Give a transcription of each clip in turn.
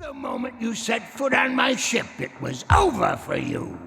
The moment you set foot on my ship, it was over for you.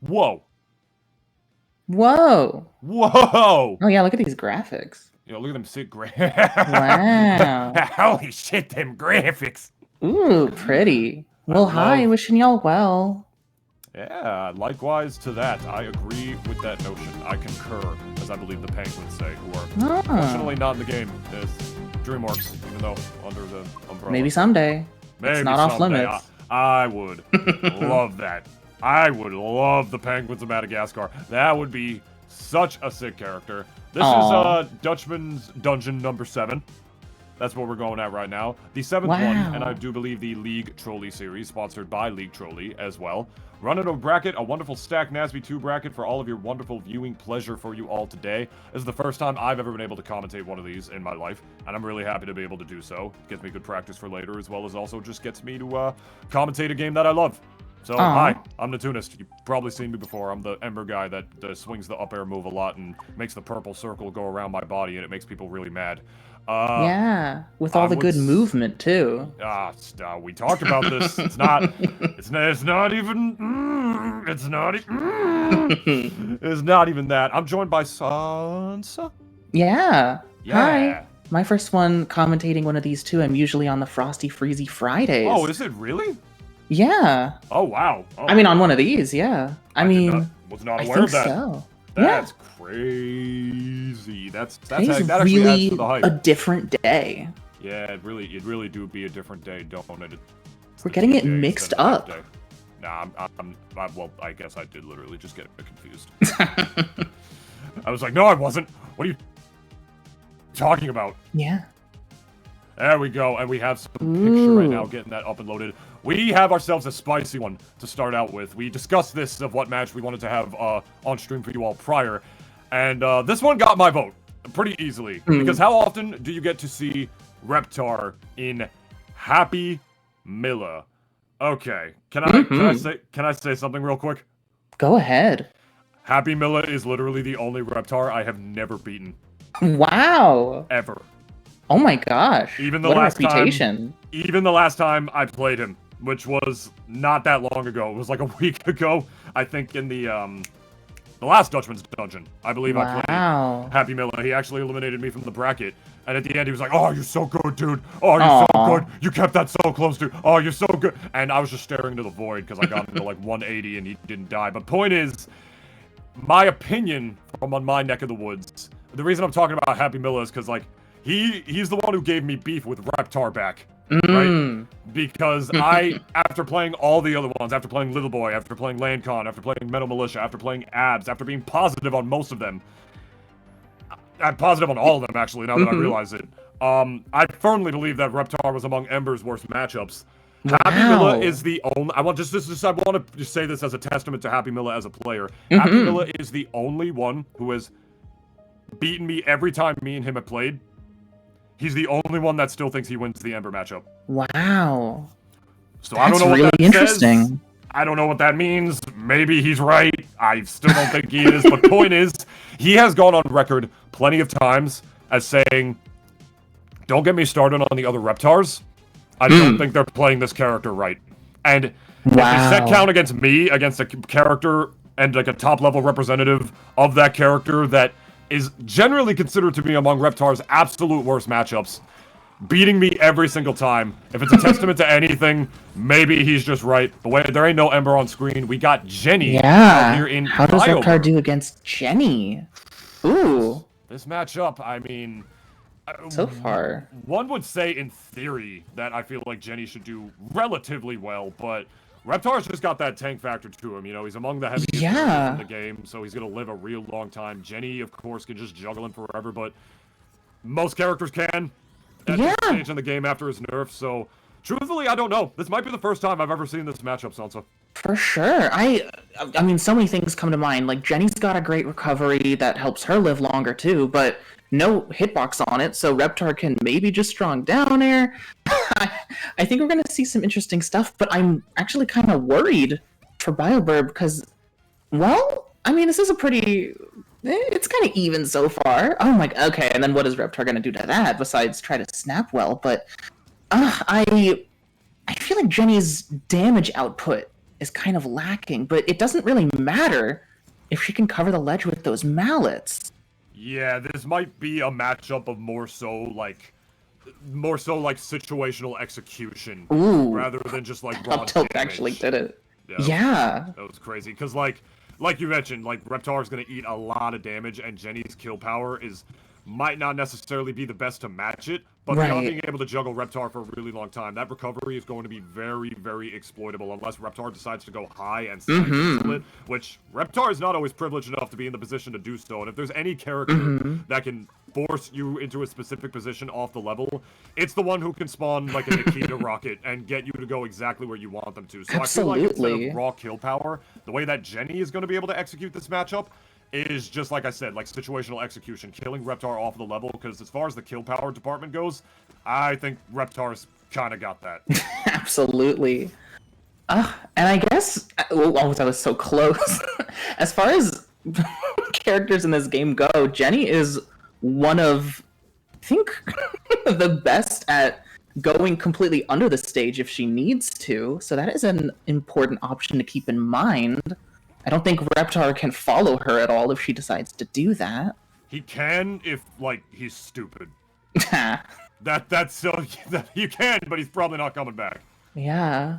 Whoa. Whoa. Whoa. Oh, yeah, look at these graphics. Yo, look at them sick Wow. Holy shit, them graphics. Ooh, pretty. Well, hi, wishing y'all well. Yeah, likewise to that. I agree with that notion. I concur, as I believe the Penguins say, who are fortunately not in the game. It's DreamWorks, even though under the umbrella. Maybe someday. Maybe it's not off limits. I would love that. I would love the Penguins of Madagascar. That would be such a sick character. This is Dutchman's Dungeon number 7. That's what we're going at right now. The 7th one, and I do believe the League Trolley series, sponsored by League Trolley as well. Running a bracket, a wonderful Stack Nasby 2 bracket for all of your wonderful viewing pleasure for you all today. This is the first time I've ever been able to commentate one of these in my life, and I'm really happy to be able to do so. Gets me good practice for later, as well as also just gets me to commentate a game that I love. So, hi, I'm Natunist. You've probably seen me before. I'm the Ember guy that swings the up air move a lot and makes the purple circle go around my body, and it makes people really mad. Yeah, with all the good movement too. We talked about this. It's not even that. I'm joined by Sansa. Yeah. Hi. My first one commentating one of these too. I'm usually on the Frosty Freezy Fridays. Oh, is it really? Yeah. Oh, wow. Oh. I mean, on one of these, yeah. I was not aware of that. So. That's crazy. That really a different day. Yeah, it really do be a different day, don't it? We're getting it mixed up. Nah, well, I guess I did literally just get confused. I was like, no, I wasn't. What are you talking about? Yeah. There we go, and we have some picture right now, getting that up and loaded. We have ourselves a spicy one to start out with. We discussed this of what match we wanted to have on stream for you all prior, and this one got my vote pretty easily. Because how often do you get to see Reptar in Happy Milla? Okay, can I say something real quick? Go ahead. Happy Milla is literally the only Reptar I have never beaten. Wow. Ever. Oh my gosh. Even the last reputation. Even the last time I played him, which was not that long ago. It was like a week ago, I think, in the last Dutchman's dungeon. I believe I played Happy Milla. He actually eliminated me from the bracket. And at the end, he was like, "Oh, you're so good, dude. Oh, you're so good. You kept that so close, dude. Oh, you're so good." And I was just staring into the void because I got into like 180 and he didn't die. But point is, my opinion from on my neck of the woods, the reason I'm talking about Happy Milla is because, like, he's the one who gave me beef with Reptar back, right? Because after playing all the other ones, after playing Little Boy, after playing Landcon, after playing Metal Militia, after playing Abs, after being positive on most of them, I'm positive on all of them, actually, now that I realize it. I firmly believe that Reptar was among Ember's worst matchups. Happy Milla is the only... I want to just say this as a testament to Happy Milla as a player. Happy Milla is the only one who has beaten me every time me and him have played. He's the only one that still thinks he wins the Ember matchup. Wow. So I don't know really what that interesting. Says. I don't know what that means. Maybe he's right. I still don't think he is. But point is, he has gone on record plenty of times as saying, "Don't get me started on the other Reptars. I don't think they're playing this character right." And if you set count against me, against a character and like a top-level representative of that character that is generally considered to be among Reptar's absolute worst matchups, beating me every single time. If it's a testament to anything, maybe he's just right. But wait, there ain't no Ember on screen. We got Jenny out here in How does Reptar do against Jenny? Ooh. This matchup, I mean... So far. One would say, in theory, that I feel like Jenny should do relatively well, but Reptar's just got that tank factor to him, you know, he's among the heaviest in the game, so he's gonna live a real long time. Jenny, of course, can just juggle him forever, but most characters can at this stage in the game after his nerf, so truthfully, I don't know. This might be the first time I've ever seen this matchup, Sansa. For sure. I mean, so many things come to mind. Like, Jenny's got a great recovery that helps her live longer, too, but no hitbox on it, so Reptar can maybe just strong down air. I think we're going to see some interesting stuff, but I'm actually kind of worried for Biobirb because, well, I mean, this is a pretty... It's kind of even so far. Oh my... Okay, and then what is Reptar going to do to that besides try to snap well? But I feel like Jenny's damage output is kind of lacking, but it doesn't really matter if she can cover the ledge with those mallets. Yeah, this might be a matchup of more so like situational execution. Ooh. Rather than just like raw Up tilt damage. actually did it. Yeah. That was crazy. Because like you mentioned, like Reptar's gonna eat a lot of damage, and Jenny's kill power might not necessarily be the best to match it, but beyond being able to juggle Reptar for a really long time, that recovery is going to be very, very exploitable unless Reptar decides to go high and split, which Reptar is not always privileged enough to be in the position to do so. And if there's any character that can force you into a specific position off the level, it's the one who can spawn like a Nikita rocket and get you to go exactly where you want them to. So I feel like instead of raw kill power, the way that Jenny is going to be able to execute this matchup is just, like I said, like situational execution, killing Reptar off the level, because as far as the kill power department goes, I think Reptar's kind of got that. Absolutely. And I guess, that was so close. As far as characters in this game go, Jenny is one of, I think, the best at going completely under the stage if she needs to, so that is an important option to keep in mind. I don't think Reptar can follow her at all if she decides to do that. He can if, like, he's stupid. That's so... you can, but he's probably not coming back. Yeah.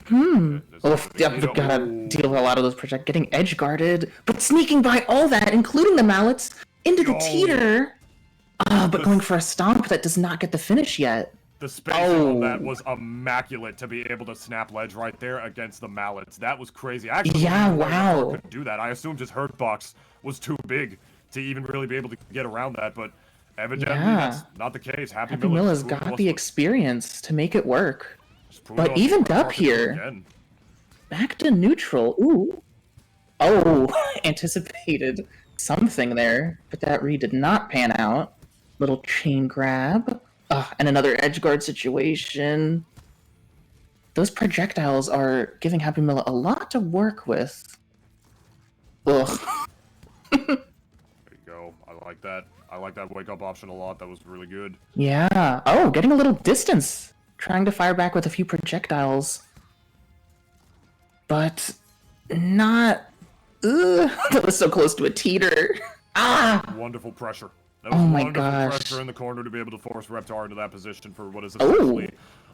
Well, we gotta deal with a lot of those projects. Getting edge guarded, but sneaking by all that, including the mallets, into the teeter. But going for a stomp that does not get the finish yet. The spacing on that was immaculate to be able to snap ledge right there against the mallets. That was crazy. Actually, couldn't do that. I assumed his hurt box was too big to even really be able to get around that, but evidently that's not the case. Happy Milla's got the experience to make it work. But evened up here. Back to neutral. Ooh. Oh, anticipated something there, but that read did not pan out. Little chain grab. And another edge guard situation. Those projectiles are giving Happy Milla a lot to work with. Ugh. There you go. I like that. I like that wake up option a lot. That was really good. Yeah. Oh, getting a little distance. Trying to fire back with a few projectiles. But not... Ugh. That was so close to a teeter. Wonderful pressure. That was wonderful pressure in the corner to be able to force Reptar into that position for what is essentially...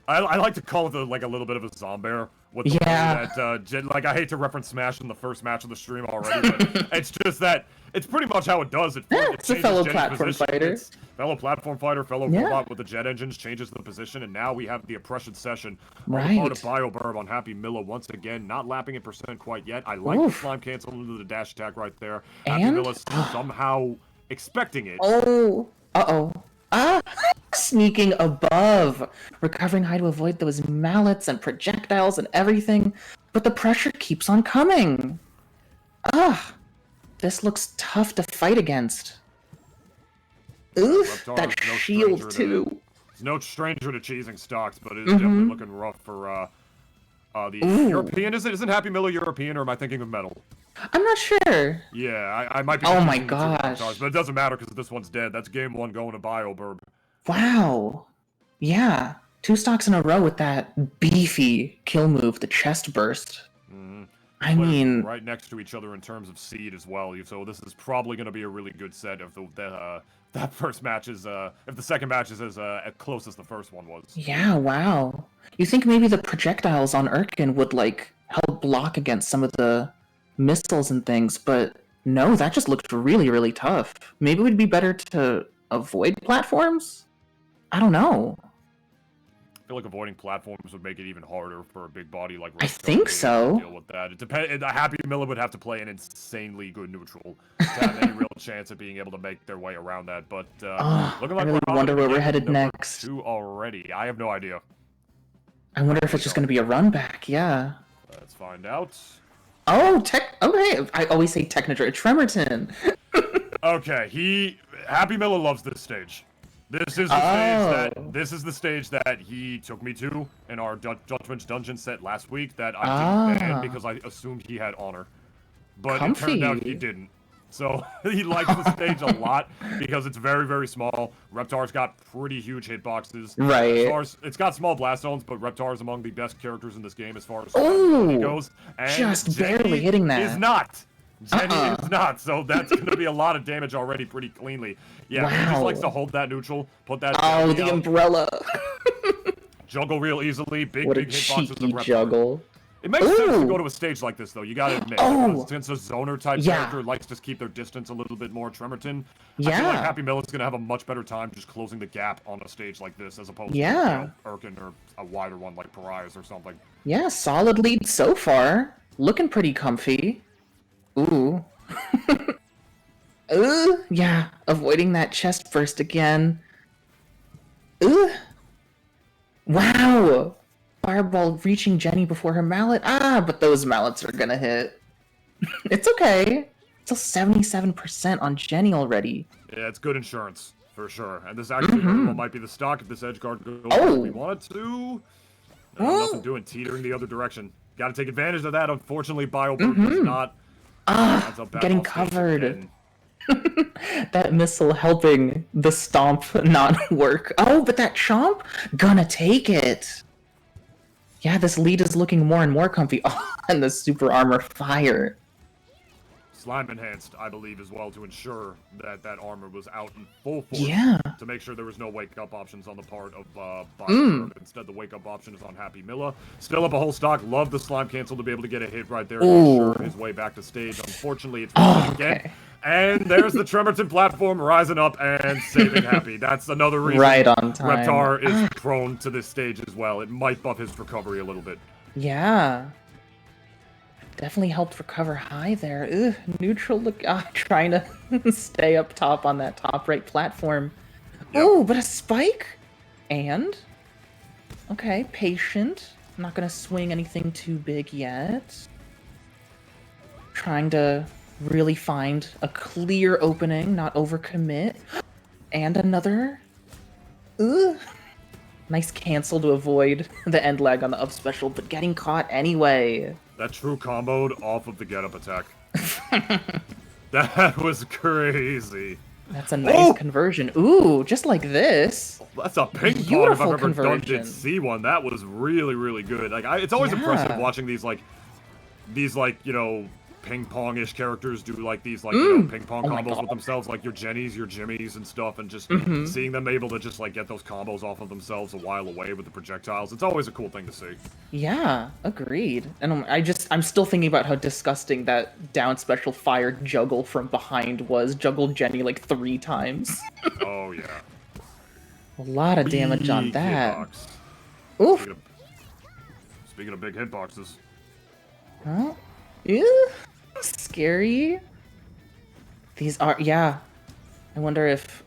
I like to call it like a little bit of a zombear. With the way that, like, I hate to reference Smash in the first match of the stream already, but it's just that it's pretty much how it does. It's a fellow platform fighter. It's fellow platform fighter, fellow robot with the jet engines, changes the position, and now we have the oppression session on the part of Biobirb on Happy Milla once again, not lapping in percent quite yet. I like the slime cancel into the dash attack right there. Happy Milla somehow expecting it. Sneaking above, recovering high to avoid those mallets and projectiles and everything, but the pressure keeps on coming. This looks tough to fight against. Oof, that shield too. It's no stranger to cheesing stocks, but it's definitely looking rough for the European. Isn't Happy Milla European, or am I thinking of Metal? I'm not sure. Yeah, I might be. Oh my gosh! But it doesn't matter because this one's dead. That's game one going to Biobirb. Wow. Yeah, 2 stocks in a row with that beefy kill move, the chest burst. I mean, right next to each other in terms of seed as well. So this is probably going to be a really good set if that first match is if the second match is as close as the first one was. Yeah, wow. You think maybe the projectiles on Erkin would like help block against some of the missiles and things, but no, that just looked really, really tough. Maybe it would be better to avoid platforms? I don't know. I feel like avoiding platforms would make it even harder for a big body like I think so. Deal with that. It depends. Happy Milla would have to play an insanely good neutral to have any real chance of being able to make their way around that. But looking like I really wonder where we're headed next. 2 already. I have no idea. I wonder if it's just going to be a run back. Yeah. Let's find out. Oh, okay. I always say Technodra. Tremerton. Okay, Happy Milla loves this stage. This is the stage that he took me to in our Dutchman's dungeon set last week that I didn't ban because I assumed he had honor. But it turned out he didn't. So he likes the stage a lot because it's very, very small. Reptar's got pretty huge hitboxes. Right. As far as, it's got small blast zones, but Reptar is among the best characters in this game as far as goes. And just Jenny barely hitting that. is not. Jenny is not, so that's going to be a lot of damage already pretty cleanly. Yeah, he just likes to hold that neutral, put that... Oh, the umbrella. Juggle real easily, big What a hitboxes cheeky of juggle. It makes sense to go to a stage like this, though, you gotta admit. Since a zoner type character likes to keep their distance a little bit more, Tremerton, I feel like Happy Mill is gonna have a much better time just closing the gap on a stage like this, as opposed to, you know, Erkin or a wider one like Pariah's or something. Yeah, solid lead so far. Looking pretty comfy. Ooh. Yeah, avoiding that chest first again. Wow! Fireball reaching Jenny before her mallet. But those mallets are gonna hit. It's okay. Still 77% on Jenny already. Yeah, it's good insurance, for sure. And this actually very well might be the stock if this edge guard goes where we want it to. Nothing doing, teetering the other direction. Gotta take advantage of that. Unfortunately, Biobirb does not. Getting covered. That missile helping the stomp not work. Oh, but that chomp gonna take it. Yeah, this lead is looking more and more comfy. Oh, and the super armor fire. Slime enhanced, I believe, as well, to ensure that that armor was out in full force. Yeah. To make sure there was no wake-up options on the part of Biobirb. Instead, the wake-up option is on Happy Milla. Still up a whole stock. Love the slime cancel to be able to get a hit right there and ensure his way back to stage. Unfortunately, it's again. And there's the Tremerton platform rising up and saving Happy. That's another reason right on time. Reptar is prone to this stage as well. It might buff his recovery a little bit. Yeah. Definitely helped recover high there. Neutral look, trying to stay up top on that top right platform. Yep. Ooh, but a spike? And? Okay, patient. I'm not gonna swing anything too big yet. Trying to really find a clear opening, not overcommit. And another. Nice cancel to avoid the end lag on the up special, but getting caught anyway. That true comboed off of the get-up attack. That was crazy. That's a nice conversion. Ooh, just like this. That's a ping pong if I've ever done did see one. That was really, really good. Like, it's always impressive watching these, you know, ping-pong-ish characters do, like, these, like, you know, ping-pong combos with themselves, like your Jennies, your Jimmies, and stuff, and just seeing them able to just, like, get those combos off of themselves a while away with the projectiles. It's always a cool thing to see. Yeah, agreed. And I'm still thinking about how disgusting that down special fire juggle from behind was. Juggled Jenny, like, 3 times. Oh, yeah. A lot of damage on that. Hitbox. Oof. Speaking of big hitboxes. Huh? Yeah. Scary. These are, I wonder if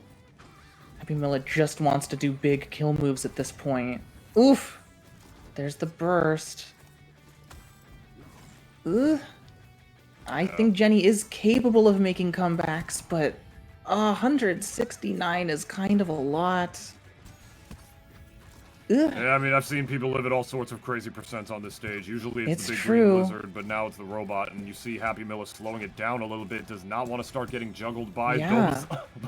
Happy Milla just wants to do big kill moves at this point. Oof. There's the burst. I think Jenny is capable of making comebacks, but 169 is kind of a lot. Yeah, I mean, I've seen people live at all sorts of crazy percents on this stage. Usually it's the big green lizard, but now it's the robot, and you see Happy Milla slowing it down a little bit, does not want to start getting juggled by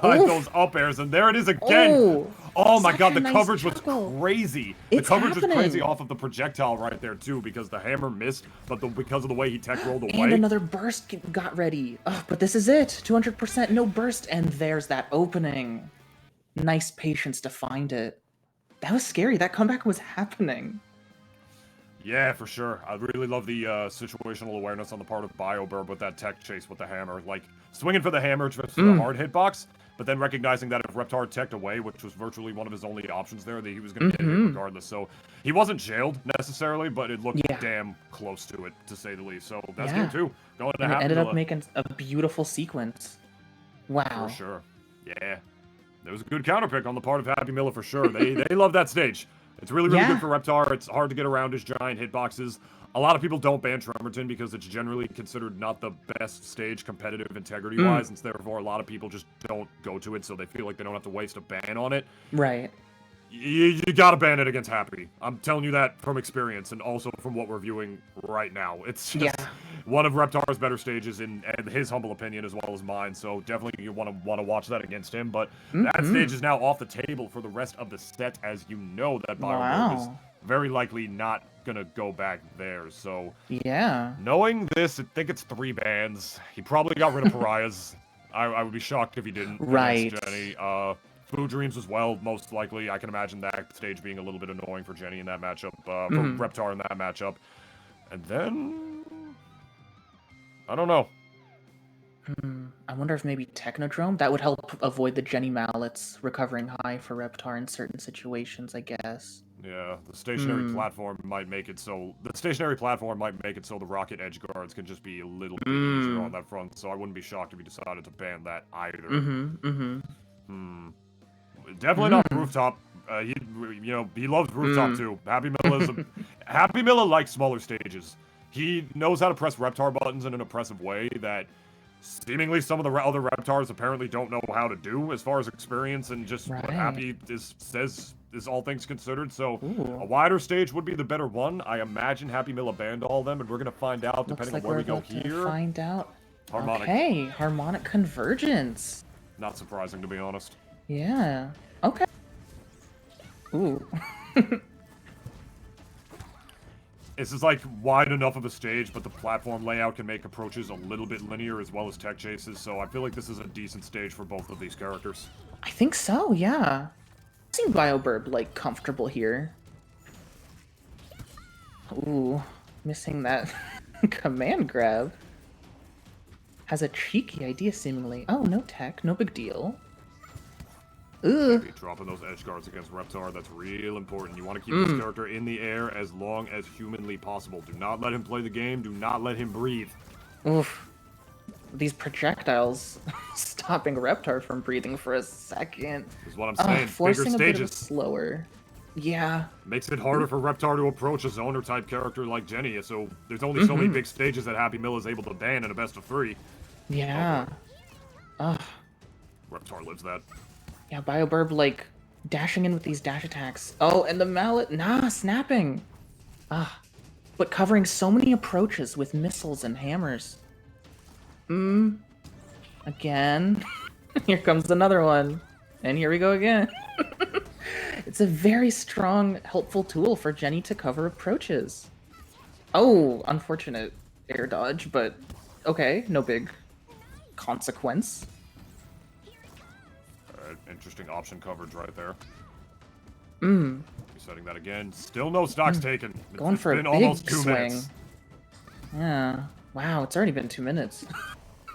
those up airs, and there it is again! Oh my god, the coverage was crazy! The coverage was crazy off of the projectile right there, too, because the hammer missed, but because of the way he tech rolled away. And another burst got ready. But this is it! 200% no burst, and there's that opening. Nice patience to find it. That was scary. That comeback was happening. Yeah, for sure. I really love the situational awareness on the part of Biobirb with that tech chase with the hammer. Like, swinging for the hammer just for the hard hitbox, but then recognizing that if Reptar teched away, which was virtually one of his only options there, that he was going to get it regardless. So he wasn't jailed necessarily, but it looked damn close to it, to say the least. So that's game 2. Going to Happy ended Milla. Up making a beautiful sequence. Wow. For sure. Yeah. There was a good counterpick on the part of Happy Milla for sure. They love that stage. It's really, really good for Reptar. It's hard to get around his giant hitboxes. A lot of people don't ban Tremerton because it's generally considered not the best stage competitive integrity-wise, and therefore a lot of people just don't go to it, so they feel like they don't have to waste a ban on it. Right. You gotta ban it against Happy. I'm telling you that from experience, and also from what we're viewing right now. It's just one of Reptar's better stages in his humble opinion as well as mine. So definitely you want to watch that against him. But that stage is now off the table for the rest of the set, as you know that Biobirb is very likely not gonna go back there. So yeah, knowing this, I think it's 3 bans. He probably got rid of Pariahs. I would be shocked if he didn't. Right. Jenny. Food Dreams as well, most likely. I can imagine that stage being a little bit annoying for Jenny in that matchup, for Reptar in that matchup. And then... I don't know. I wonder if maybe Technodrome? That would help avoid the Jenny mallets recovering high for Reptar in certain situations, I guess. Yeah, the stationary platform might make it so... The stationary platform might make it so the rocket edge guards can just be a little bit easier on that front, so I wouldn't be shocked if he decided to ban that either. Definitely not Rooftop. He loves Rooftop too. Happy Miller likes smaller stages. He knows how to press Reptar buttons in an impressive way that seemingly some of the other Reptars apparently don't know how to do as far as experience and just what Happy says is all things considered. So a wider stage would be the better one. I imagine Happy Miller banned all of them, and we're gonna find out depending on where we go here. Find out. Harmonic. Okay, harmonic convergence. Not surprising, to be honest. Yeah. Okay. Ooh. This is like wide enough of a stage, but the platform layout can make approaches a little bit linear as well as tech chases, so I feel like this is a decent stage for both of these characters. I think so, yeah. I've seen Biobirb, like, comfortable here. Ooh, missing that command grab. Has a cheeky idea, seemingly. Oh, no tech, no big deal. Ugh. Dropping those edge guards against Reptar, that's real important. You want to keep this character in the air as long as humanly possible. Do not let him play the game. Do not let him breathe. Oof. These projectiles stopping Reptar from breathing for a second. Is what I'm saying. Forcing Bigger a stages. bit of slower. Yeah. Makes it harder for Reptar to approach a zoner type character like Jenny, so there's only so many big stages that Happy Mill is able to ban in a best of 3. Yeah. Ugh. Reptar lives that. Yeah, Biobirb, like, dashing in with these dash attacks. Oh, and the mallet, snapping. But covering so many approaches with missiles and hammers. Again. Here comes another one. And here we go again. It's a very strong, helpful tool for Jenny to cover approaches. Oh, unfortunate air dodge, but okay, no big consequence. Interesting option coverage right there. Resetting that again. Still no stocks taken. Going for a big almost 2 swing. minutes. Yeah. Wow, it's already been 2 minutes.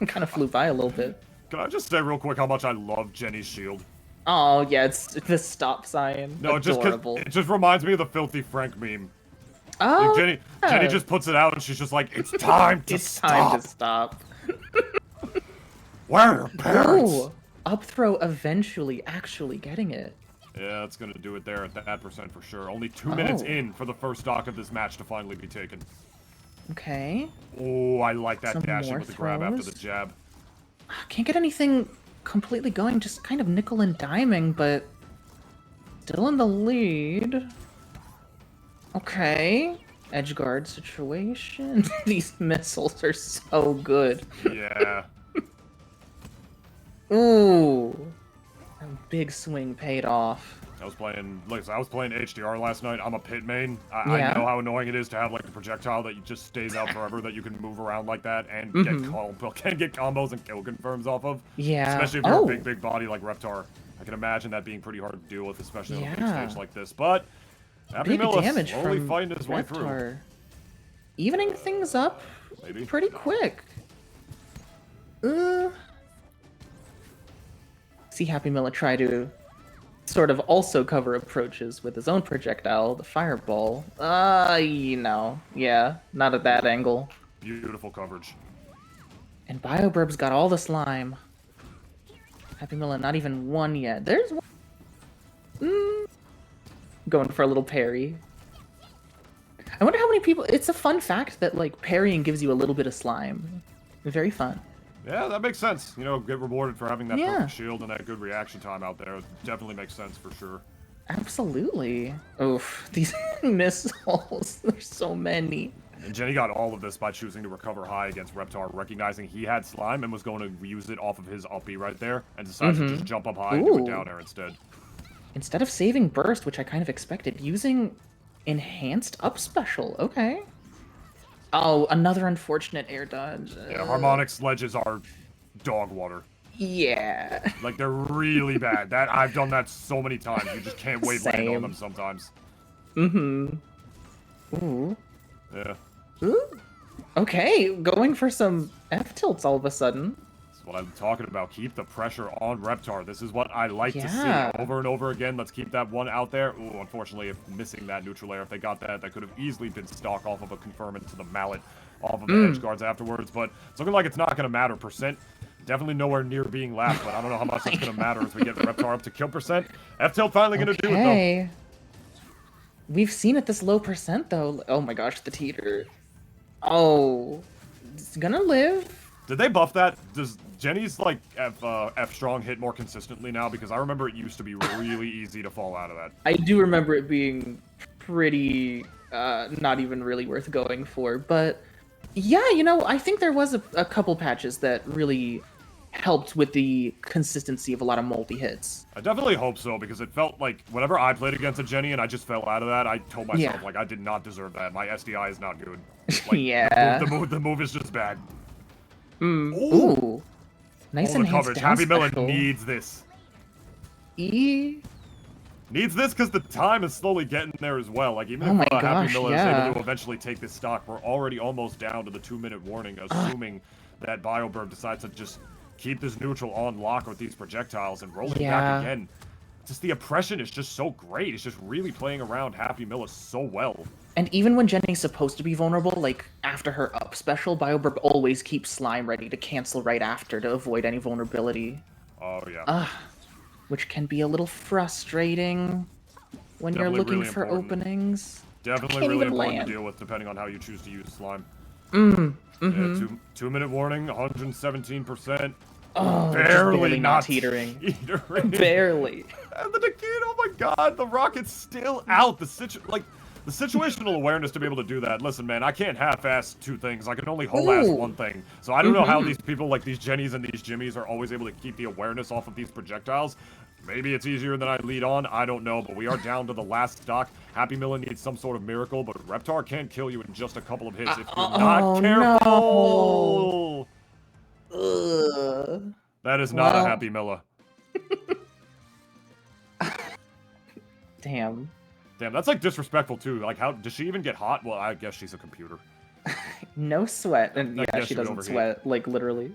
Kind of flew by a little bit. Can I just say real quick how much I love Jenny's shield? Oh, yeah, it's the stop sign. No, adorable. It just reminds me of the Filthy Frank meme. Oh, like Jenny just puts it out and she's just like, it's time to stop. Time to stop. Where are your parents? Ooh, up throw eventually actually getting it. Yeah, that's gonna do it there at that percent for sure. Only 2 minutes in for the first stock of this match to finally be taken. Okay. Oh, I like that Some dash in more with the grab after throws. the jab. Can't get anything completely going, just kind of nickel and diming, but still in the lead. Okay. Edge guard situation. These missiles are so good. Yeah. Ooh. A big swing paid off. I was playing HDR last night. I'm a pit main. I know how annoying it is to have like a projectile that just stays out forever that you can move around like that and get combos and kill confirms off of. Yeah. Especially if you're a big body like Reptar. I can imagine that being pretty hard to deal with, especially on a big stage like this. But Happy Mill is slowly fighting his way through. Evening things up pretty quick. See Happy Miller try to sort of also cover approaches with his own projectile, the fireball. Yeah, not at that angle. Beautiful coverage. And Biobirb's got all the slime. Happy Miller not even one yet. There's one. Going for a little parry. I wonder how many people... It's a fun fact that, like, parrying gives you a little bit of slime. Very fun. Yeah, that makes sense. You know, get rewarded for having that perfect shield and that good reaction time out there. It definitely makes sense for sure. Absolutely. Oof, these missiles. There's so many. And Jenny got all of this by choosing to recover high against Reptar, recognizing he had slime and was going to use it off of his uppy right there, and decided to just jump up high and do it down air instead. Instead of saving burst, which I kind of expected, using enhanced up special. Okay. Oh, another unfortunate air dodge. Yeah, harmonic sledges are dog water. Yeah. Like, they're really bad. I've done that so many times. You just can't wait land on them sometimes. Ooh. Yeah. Ooh. Okay, going for some F-tilts all of a sudden. That's what I'm talking about. Keep the pressure on Reptar. This is what I like to see over and over again. Let's keep that one out there. Ooh, unfortunately, if missing that neutral air, if they got that, that could have easily been stock off of a confirm into the mallet off of the edge guards afterwards. But it's looking like it's not going to matter. Percent definitely nowhere near being last, but I don't know how much that's going to matter as we get Reptar up to kill percent. F-tilt finally going to do it, though. We've seen it this low percent, though. Oh my gosh, the teeter. Oh, it's gonna live. Did they buff that? Does Jenny's, like, F-strong hit more consistently now? Because I remember it used to be really easy to fall out of that. I do remember it being pretty, not even really worth going for. But, yeah, you know, I think there was a couple patches that really helped with the consistency of a lot of multi-hits. I definitely hope so, because it felt like whenever I played against a Jenny and I just fell out of that, I told myself, like, I did not deserve that. My SDI is not good. Like, yeah. The move is just bad. Ooh. Nice enhanced coverage. down Happy Miller special. needs this. E. Needs this because the time is slowly getting there as well. Like, even if Happy Miller is able to eventually take this stock, we're already almost down to the 2-minute warning, assuming that Biobirb decides to just keep this neutral on lock with these projectiles and roll it back again. Just the oppression is just so great. It's just really playing around Happy Miller so well. And even when Jenny's supposed to be vulnerable, like after her up special, Biobirb always keeps slime ready to cancel right after to avoid any vulnerability. Oh yeah. Which can be a little frustrating when you're looking really for openings. Definitely really important to deal with depending on how you choose to use slime. Yeah, 2-minute warning, 117%. Oh, barely not teetering. Barely. And the Nikita, oh my god, the rocket's still out. The situational awareness to be able to do that. Listen, man, I can't half-ass 2 things. I can only whole-ass 1 thing. So I don't know how these people, like these Jennies and these Jimmies, are always able to keep the awareness off of these projectiles. Maybe it's easier than I lead on. I don't know, but we are down to the last stock. Happy Miller needs some sort of miracle, but Reptar can kill you in just a couple of hits if you're not careful. No. That is not a Happy Miller. Damn. Damn, that's like disrespectful too. Like, how does she even get hot? Well, I guess she's a computer. No sweat, and yeah, she doesn't sweat, like literally.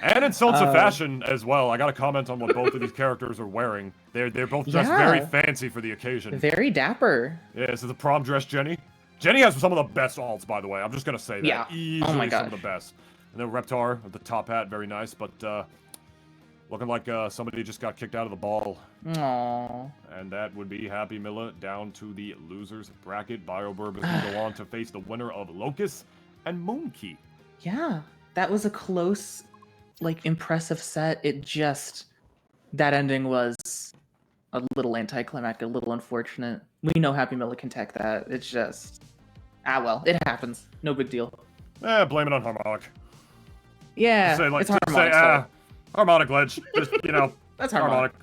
And in Sons of Fashion as well. I got to comment on what both of these characters are wearing. They're both dressed very fancy for the occasion. Very dapper. Yeah, this is the prom dress Jenny. Jenny has some of the best alts, by the way. I'm just gonna say that. Yeah. Easily some of the best. And then Reptar with the top hat, very nice, but looking like somebody just got kicked out of the ball. Aww. And that would be Happy Miller down to the losers bracket. Biobirb is going to go on to face the winner of Locus and Moonkey. Yeah, that was a close, like, impressive set. It just... That ending was a little anticlimactic, a little unfortunate. We know Happy Miller can tech that. It's just... well, it happens. No big deal. Blame it on Harmonic. Yeah, say, like, it's Harmonic's fault. Harmonic ledge. Just, you know. That's Harmonic.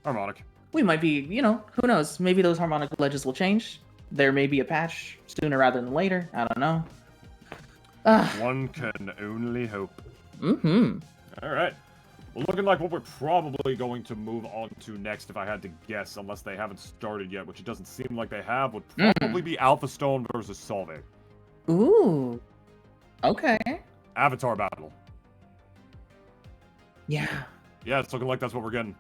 Harmonic. We might be, you know, who knows? Maybe those Harmonic ledges will change. There may be a patch sooner rather than later. I don't know. One can only hope. Mm-hmm. All right. Well, looking like what we're probably going to move on to next, if I had to guess, unless they haven't started yet, which it doesn't seem like they have, would probably be Alpha Stone versus Solve. Ooh. Okay. Avatar battle. Yeah. Yeah, it's looking like that's what we're getting.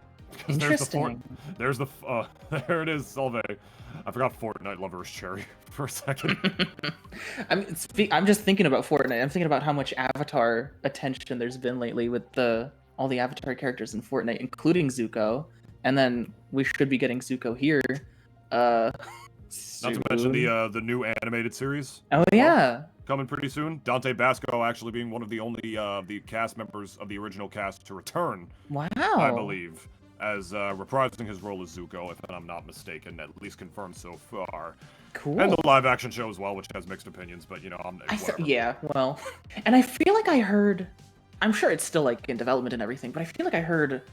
Interesting. There it is, Solve. I forgot Fortnite lover is Cherry for a second. I'm just thinking about Fortnite. I'm thinking about how much Avatar attention there's been lately with all the Avatar characters in Fortnite, including Zuko. And then we should be getting Zuko here. Not to mention the new animated series. Oh yeah. Coming pretty soon. Dante Basco actually being one of the only the cast members of the original cast to return. Wow. I believe. as reprising his role as Zuko, if I'm not mistaken, at least confirmed so far. Cool. And the live-action show as well, which has mixed opinions, but you know, yeah, well, and I feel like I heard, I'm sure it's still like in development and everything, but I feel like I heard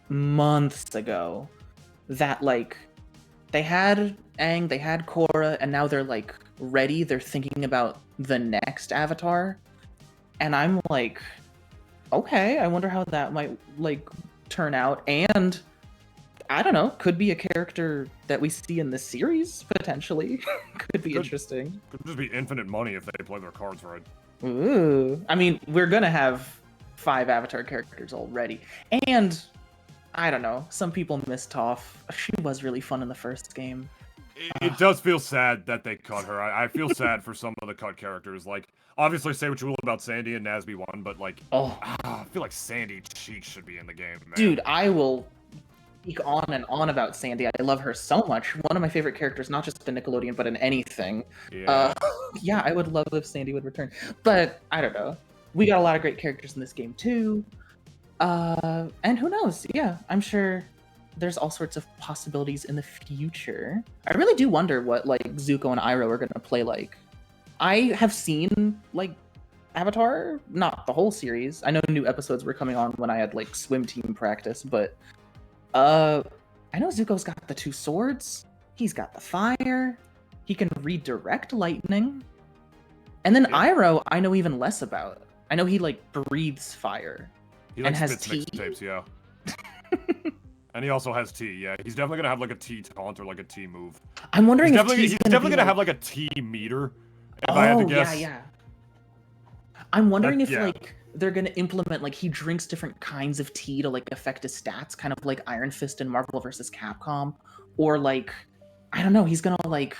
months ago that like they had Aang, they had Korra, and now they're like ready. They're thinking about the next Avatar, and I'm like, okay, I wonder how that might like turn out. And I don't know, could be a character that we see in this series potentially. Could be interesting. Could just be infinite money if they play their cards right. Ooh, I mean, we're gonna have 5 Avatar characters already, and I don't know. Some people miss Toph. She was really fun in the first game. It does feel sad that they cut her. I feel sad for some of the cut characters. Like, obviously, say what you will about Sandy and Nazby 1, but like, I feel like Sandy Cheek should be in the game, man. Dude, I will speak on and on about Sandy. I love her so much. One of my favorite characters, not just in Nickelodeon, but in anything. Yeah. Yeah, I would love if Sandy would return. But I don't know. We got a lot of great characters in this game too. And who knows? Yeah, I'm sure there's all sorts of possibilities in the future. I really do wonder what like Zuko and Iroh are gonna play like. I have seen like Avatar, not the whole series. I know new episodes were coming on when I had like swim team practice, but I know Zuko's got the 2 swords. He's got the fire. He can redirect lightning. And then Iroh, I know even less about. I know he like breathes fire. He like, and has spits tea. Mixtapes, yeah. And he also has tea, yeah. He's definitely gonna have like a tea taunt or like a tea move. I'm wondering if he's definitely gonna have like a tea meter. If I had to guess. Yeah. I'm wondering if like they're gonna implement like he drinks different kinds of tea to like affect his stats, kind of like Iron Fist in Marvel vs. Capcom, or like I don't know, he's gonna like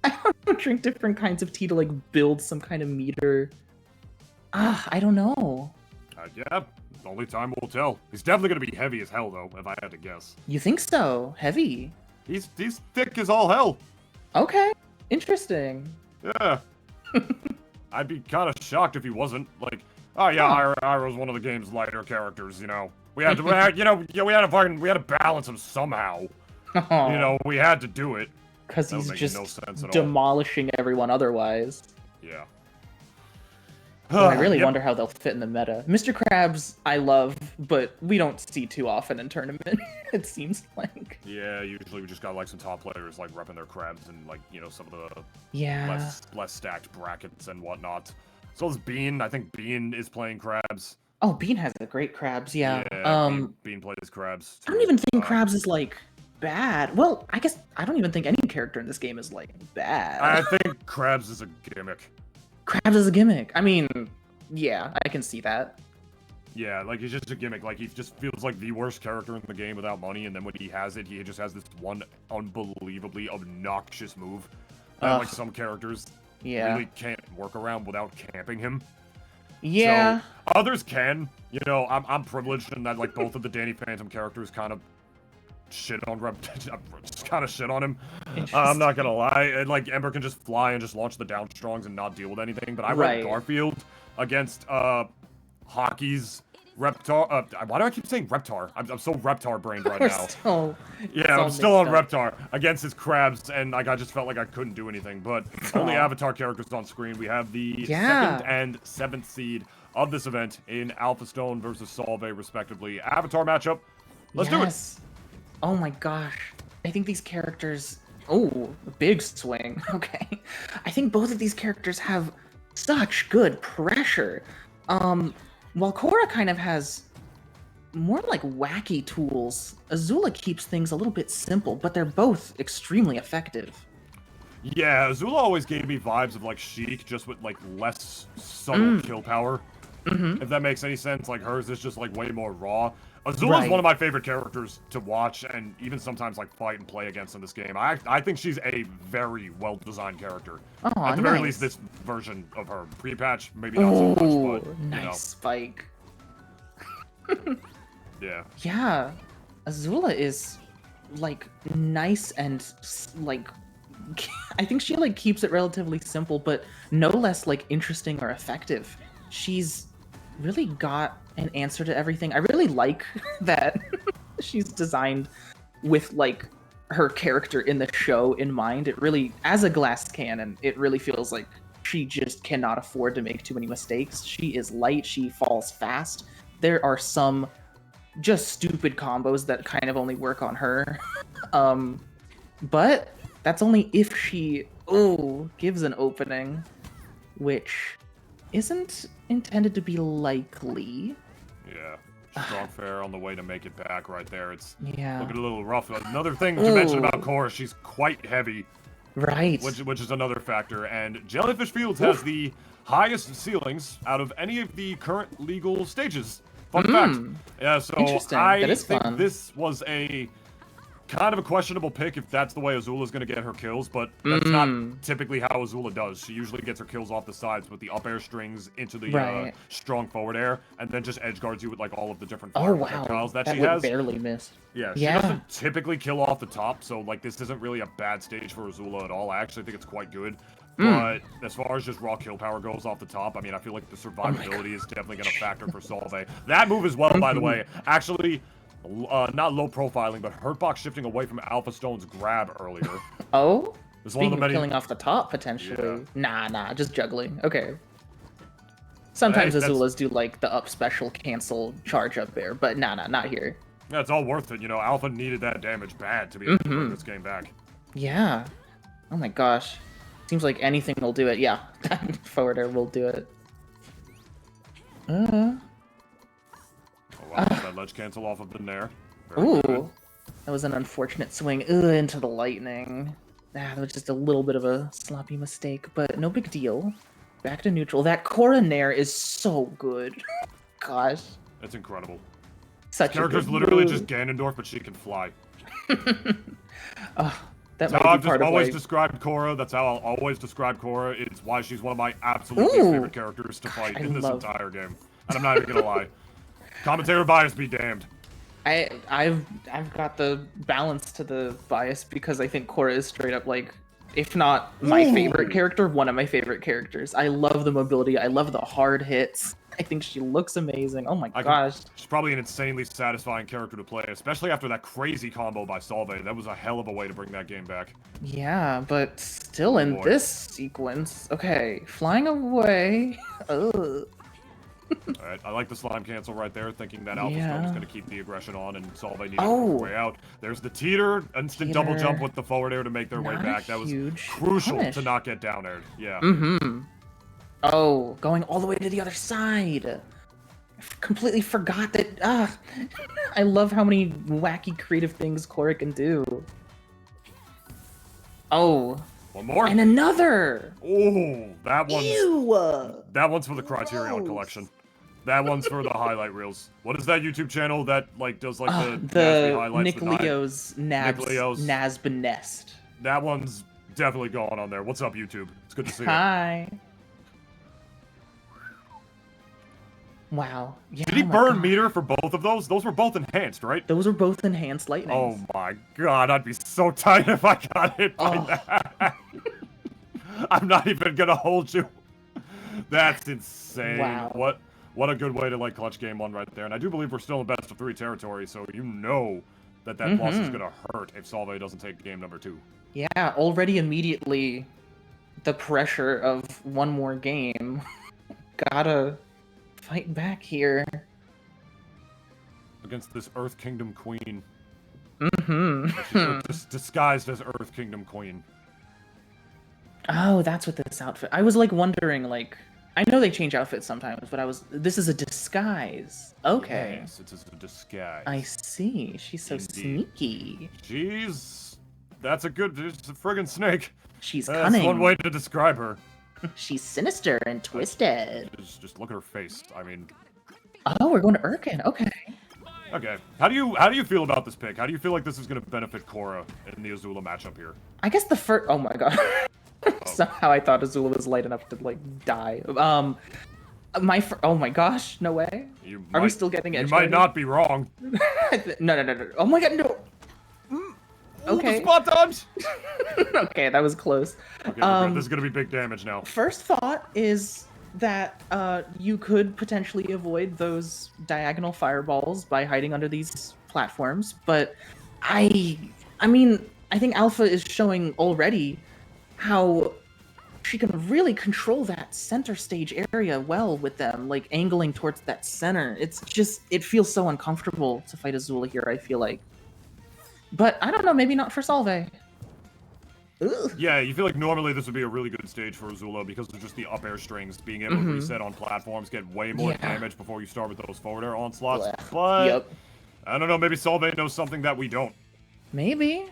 I don't know, drink different kinds of tea to like build some kind of meter. I don't know. Yeah, only time will tell. He's definitely gonna be heavy as hell though, if I had to guess. You think so? Heavy? He's thick as all hell. Okay, interesting. Yeah. I'd be kind of shocked if he wasn't. Like, oh yeah, Iroh's one of the game's lighter characters. You know, we had to, we had to balance him somehow. You know, we had to do it. Because he's just demolishing everyone otherwise. Yeah. I really wonder how they'll fit in the meta. Mr. Krabs, I love, but we don't see too often in tournament, it seems like. Yeah, usually we just got like some top players like repping their Krabs and like, you know, some of the less stacked brackets and whatnot. So is Bean. I think Bean is playing Krabs. Oh, Bean has a great Krabs, yeah. Bean plays Krabs. I don't even think Krabs is like bad. Well, I guess I don't even think any character in this game is like bad. I think Krabs is a gimmick. Krabs is a gimmick. I mean, yeah, I can see that. Yeah, like he's just a gimmick. Like he just feels like the worst character in the game without money, and then when he has it, he just has this one unbelievably obnoxious move that like some characters really can't work around without camping him. Yeah. So, others can. You know, I'm privileged in that like both of the Danny Phantom characters kind of shit on just kind of shit on him. I'm not gonna lie. And, like Ember can just fly and just launch the downstrongs and not deal with anything. But I read Garfield against Hockey's Reptar. Why do I keep saying Reptar? I'm so Reptar brained right now. I'm still on Reptar against his Krabs, and like I just felt like I couldn't do anything. But only Avatar characters on screen. We have the 2nd and 7th seed of this event in Alpha Stone versus Solve, respectively. Avatar matchup. Let's do it. Oh my gosh. I think these characters... Oh, big swing. Okay. I think both of these characters have such good pressure. While Korra kind of has more like wacky tools, Azula keeps things a little bit simple, but they're both extremely effective. Yeah, Azula always gave me vibes of like Sheik, just with like less subtle kill power. If that makes any sense. Like hers is just like way more raw. Azula's one of my favorite characters to watch and even sometimes like fight and play against in this game. I think she's a very well-designed character. At the very least, this version of her. Pre-patch, maybe not so much, but nice spike. Yeah. Yeah, Azula is like nice and like I think she like keeps it relatively simple, but no less like interesting or effective. She's really got an answer to everything. I really like that she's designed with like her character in the show in mind. It really, as a glass cannon, it really feels like she just cannot afford to make too many mistakes. She is light, she falls fast. There are some just stupid combos that kind of only work on her. But that's only if she gives an opening, which isn't intended to be likely. Yeah. Strong fair on the way to make it back right there. It's looking Yeah. a little rough. Another thing to mention about Cora, she's quite heavy, Right. which is another factor. And Jellyfish Fields has the highest ceilings out of any of the current legal stages. Fun fact. Yeah, so Interesting. I That is think fun. this was a kind of a questionable pick if that's the way Azula's going to get her kills, but that's not typically how Azula does. She usually gets her kills off the sides with the up air strings into the strong forward air, and then just edge guards you with like all of the different fire projectiles that she would has. barely miss. Yeah, she doesn't typically kill off the top, so like this isn't really a bad stage for Azula at all. I actually think it's quite good. But as far as just raw kill power goes off the top, I mean, I feel like the survivability is definitely going to factor for Solve. That move as well, by the way, actually... not low profiling, but Hurtbox shifting away from Alpha Stone's grab earlier. Speaking of killing off the top, potentially. Yeah. Nah, just juggling. Okay. Sometimes Azulas do like the up special cancel charge up there, but nah, not here. Yeah, it's all worth it. You know, Alpha needed that damage bad to be able to bring this game back. Yeah. Oh my gosh. Seems like anything will do it. Yeah. Forward air will do it. Oh wow, that ledge cancel off of the Nair. Ooh. Good. That was an unfortunate swing into the lightning. That was just a little bit of a sloppy mistake, but no big deal. Back to neutral. That Cora Nair is so good. Gosh. It's incredible. Such this character's literally just Ganondorf, but she can fly. That's how I've just always described Cora. That's how I'll always describe Cora. It's why she's one of my absolute favorite characters to fight in this entire game. And I'm not even gonna lie. Commentator bias be damned. I've got the balance to the bias because I think Cora is straight up like, if not my favorite character, one of my favorite characters. I love the mobility. I love the hard hits. I think she looks amazing. Oh my gosh. She's probably an insanely satisfying character to play, especially after that crazy combo by Solve. That was a hell of a way to bring that game back. Yeah, but still in this sequence. Okay, flying away. Ugh. Alright, I like the slime cancel right there, thinking that Alpha Stone is going to keep the aggression on and Solve needed to work their way out. There's the teeter, instant double jump with the forward air to make their way back. That was crucial to not get down aired. Yeah. Oh, going all the way to the other side. I completely forgot that. I love how many wacky creative things Cora can do. Oh. One more. And another. Oh, that one's. Ew. That one's for the Criterion collection. That one's for the highlight reels. What is that YouTube channel that like does like the highlights? Nickelodeon's Nasb Nest. That one's definitely going on there. What's up, YouTube? It's good to see you. Hi. Wow. Yeah, Did he burn meter for both of those? Those were both enhanced, right? Those were both enhanced lightnings. Oh my god, I'd be so tight if I got hit by that. I'm not even gonna hold you. That's insane. Wow. What a good way to like clutch game one right there. And I do believe we're still in best of 3 territory, so you know that loss is gonna hurt if Solve doesn't take game number 2. Yeah, already immediately the pressure of one more game. Gotta fight back here. Against this Earth Kingdom Queen. Mm-hmm. She's disguised as Earth Kingdom Queen. Oh, that's what this outfit... I was like wondering, like... I know they change outfits sometimes, but this is a disguise. Okay. Yes, it's a disguise. I see. She's so sneaky. That's a friggin' snake. She's cunning. That's one way to describe her. She's sinister and twisted. Just look at her face. I mean... Oh, we're going to Urkin. Okay. Okay. How do you feel about this pick? How do you feel like this is going to benefit Cora in the Azula matchup here? I guess the first... Oh my god. Somehow I thought Azula was light enough to, like, die. Oh my gosh, no way. Are we still getting edge? You might not be wrong. No. Oh my god, no. Okay. Spot dodge! Okay, that was close. Okay, this is gonna be big damage now. First thought is, that you could potentially avoid those diagonal fireballs by hiding under these platforms, but I mean, I think Alpha is showing already how she can really control that center stage area well with them, like angling towards that center. It's just, it feels so uncomfortable to fight Azula here, I feel like. But I don't know, maybe not for Salve. Ugh. Yeah, you feel like normally this would be a really good stage for Azula because of just the up air strings, being able to reset on platforms, get way more damage before you start with those forward air onslaughts. But I don't know, maybe Salve knows something that we don't. Maybe.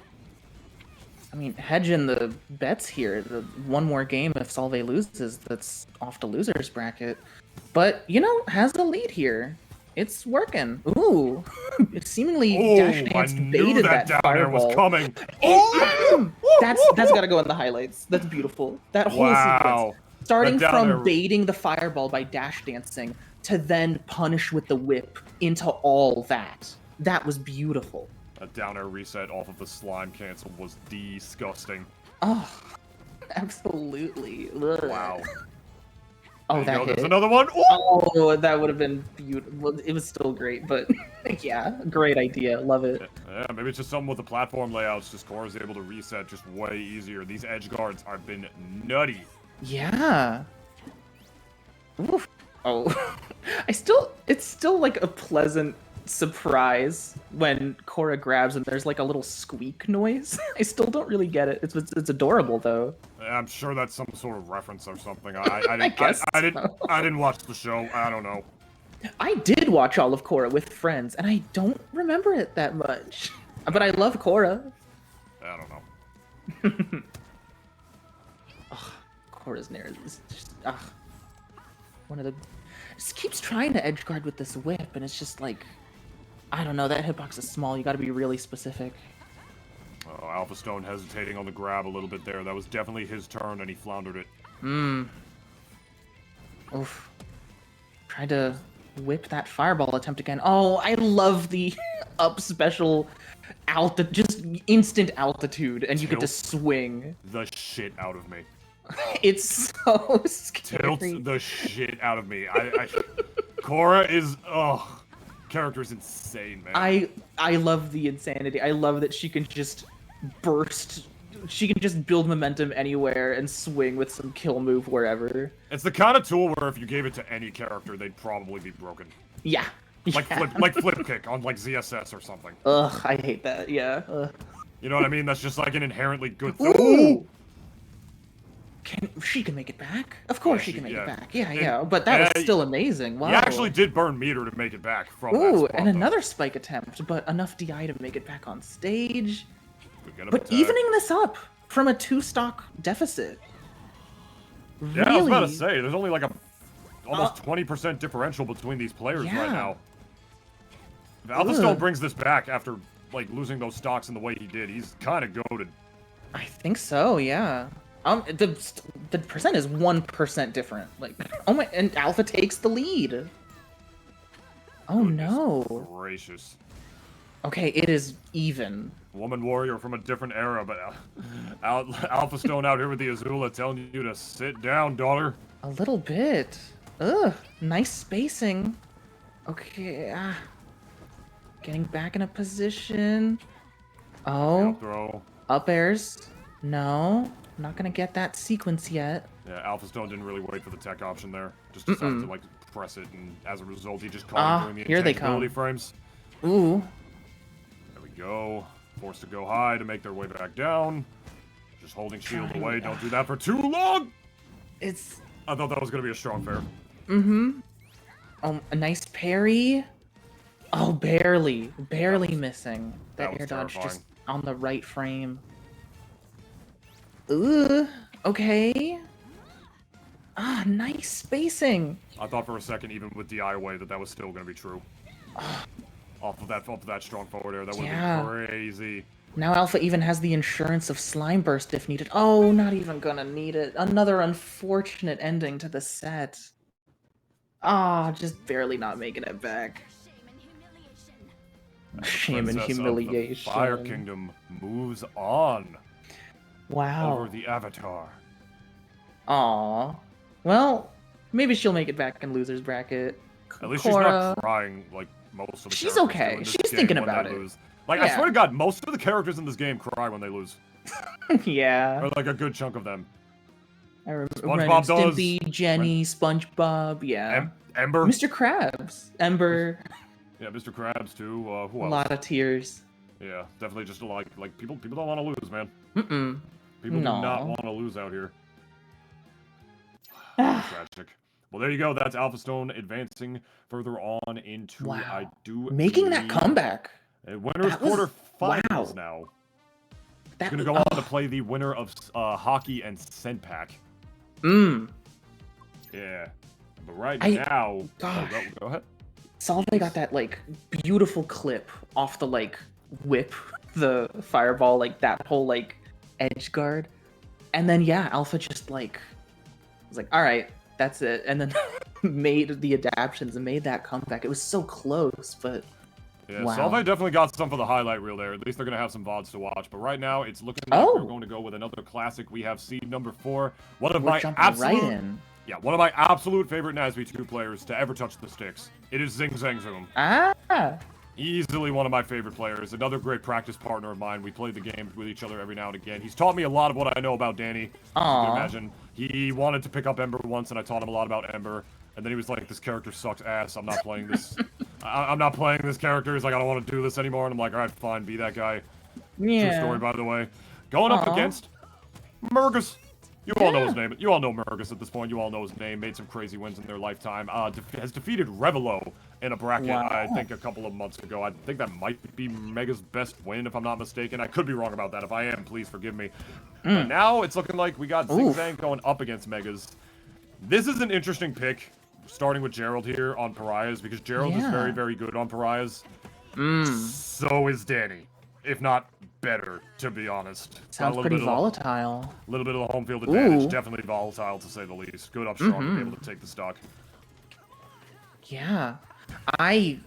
I mean, hedging the bets here. The one more game if Salve loses, that's off to loser's bracket. But, you know, has a lead here. It's working. Ooh. It seemingly Dash Dance baited that fireball. Was coming. That's gotta go in the highlights. That's beautiful. That whole sequence. Starting from baiting the fireball by Dash Dancing to then punish with the whip into all that. That was beautiful. A down air reset off of the slime cancel was disgusting. Oh, absolutely. Ugh. Wow. Oh, that hit. There's another one. Ooh! Oh, that would have been beautiful. It was still great, but yeah, great idea. Love it. Yeah, maybe it's just something with the platform layouts. Just Cora's able to reset just way easier. These edge guards have been nutty. Yeah. Oof. Oh, it's still like a pleasant surprise when Cora grabs and there's like a little squeak noise. I still don't really get it. It's adorable though. I'm sure that's some sort of reference or something. I didn't watch the show. I don't know. I did watch all of Cora with friends, and I don't remember it that much. But I love Cora. I don't know. Cora's Nair is just one of the. Just keeps trying to edge guard with this whip, and it's just like, I don't know. That hitbox is small. You got to be really specific. Oh, Alpha Stone hesitating on the grab a little bit there. That was definitely his turn, and he floundered it. Oof. Tried to whip that fireball attempt again. Oh, I love the up special just instant altitude, and you get to swing. The shit out of me. It's so scary. Tilts the shit out of me. Cora is, character's insane, man. I love the insanity. I love that she can just burst. She can just build momentum anywhere and swing with some kill move wherever. It's the kind of tool where if you gave it to any character, they'd probably be broken. Yeah. Like flip kick on like ZSS or something. Ugh, I hate that. Yeah. Ugh. You know what I mean? That's just like an inherently good thing. Ooh! She can make it back. Of course she can make it back. Yeah. But that was still amazing. Wow. He actually did burn meter to make it back from that spot, and another spike attempt, but enough DI to make it back on stage. But evening this up from a 2-stock deficit. Yeah, I was about to say, there's only like a almost 20% differential between these players right now. If Alpha Stone brings this back after like losing those stocks in the way he did, he's kind of goated. I think so, yeah. The percent is 1% different. Like, oh my, and Alpha takes the lead. Oh no. Gracious. Okay, it is even. Woman warrior from a different era, but Alpha Stone out here with the Azula telling you to sit down, daughter. A little bit. Ugh, nice spacing. Okay, getting back in a position. Oh, throw. Up airs. No, I'm not gonna get that sequence yet. Yeah, Alpha Stone didn't really wait for the tech option there. Just decided to like press it, and as a result, he just caught him during the intangibility frames. Ooh. There we go. Forced to go high to make their way back down. Just holding shield away. Don't do that for too long. I thought that was gonna be a strong fair. Oh, a nice parry. Oh, barely missing. That air dodge just on the right frame. Ooh, okay. Nice spacing. I thought for a second, even with DI away, that was still gonna be true. Off of that strong forward air, that would be crazy. Now Alpha even has the insurance of Slime Burst if needed. Oh, not even gonna need it. Another unfortunate ending to the set. Just barely not making it back. Shame and humiliation. Fire Kingdom moves on. Wow. Over the Avatar. Aw. Well, Maybe she'll make it back in losers bracket. At least Cora, she's not crying like most of the she's characters okay. do in this She's game thinking when about they it. lose. Like, Yeah. I swear to God, most of the characters in this game cry when they lose. Yeah. Or like a good chunk of them. I remember SpongeBob does. Stimpy, Jenny, SpongeBob, yeah. Ember. Mr. Krabs, Ember. Yeah, Mr. Krabs too. Who A else? lot of tears. Yeah, definitely just like people don't want to lose, man. Mm-mm. People do not want to lose out here. Tragic. Well, there you go. That's Alpha Stone advancing further on into making that comeback. Winners quarterfinals now. That Gonna go on to play the winner of hockey and Senpac. Yeah, but right now, go ahead. Salve got that like beautiful clip off the like whip, the fireball, like that whole like edge guard, and then yeah, Alpha just like was like, all right, that's it, and then made the adaptions and made that comeback. It was so close, but yeah, wow. Salve definitely got some for the highlight reel there. At least they're gonna have some VODs to watch. But right now, it's looking like we're going to go with another classic. We have seed number 4. One of my absolute favorite Nasby 2 players to ever touch the sticks. It is ZingZangZoom. Easily one of my favorite players. Another great practice partner of mine. We play the games with each other every now and again. He's taught me a lot of what I know about Danny. As you can imagine. He wanted to pick up Ember once, and I taught him a lot about Ember. And then he was like, this character sucks ass. I'm not playing this. I'm not playing this character. He's like, I don't want to do this anymore. And I'm like, all right, fine. Be that guy. Yeah. True story, by the way. Going up against Murgus. You all know his name. You all know Murgus at this point. You all know his name. Made some crazy wins in their lifetime. Has defeated Revelo in a bracket, I think, a couple of months ago. I think that might be Mega's best win, if I'm not mistaken. I could be wrong about that. If I am, please forgive me. But now it's looking like we got ZingZang going up against Megas. This is an interesting pick, starting with Gerald here on Pariahs, because Gerald is very, very good on Pariahs. So is Danny. If not better, to be honest. Sounds pretty volatile. A little bit of the home field advantage. Definitely volatile, to say the least. Good up strong to be able to take the stock. Yeah. I've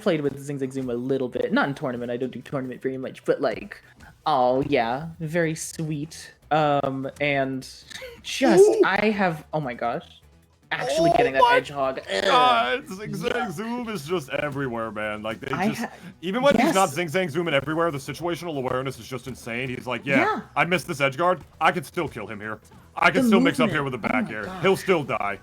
played with ZingZangZoom a little bit. Not in tournament. I don't do tournament very much. But, like, oh, yeah. Very sweet. And just, I have, oh my gosh. Actually getting that Edgehog. God, ZingZangZoom is just everywhere, man. Like, even when he's not ZingZangZooming everywhere, the situational awareness is just insane. He's like, I missed this Edgeguard. I can still kill him here. I can still mix up here with the back air. He'll still die.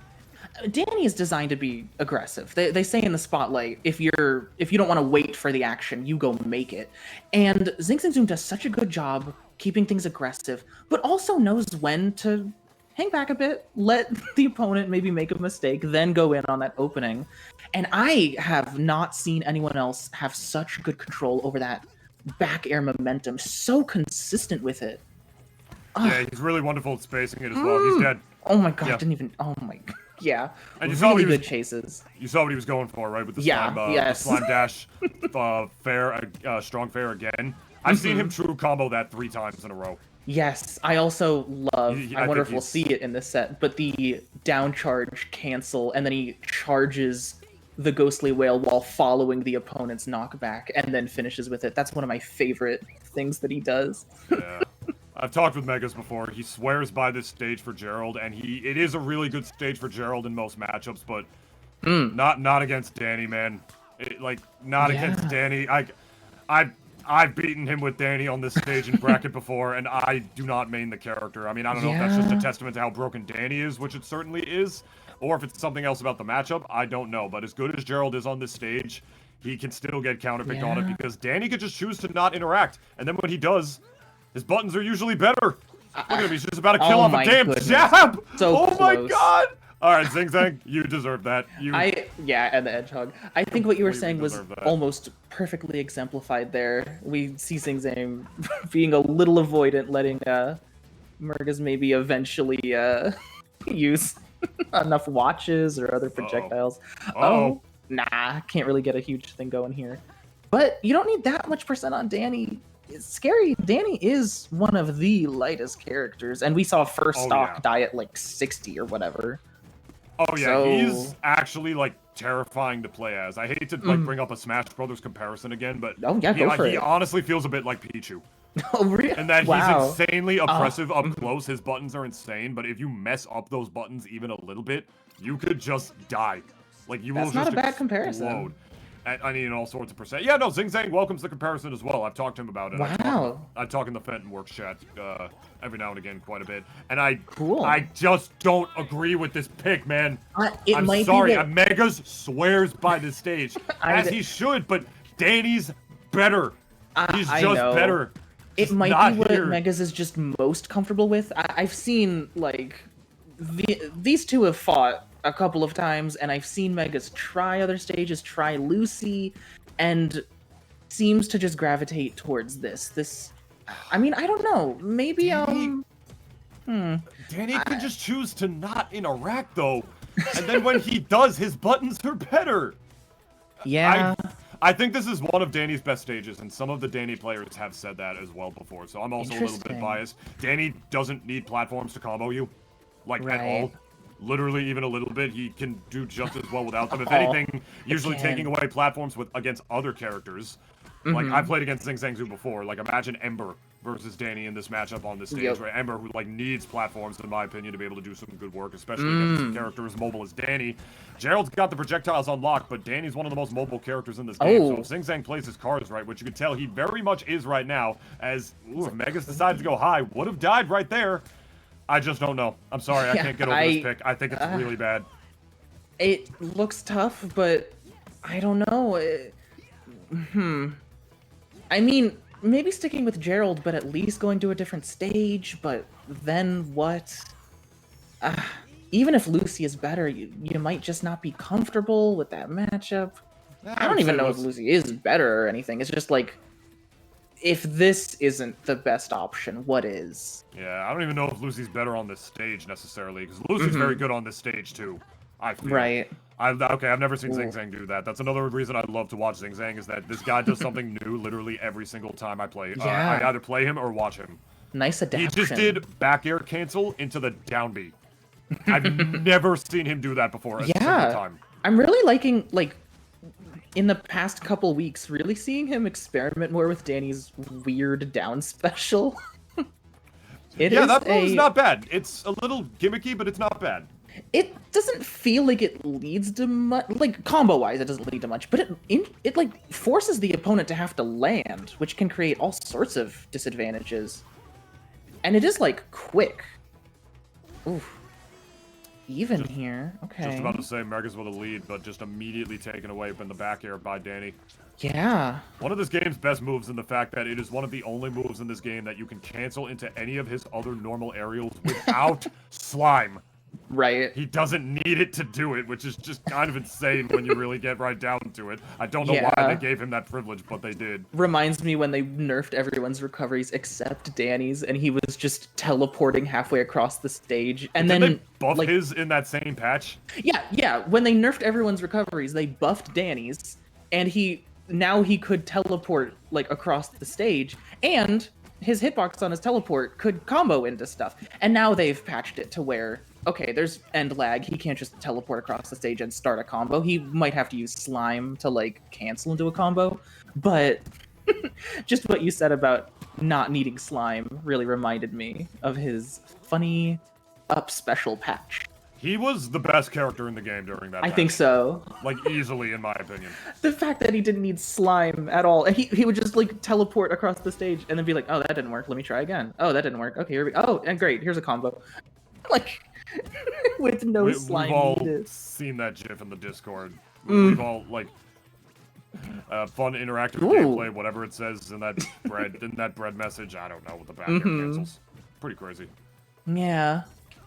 Danny is designed to be aggressive. They say in the spotlight, if you don't want to wait for the action, you go make it. And ZingZangZoom does such a good job keeping things aggressive, but also knows when to hang back a bit, let the opponent maybe make a mistake, then go in on that opening. And I have not seen anyone else have such good control over that back air momentum, so consistent with it. Yeah, he's really wonderful at spacing it as well. He's dead. Oh my god, didn't even, oh my god. Yeah, and you really good chases. You saw what he was going for, right? With the slime, the slime dash, strong fair again. I've seen him true combo that 3 times in a row. Yes, I also love, I wonder if we'll see it in this set, but the down charge cancel, and then he charges the Ghostly Whale while following the opponent's knockback, and then finishes with it. That's one of my favorite things that he does. Yeah. I've talked with Megas before. He swears by this stage for Gerald, and it is a really good stage for Gerald in most matchups, but not against Danny, man. Not against Danny. I've beaten him with Danny on this stage in bracket before, and I do not main the character. I mean, I don't know if that's just a testament to how broken Danny is, which it certainly is, or if it's something else about the matchup. I don't know, but as good as Gerald is on this stage, he can still get counterpicked on it, because Danny could just choose to not interact, and then when he does, his buttons are usually better. Look at him, he's just about to kill off a damn jab! So my god! Alright, ZingZang, you deserve that. And the Edgehog. I think what you were saying was almost perfectly exemplified there. We see ZingZang being a little avoidant, letting Murgas maybe eventually use enough watches or other projectiles. Nah, can't really get a huge thing going here. But you don't need that much % on Danny. It's scary. Danny is one of the lightest characters, and we saw first stock die at like 60 or whatever. Oh yeah, he's actually like terrifying to play as. I hate to like bring up a Smash Brothers comparison again, but go for it. He honestly feels a bit like Pichu. Oh, really? And that Wow. he's insanely oppressive up close. His buttons are insane, but if you mess up those buttons even a little bit, you could just die. Like, you will That's just not a bad explode. comparison. I mean, all sorts of percent. Yeah, no, ZingZang welcomes the comparison as well. I've talked to him about it. Wow. I talk in the Fenton Works chat every now and again quite a bit. And Cool. I just don't agree with this pick, man. It might I'm sorry. be that... Megas swears by the stage, as he should, but Danny's better. He's just better. It might be what Megas is just most comfortable with. I've seen, like, these two have fought a couple of times, and I've seen Megas try other stages, try Lucy, and seems to just gravitate towards this. I mean, I don't know. Maybe, Danny can just choose to not interact, though. And then when he does, his buttons are better. Yeah. I think this is one of Danny's best stages, and some of the Danny players have said that as well before, so I'm also a little bit biased. Danny doesn't need platforms to combo you, like, at all. Literally, even a little bit, he can do just as well without them. If anything, usually taking away platforms against other characters. Like, I played against ZingZangZoom before. Like, imagine Ember versus Danny in this matchup on this stage, right? Ember, who, like, needs platforms, in my opinion, to be able to do some good work, especially against a character as mobile as Danny. Gerald's got the projectiles unlocked, but Danny's one of the most mobile characters in this game. So if ZingZang plays his cards right, which you can tell he very much is right now, as if Megas decided to go high, would have died right there. I just don't know. I'm sorry, I can't get over this pick. I think it's really bad. It looks tough, but I don't know. I mean, maybe sticking with Gerald, but at least going to a different stage, but then what? Even if Lucy is better, you might just not be comfortable with that matchup. I don't even know if Lucy is better or anything. It's just like, if this isn't the best option, what is? Yeah, I don't even know if Lucy's better on this stage necessarily, because Lucy's very good on this stage too. I feel. Right. Okay, I've never seen ZingZang do that. That's another reason I love to watch ZingZang, is that this guy does something new literally every single time I play. I either play him or watch him. Nice adaptation. He just did back air cancel into the down B. I've never seen him do that before a single time. I'm really liking, like, in the past couple weeks, really seeing him experiment more with Danny's weird down special. That move's not bad. It's a little gimmicky, but it's not bad. It doesn't feel like it leads to much, like, combo-wise, it doesn't lead to much, but it like, forces the opponent to have to land, which can create all sorts of disadvantages. And it is, like, quick. Oof. Even here. Okay. Just about to say Megas with a lead, but just immediately taken away from the back air by Danny. Yeah. One of this game's best moves in the fact that it is one of the only moves in this game that you can cancel into any of his other normal aerials without slime. Right. He doesn't need it to do it, which is just kind of insane when you really get right down to it. I don't know why they gave him that privilege, but they did. Reminds me when they nerfed everyone's recoveries except Danny's, and he was just teleporting halfway across the stage. And then they buff his in that same patch? Yeah. When they nerfed everyone's recoveries, they buffed Danny's, and now he could teleport, like, across the stage, and his hitbox on his teleport could combo into stuff. And now they've patched it to where, okay, there's end lag. He can't just teleport across the stage and start a combo. He might have to use slime to, like, cancel into a combo. But just what you said about not needing slime really reminded me of his funny up special patch. He was the best character in the game during that patch. I think so. Like, easily, in my opinion. The fact that he didn't need slime at all. And he would just, like, teleport across the stage and then be like, oh, that didn't work. Let me try again. Oh, that didn't work. Okay, here we go. Oh, and great. Here's a combo. Like, with no slime needed. We've all seen that GIF in the Discord. We've all, like, fun interactive gameplay, whatever it says in that bread message. I don't know what the back air cancels. Pretty crazy. Yeah.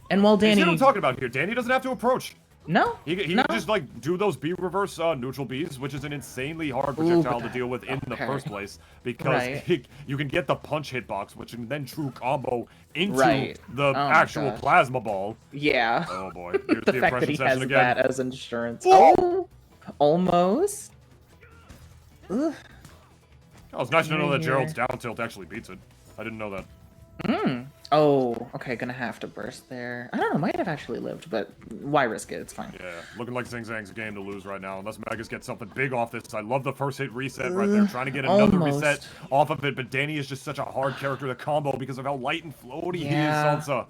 And while Danny... You see what I'm talking about here. Danny doesn't have to approach. No. He can just, like, do those B reverse neutral Bs, which is an insanely hard projectile to deal with in the first place, because you can get the punch hitbox, which can then true combo into the actual plasma ball. Yeah. Oh boy. Here's the fact that he has that as insurance. Oh! Almost. Ugh. Oh, it's nice to know that Gerald's down tilt actually beats it. I didn't know that. Oh, okay, gonna have to burst there. I don't know, might have actually lived, but why risk it? It's fine. Yeah, looking like ZingZang's game to lose right now, unless Megas gets something big off this. I love the first hit reset right there, trying to get another reset off of it, but Danny is just such a hard character to combo because of how light and floaty he is, Salsa.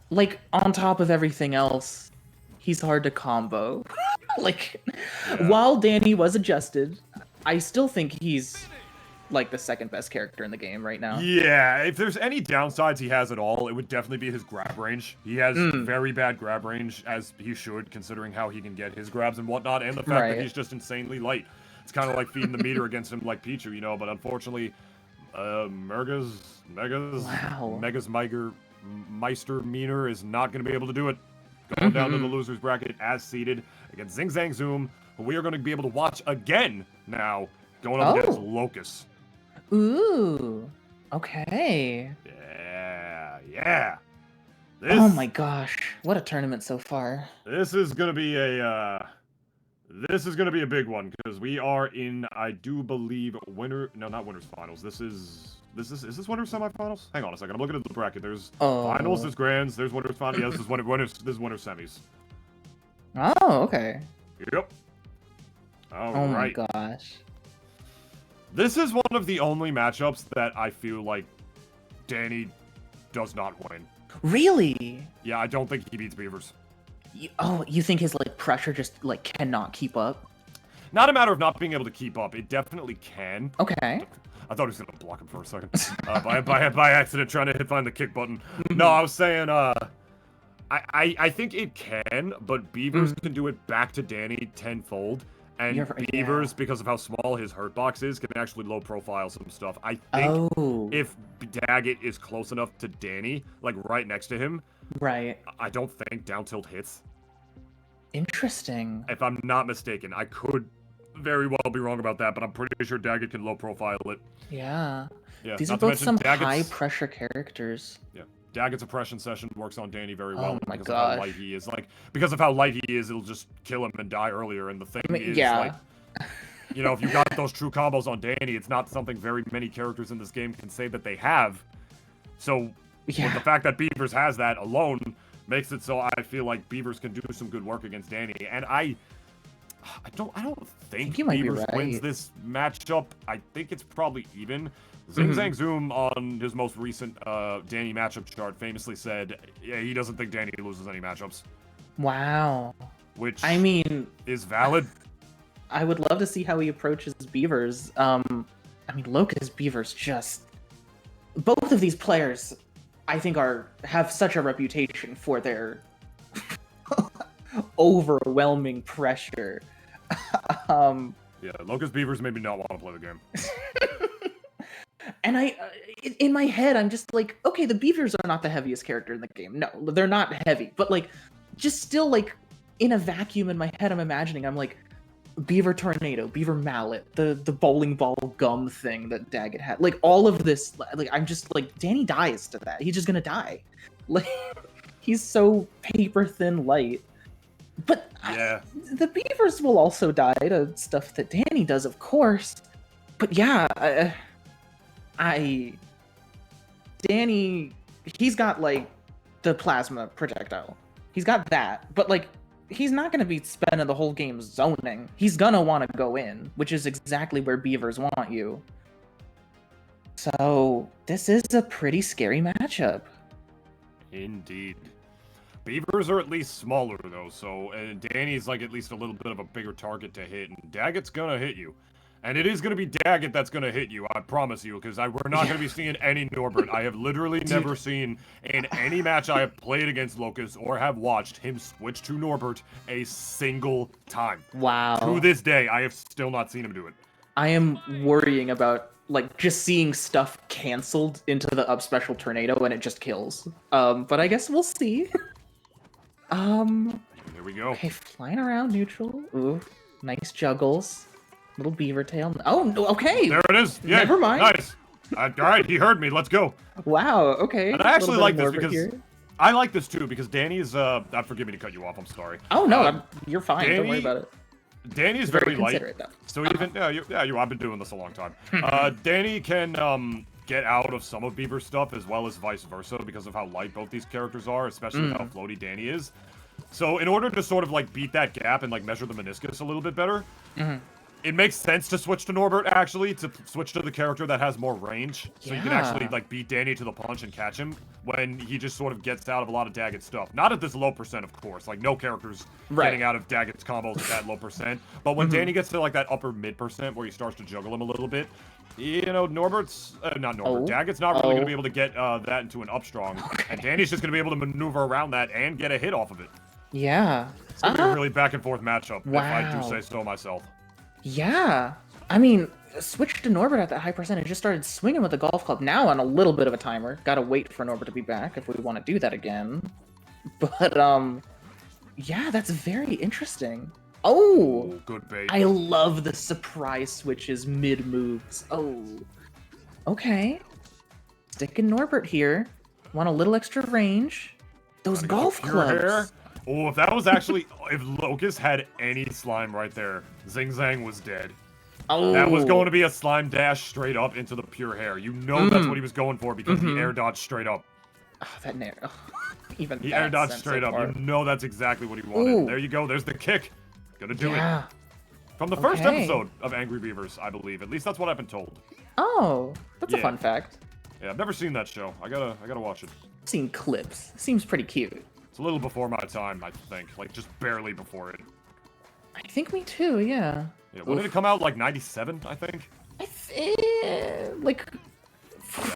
Like, on top of everything else, he's hard to combo. Like, while Danny was adjusted, I still think he's like the second best character in the game right now. Yeah, if there's any downsides he has at all, it would definitely be his grab range. He has very bad grab range, as he should, considering how he can get his grabs and whatnot, and the fact that he's just insanely light. It's kind of like feeding the meter against him like Pichu, you know, but unfortunately, Megas Meister Meaner is not going to be able to do it. Going down to the loser's bracket as seeded against ZingZangZoom, who we are going to be able to watch again now, going up against Locus. Ooh, okay. Yeah. Oh my gosh, what a tournament so far. This is gonna be a big one because we are in, I do believe, not winners finals. Is this winners semifinals? Hang on a second, I'm looking at the bracket. There's finals, there's grands, there's winners finals. Yeah, this is winners semis. Oh, okay. Yep. Oh my gosh. This is one of the only matchups that I feel like Danny does not win. Really? Yeah, I don't think he beats Beavers. You think his like pressure just like cannot keep up? Not a matter of not being able to keep up. It definitely can. Okay. I thought he was gonna block him for a second. By accident, trying to find the kick button. No, I was saying, I think it can, but Beavers can do it back to Danny tenfold. And Beavers, because of how small his hurt box is, can actually low profile some stuff. I think if Daggett is close enough to Danny, like right next to him, I don't think down tilt hits. Interesting. If I'm not mistaken, I could very well be wrong about that, but I'm pretty sure Daggett can low profile it. Yeah. These are both some high pressure characters. Yeah. Daggett's oppression session works on Danny very well because of how light he is. Like, because of how light he is, it'll just kill him and die earlier. And the thing is, like, you know, if you got those true combos on Danny, it's not something very many characters in this game can say that they have. So, with the fact that Beavers has that alone makes it so I feel like Beavers can do some good work against Danny. And I don't think Beavers wins this matchup. I think it's probably even. ZingZangZoom on his most recent Danny matchup chart famously said, yeah, he doesn't think Danny loses any matchups. Wow. Which, I mean, is valid. I would love to see how he approaches Beavers. I mean, Locus Beavers just... Both of these players, I think, have such a reputation for their overwhelming pressure. Yeah, Locus Beavers made me not want to play the game. And in my head, I'm just like, okay, the Beavers are not the heaviest character in the game. No, they're not heavy. But, like, just still, like, in a vacuum in my head, I'm imagining, I'm like, Beaver Tornado, Beaver Mallet, the bowling ball gum thing that Daggett had. Like, all of this, like, I'm just like, Danny dies to that. He's just gonna die. Like, he's so paper-thin light. But the Beavers will also die to stuff that Danny does, of course. But yeah, Danny, he's got, like, the plasma projectile. He's got that, but, like, he's not going to be spending the whole game zoning. He's going to want to go in, which is exactly where Beavers want you. So, this is a pretty scary matchup. Indeed. Beavers are at least smaller, though, so Danny's, like, at least a little bit of a bigger target to hit, and Daggett's gonna hit you. And it is going to be Daggett that's going to hit you, I promise you, because we're not going to be seeing any Norbert. I have literally never seen in any match I have played against Locus or have watched him switch to Norbert a single time. Wow. To this day, I have still not seen him do it. I am worrying about, like, just seeing stuff canceled into the up special tornado and it just kills. But I guess we'll see. There we go. Okay, flying around neutral. Ooh, nice juggles. Little beaver tail. Oh, no, okay. There it is. Yeah, never mind. Nice. All right, he heard me. Let's go. Wow, okay. And I actually like this because I like this too because Danny's. Forgive me to cut you off. I'm sorry. Oh no, you're fine. Don't worry about it. Danny's very light. Though. So even I've been doing this a long time. Danny can get out of some of Beaver's stuff as well as vice versa because of how light both these characters are, especially how floaty Danny is. So in order to sort of like beat that gap and like measure the meniscus a little bit better, it makes sense to switch to Norbert, actually, to switch to the character that has more range. So you can actually, like, beat Danny to the punch and catch him when he just sort of gets out of a lot of Daggett's stuff. Not at this low percent, of course. Like, no character's getting out of Daggett's combos at that low percent. But when Danny gets to, like, that upper mid% where he starts to juggle him a little bit, you know, Daggett's not really going to be able to get that into an up strong. And Danny's just going to be able to maneuver around that and get a hit off of it. Yeah. It's going to be a really back-and-forth matchup, if I do say so myself. Yeah. I mean, switch to Norbert at that high percentage. Just started swinging with the golf club. Now on a little bit of a timer. Gotta wait for Norbert to be back if we want to do that again. But, yeah, that's very interesting. Oh! Good bait. I love the surprise switches mid-moves. Oh. Okay. Sticking Norbert here. Want a little extra range. Those golf clubs. Oh, if that was actually... if Locus had any slime right there, ZingZang was dead. Oh. That was going to be a slime dash straight up into the pure hair. You know that's what he was going for because he air dodged straight up. Oh, that nair. Oh, even he air dodged straight up. You know that's exactly what he wanted. Ooh. There you go. There's the kick. Gonna do it. From the first episode of Angry Beavers, I believe. At least that's what I've been told. Oh, that's a fun fact. Yeah, I've never seen that show. I gotta watch it. I've seen clips. Seems pretty cute. It's a little before my time, I think. Like, just barely before it. I think me too, yeah. Yeah, when did it come out? Like, 97, I think? Like...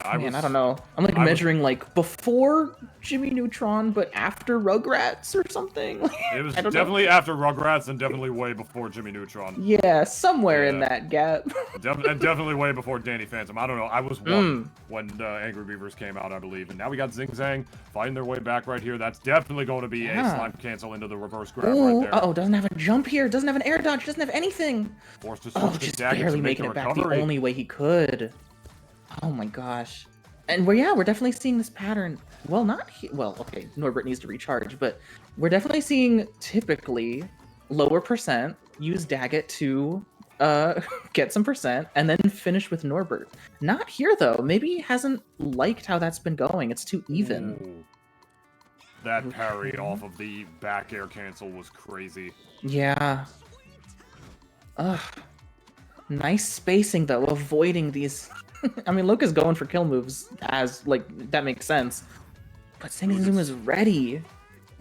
Yeah, Man, I don't know. I'm like measuring like before Jimmy Neutron, but after Rugrats or something. It was definitely after Rugrats and definitely way before Jimmy Neutron. Yeah, somewhere in that gap. And definitely way before Danny Phantom. I don't know. I was one when Angry Beavers came out, I believe. And now we got ZingZang fighting their way back right here. That's definitely going to be a slime cancel into the reverse grab right there. Uh-oh, doesn't have a jump here. Doesn't have an air dodge. Doesn't have anything. Forced to switch just Daggett barely to make making the it back recovery. the only way he could. Oh my gosh. And we're definitely seeing this pattern. Well, okay, Norbert needs to recharge, but we're definitely seeing typically lower percent use Daggett to get some percent and then finish with Norbert. Not here though. Maybe he hasn't liked how that's been going. It's too even. Ooh. That parry off of the back air cancel was crazy. Yeah. Ugh. Nice spacing though, avoiding these. I mean, Locus going for kill moves as, like, that makes sense. But ZingZangZoom is ready. It's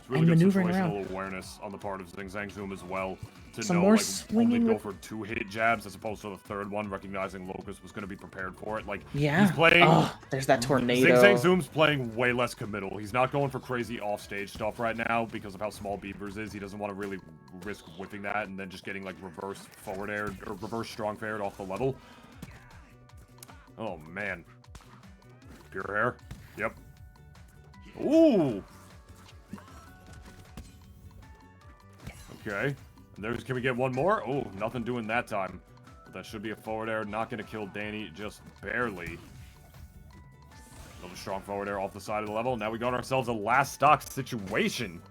really and good maneuvering situational around. Awareness on the part of ZingZangZoom as well. To Some know, more like, swinging only go for 2-hit jabs as opposed to the third one, recognizing Locus was going to be prepared for it. Like, Yeah. he's playing... Oh, there's that tornado. ZingZangZoom's playing way less committal. He's not going for crazy offstage stuff right now because of how small Beavers is. He doesn't want to really risk whipping that and then just getting, like, reverse forward air or reverse strong fared off the level. Oh, man. Pure hair. Yep. Ooh! Okay. And can we get one more? Oh, nothing doing that time. But that should be a forward air. Not going to kill Danny, just barely. Another strong forward air off the side of the level. Now we got ourselves a last stock situation.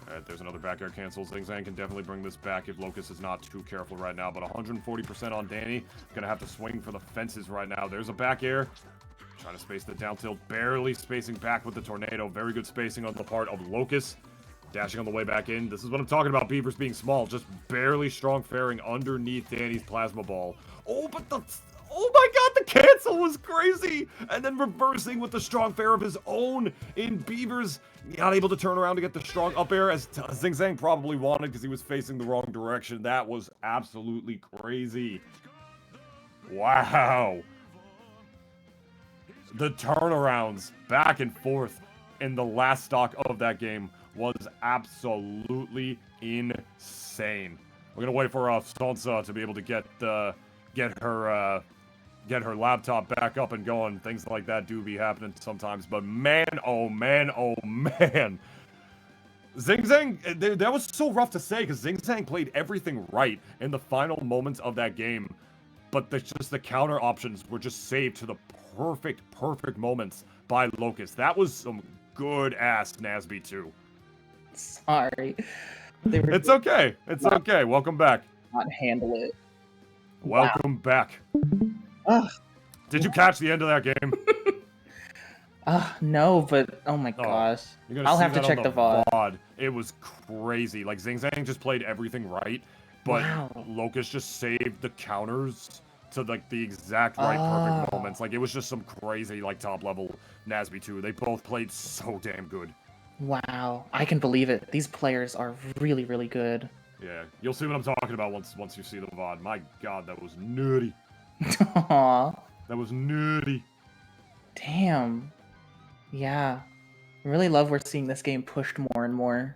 Alright, there's another back air cancel. ZingZang can definitely bring this back if Locus is not too careful right now. But 140% on Danny. Gonna have to swing for the fences right now. There's a back air. Trying to space the down tilt. Barely spacing back with the tornado. Very good spacing on the part of Locus. Dashing on the way back in. This is what I'm talking about, Beavers being small. Just barely strong faring underneath Danny's plasma ball. Oh, but the... Oh my god, the cancel was crazy! And then reversing with the strong fair of his own in Beavers. Not able to turn around to get the strong up air as ZingZang probably wanted because he was facing the wrong direction. That was absolutely crazy. Wow. The turnarounds back and forth in the last stock of that game was absolutely insane. We're gonna wait for Sansa to be able to get her laptop back up and going. Things like that do be happening sometimes, but man, oh man, oh man. ZingZang, that was so rough to say because ZingZang played everything right in the final moments of that game, but just the counter options were just saved to the perfect moments by Locus. That was some good-ass Nasby too. Sorry. It's okay. It's okay. Welcome back. Not handle it. Welcome back. Did you catch the end of that game? No, but oh my gosh. I'll have to check the VOD. It was crazy. Like, ZingZang just played everything right, but Locus just saved the counters to, like, the exact right perfect moments. Like, it was just some crazy, like, top-level Nasby 2. They both played so damn good. Wow. I can believe it. These players are really, really good. Yeah, you'll see what I'm talking about once you see the VOD. My god, that was nutty. Aww. That was nutty. Damn. Yeah. I really love we're seeing this game pushed more and more.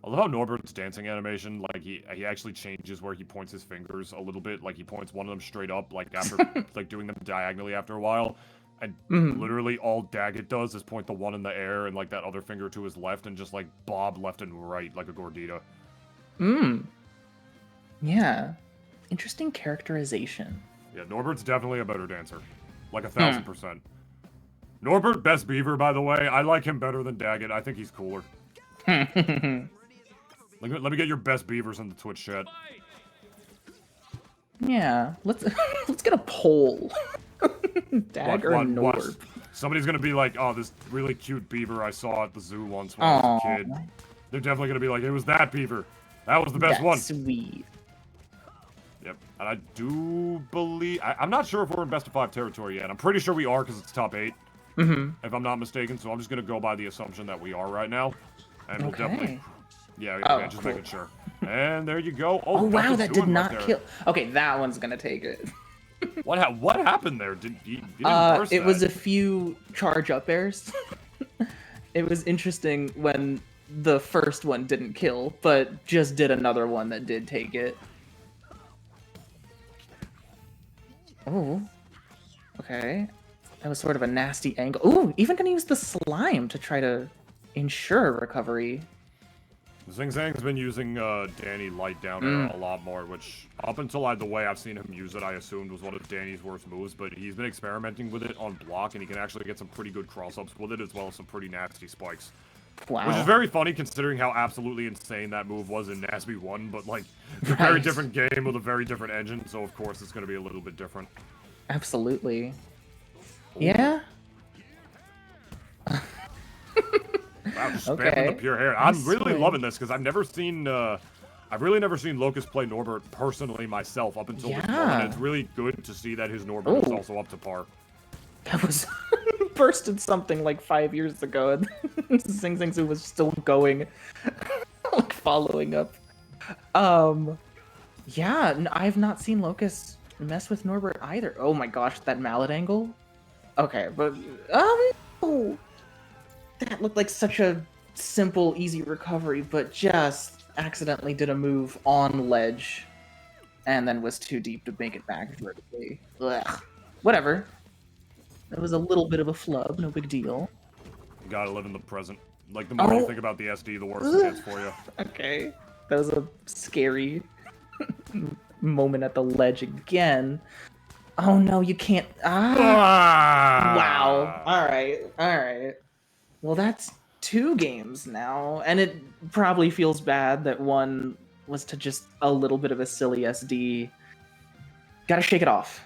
I love how Norbert's dancing animation, like, he actually changes where he points his fingers a little bit. Like, he points one of them straight up, like, after, like, doing them diagonally after a while. And literally all Daggett does is point the one in the air and, like, that other finger to his left and just, like, bob left and right like a gordita. Yeah. Interesting characterization. Yeah, Norbert's definitely a better dancer. Like 1000%. Norbert, best beaver, by the way. I like him better than Daggett. I think he's cooler. Let me get your best beavers in the Twitch chat. Yeah, let's get a poll. Dagger or Norbert. What? Somebody's gonna be like, oh, this really cute beaver I saw at the zoo once when I was a kid. They're definitely gonna be like, it was that beaver. That was the best one. Sweet. Yep, and I do believe... I'm not sure if we're in best of 5 territory yet. I'm pretty sure we are because it's top 8. If I'm not mistaken, so I'm just gonna go by the assumption that we are right now. And we'll definitely... Yeah, okay, just making sure. And there you go. Oh, wow, that did not kill... Okay, that one's gonna take it. What happened there? Did you didn't it was a few charge up airs. It was interesting when the first one didn't kill, but just did another one that did take it. Oh. Okay. That was sort of a nasty angle. Ooh, even gonna use the slime to try to ensure a recovery. ZingZang's been using Danny light down air a lot more, which up until the way I've seen him use it, I assumed was one of Danny's worst moves, but he's been experimenting with it on block, and he can actually get some pretty good cross-ups with it, as well as some pretty nasty spikes. Wow. Which is very funny considering how absolutely insane that move was in Nasby 1, but like, it's a very different game with a very different engine, so of course it's going to be a little bit different. Absolutely. Ooh. Yeah? Wow, just spamming the pure hair. I'm really loving this because I've really never seen Locus play Norbert personally myself up until this moment. It's really good to see that his Norbert is also up to par. That was bursted something like 5 years ago, and ZingZangZoom was still going, like following up. Yeah, I've not seen Locus mess with Norbert either. Oh my gosh, that mallet angle. Okay, but no. That looked like such a simple, easy recovery, but just accidentally did a move on ledge, and then was too deep to make it back vertically. Ugh. Whatever. That was a little bit of a flub, no big deal. You gotta live in the present. Like, the more you think about the SD, the worse it gets for you. Okay. That was a scary moment at the ledge again. Oh no, you can't... Wow. Alright. Well, that's 2 games now, and it probably feels bad that one was to just a little bit of a silly SD. Gotta shake it off.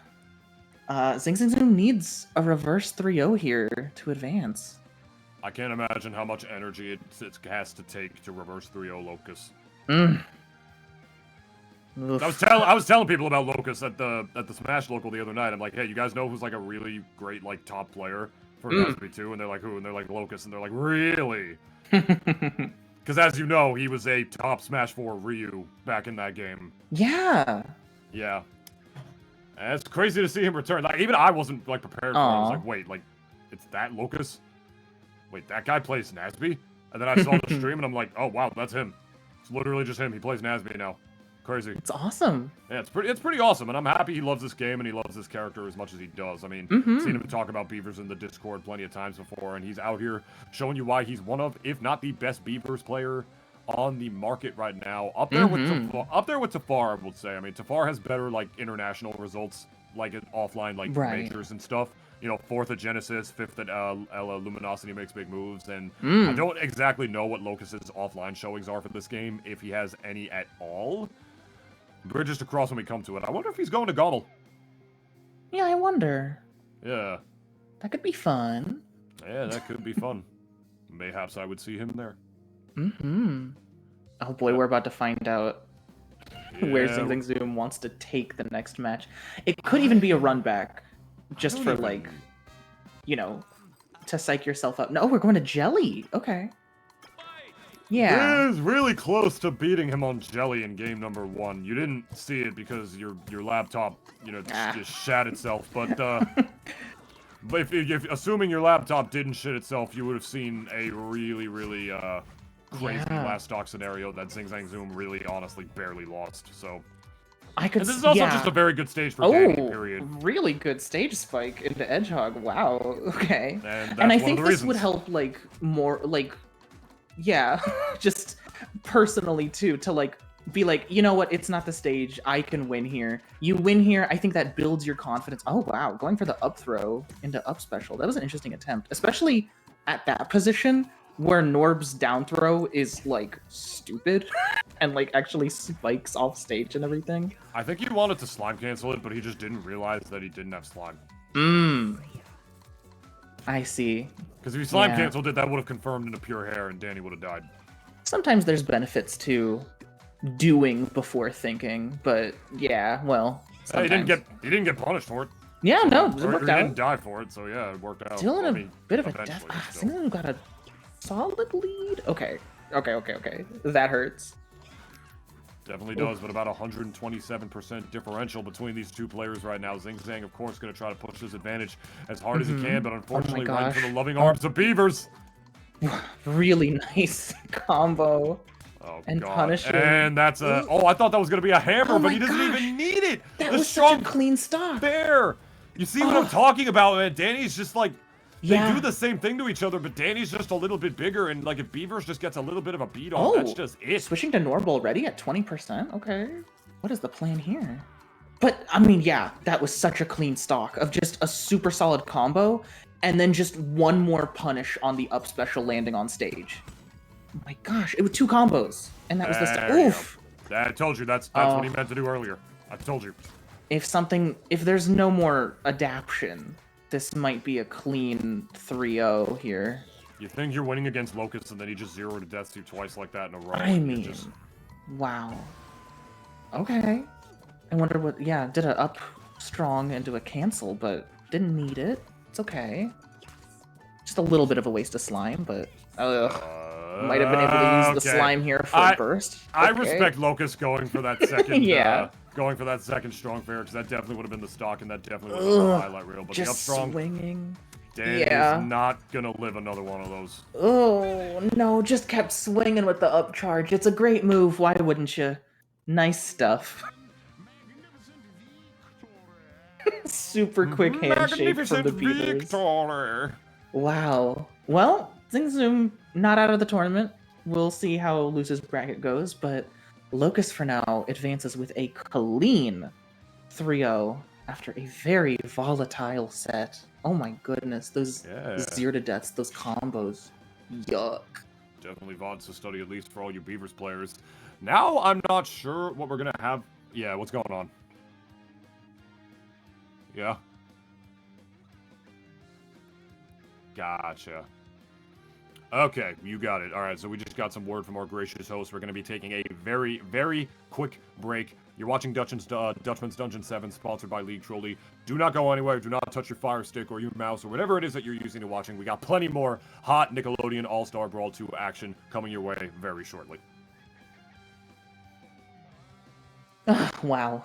ZingZangZoom needs a reverse 3-0 here to advance. I can't imagine how much energy it has to take to reverse 3-0 Locus. I was telling people about Locus at the Smash local the other night. I'm like, hey, you guys know who's like a really great like top player for Nasby 2? And they're like, who? And they're like, Locus. And they're like, really? Because as you know, he was a top Smash 4 Ryu back in that game. Yeah. Yeah. And it's crazy to see him return. Like, even I wasn't like prepared for it. I was like, wait, like, it's that Locus? Wait, that guy plays Nasby? And then I saw the stream and I'm like, oh wow, that's him. It's literally just him. He plays Nasby now. Crazy. It's awesome. Yeah, it's pretty awesome, and I'm happy he loves this game and he loves this character as much as he does. I mean, seen him talk about beavers in the Discord plenty of times before, and he's out here showing you why he's one of, if not the best beavers player on the market right now. Up there with Tafar, I would say. I mean, Tafar has better like international results, like offline like majors and stuff. You know, 4th at Genesis, 5th at Luminosity makes big moves, and I don't exactly know what Locus's offline showings are for this game, if he has any at all. Bridges to cross when we come to it. I wonder if he's going to Gobble. Yeah, I wonder. Yeah. That could be fun. Yeah, that could be fun. Mayhaps I would see him there. Mm-hmm. Oh boy, we're about to find out where ZingZangZoom wants to take the next match. It could even be a run back, just for like, you know, to psych yourself up. No, we're going to Jelly. Okay. Yeah. This is really close to beating him on Jelly in game number 1. You didn't see it because your laptop, you know, just shat itself. But but if assuming your laptop didn't shit itself, you would have seen a really crazy last stock scenario that ZingZangZoom really honestly barely lost. So. I could. And this is also just a very good stage for Danny, period. Really good stage spike into Edgehog. Wow. Okay. And I think this would help, like, more, like, yeah, just personally too, to like be like, you know what? It's not the stage. I can win here. You win here. I think that builds your confidence. Oh wow, going for the up throw into up special. That was an interesting attempt, especially at that position where Norb's down throw is like stupid and like actually spikes off stage and everything. I think he wanted to slime cancel it, but he just didn't realize that he didn't have slime. I see. Because if he slime canceled it, that would have confirmed into pure hair and Danny would have died. Sometimes there's benefits to doing before thinking, but yeah, well, sometimes. Hey, he didn't get punished for it. Yeah, so, no, it worked out. He didn't die for it, so yeah, it worked out. Still in a bit of a death. Still got a solid lead. Okay. That hurts. Definitely does, but about 127% differential between these two players right now. ZingZang, of course, going to try to push his advantage as hard as he can, but unfortunately right into the loving arms of Beavers. Really nice combo. Oh, and God. punish him. And that's a... Oh, I thought that was going to be a hammer, but he doesn't even need it. That was such a clean stock. There. You see what I'm talking about, man? Danny's just like... They do the same thing to each other, but Danny's just a little bit bigger, and like if Beavers just gets a little bit of a beat on, that's just it. Switching to Norb already at 20%? Okay. What is the plan here? But, I mean, yeah, that was such a clean stock of just a super solid combo, and then just one more punish on the up special landing on stage. Oh my gosh, it was 2 combos, and that was the oof. I told you, that's what he meant to do earlier. I told you. If there's no more adaption, this might be a clean 3-0 here. You think you're winning against Locus and then he just zeroed to death to you twice like that in a row? I mean, wow. Okay. I wonder what, did a up strong into a cancel, but didn't need it. It's okay. Just a little bit of a waste of slime, but might have been able to use the slime here for a burst. I respect Locus going for that second, going for that second strong fair, because that definitely would have been the stock, and that definitely would have been the highlight reel. But just the up strong, swinging. Dan is not gonna live another one of those. Oh no! Just kept swinging with the up charge. It's a great move. Why wouldn't you? Nice stuff. Super quick handshake from the Beavers. Wow. Well, ZingZangZoom not out of the tournament. We'll see how Luce's bracket goes, but Locus for now advances with a clean 3-0 after a very volatile set. Oh my goodness, those 0-to-deaths, those combos. Yuck. Definitely VODs to study, at least for all you Beavers players. Now I'm not sure what we're gonna have. Yeah, what's going on? Yeah. Gotcha. Okay, you got it. All right, so we just got some word from our gracious host. We're going to be taking a very, very quick break. You're watching Dutchman's Dungeon 7, sponsored by League Trolley. Do not go anywhere. Do not touch your Fire Stick or your mouse or whatever it is that you're using to watching. We got plenty more hot Nickelodeon All-Star Brawl 2 action coming your way very shortly. Wow.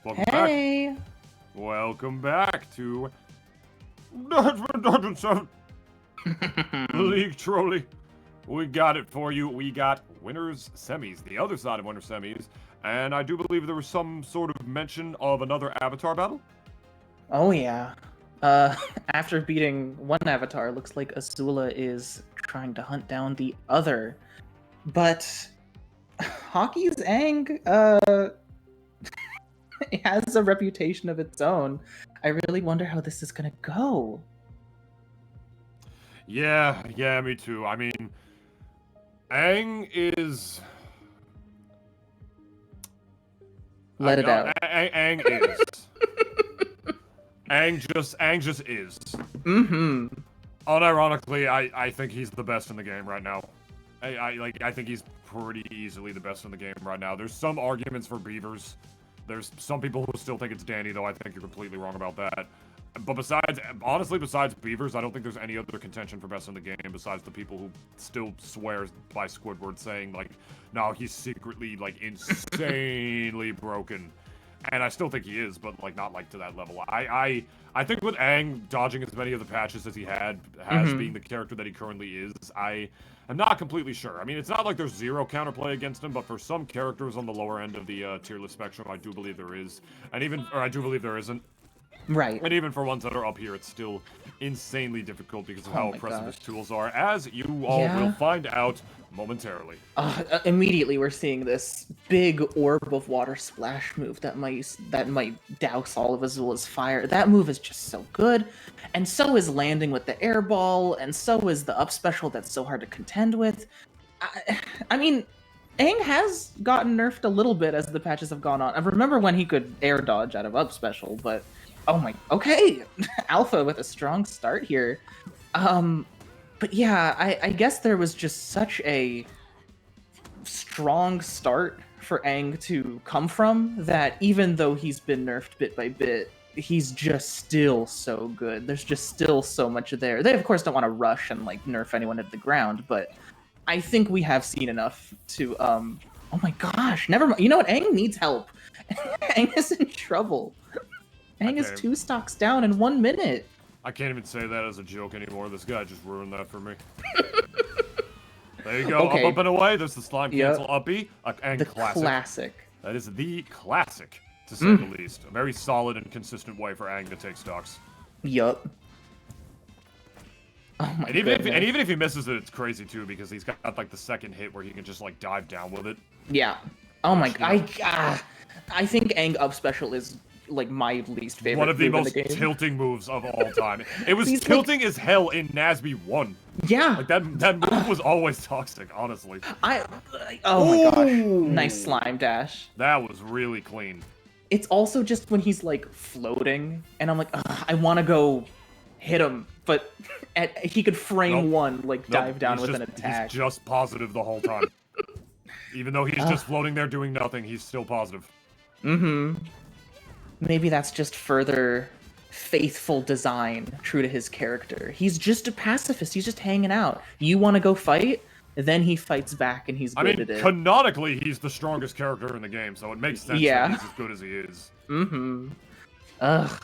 Welcome Hey! back. Welcome back to Dutchman 7. League Trolley. We got it for you. We got winners semis, the other side of winners semis, and I do believe there was some sort of mention of another avatar battle. Oh yeah. After beating one avatar, looks like Azula is trying to hunt down the other. But Hockey's Aang, it has a reputation of its own. I really wonder how this is gonna go. Yeah, me too. I mean, Aang is... Let it out. Aang is. Aang just is. Mm-hmm. Unironically, I think he's the best in the game right now. I think he's pretty easily the best in the game right now. There's some arguments for Beavers. There's some people who still think it's Danny, though I think you're completely wrong about that. But honestly, besides Beavers, I don't think there's any other contention for best in the game besides the people who still swear by Squidward saying, like, no, he's secretly, like, insanely broken. And I still think he is, but, like, not, like, to that level. I think with Aang dodging as many of the patches as he has being the character that he currently is, I am not completely sure. I mean, it's not like there's zero counterplay against him, but for some characters on the lower end of the tier list spectrum, I do believe there is. Or I do believe there isn't. Right. And even for ones that are up here, it's still insanely difficult because of how oppressive his tools are, as you all will find out momentarily. Immediately, we're seeing this big orb of water splash move that might douse all of Azula's fire. That move is just so good, and so is landing with the air ball, and so is the up special that's so hard to contend with. I mean, Aang has gotten nerfed a little bit as the patches have gone on. I remember when he could air dodge out of up special, but okay, Alpha with a strong start here. But yeah, I guess there was just such a strong start for Aang to come from that even though he's been nerfed bit by bit, he's just still so good. There's just still so much there. They, of course, don't want to rush and, like, nerf anyone into the ground, but I think we have seen enough to, oh my gosh, never mind. You know what? Aang needs help. Aang is in trouble. Aang is 2 stocks down in 1 minute. I can't even say that as a joke anymore. This guy just ruined that for me. There you go. Okay. Up and away. There's the slime cancel up B. And the classic. classic. That is the classic, to say the least. A very solid and consistent way for Aang to take stocks. Yup. Oh my goodness. And even if he misses it, it's crazy too, because he's got like the second hit where he can just like dive down with it. Yeah. Oh my god. I think Aang up special is like my least favorite. One of the most game. tilting moves of all time. It was tilting as hell in Nazby 1. Yeah. Like that move was always toxic, honestly. Oh my gosh. Nice slime dash. That was really clean. It's also just when he's like floating and I'm like, I want to go hit him, but he could frame one, like dive down with an attack. He's just positive the whole time. Even though he's just floating there doing nothing, he's still positive. Maybe that's just further faithful design, true to his character. He's just a pacifist. He's just hanging out. You want to go fight? Then he fights back, and he's good at it. Canonically, he's the strongest character in the game, so it makes sense that he's as good as he is. Ugh.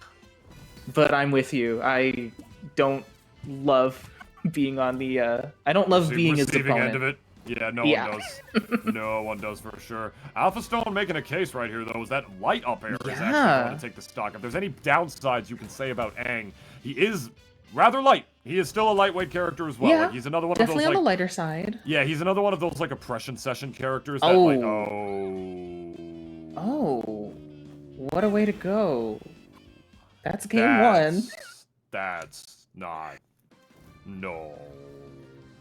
But I'm with you. I don't love being on the, I don't love being his opponent. End of it. Yeah, no one does. No one does for sure. Alpha Stone making a case right here, though, is that light up air is actually going to take the stock. If there's any downsides you can say about Aang, he is rather light. He is still a lightweight character as well. Yeah, like, he's another one definitely of those, on the lighter side. Yeah, he's another one of those like oppression session characters that Oh, what a way to go. That's game 1. That's not... No.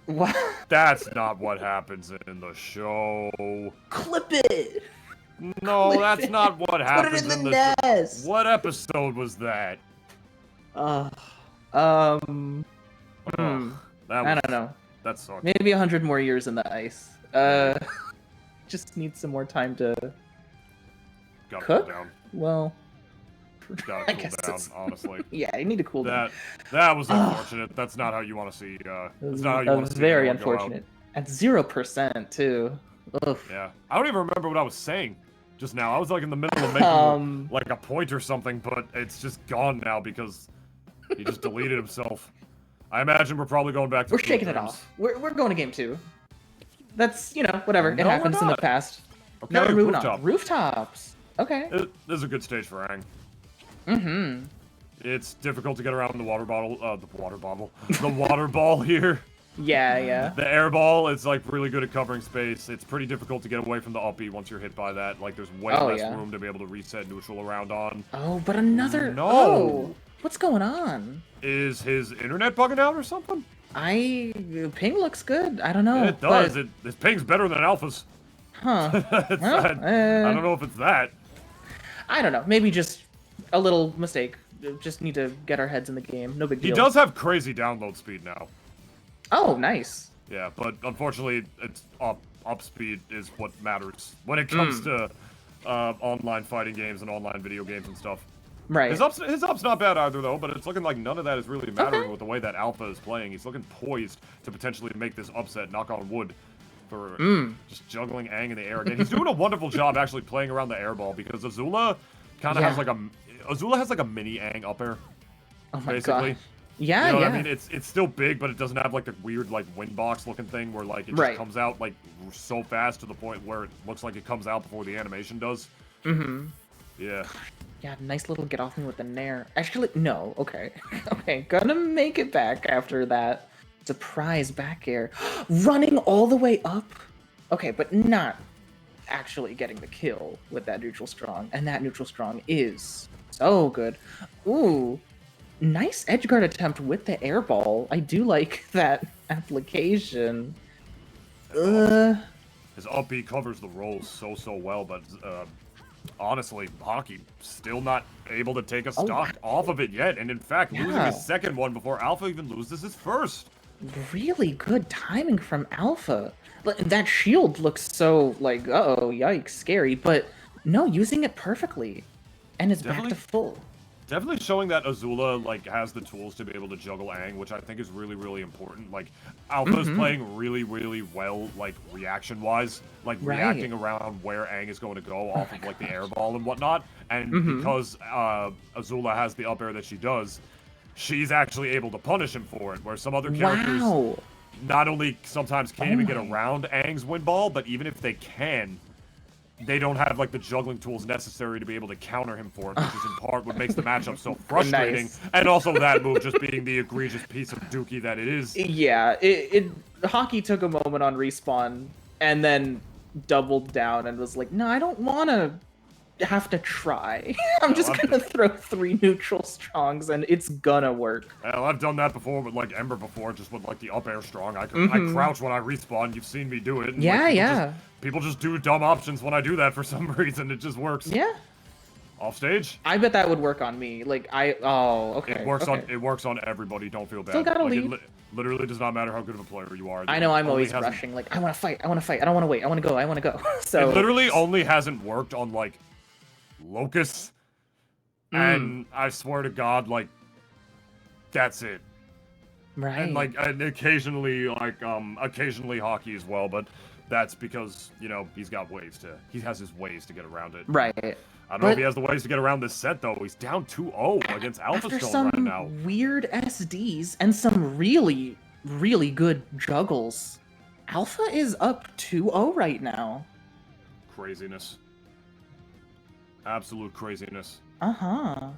What? That's not what happens in the show. Clip it! No, that's not what happens in the nest! What episode was that? I don't know. That sucks. Maybe 100 more years in the ice. Just need some more time to Gotta cook? Cool down. Well, gotta cool down, honestly. Yeah, you need to cool down. That was unfortunate. That's not how you want to see. That's not how you want to see. Very unfortunate. At 0% too. Ugh. Yeah, I don't even remember what I was saying. just now. I was like in the middle of making like a point or something, but it's just gone now because he just deleted himself. I imagine we're probably going back to We're shaking it off. We're going to game 2. That's, you know, whatever. No, it happens in the past. Okay, now we're moving rooftop. on. Rooftops. Okay. This is a good stage for Aang. Mm-hmm. It's difficult to get around the water ball here. Yeah. The air ball is like really good at covering space. It's pretty difficult to get away from the up B once you're hit by that. Like there's way less room to be able to reset neutral around on. Oh, but another. No. Oh, what's going on? Is his internet bugging out or something? Ping looks good. I don't know. It does. This ping's better than Alpha's. Huh. I don't know if it's that. I don't know. Maybe just a little mistake. Just need to get our heads in the game. No big deal. He does have crazy download speed now. Oh, nice. Yeah, but unfortunately, it's up speed is what matters when it comes to online fighting games and online video games and stuff. Right. His up's not bad either though, but it's looking like none of that is really mattering with the way that Alpha is playing. He's looking poised to potentially make this upset. Knock on wood. For just juggling Aang in the air again. He's doing a wonderful job actually playing around the air ball because Azula kind of has like a mini Aang up air. Oh my basically. god. Yeah, you know what I mean? It's still big, but it doesn't have like the weird like wind box looking thing where like it just comes out like so fast to the point where it looks like it comes out before the animation does. Mm-hmm. Yeah. Yeah, nice little get off me with the nair. Actually, no. Okay. Okay, gonna make it back after that. Surprise back air. Running all the way up? Okay, but not actually getting the kill with that neutral strong. And that neutral strong is so good. Ooh. Nice edgeguard attempt with the air ball. I do like that application. His up B covers the rolls so well, but honestly, Hockey still not able to take a stock off of it yet. And in fact, losing his second one before Alpha even loses his first. Really good timing from Alpha. That shield looks so like, uh-oh, yikes, scary, but no, using it perfectly. And it's back to full. Definitely showing that Azula like has the tools to be able to juggle Aang, which I think is really important. Like Alpha's playing really well, like reaction-wise, like reacting around where Aang is going to go off of like the air ball and whatnot. And because Azula has the up air that she does, she's actually able to punish him for it. Where some other characters not only sometimes can't even get around Aang's wind ball, but even if they can, they don't have like the juggling tools necessary to be able to counter him for it, which is in part what makes the matchup so frustrating. And also that move just being the egregious piece of dookie that it is. Yeah, Hockey took a moment on respawn and then doubled down and was like, no, I don't want to have to try. I'm just gonna throw 3 neutral strongs and it's gonna work. Well, I've done that before with like Ember before, just with like the up air strong. I crouch when I respawn. You've seen me do it. And, Yeah, people just do dumb options when I do that for some reason. It just works. Yeah. Off stage? I bet that would work on me. Like okay. It works on everybody. Don't feel bad. Still gotta like, lead. It literally does not matter how good of a player you are. I know I'm always rushing. Like I want to fight. I want to fight. I don't want to wait. I want to go. So it literally only hasn't worked on like Locus, and I swear to God, like that's it. Right. And like occasionally Hockey as well, but that's because he has his ways to get around it. Right. I don't know if he has the ways to get around this set though. He's down 2-0 against Alpha Stone right now. Weird SDs and some really good juggles. Alpha is up 2-0 right now. Craziness. Absolute craziness. I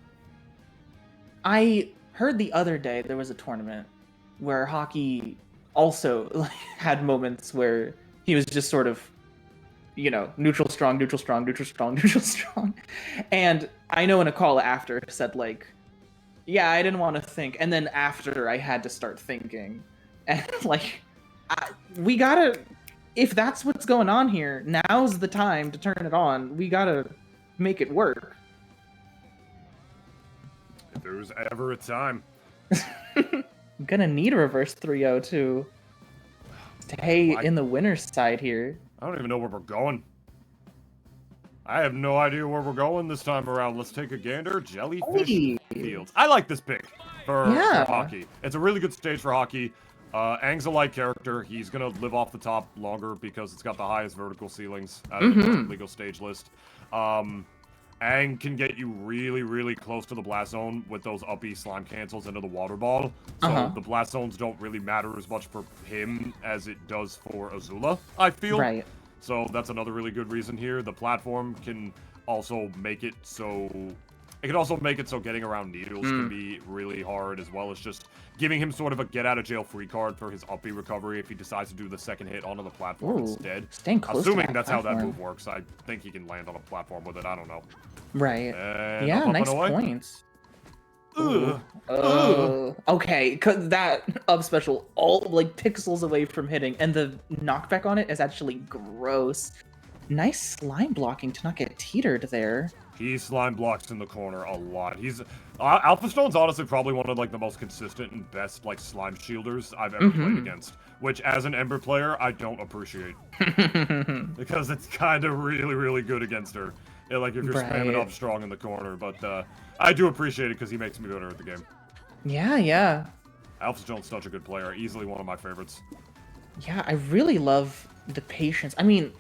heard the other day there was a tournament where Hockey also had moments where he was just sort of, neutral strong. And I know in a call after said like, yeah, I didn't want to think. And then after I had to start thinking. And like, we gotta, if that's what's going on here, now's the time to turn it on. We gotta make it work. If there was ever a time. I'm gonna need a reverse 3-0 to stay in the winner's side here. I don't even know where we're going. I have no idea where we're going this time around. Let's take a gander. Jellyfish Fields. I like this pick for Hockey. It's a really good stage for Hockey. Aang's a light character. He's gonna live off the top longer because it's got the highest vertical ceilings out of the legal stage list. Aang can get you really, really close to the blast zone with those uppy slime cancels into the water ball. So the blast zones don't really matter as much for him as it does for Azula, I feel. Right. So that's another really good reason here. The platform can also make it so... It can also make it so getting around needles can be really hard, as well as just giving him sort of a get-out-of-jail-free card for his uppy recovery if he decides to do the second hit onto the platform instead. Staying close Assuming to that's platform. how that move works. I think he can land on a platform with it. I don't know. Right. And Yeah, nice points. Okay, cause that up special all like pixels away from hitting, and the knockback on it is actually gross. Nice slime blocking to not get teetered there. He slime blocks in the corner a lot. He's Alpha Stone's honestly probably one of like the most consistent and best like slime shielders I've ever played against. Which, as an Ember player, I don't appreciate because it's kind of really, really good against her. Yeah, like if you're spamming up strong in the corner, but I do appreciate it because he makes me better at the game. Yeah, yeah. Alpha Stone's such a good player, easily one of my favorites. Yeah, I really love the patience. I mean,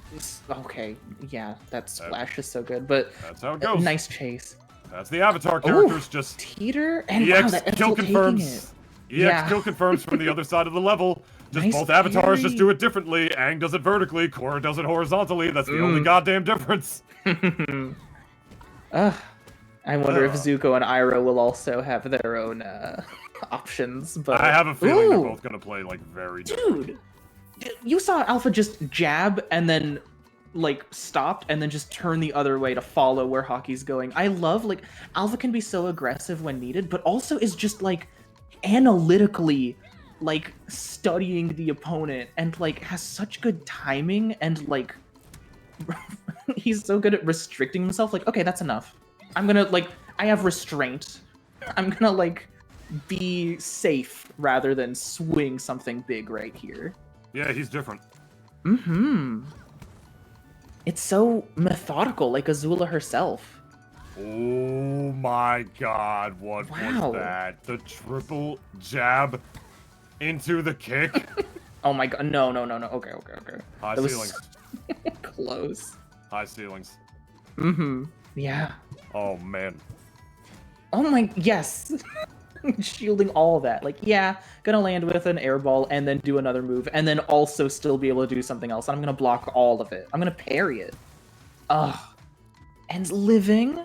okay, yeah, that splash is so good, but that's how it goes. Nice chase. That's the Avatar characters. Just teeter and EX wow, that kill confirms. EX kill confirms from the other side of the level. Just both avatars just do it differently. Aang does it vertically, Korra does it horizontally. That's the only goddamn difference. I wonder if Zuko and Iroh will also have their own options. But I have a feeling they're both gonna play like very different. Dude, you saw Alpha just jab and then like stopped and then just turn the other way to follow where Hockey's going. I love like Alpha can be so aggressive when needed, but also is just like analytically like studying the opponent and like has such good timing and like he's so good at restricting himself. Like, okay, that's enough. I'm gonna like I have restraint. I'm gonna like be safe rather than swing something big right here. Yeah, he's different. It's so methodical, like Azula herself. Oh my god, what was that? The triple jab into the kick? Oh my god, no. Okay. High ceilings. Close. High ceilings. Yeah. Oh man. Oh my, yes. Shielding all of that. Like, yeah, gonna land with an air ball and then do another move and then also still be able to do something else. I'm gonna block all of it. I'm gonna parry it. Ugh. And living.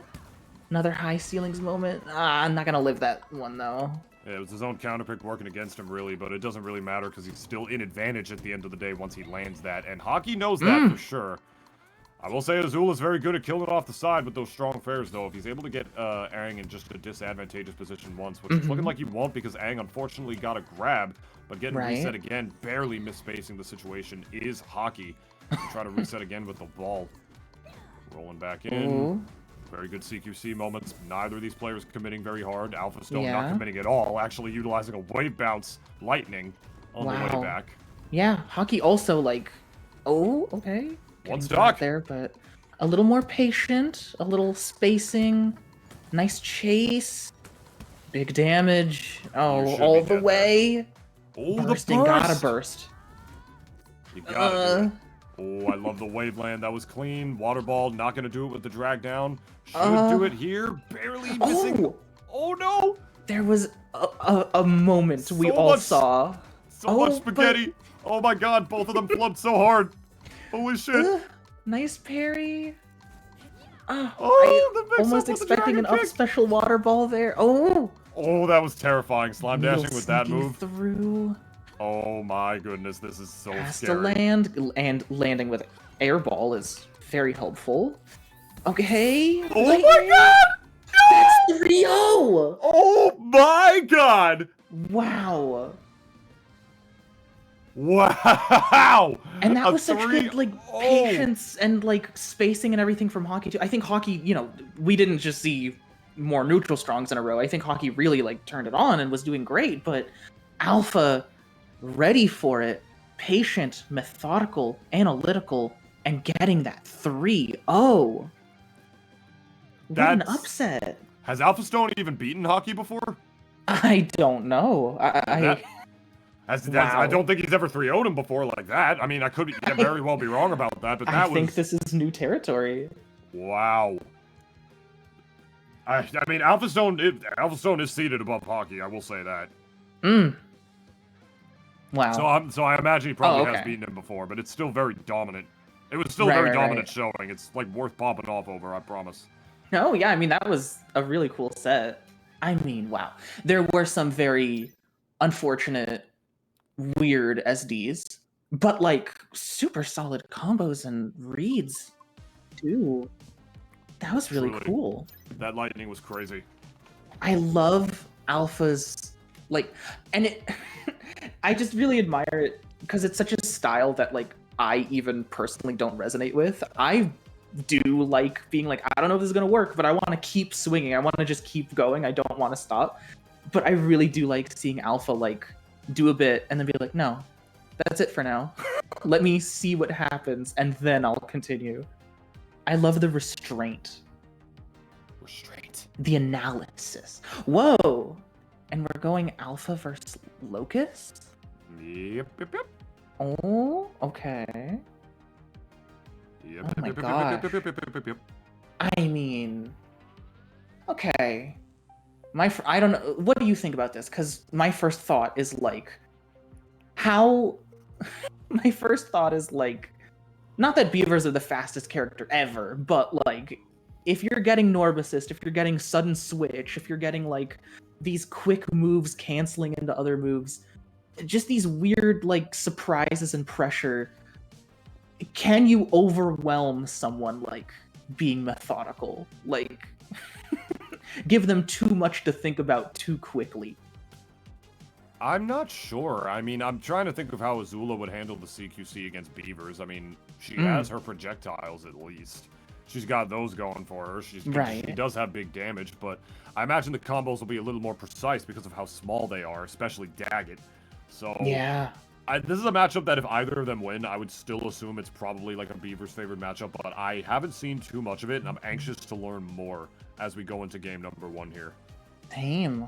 Another high ceilings moment. I'm not gonna live that one though. Yeah, it was his own counterpick working against him really, but it doesn't really matter because he's still in advantage at the end of the day once he lands that. And Hockey knows that for sure. I will say Azula's very good at killing off the side with those strong fares, though. If he's able to get Aang in just a disadvantageous position once, which is looking like he won't because Aang unfortunately got a grab, but getting reset again, barely misspacing the situation, is Hockey. Try to reset again with the ball. Rolling back in. Very good CQC moments. Neither of these players committing very hard. Alpha Stone not committing at all, actually utilizing a wave bounce lightning on the way back. Yeah, Hockey also like, okay. One stock there, but a little more patient, a little spacing, nice chase, big damage. Oh, all the way. Oh, bursting, gotta burst. You gotta do it. Oh, I love the wave land. That was clean. Water ball, not gonna do it with the drag down. Should do it here. Barely missing. Oh no! There was a moment we all saw. So much spaghetti. Oh my god, both of them flubbed so hard. Holy shit. Nice parry. The almost expecting an up special water ball there. Oh, that was terrifying. Slime dashing with that move. Through. Oh my goodness, this is so Has scary. to land, and landing with air ball is very helpful. Okay. Oh my god! That's 3-0! Oh my god! Wow. Wow! And that was such good, like, patience and, like, spacing and everything from Hockey, too. I think Hockey, you know, we didn't just see more neutral strongs in a row. I think Hockey really, like, turned it on and was doing great, but Alpha, ready for it, patient, methodical, analytical, and getting that 3-0. What an upset. Has Alpha Stone even beaten Hockey before? I don't know. I don't think he's ever 3-0'd him before like that. I mean, I could very well be wrong about that, but I think this is new territory. Wow. I mean, Alpha Stone is seated above Hockey. I will say that. Wow. So I imagine he probably has beaten him before, but it's still very dominant. It was still very dominant showing. It's like worth popping off over, I promise. Oh yeah, I mean that was a really cool set. I mean, wow. There were some very unfortunate, weird SDs, but like super solid combos and reads too. That was really cool. That lightning was crazy. I love Alpha's and it I just really admire it because it's such a style that like I even personally don't resonate with. I do like being like, I don't know if this is gonna work, but I want to keep swinging. I want to just keep going. I don't want to stop. But I really do like seeing Alpha like do a bit and then be like, no, that's it for now. Let me see what happens and then I'll continue. I love the restraint. The analysis. Whoa! And we're going Alpha versus Locus? Yep. Oh, okay. Yep. Oh my gosh. Yep. I mean, okay. I don't know. What do you think about this? Because my first thought is like, how? My first thought is like, not that Beavers are the fastest character ever, but like, if you're getting Norb Assist, if you're getting sudden switch, if you're getting like these quick moves canceling into other moves, just these weird like surprises and pressure, can you overwhelm someone like being methodical? Like, give them too much to think about too quickly? I'm not sure. I mean, I'm trying to think of how Azula would handle the CQC against Beavers. I mean, she has her projectiles at least. She's got those going for her. She does have big damage, but I imagine the combos will be a little more precise because of how small they are, especially Daggett. So yeah, this is a matchup that if either of them win, I would still assume it's probably like a Beavers' favorite matchup, but I haven't seen too much of it, and I'm anxious to learn more as we go into game number 1 here. Damn.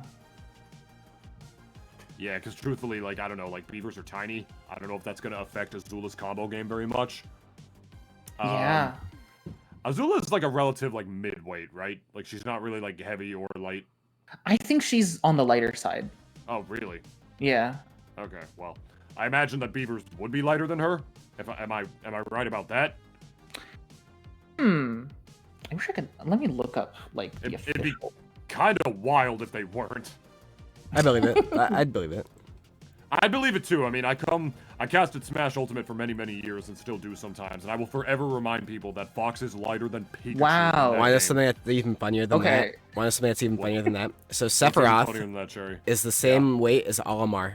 Yeah, because truthfully, like, I don't know, like, Beavers are tiny. I don't know if that's going to affect Azula's combo game very much. Yeah. Azula is like a relative, like, mid-weight, right? Like, she's not really, like, heavy or light. I think she's on the lighter side. Oh, really? Yeah. Okay, well, I imagine that Beavers would be lighter than her. Am I right about that? I wish I could. Let me look up, like, the official. It'd be kind of wild if they weren't. I believe it. I'd believe it. I believe it too. I mean, I casted Smash Ultimate for many, many years and still do sometimes, and I will forever remind people that Fox is lighter than Pikachu. Wow. Why is something that's even funnier than that? Why is something that's even funnier than that? So Sephiroth is the same weight as Olimar.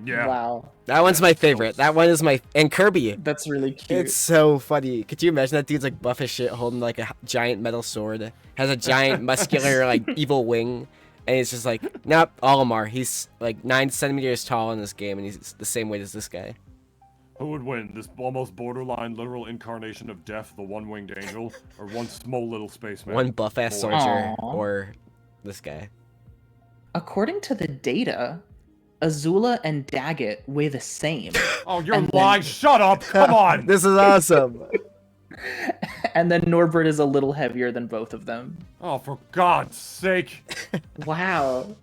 Yeah. Wow. That one's my favorite. That one is and Kirby. That's really cute. It's so funny. Could you imagine that dude's like buff as shit, holding like a giant metal sword, has a giant muscular like evil wing. And it's just like, nope, Olimar. He's like 9 centimeters tall in this game, and he's the same weight as this guy. Who would win? This almost borderline literal incarnation of death, the one-winged angel, or one small little spaceman? One buff-ass soldier, or this guy. According to the data, Azula and Daggett weigh the same. Oh, you're lying! Shut up! Come on! This is awesome! And then Norbert is a little heavier than both of them. Oh, for God's sake! Wow.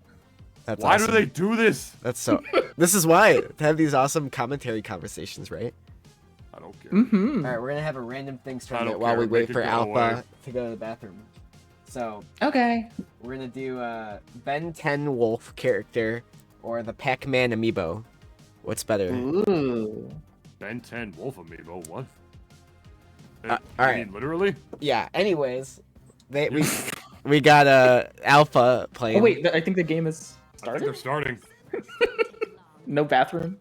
That's why awesome. do they do this? That's so. This is why to have these awesome commentary conversations, right? I don't care. Mm-hmm. All right, we're gonna have a random things tournament while we wait for Alpha to go to the bathroom. So. Okay. We're gonna do Ben 10 Wolf character or the Pac-Man amiibo. What's better? Ooh. Ben 10 Wolf amiibo. What? All right. You mean literally? Yeah. Anyways, we got Alpha playing. Oh wait, I think the game is started. They're starting. No bathroom.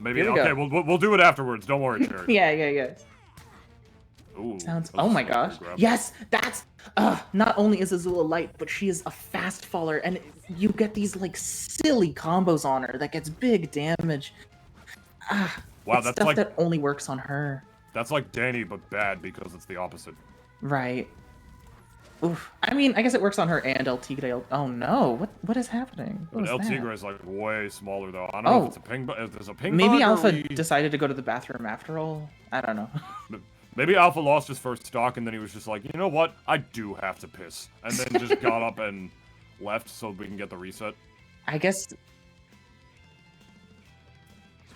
Maybe. Okay, we'll do it afterwards. Don't worry, Jared. Yeah. Ooh. Oh my gosh. Yes, that's. Not only is Azula light, but she is a fast faller, and you get these like silly combos on her that gets big damage. Wow, that's stuff like that only works on her. That's like Danny, but bad because it's the opposite. Right. Oof. I mean, I guess it works on her and El Tigre. Oh no, what is happening? What But El was that? Tigre is like way smaller though. I don't know if it's a ping, if there's a ping. Maybe bug Alpha we... decided to go to the bathroom after all. I don't know. Maybe Alpha lost his first stock and then he was just like, you know what? I do have to piss, and then just got up and left so we can get the reset. I guess.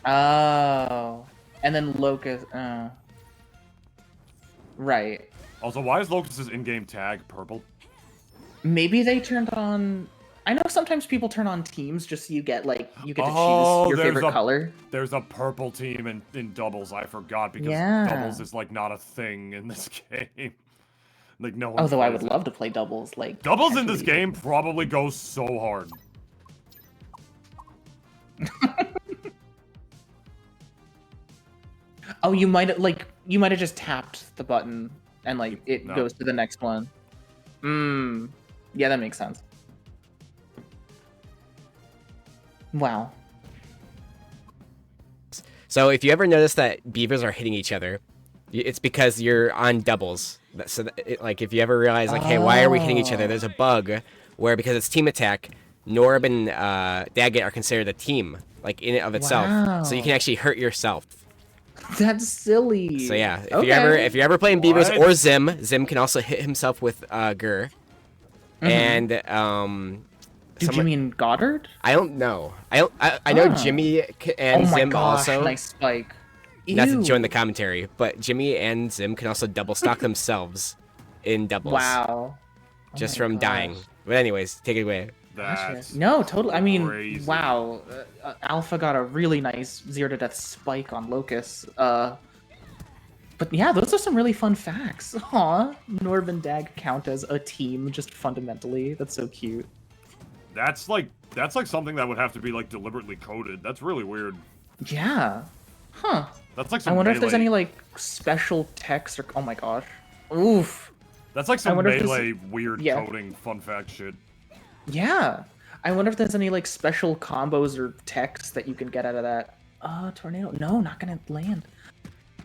Oh, and then Locus. Right. Also, why is Locus's in-game tag purple? Maybe they turned on. I know sometimes people turn on teams just so you get to choose your favorite color. There's a purple team in doubles. I forgot because doubles is like not a thing in this game. Like no one. Although I would love to play doubles. Like doubles in this game probably goes so hard. Oh, you might have just tapped the button and like it goes to the next one. Yeah, that makes sense. Wow. So if you ever notice that beavers are hitting each other, it's because you're on doubles. So like if you ever realize like, hey, why are we hitting each other? There's a bug where because it's team attack, Norb and Daggett are considered a team, like in and of itself. Wow. So you can actually hurt yourself. That's silly. So yeah, if you're ever playing beavers or Zim can also hit himself with Gur. And do Jimmy and Goddard? I don't know. I know Jimmy and Zim also. Nice spike. Not to join the commentary, but Jimmy and Zim can also double stock themselves in doubles. Wow. Just from dying. But anyways, take it away. No, totally. I mean, crazy. Wow. Alpha got a really nice 0-to-death spike on Locus. But yeah, those are some really fun facts. Aw, Norb and Dag count as a team, just fundamentally. That's so cute. That's like something that would have to be like deliberately coded. That's really weird. Yeah. Huh. That's like some I wonder melee. if there's any like special text or oh my gosh. Oof. That's like some melee weird coding fun fact shit. Yeah. I wonder if there's any like special combos or text that you can get out of that. Tornado. No, not gonna land.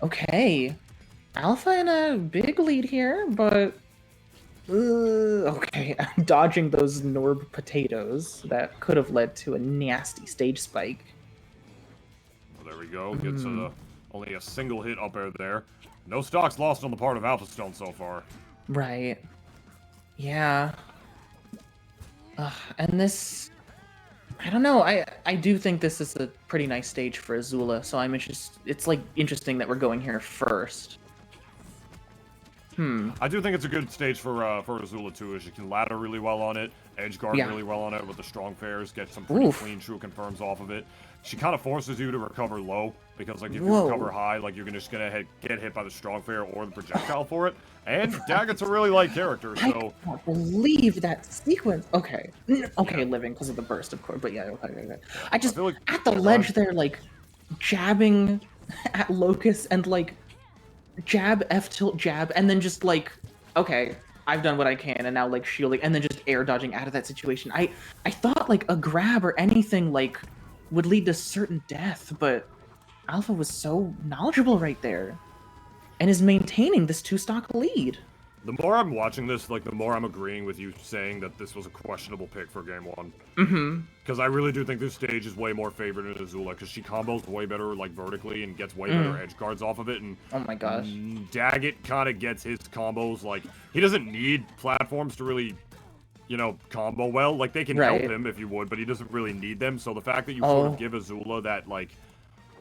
Okay. Alpha in a big lead here, but okay, I'm dodging those Norb potatoes that could have led to a nasty stage spike. Well, there we go. Gets only a single hit up air there. No stocks lost on the part of Alpha Stone so far. Right. Yeah. And this, I don't know. I do think this is a pretty nice stage for Azula, so I'm interested. It's like interesting that we're going here first. I do think it's a good stage for Azula too, as she can ladder really well on it, edge guard really well on it with the strong fares, get some pretty clean true confirms off of it. She kind of forces you to recover low, because like if you recover high, like you're just gonna get hit by the strong fare or the projectile for it. And Daggett's a really light character, so... I can't believe that sequence. Okay. Okay, living because of the burst, of course, but yeah, okay. I just, like, at the ledge there, like, jabbing at Locus and, like, jab, F-tilt, jab, and then just, like, okay, I've done what I can, and now, like, shielding, and then just air dodging out of that situation. I thought, like, a grab or anything, like, would lead to certain death, but Alpha was so knowledgeable right there. And is maintaining this 2-stock lead. The more I'm watching this, like, the more I'm agreeing with you saying that this was a questionable pick for Game 1. Because I really do think this stage is way more favored in Azula, because she combos way better, like, vertically and gets way better edge guards off of it, and... Oh my gosh. Daggett kind of gets his combos, like, he doesn't need platforms to really, you know, combo well. Like, they can help him if you would, but he doesn't really need them, so the fact that you sort of give Azula that, like,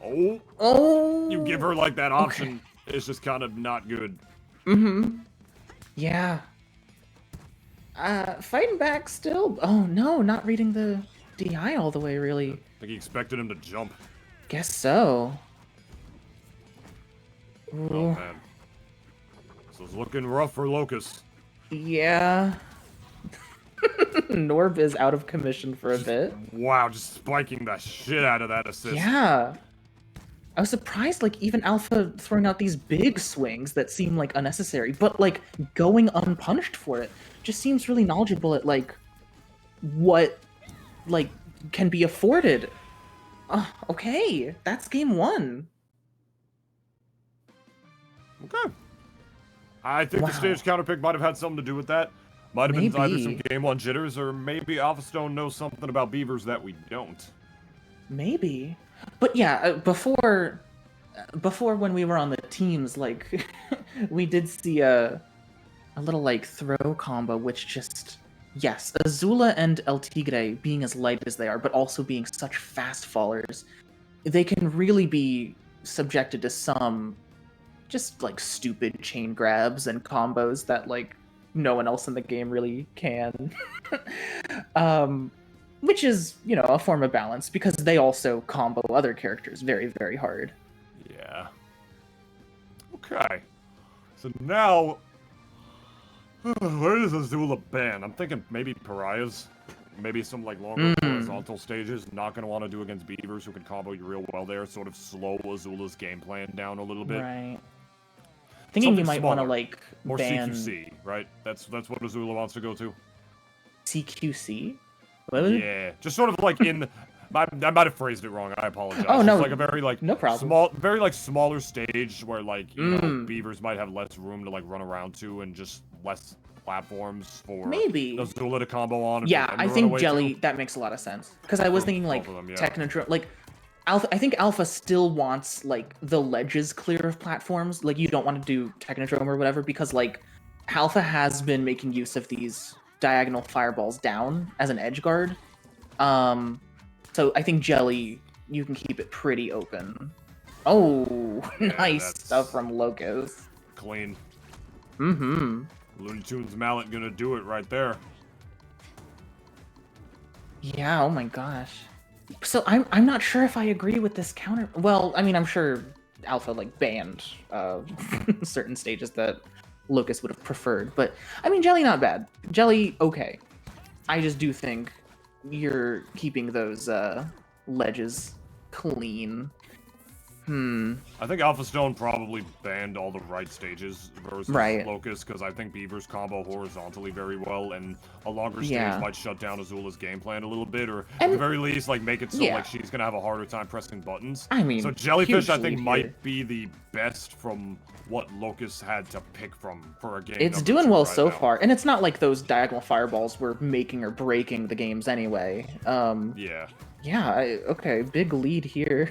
you give her, like, that option... It's just kind of not good. Yeah. Fighting back still. Oh no, not reading the DI all the way, really. I think he expected him to jump. Guess so. Ooh. Oh man. So it's looking rough for Locus. Yeah. Norb is out of commission for a bit. Wow, just spiking the shit out of that assist. Yeah. I was surprised, like, even Alpha throwing out these big swings that seem, like, unnecessary, but, like, going unpunished for it just seems really knowledgeable at, like, what, like, can be afforded. Okay, that's game 1. Okay. I think the stage counter pick might have had something to do with that. Might have been either some Maybe. game 1 jitters, or maybe Alpha Stone knows something about beavers that we don't. Maybe. But yeah, before when we were on the teams, like, we did see a little, like, throw combo, which just... Yes, Azula and El Tigre being as light as they are, but also being such fast fallers, they can really be subjected to some just, like, stupid chain grabs and combos that, like, no one else in the game really can. Which is, you know, a form of balance, because they also combo other characters very, very hard. Yeah. Okay. So now... Where does Azula ban? I'm thinking maybe Pariahs. Maybe some, like, longer horizontal stages. Not going to want to do against beavers who can combo you real well there. Sort of slow Azula's game plan down a little bit. Right. Thinking Something you might want to, smaller. like, More ban... CQC, right? That's what Azula wants to go to. CQC? What was it? Yeah, just sort of like in... I might have phrased it wrong. I apologize. Oh, no. It's like a very, like, no problem. smaller stage where, like, you know, beavers might have less room to, like, run around to, and just less platforms for Maybe. Azula to combo on. And Yeah, for them to I run think away Jelly, to. that makes a lot of sense. Because I was For thinking, like, both of them, yeah. Technodrome, like, Alpha, I think Alpha still wants, like, the ledges clear of platforms. Like, you don't want to do Technodrome or whatever, because, like, Alpha has been making use of these diagonal fireballs down as an edge guard. So I think Jelly, you can keep it pretty open. Oh, Yeah, nice that's- stuff from Locus. Clean. Mm-hmm. Looney Tunes mallet gonna do it right there. Yeah, oh my gosh. So I'm not sure if I agree with this counter. Well, I mean, I'm sure Alpha, like, banned certain stages that Locus would have preferred, but I mean, Jelly not bad. Jelly okay. I just do think you're keeping those ledges clean. I think Alpha Stone probably banned all the right stages versus Right. Locus, because I think beavers combo horizontally very well, and a longer stage Yeah. might shut down Azula's game plan a little bit, or at And- the very least, like, make it so yeah. like she's gonna have a harder time pressing buttons. I mean, so Jellyfish, huge I think, lead might here. be the best from what Locus had to pick from for a game. It's number doing 2 well right so now. far, and it's not like those diagonal fireballs were making or breaking the games anyway. Yeah. Yeah, okay, big lead here.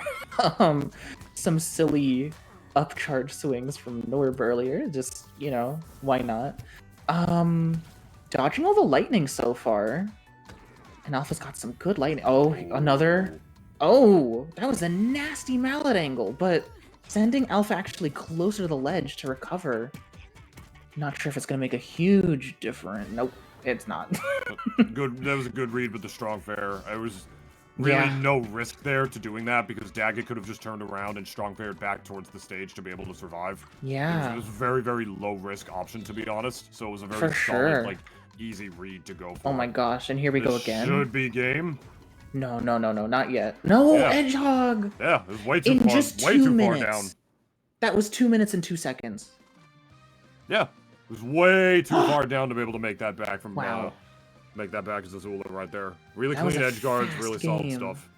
Some silly upcharge swings from Norb earlier, just, you know, why not? Dodging all the lightning so far. And Alpha's got some good lightning. Oh, another. Oh, that was a nasty mallet angle, but sending Alpha actually closer to the ledge to recover. Not sure if it's gonna make a huge difference. Nope, it's not. Good. That was a good read with the strong fair. I was really Yeah. no risk there to doing that, because Daggett could have just turned around and strong fared back towards the stage to be able to survive. Yeah. It was a very, very low risk option, to be honest. So it was a very For solid, sure. like, easy read to go for. Oh my gosh, and here we go This again. Should be game. No, not yet. No, Yeah. Edgehog! Yeah, it was way too In far. just Way 2 too minutes. far down. That was 2 minutes and 2 seconds. Yeah, it was way too far down to be able to make that back from. Wow. Make that back as Azula right there. Really That was clean a edge guards, fast really solid game. stuff.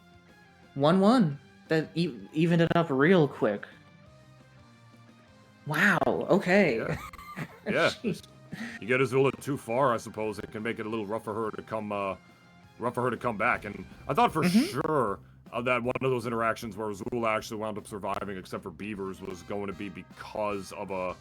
1-1. That evened it up real quick. Wow, okay. Yeah. Yeah. You get Azula too far, I suppose it can make it a little rough for her to come back. And I thought for sure that one of those interactions where Azula actually wound up surviving, except for Beavers, was going to be because of a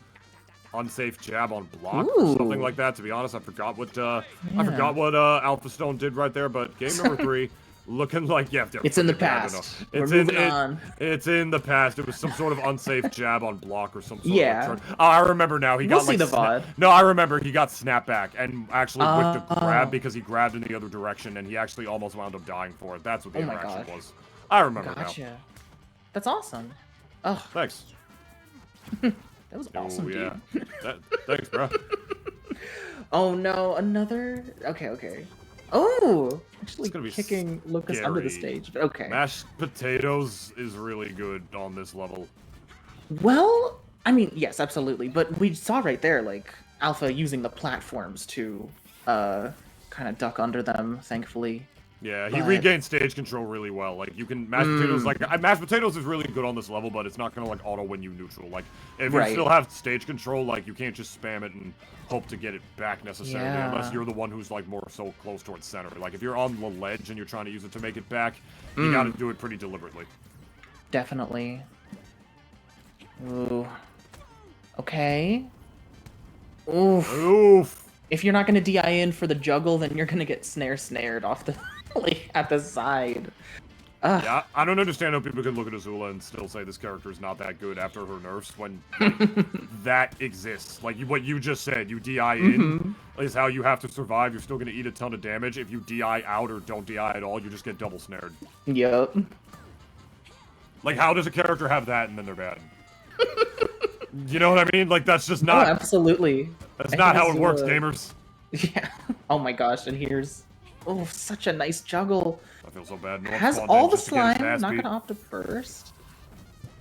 unsafe jab on block or something Ooh. like that. To be honest, I forgot what Alpha Stone did right there. But game number 3. Looking like, yeah, It's in the forget bad past. enough. We're It's moving on. It's in the past. It was some sort of unsafe jab on block or some sort Yeah. of turn. Oh, I remember now. He We'll got like see the VOD. No, I remember he got snapback and actually with the Oh. grab, because he grabbed in the other direction and he actually almost wound up dying for it. That's what the Oh my interaction gosh. was. I remember now. Gotcha. That's awesome. Oh, Thanks. that was awesome, Oh yeah. dude. Thanks, bro. Oh no, another. Okay. Oh, actually gonna be kicking Locus under the scary. stage. But okay. Mashed potatoes is really good on this level. Well, I mean, yes, absolutely. But we saw right there, like, Alpha using the platforms to kind of duck under them, thankfully. Yeah, he regained stage control really well. Like, you can mashed potatoes. Like, mashed potatoes is really good on this level, but it's not gonna like auto win you neutral. Like, if you still have stage control, like you can't just spam it and hope to get it back necessarily, unless you're the one who's like more so close towards center. Like, if you're on the ledge and you're trying to use it to make it back, you gotta do it pretty deliberately. Definitely. Ooh. Okay. Oof. Oof. If you're not gonna DI in for the juggle, then you're gonna get snared off the like at the side. Yeah, I don't understand how people can look at Azula and still say this character is not that good after her nerfs when that exists. Like what you just said, you DI in is how you have to survive. You're still gonna eat a ton of damage. If you DI out or don't DI at all, you just get double snared. Yep. Like, how does a character have that and then they're bad? You know what I mean? Like, that's just not... Oh, absolutely. That's not how it works, gamers. Yeah. Oh my gosh, and here's... Oh, such a nice juggle. I feel so bad. Has all the slime, not gonna opt to burst.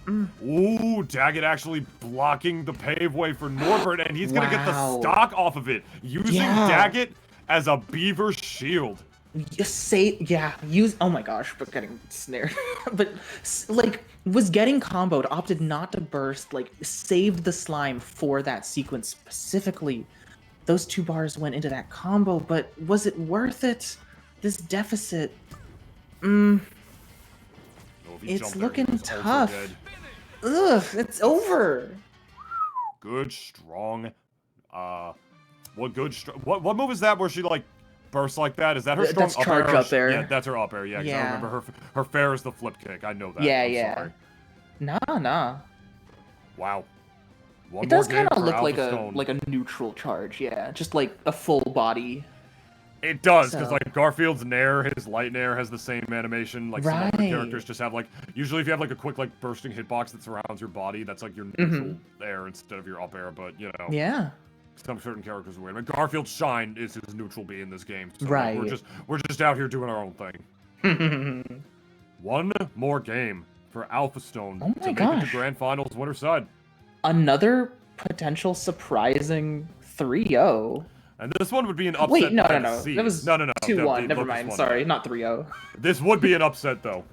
Ooh, Daggett actually blocking the paveway for Norbert, and he's gonna get the stock off of it, using Daggett as a beaver shield. Oh my gosh, but getting snared. But, like, was getting comboed, opted not to burst, like, saved the slime for that sequence specifically. Those 2 bars went into that combo, but was it worth it? This deficit, it's looking tough. Ugh, it's over. Good, strong, what move is that where she, like, bursts like that? Is that her strong up air? That's charge up air. Yeah, that's her up air, yeah. I remember her fair is the flip kick. I know that. Yeah, Sorry. Nah. Wow. It does kind of look like a neutral charge, yeah. Just like a full body. It does, because like Garfield's Nair, his light Nair has the same animation. Like some other characters just have like, usually if you have like a quick like bursting hitbox that surrounds your body, that's like your neutral air instead of your up air, but you know. Yeah. Some certain characters are weird. I mean, Garfield's Shine is his neutral B in this game. So right. Like, we're just out here doing our own thing. One more game for Alpha Stone to make it to Grand Finals winner side. Another potential surprising 3-0. And this one would be an upset. Wait, no. That was 2-1. Never mind. Sorry, not 3-0. This would be an upset, though.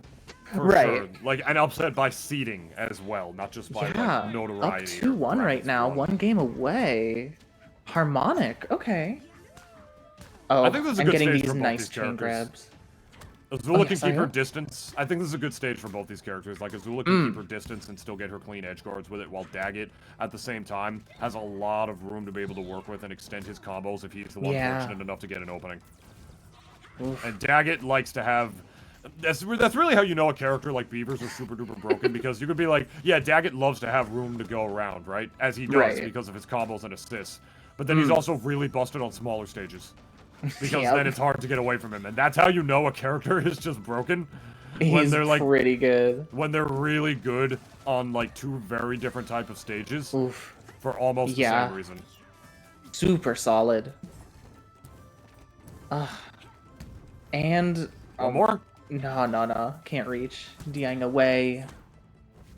For sure. Like, an upset by seeding as well, not just by like, notoriety. Up 2-1 right now. 1 game away. Harmonic. Okay. Oh, I think this is a good getting stage these for both nice these chain characters. grabs. Azula can keep her distance. I think this is a good stage for both these characters. Like, Azula can keep her distance and still get her clean edge guards with it, while Daggett, at the same time, has a lot of room to be able to work with and extend his combos if he's the one fortunate enough to get an opening. Oof. And Daggett likes to have... That's really how you know a character like Beavers is super duper broken, because you could be like, yeah, Daggett loves to have room to go around, right? As he does because of his combos and assists. But then he's also really busted on smaller stages. Because then it's hard to get away from him, and that's how you know a character is just broken. When they're like pretty good. When they're really good on like 2 very different type of stages for almost the same reason. Super solid. And one more? No. Can't reach. DIing away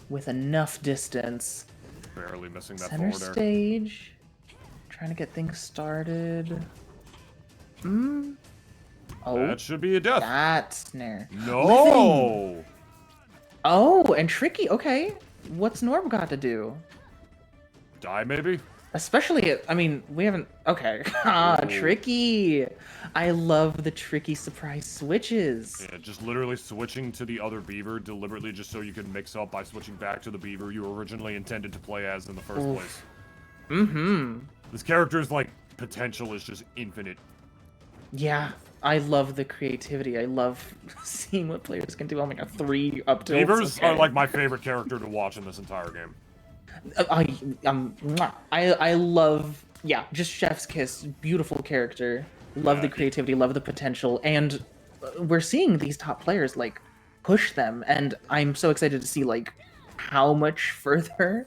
with enough distance. Barely missing that Center forward air. stage. Trying to get things started. Oh, that should be a death. That snare. No. Living. Oh, and tricky. Okay, what's Norb got to do? Die maybe. Especially, I mean, we haven't. Okay, tricky. I love the tricky surprise switches. Yeah, just literally switching to the other Beaver deliberately, just so you can mix up by switching back to the Beaver you originally intended to play as in the first place. This character's like potential is just infinite. Yeah, I love the creativity. I love seeing what players can do. Oh my god, 3 up tilts. Beavers are like my favorite character to watch in this entire game. I love, just Chef's Kiss. Beautiful character. Love the creativity, love the potential, and we're seeing these top players like push them, and I'm so excited to see like how much further.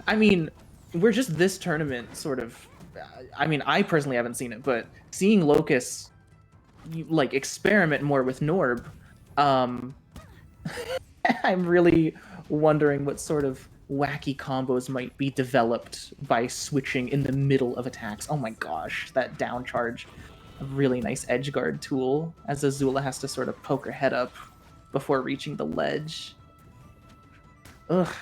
I mean, we're just this tournament sort of. I mean, I personally haven't seen it, but seeing Locus like experiment more with Norb, I'm really wondering what sort of wacky combos might be developed by switching in the middle of attacks. Oh my gosh, that down charge. a really nice edge guard tool, as Azula has to sort of poke her head up before reaching the ledge. Ugh,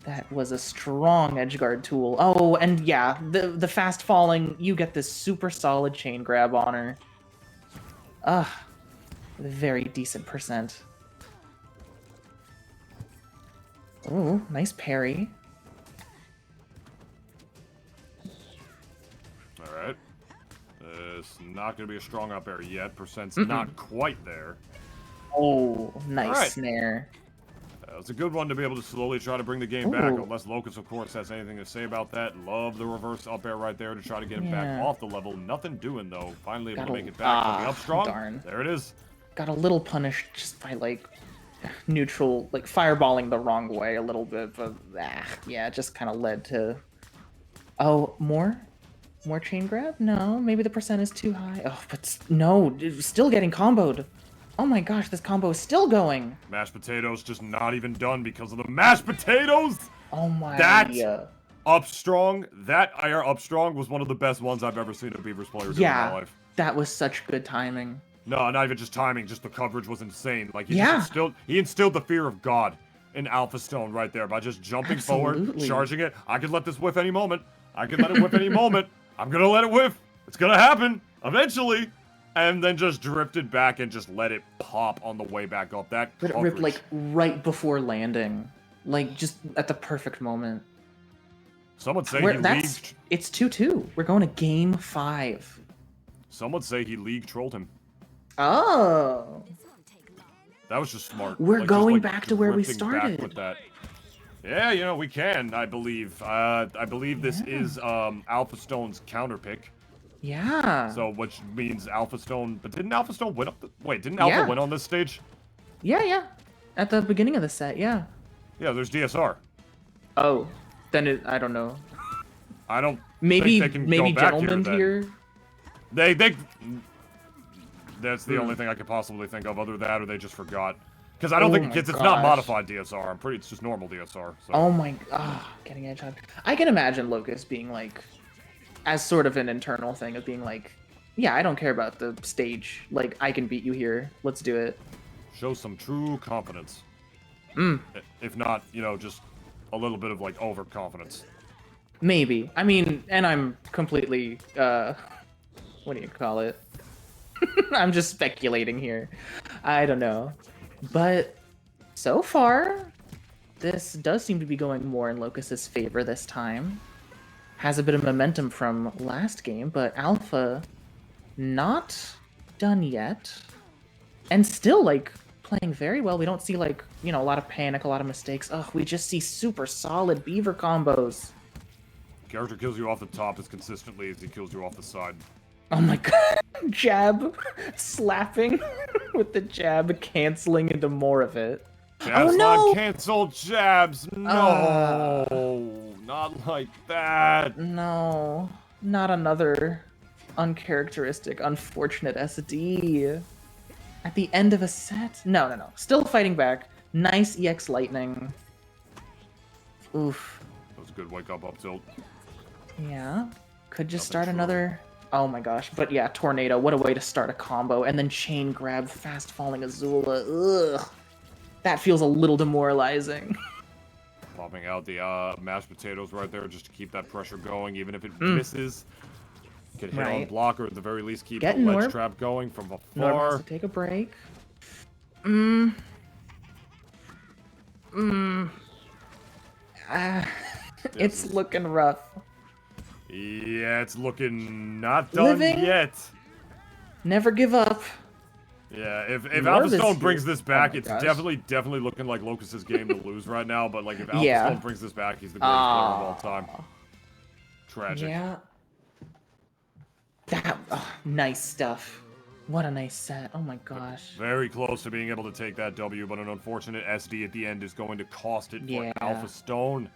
that was a strong edge guard tool. Oh, and yeah, the fast falling, you get this super solid chain grab on her. Ugh, very decent percent. Ooh, nice parry. Alright. It's not going to be a strong up air yet. Percent's not quite there. Oh, nice right. snare. It's a good one to be able to slowly try to bring the game back, unless Locus, of course, has anything to say about that. Love the reverse up air right there to try to get him back off the level. Nothing doing, though. Finally able to make it back. Coming up strong. Darn. There it is. Got a little punished just by, like, neutral, like, fireballing the wrong way a little bit, but, yeah, it just kind of led to... Oh, more? More chain grab? No, maybe the percent is too high. Oh, but no, still getting comboed. Oh my gosh, this combo is still going. Mashed potatoes just not even done because of the mashed potatoes. Oh my. That up strong, that IR up strong was one of the best ones I've ever seen a Beavers player do in my life. That was such good timing. No, not even just timing, just the coverage was insane. Like he instilled the fear of God in Alpha Stone right there by just jumping forward, charging it. I could let this whiff any moment. I could let it whiff any moment. I'm gonna let it whiff. It's gonna happen eventually. And then just drifted back and just let it pop on the way back up. That but it ripped, like, right before landing. Like, just at the perfect moment. Someone say he leagued... It's 2-2. We're going to game 5. Some would say he league trolled him. Oh. That was just smart. We're going back to where we started. Back with that. Yeah, you know, we can, I believe. I believe this is Alpha Stone's counter pick. Yeah. So, which means Alpha Stone... But didn't Alpha Stone win up the... Wait, didn't Alpha win on this stage? Yeah. At the beginning of the set, yeah. Yeah, there's DSR. Oh. Then I don't know. I don't maybe, think they can maybe go back Gentleman here? They... That's the only thing I could possibly think of. Other than that, or they just forgot. Because I don't think it's not modified DSR. I'm pretty... It's just normal DSR. So. Oh my... getting edge on. I can imagine Locus being like... As sort of an internal thing of being like, yeah, I don't care about the stage. Like, I can beat you here. Let's do it. Show some true confidence. If not, you know, just a little bit of, like, overconfidence. Maybe. I mean, and I'm completely, what do you call it? I'm just speculating here. I don't know. But so far, this does seem to be going more in Locus's favor this time. Has a bit of momentum from last game, but Alpha not done yet. And still, like, playing very well. We don't see, like, you know, a lot of panic, a lot of mistakes. Ugh, we just see super solid Beaver combos. Character kills you off the top as consistently as he kills you off the side. Oh my god. Jab. Slapping with the jab, canceling into more of it. Jabs not canceled jabs. No. Not like that. No. Not another uncharacteristic, unfortunate SD. At the end of a set? No. Still fighting back. Nice EX Lightning. Oof. That was a good wake up tilt. Yeah. Could just start another... Oh my gosh. But yeah, Tornado. What a way to start a combo. And then chain grab, fast falling Azula. Ugh. That feels a little demoralizing. Popping out the mashed potatoes right there just to keep that pressure going, even if it misses. Get hit on block, or at the very least keep the ledge trap going from afar. Norb has to take a break. It's looking rough. Yeah, it's looking not done yet. Never give up. Yeah, if Alpha Stone brings this back, it's definitely looking like Locus's game to lose right now. But like if Alpha Stone brings this back, he's the greatest player of all time. Tragic. Yeah. That nice stuff. What a nice set. Oh my gosh. Very close to being able to take that W, but an unfortunate SD at the end is going to cost it for Alpha Stone.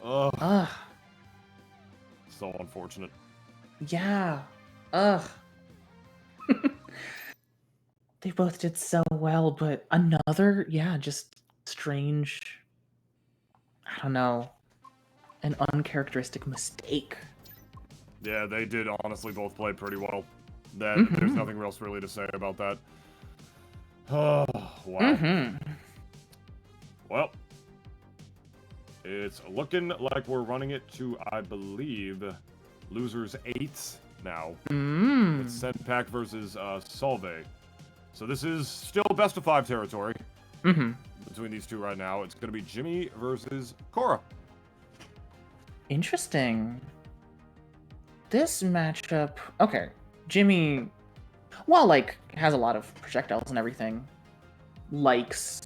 Ugh. So unfortunate. Yeah. Ugh. They both did so well, but another, just strange, I don't know, an uncharacteristic mistake. Yeah, they did honestly both play pretty well. There's nothing else really to say about that. Oh, wow. Well, it's looking like we're running it to, I believe, losers 8 now. It's Senpac versus Solve. So this is still best of 5 territory between these two right now. It's going to be Jimmy versus Cora. Interesting. This matchup... Okay, Jimmy, while, like, has a lot of projectiles and everything, likes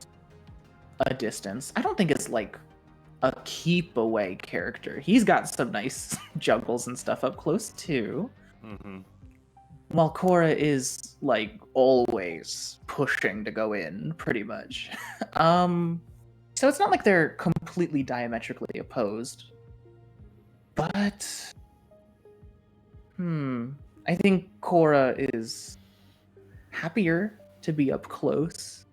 a distance. I don't think it's, like, a keep-away character. He's got some nice juggles and stuff up close, too. While Cora is, like, always pushing to go in, pretty much. So it's not like they're completely diametrically opposed. But... I think Cora is happier to be up close.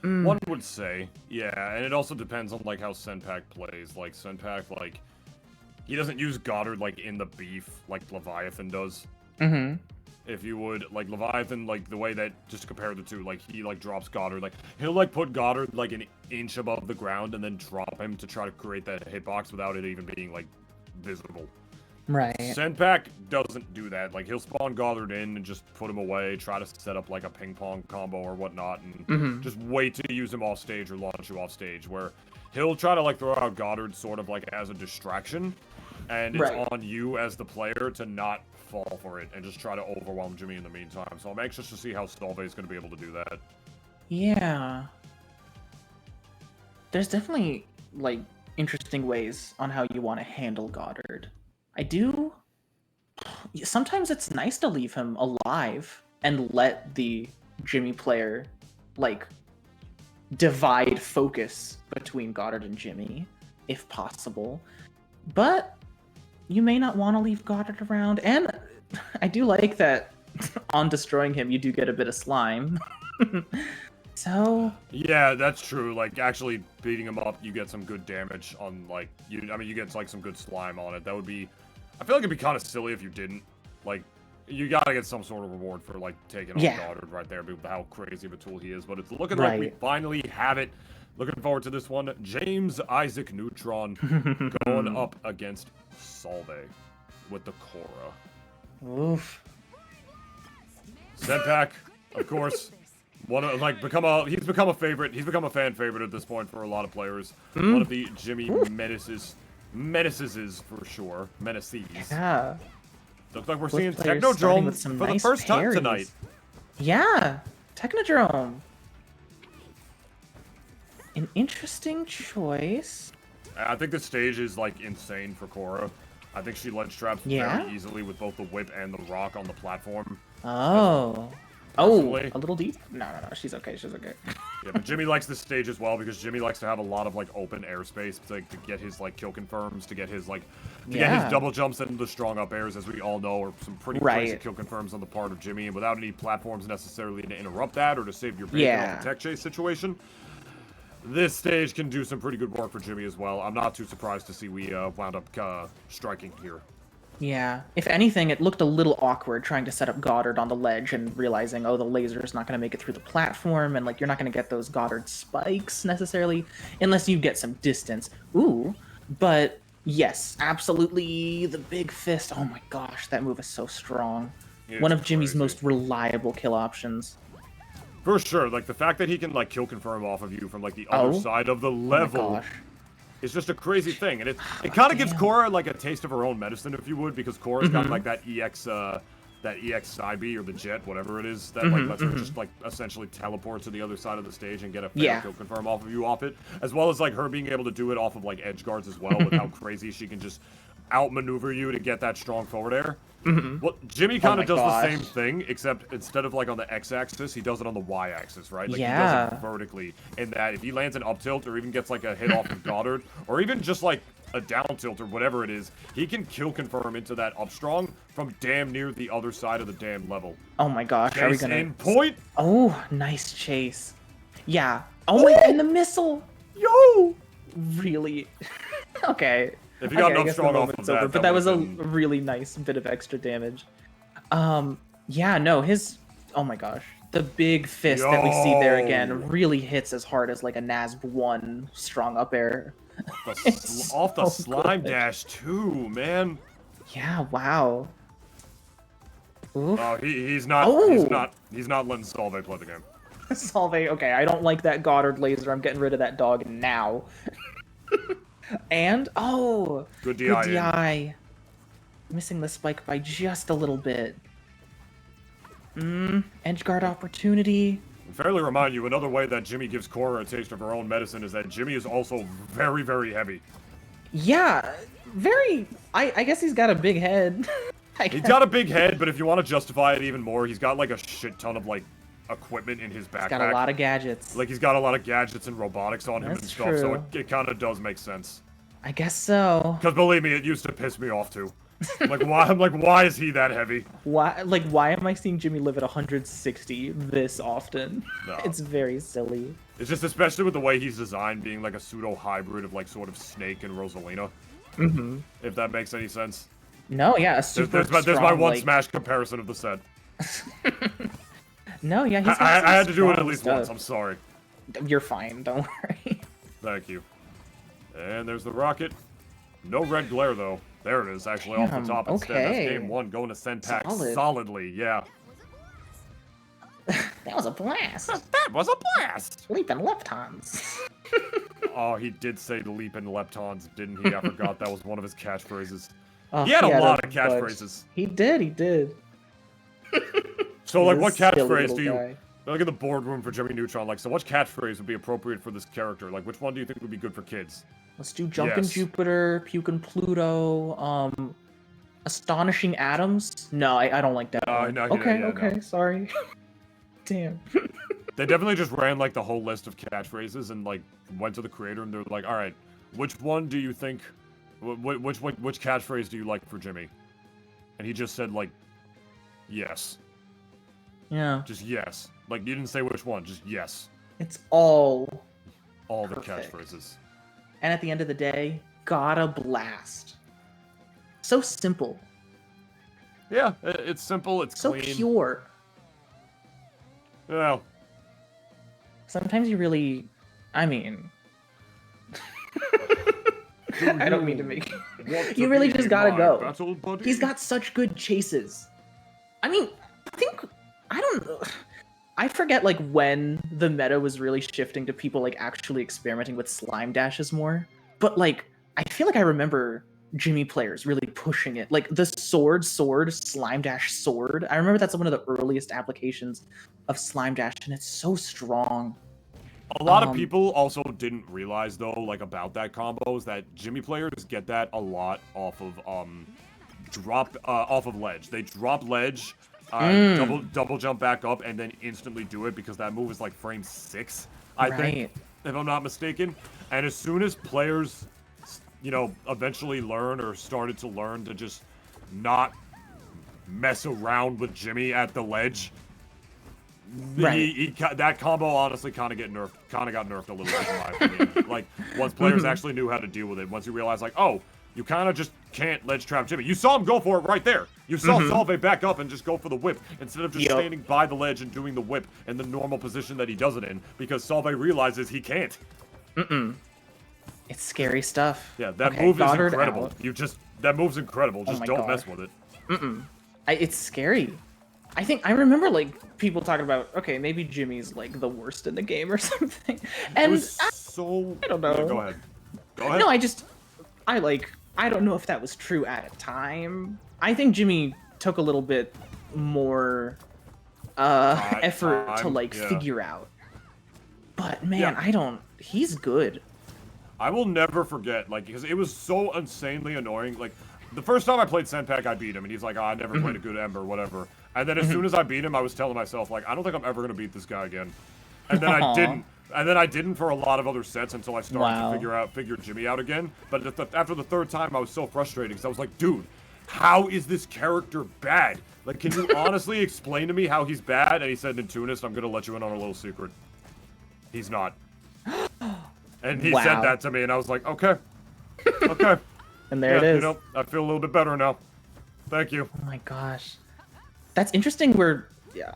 One would say, yeah, and it also depends on, like, how Senpac plays. Like, Senpac, like, he doesn't use Goddard, like, in the beef like Leviathan does. If you would, like, Leviathan, like, the way that, just to compare the two, like, he, like, drops Goddard, like, he'll, like, put Goddard, like, an inch above the ground and then drop him to try to create that hitbox without it even being, like, visible. Right. Senpac doesn't do that. Like, he'll spawn Goddard in and just put him away, try to set up, like, a ping-pong combo or whatnot, and just wait to use him off stage or launch you off stage, where he'll try to, like, throw out Goddard sort of, like, as a distraction, and it's on you as the player to not fall for it and just try to overwhelm Jimmy in the meantime. So I'm anxious to see how Solve is going to be able to do that. Yeah. There's definitely, like, interesting ways on how you want to handle Goddard. Sometimes it's nice to leave him alive and let the Jimmy player, like, divide focus between Goddard and Jimmy, if possible. But you may not want to leave Goddard around, and I do like that on destroying him, you do get a bit of slime. So... Yeah, that's true. Like, actually beating him up, you get some good damage on, like, you get, like, some good slime on it. That would be... I feel like it'd be kind of silly if you didn't. Like, you gotta get some sort of reward for, like, taking on Goddard right there, with how crazy of a tool he is. But it's looking like we finally have it. Looking forward to this one. James Isaac Neutron going up against Solve with the Cora. Oof. Senpac, of course, he's become a favorite. He's become a fan favorite at this point for a lot of players. One of the Jimmy menaces for sure. Menaces. Yeah. Looks like we're seeing Technodrome for the first time tonight. Yeah, Technodrome. An interesting choice. I think the stage is, like, insane for Cora. I think she ledge traps very easily with both the whip and the rock on the platform. Oh. Oh, a little deep? No, she's okay, Yeah, but Jimmy likes this stage as well because Jimmy likes to have a lot of, like, open airspace to get his, like, kill confirms, to get his, like, get his double jumps and the strong up airs, as we all know, are some pretty crazy kill confirms on the part of Jimmy, and without any platforms necessarily to interrupt that or to save your bacon off the tech chase situation. This stage can do some pretty good work for Jimmy as well. I'm not too surprised to see we wound up striking here. Yeah. If anything, it looked a little awkward trying to set up Goddard on the ledge and realizing, oh, the laser's not going to make it through the platform, and, like, you're not going to get those Goddard spikes necessarily, unless you get some distance. Ooh. But, yes, absolutely, the big fist. Oh my gosh, that move is so strong. One of Jimmy's most reliable kill options. For sure. Like, the fact that he can, like, kill confirm off of you from, like, the other side of the level... It's just a crazy thing, and it kind of gives Cora, like, a taste of her own medicine, if you would, because Cora's got, like, that EX side B, or the jet, whatever it is, that, like, lets her just, like, essentially teleport to the other side of the stage and get a fair kill confirm off of you off it, as well as, like, her being able to do it off of, like, edge guards as well, with how crazy she can just outmaneuver you to get that strong forward air. Well, Jimmy kind of does the same thing, except instead of, like, on the X-axis, he does it on the Y-axis, right? Like, he does it vertically, in that if he lands an up tilt or even gets, like, a hit off of Goddard, or even just, like, a down tilt or whatever it is, he can kill confirm into that up strong from damn near the other side of the damn level. Oh my gosh, are we gonna... in point? Oh, nice chase. Yeah. Oh my, and the missile! Yo! Really? Okay. If you got enough strong off of that, but that was a really nice bit of extra damage. Yeah, no, oh my gosh. The big fist that we see there again really hits as hard as like a NASB 1 strong up air. Off the so slime good. dash too, man. Yeah, wow. Oof. Oh, he's not letting Solve play the game. Solve, okay, I don't like that Goddard laser. I'm getting rid of that dog now. And good DI. Good DI. Missing the spike by just a little bit. Edge guard opportunity. Fairly remind you, another way that Jimmy gives Cora a taste of her own medicine is that Jimmy is also very, very heavy. Yeah, very. I guess he's got a big head. He's got a big head, but if you want to justify it even more, he's got like a shit ton of like equipment in his backpack. He's got a lot of gadgets. Like he's got a lot of gadgets and robotics on him and That's stuff, true. so it kind of does make sense. I guess so. Because believe me, it used to piss me off too. Like why? I'm like, why is he that heavy? Why? Like, why am I seeing Jimmy live at 160 this often? No. It's very silly. It's just especially with the way he's designed, being like a pseudo hybrid of like sort of Snake and Rosalina. If that makes any sense. No, yeah, a super There's my strong, one like... Smash comparison of the set. No, yeah, he's got I had to do it at strong least stuff. once. I'm sorry. You're fine. Don't worry. Thank you. And there's the rocket. No red glare though. There it is, actually off the top instead. Okay. That's game 1 going to Senpac Solid. solidly. Yeah. That was a blast. That was a blast. Leaping leptons. Oh, he did say to leap in leptons, didn't he? I forgot that was one of his catchphrases. Oh, He had a lot of bunch. catchphrases. He did. So, like, He's what a silly catchphrase little do you... guy. Look at the boardroom for Jimmy Neutron. Like, so what catchphrase would be appropriate for this character? Like, which one do you think would be good for kids? Let's do Jumpin' Yes. Jupiter, Pukin' Pluto, Astonishing Atoms. No, I don't like that one. no, okay, yeah, okay, no. sorry. Damn. They definitely just ran, like, the whole list of catchphrases and, like, went to the creator and they're like, all right, which one do you think... Which catchphrase do you like for Jimmy? And he just said, like, yes. Yeah. Just yes. Like, you didn't say which one, just yes. It's all All the perfect. catchphrases. And at the end of the day, gotta blast. So simple. Yeah, it's simple, it's So clean. pure. Well, Sometimes you really... I mean... I don't mean to make... You really just gotta go. He's got such good chases. I mean, I don't know. I forget, like, when the meta was really shifting to people, like, actually experimenting with slime dashes more. But, like, I feel like I remember Jimmy players really pushing it. Like, the sword, slime dash, sword. I remember that's one of the earliest applications of slime dash, and it's so strong. A lot of people also didn't realize, though, like, about that combo, is that Jimmy players get that a lot off of, off of ledge. They drop ledge, double jump back up, and then instantly do it, because that move is, like, frame 6, I think, if I'm not mistaken. And as soon as players, you know, eventually learn, or started to learn to just not mess around with Jimmy at the ledge, that combo honestly kind of got nerfed a little bit in my opinion. Like, once players actually knew how to deal with it, once you realize, like, oh, you kind of just can't ledge trap Jimmy. You saw him go for it right there. You saw Solve back up and just go for the whip, instead of just standing by the ledge and doing the whip in the normal position that he does it in, because Solve realizes he can't. It's scary stuff. Yeah, that Okay, move is Goddard incredible. out. That move's incredible. Just my don't God. mess with it. It's scary. I remember, like, people talking about, okay, maybe Jimmy's, like, the worst in the game or something. And It was so... I don't know. Yeah, go ahead. Go ahead. No, I don't know if that was true at a time. I think Jimmy took a little bit more effort to, like, figure out. But, man, he's good. I will never forget, like, because it was so insanely annoying. Like, the first time I played Senpac, I beat him, and he's like, oh, I never played a good Ember, whatever. And then as soon as I beat him, I was telling myself, like, I don't think I'm ever going to beat this guy again. And then I didn't. And then I didn't for a lot of other sets until I started to figure Jimmy out again. But after the third time, I was so frustrated, because I was like, dude, how is this character bad? Like, can you honestly explain to me how he's bad? And he said, Nintunist, I'm going to let you in on a little secret. He's not. And he said that to me, and I was like, okay. Okay. And there it is. You know, I feel a little bit better now. Thank you. Oh my gosh. That's interesting.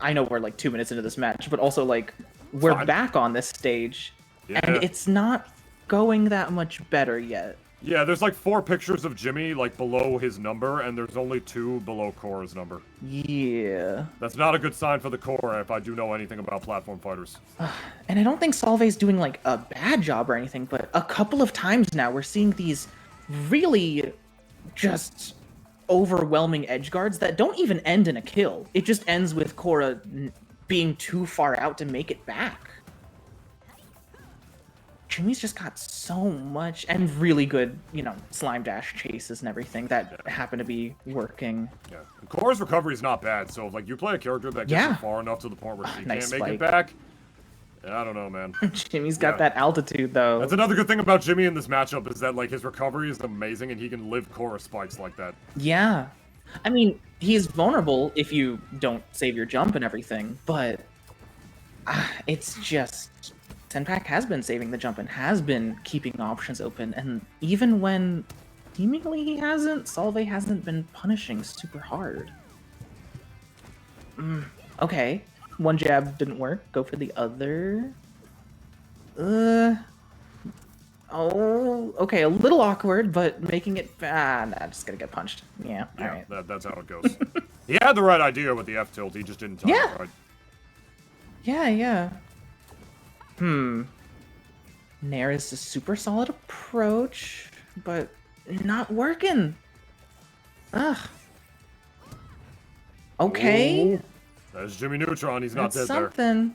I know we're like 2 minutes into this match, but also like we're back on this stage, and it's not going that much better yet. Yeah, there's like 4 pictures of Jimmy like below his number, and there's only 2 below Cora's number. Yeah. That's not a good sign for the Cora if I do know anything about platform fighters. And I don't think Solveig's doing like a bad job or anything, but a couple of times now we're seeing these really just overwhelming edge guards that don't even end in a kill. It just ends with Cora being too far out to make it back. Jimmy's just got so much, and really good, you know, slime dash chases and everything that happen to be working. Yeah, and Cora's recovery is not bad, so if like you play a character that gets you far enough to the point where she nice can't make spike. it back, I don't know, man. Jimmy's got that altitude, though. That's another good thing about Jimmy in this matchup is that like his recovery is amazing, and he can live Cora spikes like that. Yeah. I mean, he's vulnerable if you don't save your jump and everything, but it's just... Senpac has been saving the jump and has been keeping options open, and even when seemingly he hasn't, Solve hasn't been punishing super hard. Okay. One jab didn't work. Go for the other. Oh, okay, a little awkward, but making it... nah, just gonna get punched. Yeah, alright. That's how it goes. He had the right idea with the F tilt, he just didn't time it right. Yeah. Nair is a super solid approach, but not working. Ugh. Okay. Ooh, there's Jimmy Neutron, he's not dead something.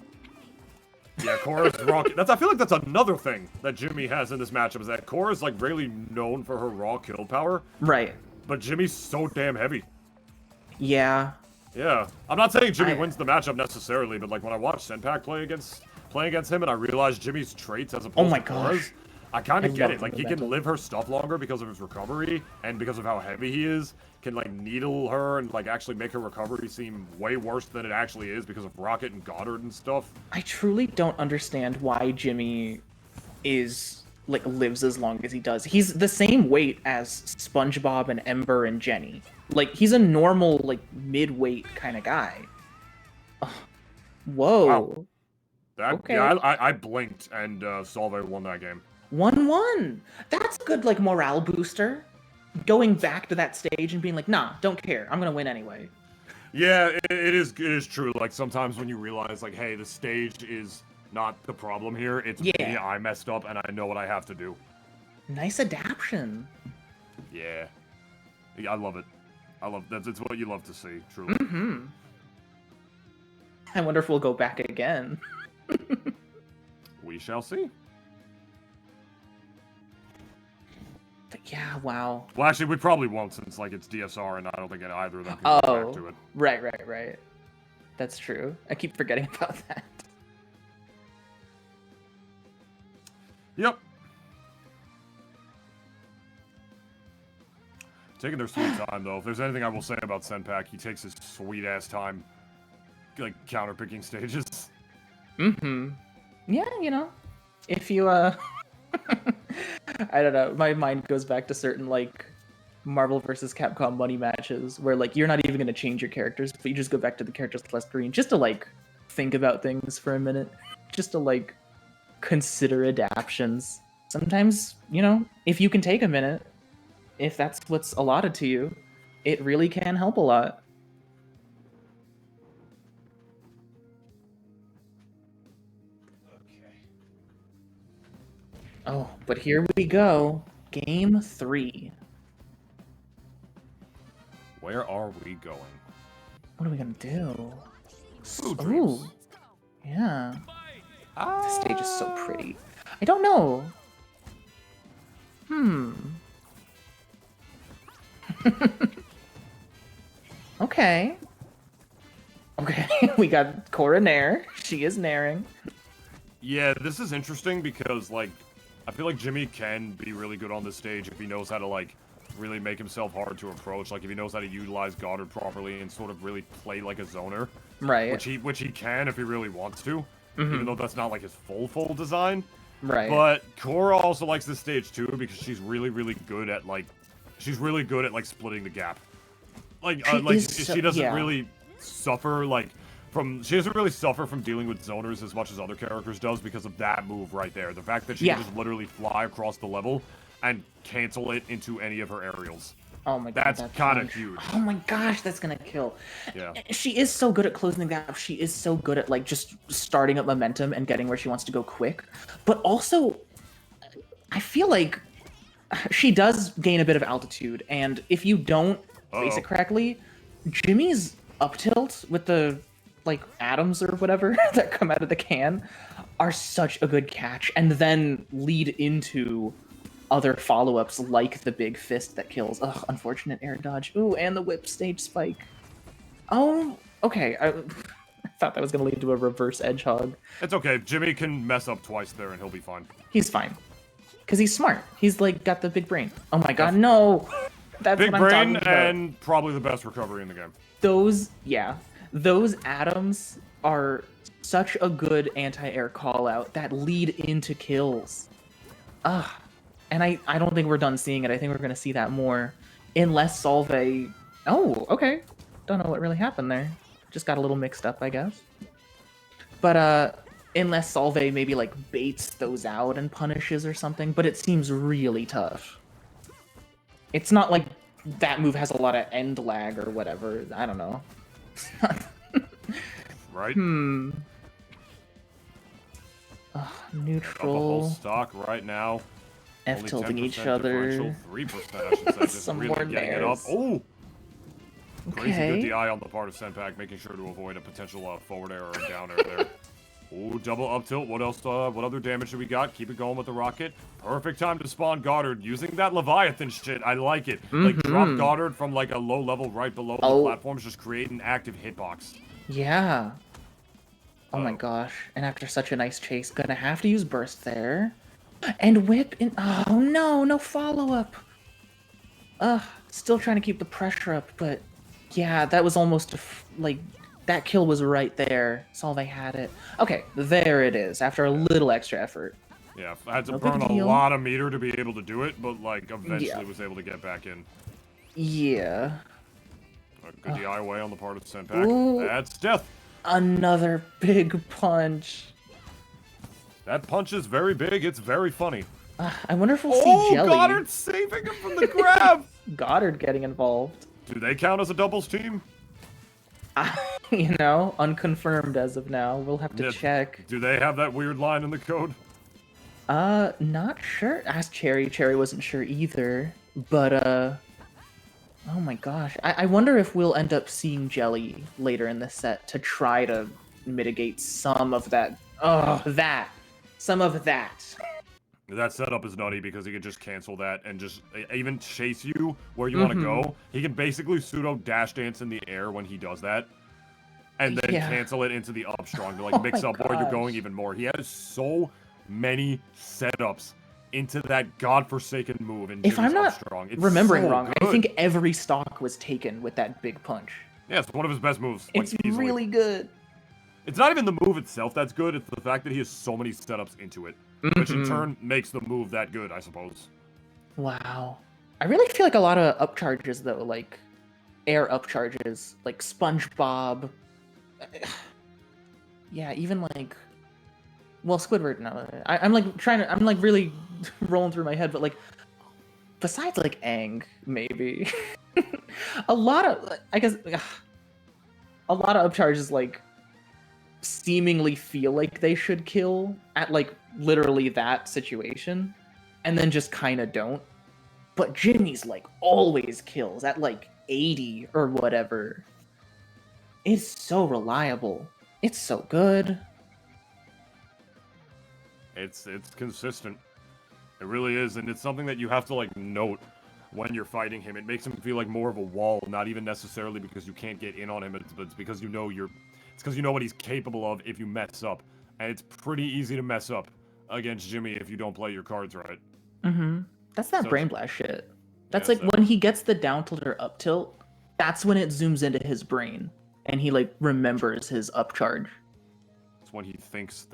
there. Yeah, Cora's raw. I feel like that's another thing that Jimmy has in this matchup, is that Cora's like really known for her raw kill power. Right. But Jimmy's so damn heavy. Yeah. Yeah. I'm not saying Jimmy wins the matchup necessarily, but like when I watch Senpac play against him and I realize Jimmy's traits as opposed to Cora's, I kind of get it. Like, he can live her stuff longer because of his recovery, and because of how heavy he is, can, like, needle her and, like, actually make her recovery seem way worse than it actually is because of Rocket and Goddard and stuff. I truly don't understand why Jimmy is, like, lives as long as he does. He's the same weight as SpongeBob and Ember and Jenny. Like, he's a normal, like, mid-weight kind of guy. Whoa. Wow. Yeah, I blinked, and Solve won that game. 1-1. That's a good, like, morale booster. Going back to that stage and being like, nah, don't care. I'm gonna win anyway. Yeah, it is true. Like, sometimes when you realize, like, hey, the stage is not the problem here. It's me, I messed up, and I know what I have to do. Nice adaptation. Yeah. I love it. It's what you love to see, truly. Mm-hmm. I wonder if we'll go back again. We shall see. But yeah, wow. Well, actually, we probably won't, since like it's DSR, and I don't think either of them can go back to it. Right. That's true. I keep forgetting about that. Yep. Taking their sweet time, though. If there's anything I will say about Senpac, he takes his sweet-ass time, like, counter-picking stages. Mm-hmm. Yeah, you know, if you, I don't know, my mind goes back to certain, like, Marvel vs. Capcom money matches, where, like, you're not even gonna change your characters, but you just go back to the characters less green, just to, like, think about things for a minute. Just to, like, consider adaptions. Sometimes, you know, if you can take a minute, if that's what's allotted to you, it really can help a lot. Oh, but here we go. Game 3. Where are we going? What are we gonna do? Ooh, yeah. This stage is so pretty. I don't know. Okay. Okay, we got Cora Nair. She is nairing. Yeah, this is interesting because, like, I feel like Jimmy can be really good on this stage if he knows how to, like, really make himself hard to approach. Like, if he knows how to utilize Goddard properly and sort of really play like a zoner. Right. Which he can if he really wants to. Even though that's not, like, his full design. Right. But Cora also likes this stage, too, because she's really good at, like... She's really good at, like, splitting the gap. Like, she doesn't really... suffer like she doesn't really suffer from dealing with zoners as much as other characters does because of that move right there. The fact that she can just literally fly across the level and cancel it into any of her aerials. Oh my god, that's kind of huge. Oh my gosh, that's gonna kill. Yeah. She is so good at closing the gap. She is so good at like just starting up momentum and getting where she wants to go quick. But also, I feel like she does gain a bit of altitude, and if you don't place it correctly, Jimmy's up tilt with the like atoms or whatever that come out of the can are such a good catch, and then lead into other follow-ups like the big fist that kills. Ugh, unfortunate air dodge. Ooh, and the whip stage spike. Oh, okay. I thought that was going to lead to a reverse edge hog. It's okay. Jimmy can mess up twice there and he'll be fine. He's fine. Because he's smart. He's like got the big brain. Oh my god, no! That's big what I'm brain talking about. and probably the best recovery in the game. Those atoms are such a good anti-air call-out that lead into kills. Ugh. And I don't think we're done seeing it. I think we're going to see that more. Unless Solve... Oh, okay. Don't know what really happened there. Just got a little mixed up, I guess. But, unless Solve maybe, like, baits those out and punishes or something. But it seems really tough. It's not like that move has a lot of end lag or whatever. I don't know. Right? Ugh, Up a neutral. whole stock right now. F Only tilting 10% each other. 3%, I should say. Just Some really more getting it up. nairs. Oh! Crazy Okay. good DI on the part of Senpac, making sure to avoid a potential forward air or a down air there. Ooh, double up tilt. What else? What other damage do we got? Keep it going with the rocket. Perfect time to spawn Goddard using that Leviathan shit. I like it. Like drop Goddard from like a low level right below the platforms, just create an active hitbox. Yeah. Oh my gosh. And after such a nice chase, gonna have to use burst there. And whip in. Oh no, no follow up. Ugh, still trying to keep the pressure up, but yeah, that was almost like that kill was right there. Solve had it. Okay, there it is. After a little extra effort. Yeah, I had to No burn big a deal. lot of meter to be able to do it, but like eventually was able to get back in. Yeah. A good DI away on the part of Senpac. Ooh. That's death. Another big punch. That punch is very big. It's very funny. I wonder if we'll see Jelly. Goddard's saving him from the grab. Goddard getting involved. Do they count as a doubles team? You know, unconfirmed as of now. We'll have to Yeah. check. Do they have that weird line in the code? Not sure. Ask Cherry. Cherry wasn't sure either. But, oh my gosh. I wonder if we'll end up seeing Jelly later in the set to try to mitigate some of that. Some of that. That setup is nutty because he can just cancel that and just even chase you where you want to go. He can basically pseudo dash dance in the air when he does that. And then cancel it into the up strong to like mix up where you're going even more. He has so many setups into that godforsaken move. And If I'm not strong. remembering so wrong, good. I think every stock was taken with that big punch. Yeah, it's one of his best moves. Like, It's easily. really good. It's not even the move itself that's good, it's the fact that he has so many setups into it. Which in turn makes the move that good, I suppose. Wow. I really feel like a lot of upcharges, though, like air upcharges, like SpongeBob. Yeah, even like, well, Squidward. No, I'm like I'm like really rolling through my head, but like, besides like Aang, maybe a lot of, I guess, a lot of upcharges like seemingly feel like they should kill at like literally that situation, and then just kind of don't. But Jimmy's like always kills at like 80 or whatever. It's so reliable. It's so good. It's consistent. It really is, and it's something that you have to like note when you're fighting him. It makes him feel like more of a wall, not even necessarily because you can't get in on him, but it's because you know it's because you know what he's capable of if you mess up. And it's pretty easy to mess up against Jimmy if you don't play your cards right. That's that So brain blast shit. That's yeah, like when he gets the down tilt or up tilt, that's when it zooms into his brain and he like remembers his upcharge. It's when he thinks.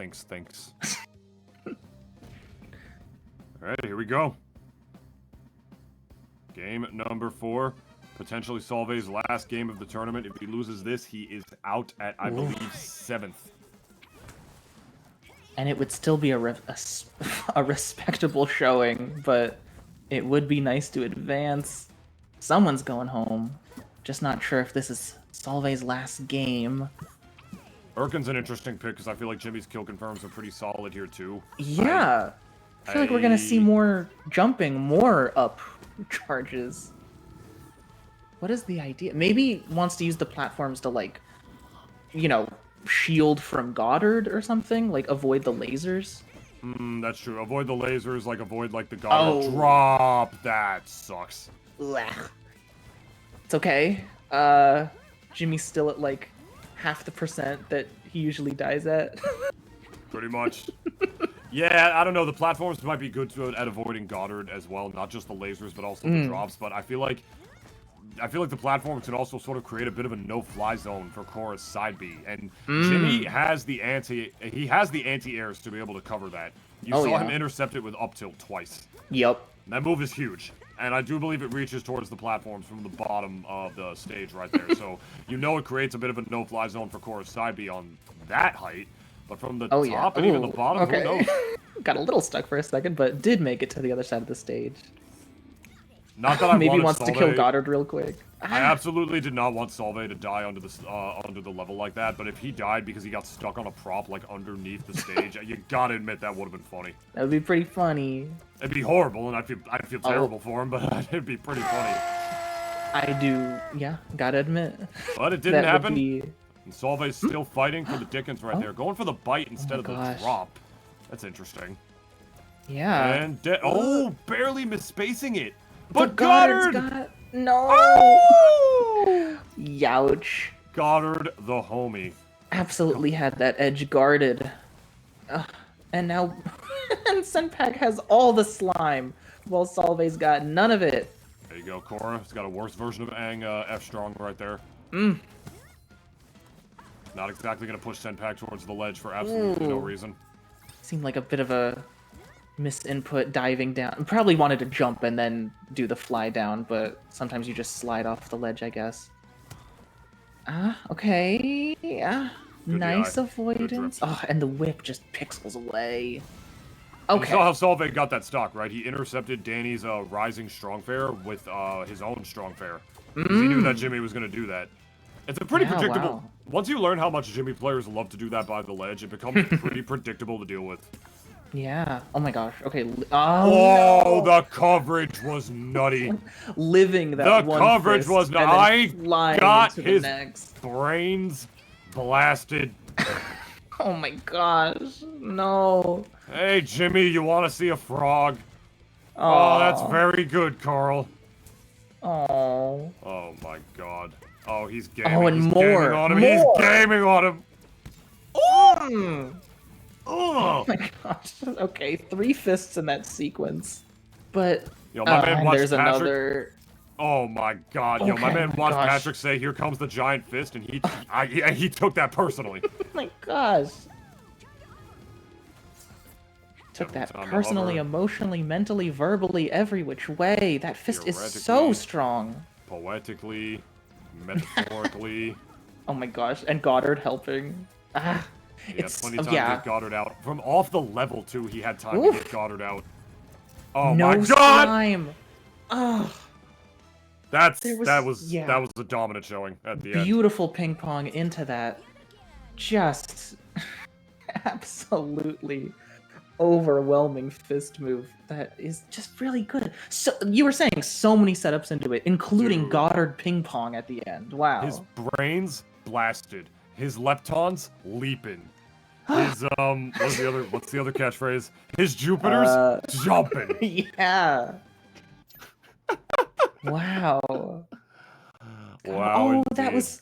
Alright, here we go. Game number 4. Potentially Solveig's last game of the tournament. If he loses this, he is out at, I believe, 7th. And it would still be a respectable showing, but it would be nice to advance. Someone's going home. Just not sure if this is Solveig's last game. Urkin's an interesting pick because I feel like Jimmy's kill confirms are pretty solid here too. Yeah. I feel like we're gonna see more jumping, more up charges. What is the idea? Maybe wants to use the platforms to, like, you know, shield from Goddard or something? Like, avoid the lasers? That's true. Avoid the lasers, like, avoid, like, the Goddard drop. That sucks. Blech. It's okay. Jimmy's still at, like, half the percent that he usually dies at. Pretty much. Yeah, I don't know. The platforms might be good at avoiding Goddard as well. Not just the lasers, but also the drops. But I feel like the platforms can also sort of create a bit of a no-fly zone for Korra's side B, and Jimmy has the anti-airs to be able to cover that. You saw him intercept it with up tilt twice. Yep. That move is huge, and I do believe it reaches towards the platforms from the bottom of the stage right there. So you know it creates a bit of a no-fly zone for Korra's side B on that height, but from the top and even the bottom, who knows? Got a little stuck for a second, but did make it to the other side of the stage. Not that I maybe wants Solveig. to kill Goddard real quick. I absolutely did not want Solveig to die under the level like that, but if he died because he got stuck on a prop like underneath the stage, you gotta admit that would have been funny. That would be pretty funny. It'd be horrible, and I'd feel terrible for him, but it'd be pretty funny. I do, yeah, gotta admit. But it didn't happen. Be... And Solveig's still fighting for the Dickens right there, going for the bite instead of the drop. That's interesting. Yeah. And barely misspacing it. But Goddard's Goddard! got... No! Oh! Youch. Goddard the homie. Absolutely had that edge guarded. And now... and Senpac has all the slime, while Solveig's got none of it. There you go, Korra. It's got a worse version of Aang F-Strong right there. Not exactly going to push Senpac towards the ledge for absolutely no reason. Seemed like a bit of a misinput diving down. Probably wanted to jump and then do the fly down, but sometimes you just slide off the ledge, I guess. Okay. Yeah. Nice avoidance. Oh, and the whip just pixels away. Okay. You saw how Solveig got that stock, right? He intercepted Danny's rising strong fair with his own strong fair. Because he knew that Jimmy was going to do that. It's a pretty predictable... Wow. Once you learn how much Jimmy players love to do that by the ledge, it becomes pretty predictable to deal with. Yeah. Oh my gosh. Okay. Oh, no. The coverage was nutty. Living that one coverage fist was and I got his next. brains blasted. Oh my gosh. No. Hey, Jimmy, you want to see a frog? Oh, that's very good, Carl. Oh. Oh my god. Oh, he's gaming. Oh, and more. Gaming on him. He's gaming on him. Oh my gosh. Okay, 3 fists in that sequence. But yo, my man watched there's Patrick. Another. Oh my god. Okay, Yo, my man watched gosh. Patrick say, "Here comes the giant fist," and he took that personally. Oh my gosh. Took that personally, emotionally, mentally, verbally, every which way. That fist is so strong. Poetically, metaphorically. Oh my gosh, and Goddard helping. He had plenty of time to get Goddard out. From off the level, too, he had time to get Goddard out. Oh my god! Slime. Oh. That was a dominant showing at the end. Beautiful ping pong into that. Just absolutely overwhelming fist move that is just really good. So you were saying so many setups into it, including Goddard ping pong at the end. Wow. His brains blasted. His leptons leaping. His what's the other catchphrase? His Jupiters jumping. Yeah. Wow. Wow. Oh, that was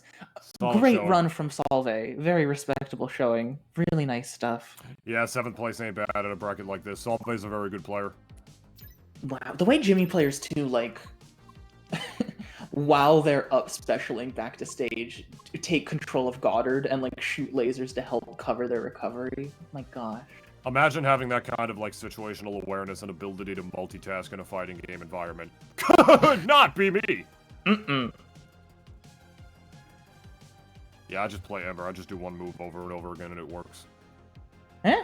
a great run from Solveig. Very respectable showing. Really nice stuff. Yeah, 7th place ain't bad at a bracket like this. Solveig's a very good player. Wow. The way Jimmy players too, like, while they're up specialing back to stage, take control of Goddard and like shoot lasers to help cover their recovery. My gosh. Imagine having that kind of like situational awareness and ability to multitask in a fighting game environment. Could not be me. Yeah, I just play Ember. I just do one move over and over again, and it works. Eh?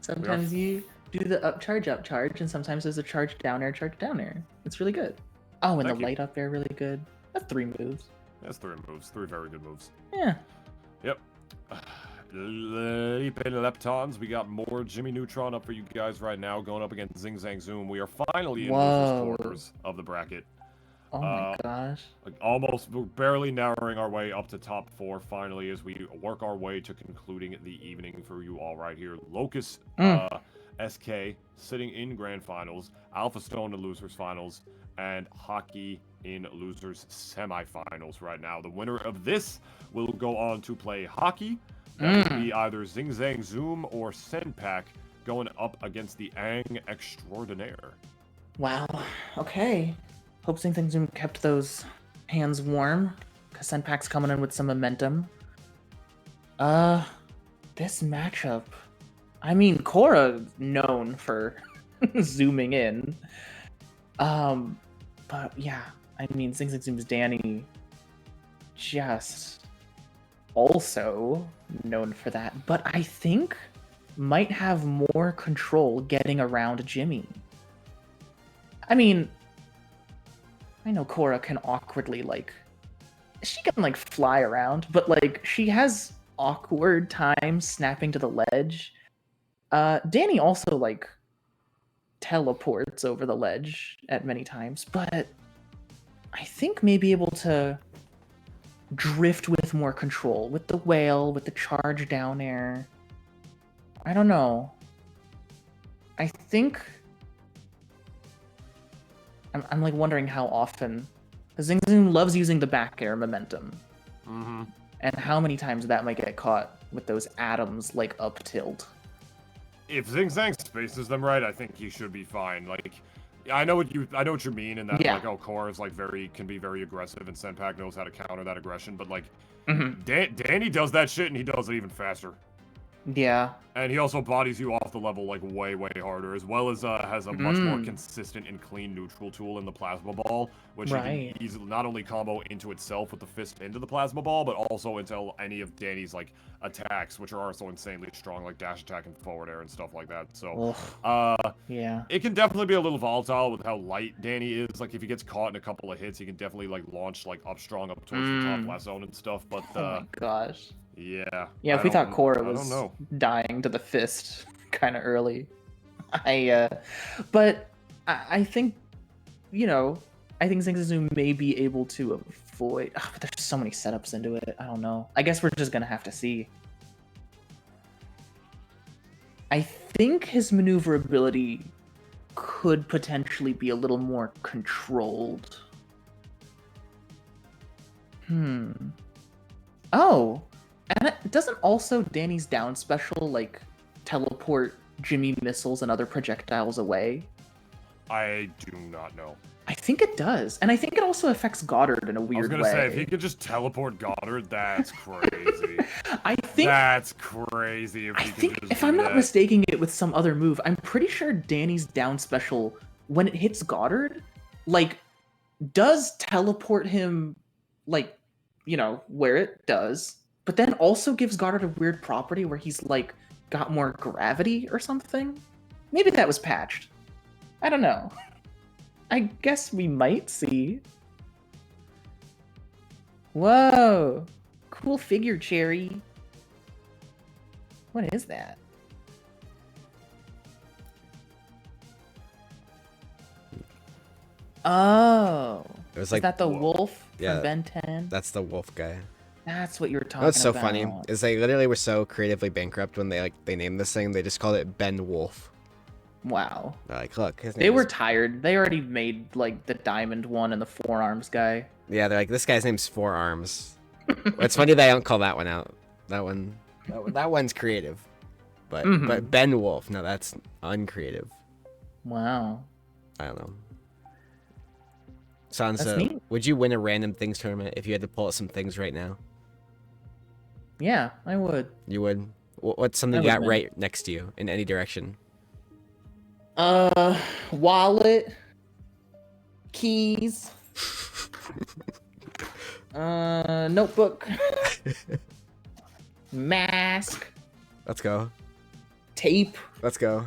Sometimes you do the upcharge, and sometimes there's a charge down air. It's really good. Oh, and the light up air really good. That's 3 moves. That's 3 moves. 3 very good moves. Yeah. Yep. Leap and Leptons. We got more Jimmy Neutron up for you guys right now, going up against ZingZangZoom. We are finally in losers quarters of the bracket. Oh my gosh. Like almost, we're barely narrowing our way up to top 4 finally as we work our way to concluding the evening for you all right here. Locus, SK sitting in grand finals, Alpha Stone in losers finals, and Hockey in losers semifinals right now. The winner of this will go on to play Hockey. That will be either ZingZangZoom or Senpac going up against the Ang Extraordinaire. Wow. Okay. Hope ZingZangZoom kept those hands warm, because Senpac's coming in with some momentum. This matchup. I mean, Korra known for zooming in. But yeah, I mean, ZingZangZoom's Danny just also known for that, but I think might have more control getting around Jimmy. I mean, I know Korra can awkwardly, like, she can, like, fly around, but, like, she has awkward times snapping to the ledge. Danny also, like, teleports over the ledge at many times, but I think may be able to drift with more control, with the whale, with the charge down air. I don't know. I think I'm like wondering how often, because ZingZangZoom loves using the back air momentum, and how many times that might get caught with those atoms like up tilt. If ZingZang spaces them right, I think he should be fine. Like, I know what you mean, in that like, oh, Korra is like can be very aggressive, and Senpac knows how to counter that aggression. But like, Danny does that shit, and he does it even faster. Yeah. And he also bodies you off the level like way harder, as well as has a much more consistent and clean neutral tool in the plasma ball, which he can easily not only combo into itself with the fist into the plasma ball, but also into any of Danny's like attacks, which are also insanely strong, like dash attack and forward air and stuff like that. So yeah, it can definitely be a little volatile with how light Danny is. Like if he gets caught in a couple of hits, he can definitely like launch like up strong up towards the top left zone and stuff. But oh my gosh. Yeah. If we thought Korra was dying to the fist kind of early, but I think, you know, I think ZingZangZoom may be able to avoid. Oh, but there's so many setups into it. I don't know. I guess we're just gonna have to see. I think his maneuverability could potentially be a little more controlled. Oh. And doesn't also Danny's down special, like, teleport Jimmy missiles and other projectiles away? I do not know. I think it does. And I think it also affects Goddard in a weird way. I was gonna say, if he could just teleport Goddard, that's crazy. I think... That's crazy if he could just if I'm not mistaking it with some other move, I'm pretty sure Danny's down special, when it hits Goddard, like, does teleport him, like, you know, where it does, but then also gives Goddard a weird property where he's, like, got more gravity or something? Maybe that was patched. I don't know. I guess we might see. Whoa! Cool figure, Cherry. What is that? Oh. It was like, is that the wolf yeah, from Ben 10? That's the wolf guy. That's what you were talking about. That's so funny. Is they literally were so creatively bankrupt when they named this thing. They just called it Ben Wolf. Wow. They're like, look, his name they were tired. They already made like the diamond one and the forearms guy. Yeah, they're like, this guy's name's Forearms. It's funny they don't call that one out. That one's creative. But Ben Wolf, no, that's uncreative. Wow. I don't know. Sansa, would you win a random things tournament if you had to pull out some things right now? Yeah, I would. You would? What's something you got right next to you in any direction? Wallet. Keys. Notebook. Mask. Let's go. Tape. Let's go.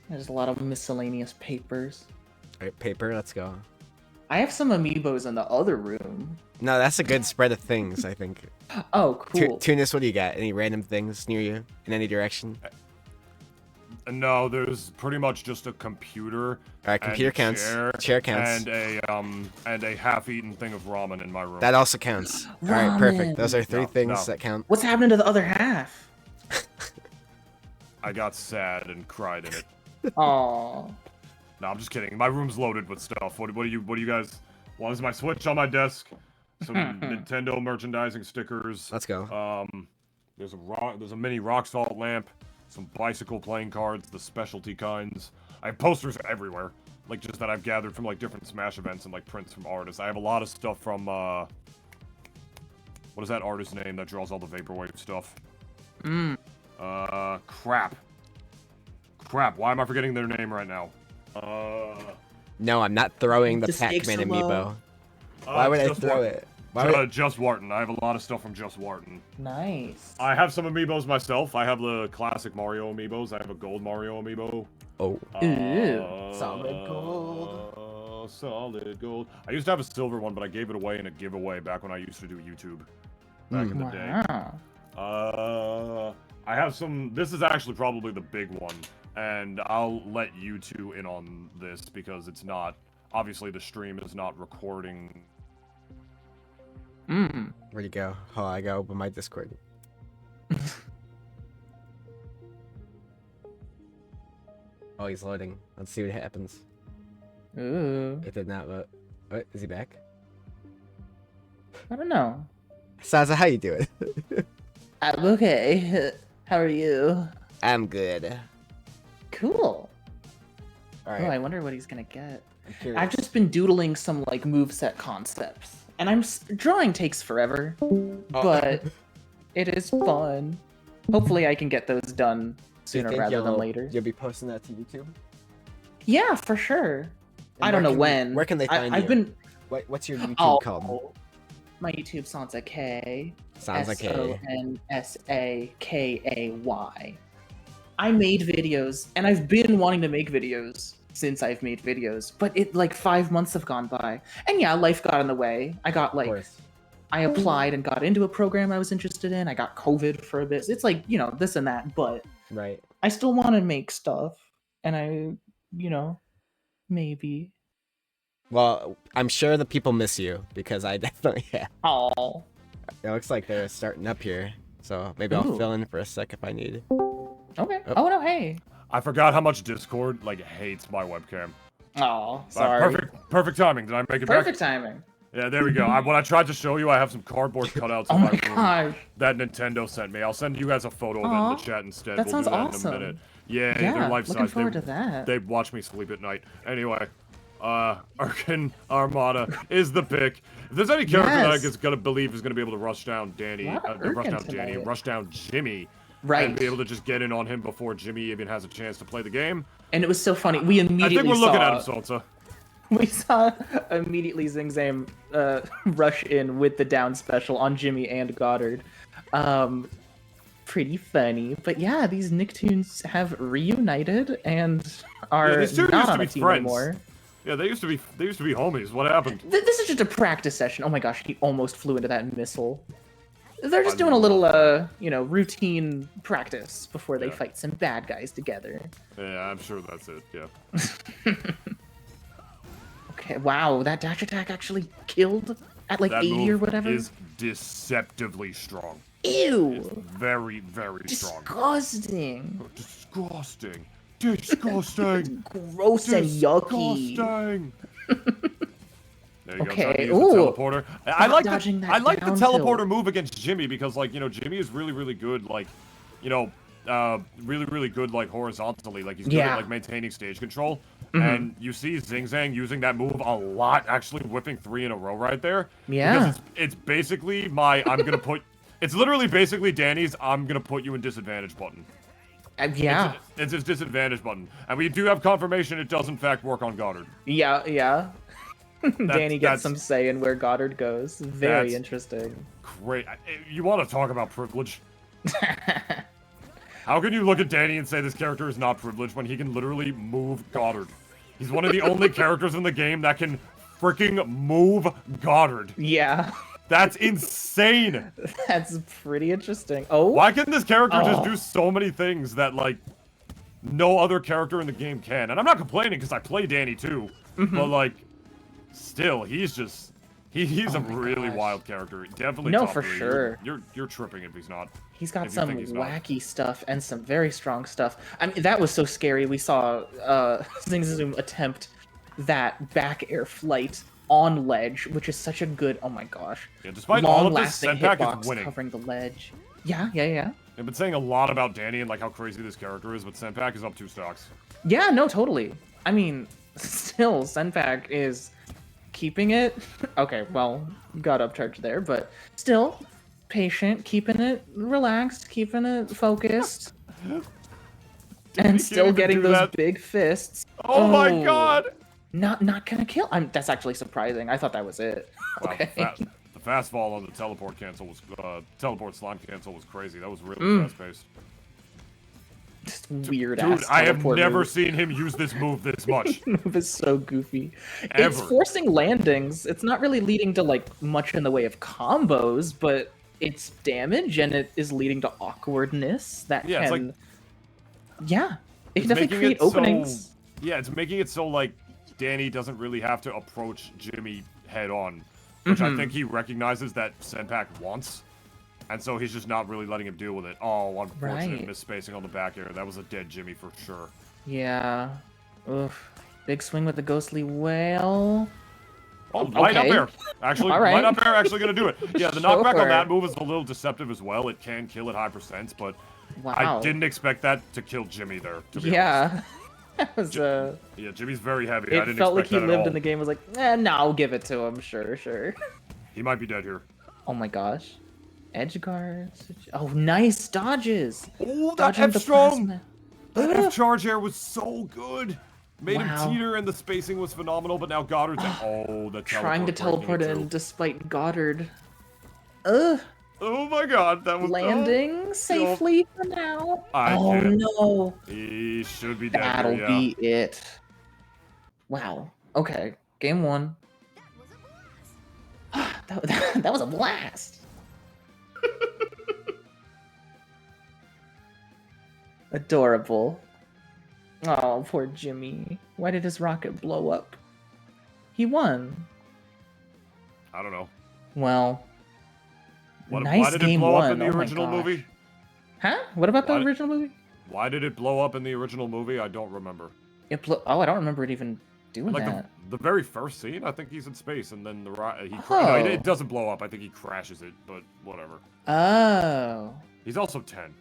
There's a lot of miscellaneous papers. All right, paper. Let's go. I have some amiibos in the other room. No, that's a good spread of things, I think. Oh, cool. Tunis, what do you got? Any random things near you in any direction? No, there's pretty much just a computer. All right, computer counts. Chair counts. And a half-eaten thing of ramen in my room. That also counts. All right, perfect. Those are three things that count. What's happening to the other half? I got sad and cried in it. Aww. No, I'm just kidding. My room's loaded with stuff. What do you guys want? Is my Switch on my desk? Some Nintendo merchandising stickers. Let's go. There's a mini rock salt lamp, some bicycle playing cards, the specialty kinds. I have posters everywhere, like just that I've gathered from like different Smash events and like prints from artists. I have a lot of stuff from what is that artist's name that draws all the vaporwave stuff? Crap. Why am I forgetting their name right now? No, I'm not throwing the Just Pac-Man takes a amiibo. Why would I throw it? Just Wharton. I have a lot of stuff from Just Wharton. Nice. I have some amiibos myself. I have the classic Mario amiibos. I have a gold Mario amiibo. Oh. Solid gold. Solid gold. I used to have a silver one, but I gave it away in a giveaway back when I used to do YouTube. Back in the day. I have some. This is actually probably the big one, and I'll let you two in on this because it's not. Obviously, the stream is not recording. Where'd you go? Oh, I gotta open my Discord. Oh, he's loading. Let's see what happens. Ooh. It did not vote. What? Is he back? I don't know. Saza, how you doing? I'm okay. How are you? I'm good. Cool. All Oh, right. I wonder what he's gonna get. I'm curious. I've just been doodling some like moveset concepts, and drawing takes forever, but it is fun. Hopefully, I can get those done Do you sooner think rather than later. You'll be posting that to YouTube? Yeah, for sure. And I don't know when. Where can they find I've you? been. What's your YouTube called? My YouTube Sansa K. Sansa K. SONSAKAY. I made videos, and I've been wanting to make videos since I've made videos, but like 5 months have gone by, and yeah, life got in the way. I got like, I applied and got into a program I was interested in. I got COVID for a bit. It's like, you know, this and that, but right. I still want to make stuff, and I, you know, maybe. Well, I'm sure the people miss you because I definitely have. Oh. It looks like they're starting up here, so maybe I'll fill in for a sec if I need. Okay. Oh no, hey. I forgot how much Discord like hates my webcam. Oh, sorry. Perfect timing. Did I make it Perfect back? timing. Yeah, there we go. When I tried to show you, I have some cardboard cutouts Oh in my my room gosh. that Nintendo sent me. I'll send you guys a photo of it in the chat instead. That We'll sounds do that awesome. in a minute. Yeah, Yeah, they're life size. looking forward to that. They watch me sleep at night. Anyway, Urkin Armada is the pick. If there's any character that I is gonna believe is gonna be able to rush down rush down Jimmy, right, and be able to just get in on him before Jimmy even has a chance to play the game. And it was so funny. We immediately I think we're looking at him, Salsa. We saw immediately ZingZang rush in with the down special on Jimmy and Goddard. Pretty funny, but yeah, these Nicktoons have reunited and are not on a team anymore. Yeah, they used to be homies. What happened? This is just a practice session. Oh my gosh, he almost flew into that missile. They're just doing a little, routine practice before they fight some bad guys together. Yeah, I'm sure that's it. Yeah. Okay, wow, that dash attack actually killed at like 80 or whatever. That move is deceptively strong. Ew. It's very, very strong. Disgusting. Disgusting. Disgusting. Gross and yucky. Disgusting. There you Okay. go. Use the teleporter. I like the down teleporter tilt. move against Jimmy because, like, Jimmy is really, really good. Like, really, really good, like, horizontally. Like, he's good at, like, maintaining stage control. And you see ZingZang using that move a lot, actually whipping 3 in a row right there. Yeah. Because it's basically it's literally basically Danny's I'm gonna put you in disadvantage button. Yeah. It's his disadvantage button. And we do have confirmation it does in fact work on Goddard. Yeah. Danny gets that's- some say in where Goddard goes. Very interesting. Great. You want to talk about privilege? How can you look at Danny and say this character is not privileged when he can literally move Goddard? He's one of the only characters in the game that can freaking move Goddard. Yeah. That's insane. That's pretty interesting. Oh. Why can this character just do so many things that, like, no other character in the game can? And I'm not complaining because I play Danny too. But, like, still, he's just... He's a really wild character. Definitely No, top for 3. sure. You're tripping if he's not. He's got if you some think he's not. wacky stuff and some very strong stuff. I mean, that was so scary. We saw ZingZangZoom attempt that back air flight on ledge, which is such a good, oh my gosh. Yeah, despite all of this, long-lasting Senpac hitbox is winning. covering the ledge. Yeah. I've been saying a lot about Danny and like how crazy this character is, but Senpac is up 2 stocks. Yeah, no, totally. I mean, still, Senpac is keeping it. Okay, well, got upcharged there, but still patient, keeping it relaxed, keeping it focused. And still getting those big fists. Oh my god! Not gonna kill. That's actually surprising. I thought that was it. Wow, Okay. the fast fall on the teleport cancel was teleport slime cancel was crazy. That was really fast paced. Just weird Dude, ass. I have teleport never move. seen him use this move this much. Move is so goofy. Ever. It's forcing landings. It's not really leading to like much in the way of combos, but it's damage and it is leading to awkwardness that Yeah, can. it's Yeah, it can It's definitely making create it so- openings. Yeah, it's making it so like Danny doesn't really have to approach Jimmy head on, which I think he recognizes that Senpac wants. And so he's just not really letting him deal with it. Oh, unfortunate Right. misspacing on the back air. That was a dead Jimmy for sure. Yeah. Oof. Big swing with the ghostly whale. Oh, light up Okay. air. Actually, All right. light up air actually going to do it. Yeah, the Go knockback for on that it. move is a little deceptive as well. It can kill at high percents, but Wow. I didn't expect that to kill Jimmy there, to be honest. Yeah. That was Yeah, Jimmy's very heavy. I It didn't felt like expect he that at lived all. in the game. Was like, no, I'll give it to him. Sure. He might be dead here. Oh my gosh. Edge guards. Oh, nice dodges. Oh, that Dodging F the strong! plasma. That Ugh. F charge air was so good. Made Wow. him teeter and the spacing was phenomenal, but now Goddard's oh, the Trying to teleport breaking in it too. despite Goddard. Ugh. Oh my god, that was Landing safely for now. I Oh can't. no. He should be dead That'll here, yeah. be it. Wow. Okay. Game 1. that was a blast. Adorable. Oh, poor Jimmy. Why did his rocket blow up? He won. I don't know. Well, Why nice did it game blow one. up in the Oh my original gosh. movie? Huh? What about the Why did- original movie? Why did it blow up in the original movie? I don't remember. Oh, I don't remember it even doing Like that. the very first scene, I think he's in space, and then Oh. it doesn't blow up. I think he crashes it, but whatever. Oh. He's also 10.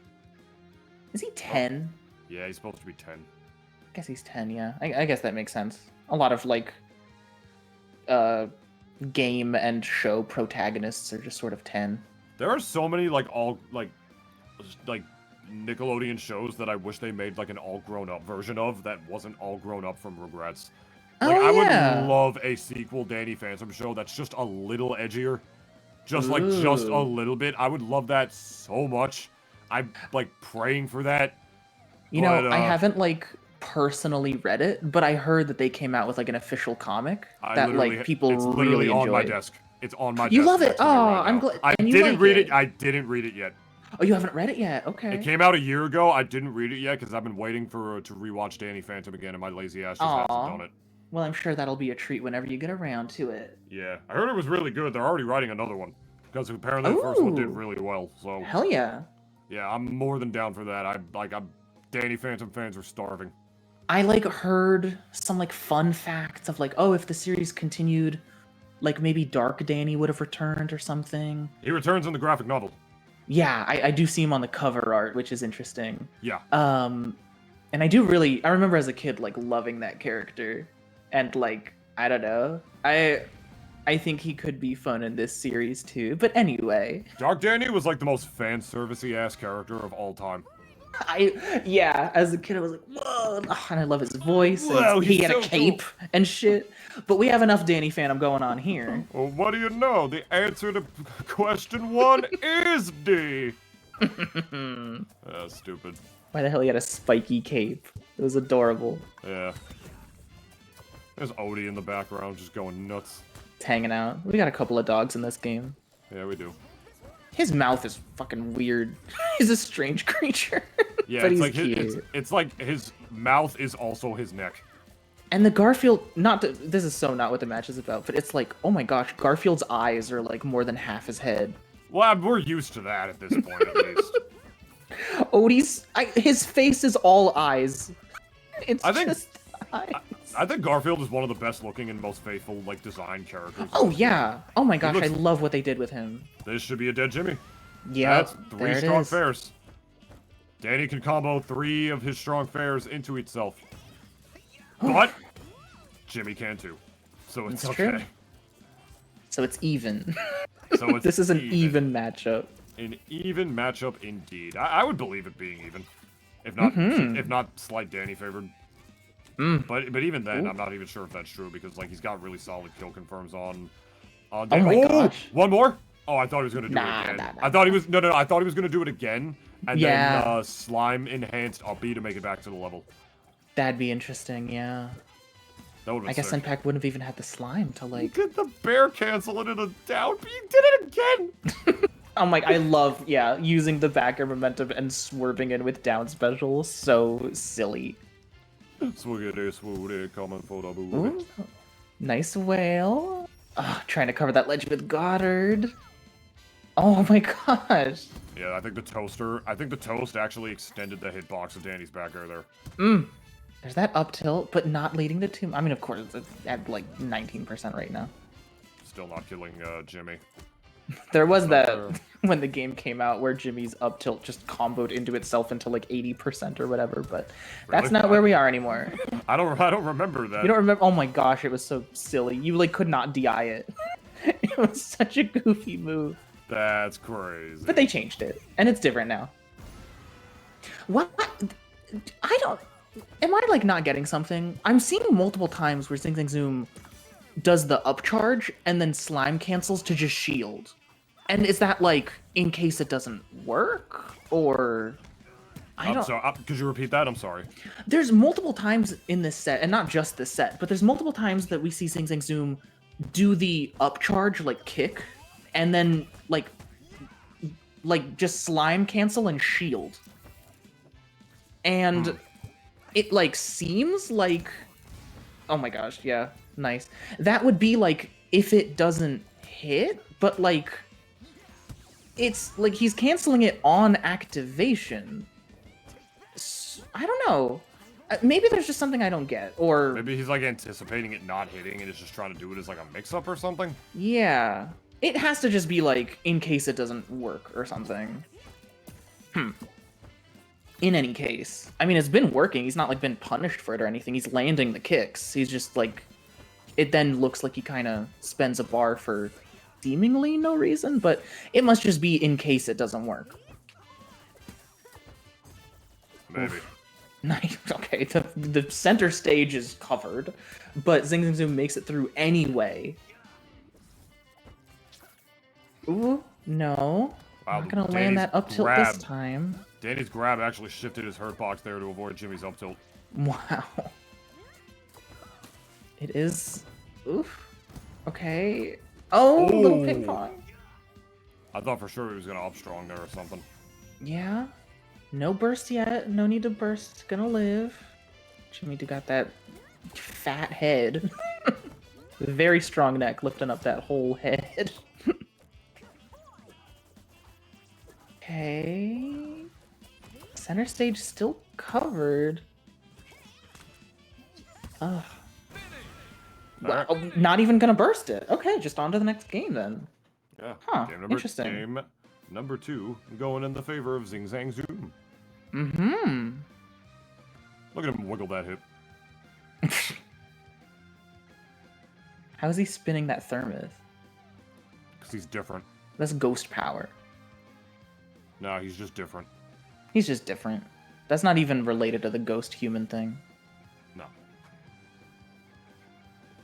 Is he 10? Yeah, he's supposed to be 10. I guess he's 10, yeah. I guess that makes sense. A lot of, like, game and show protagonists are just sort of 10. There are so many like Nickelodeon shows that I wish they made like an all grown up version of that wasn't all grown up from Regrets. Like Oh, I yeah. would love a sequel Danny Phantom show that's just a little edgier. Just a Ooh. little bit. I would love that so much. I'm like praying for that. You know, But, I haven't, like, personally read it, but I heard that they came out with, like, an official comic that, like, people it's really literally on my enjoyed. desk. It's on my You desk. love it? next to me Oh, right I'm now. glad- I and you didn't like read it. it. I didn't read it yet. Oh, you haven't read it yet? Okay. It came out a year ago. I didn't read it yet because I've been waiting to rewatch Danny Phantom again, and my lazy ass just hasn't Aw. done it. Well, I'm sure that'll be a treat whenever you get around to it. Yeah, I heard it was really good. They're already writing another one because apparently the first one did Ooh. really well. So Hell yeah. yeah, I'm more than down for that. I'm Danny Phantom fans are starving. I, like, heard some, like, fun facts of, like, oh, if the series continued, like, maybe Dark Danny would have returned or something. He returns in the graphic novel. Yeah, I do see him on the cover art, which is interesting. Yeah, And I remember as a kid, like, loving that character. And, like, I don't know. I think he could be fun in this series, too. But anyway. Dark Danny was like the most fan servicey ass character of all time. Yeah, as a kid I was like, whoa, and I love his voice. And Wow, he he's had a so cape and shit. But we have enough Danny fandom going on here. Well, what do you know? The answer to question 1 is D. Stupid. Why the hell he had a spiky cape? It was adorable. Yeah. There's Odie in the background just going nuts. It's hanging out. We got a couple of dogs in this game. Yeah, we do. His mouth is fucking weird. He's a strange creature. Yeah, but it's he's like cute. it's like his mouth is also his neck. And the Garfield, this is so not what the match is about, but it's like, oh my gosh, Garfield's eyes are like more than half his head. Well, we're used to that at this point, at least. Odie's, his face is all eyes. It's just eyes. I think Garfield is one of the best looking and most faithful, like, design characters. Oh, yeah. Oh my gosh, I love what they did with him. This should be a dead Jimmy. Yeah, that's 3 strong fairs. Danny can combo 3 of his strong fairs into itself. But Jimmy can too. So it's okay. True. So it's even. So it's this is an even matchup. An even matchup indeed. I would believe it being even. If not slight Danny favored. But even then, I'm not even sure if that's true because like he's got really solid kill confirms on Danny. Oh my gosh. One more? Oh, I thought he was gonna do it again. I thought he was I thought he was gonna do it again and then slime enhanced up B to make it back to the level. That'd be interesting, yeah. That would I guess Senpac wouldn't have even had the slime to like. Did the bear cancel it in a down B? He did it again! I'm like, I love, using the backer momentum and swerving in with down special. So silly. Swoogity, swoogity, coming for the booty. Nice whale. Trying to cover that ledge with Goddard. Oh my gosh. Yeah, I think the toast actually extended the hitbox of Danny's back air there. There's that up tilt, but not leading to too. I mean, of course, it's at like 19% right now. Still not killing Jimmy. There was that when the game came out where Jimmy's up tilt just comboed into itself into like 80% or whatever, but that's not where we are anymore. I don't remember that. You don't remember? Oh my gosh, it was so silly. You like could not DI it. It was such a goofy move. That's crazy. But they changed it, and it's different now. What? I don't. Am I like not getting something? I'm seeing multiple times where ZingZangZoom does the upcharge and then slime cancels to just shield. And is that like in case it doesn't work, or I don't? So could you repeat that? I'm sorry. There's multiple times in this set, and not just this set, but there's multiple times that we see ZingZangZoom do the upcharge like kick, and then like just slime cancel and shield. And it like seems like, oh my gosh, yeah, nice. That would be like if it doesn't hit, but like it's like he's canceling it on activation. I don't know. Maybe there's just something I don't get, or maybe he's like anticipating it not hitting and is just trying to do it as like a mix-up or something. Yeah, it has to just be like in case it doesn't work or something. In any case, I mean, it's been working. He's not like been punished for it or anything. He's landing the kicks. He's just like, it then looks like he kind of spends a bar for seemingly no reason, but it must just be in case it doesn't work. Maybe. Nice. Okay, the center stage is covered, but ZingZangZoom makes it through anyway. Ooh, no. Wow, I'm not gonna land that up tilt this time. Danny's grab actually shifted his hurt box there to avoid Jimmy's up tilt. Wow. It is. Oof. Okay. Oh, little ping pong. I thought for sure he was gonna up strong there or something. Yeah. No burst yet. No need to burst. Gonna live. Jimmy got that fat head. Very strong neck lifting up that whole head. Okay. Center stage still covered. Ugh. Well, not even gonna burst it. Okay, just on to the next game then. Yeah. Huh. Interesting. Game number 2 going in the favor of ZingZangZoom. Look at him wiggle that hip. How is he spinning that thermos? Because he's different. That's ghost power. No, he's just different. He's just different. That's not even related to the ghost human thing. No.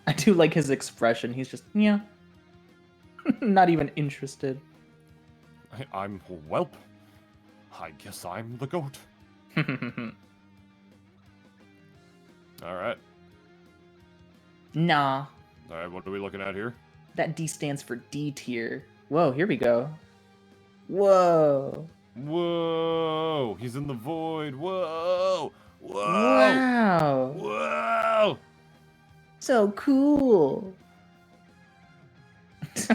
I do like his expression. He's just, yeah. Not even interested. I'm a whelp. I guess I'm the goat. Alright. Nah. Alright, what are we looking at here? That D stands for D tier. Whoa, here we go. Whoa. Whoa! He's in the void. Whoa! Whoa! Wow. Whoa! So cool. Look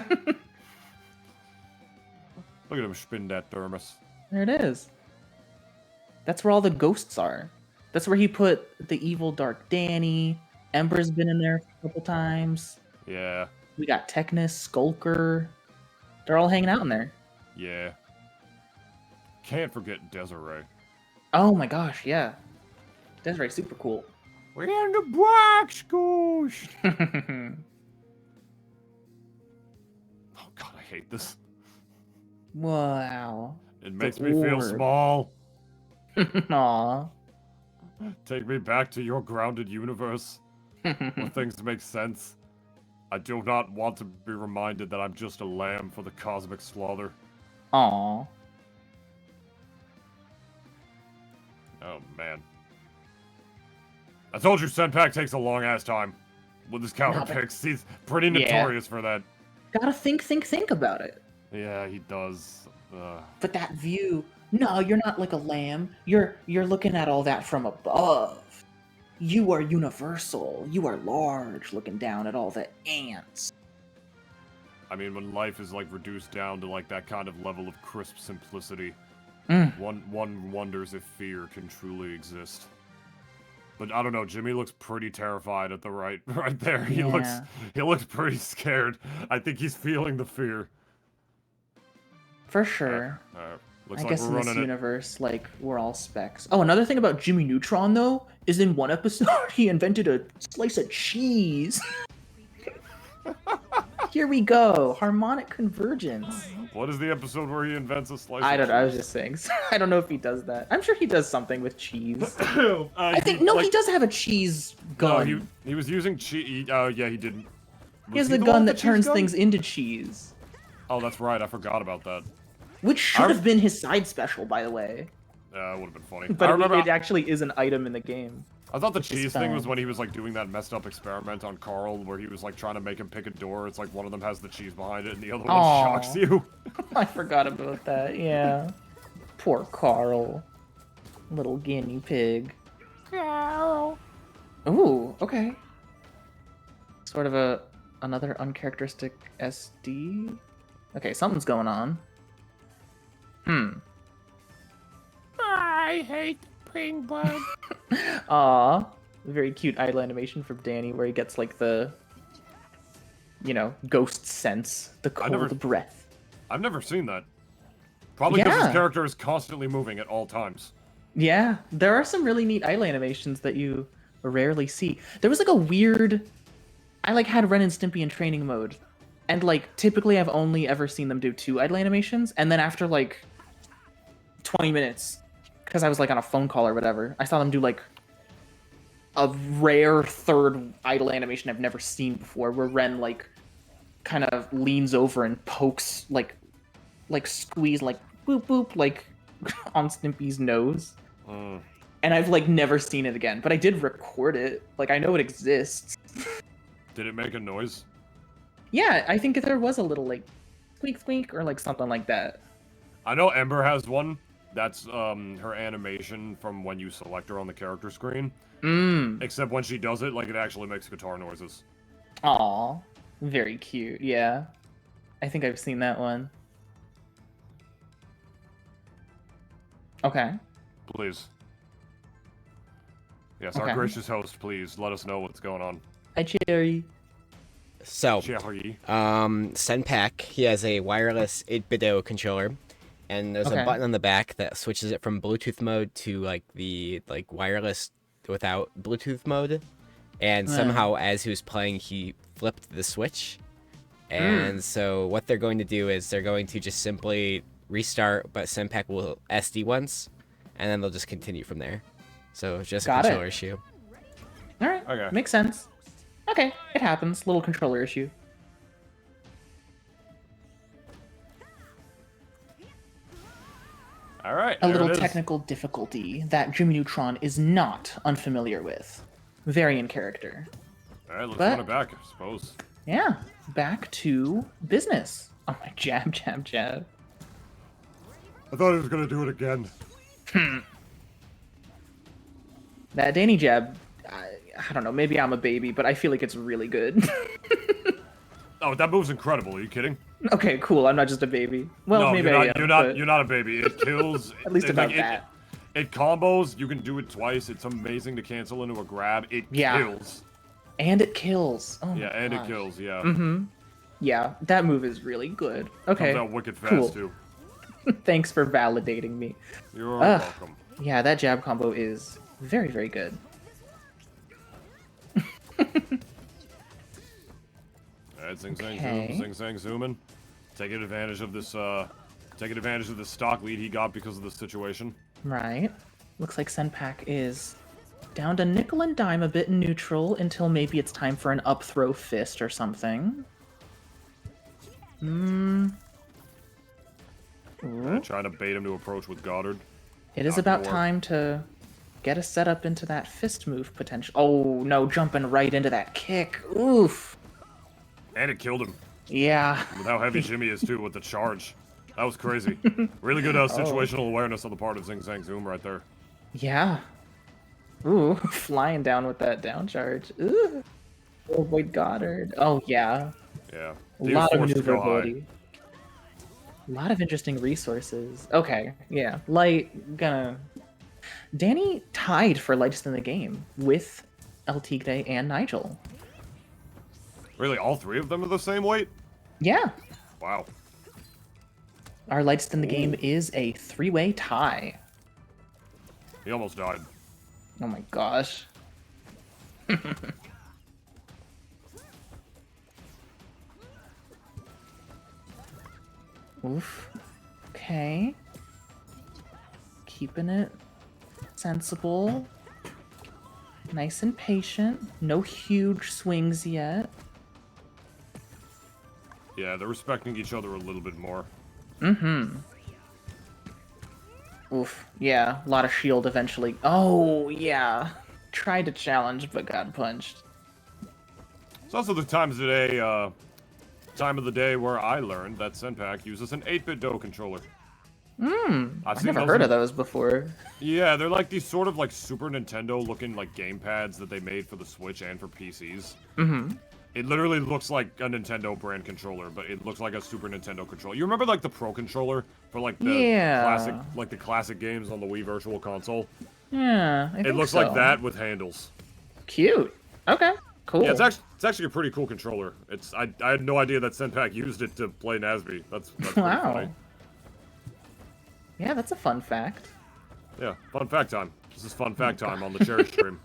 at him spin that thermos. There it is. That's where all the ghosts are. That's where he put the evil Dark Danny. Ember's been in there a couple times. Yeah. We got Technus, Skulker. They're all hanging out in there. Yeah. Can't forget Desiree. Oh my gosh, yeah. Desiree's super cool. We're in the box, Ghost! Oh god, I hate this. Wow. It makes me feel small. Aw. Take me back to your grounded universe, where things make sense. I do not want to be reminded that I'm just a lamb for the cosmic slaughter. Aw. Oh, man. I told you Senpac takes a long-ass time with his counter picks. He's pretty notorious for that. Gotta think about it. Yeah, he does. But that view, no, you're not like a lamb. You're looking at all that from above. You are universal. You are large, looking down at all the ants. I mean, when life is, like, reduced down to, like, that kind of level of crisp simplicity, one wonders if fear can truly exist. But I don't know, Jimmy looks pretty terrified at the right there. He looks pretty scared. I think he's feeling the fear. For sure. Looks I like guess we're in this running universe, like, we're all specs. Oh, another thing about Jimmy Neutron, though, is in one episode, he invented a slice of cheese. Here we go. Harmonic convergence. What is the episode where he invents a slice of I don't know. cheese? I was just saying. I don't know if he does that. I'm sure he does something with cheese. I think, he does have a cheese gun. No, he was using cheese. Oh, yeah, he didn't. He has the gun that turns things into cheese. Oh, that's right. I forgot about that. Which should have been his side special, by the way. Yeah, it would have been funny. But it actually is an item in the game. I thought the cheese thing was when he was, like, doing that messed up experiment on Carl, where he was, like, trying to make him pick a door. It's like one of them has the cheese behind it, and the other one shocks you. I forgot about that, yeah. Poor Carl. Little guinea pig. Carl. Ooh, okay. Sort of another uncharacteristic SD? Okay, something's going on. I hate Penguin. Aw. Very cute idle animation from Danny where he gets like the, ghost sense, the cold breath. I've never seen that. Probably because his character is constantly moving at all times. Yeah, there are some really neat idle animations that you rarely see. There was like a weird... I had Ren and Stimpy in training mode. And typically I've only ever seen them do 2 idle animations. And then after 20 minutes, because I was on a phone call or whatever, I saw them do a rare third idle animation I've never seen before, where Ren kind of leans over and pokes squeeze boop boop on Stimpy's nose. And I've like never seen it again, but I did record it. Like I know it exists. Did it make a noise? Yeah, I think there was a little like squeak squeak or like something like that. I know Ember has one. That's her animation from when you select her on the character screen. Except when she does it, like it actually makes guitar noises. Aw, very cute. Yeah, I think I've seen that one. Okay. Please. Yes, Okay. our gracious host, please let us know what's going on. Hi, Cherry. So, Cherry. Senpac, he has a wireless 8-bit controller, and there's a button on the back that switches it from Bluetooth mode to like the wireless without Bluetooth mode. And somehow, as he was playing, he flipped the switch. And so, what they're going to do is they're going to just simply restart, but Senpac will SD once, and then they'll just continue from there. So it's just a Got it. controller issue. All right. Okay. Makes sense. Okay, it happens. Little controller issue. All right. A there little it is. technical difficulty that Jimmy Neutron is not unfamiliar with. Very in character. All right, let's But- run it back, I suppose. Yeah, back to business. Oh my, jab, jab, jab. I thought he was gonna do it again. That Danny jab, I don't know, maybe I'm a baby, but I feel like it's really good. Oh, that move's incredible. Are you kidding? Okay, cool, I'm not just a baby. Well, No, maybe you're I not. am, You're not. but You're not a baby. It kills. at least it, about like, that. It combos. You can do it twice. It's amazing to cancel into a grab. It Yeah. kills. And it kills. Oh Yeah, my and gosh. it kills. Yeah. Mm-hmm. Yeah, that move is really good. Okay, Comes out wicked fast cool. too. Thanks for validating me. You're Ugh. welcome. Yeah, that jab combo is very, very good. Alright, zing zang Okay. zoom, zing zang zooming. Taking advantage of this stock lead he got because of the situation. Right. Looks like Senpac is down to nickel and dime a bit in neutral until maybe it's time for an up throw fist or something. Trying to bait him to approach with Goddard. It is Not about more. time to get a setup into that fist move potential. Oh no, jumping right into that kick. Oof. And it killed him. Yeah. With how heavy Jimmy is too with the charge. That was crazy. Really good situational awareness on the part of ZingZangZoom right there. Yeah. Ooh, flying down with that down charge. Ooh. Oh boy, Goddard. Oh yeah. Yeah. A He was lot of forced to go high. maneuverability. A lot of interesting resources. Okay, yeah. Light, gonna... Danny tied for lightest in the game with El Tigre and Nigel. Really, all three of them are the same weight? Yeah. Wow. Our lightest in the game is a three-way tie. He almost died. Oh my gosh. Oof. Okay. Keeping it sensible. Nice and patient. No huge swings yet. Yeah, they're respecting each other a little bit more. Mm-hmm. Oof. Yeah, a lot of shield eventually. Oh, yeah. Tried to challenge, but got punched. It's also the time of the day where I learned that Senpac uses an 8-bit Do controller. I've never heard of those before. Yeah, they're like these sort of like Super Nintendo looking like gamepads that they made for the Switch and for PCs. Mm-hmm. It literally looks like a Nintendo brand controller, but it looks like a Super Nintendo controller. You remember like the Pro controller for like the classic games on the Wii Virtual Console? Yeah, I think It looks so. like that with handles. Cute. Okay, cool. Yeah, it's actually a pretty cool controller. I had no idea that Senpac used it to play Nazby. That's pretty Wow. funny. Yeah, that's a fun fact. Yeah, fun fact time. This is fun fact time on the Cherry stream.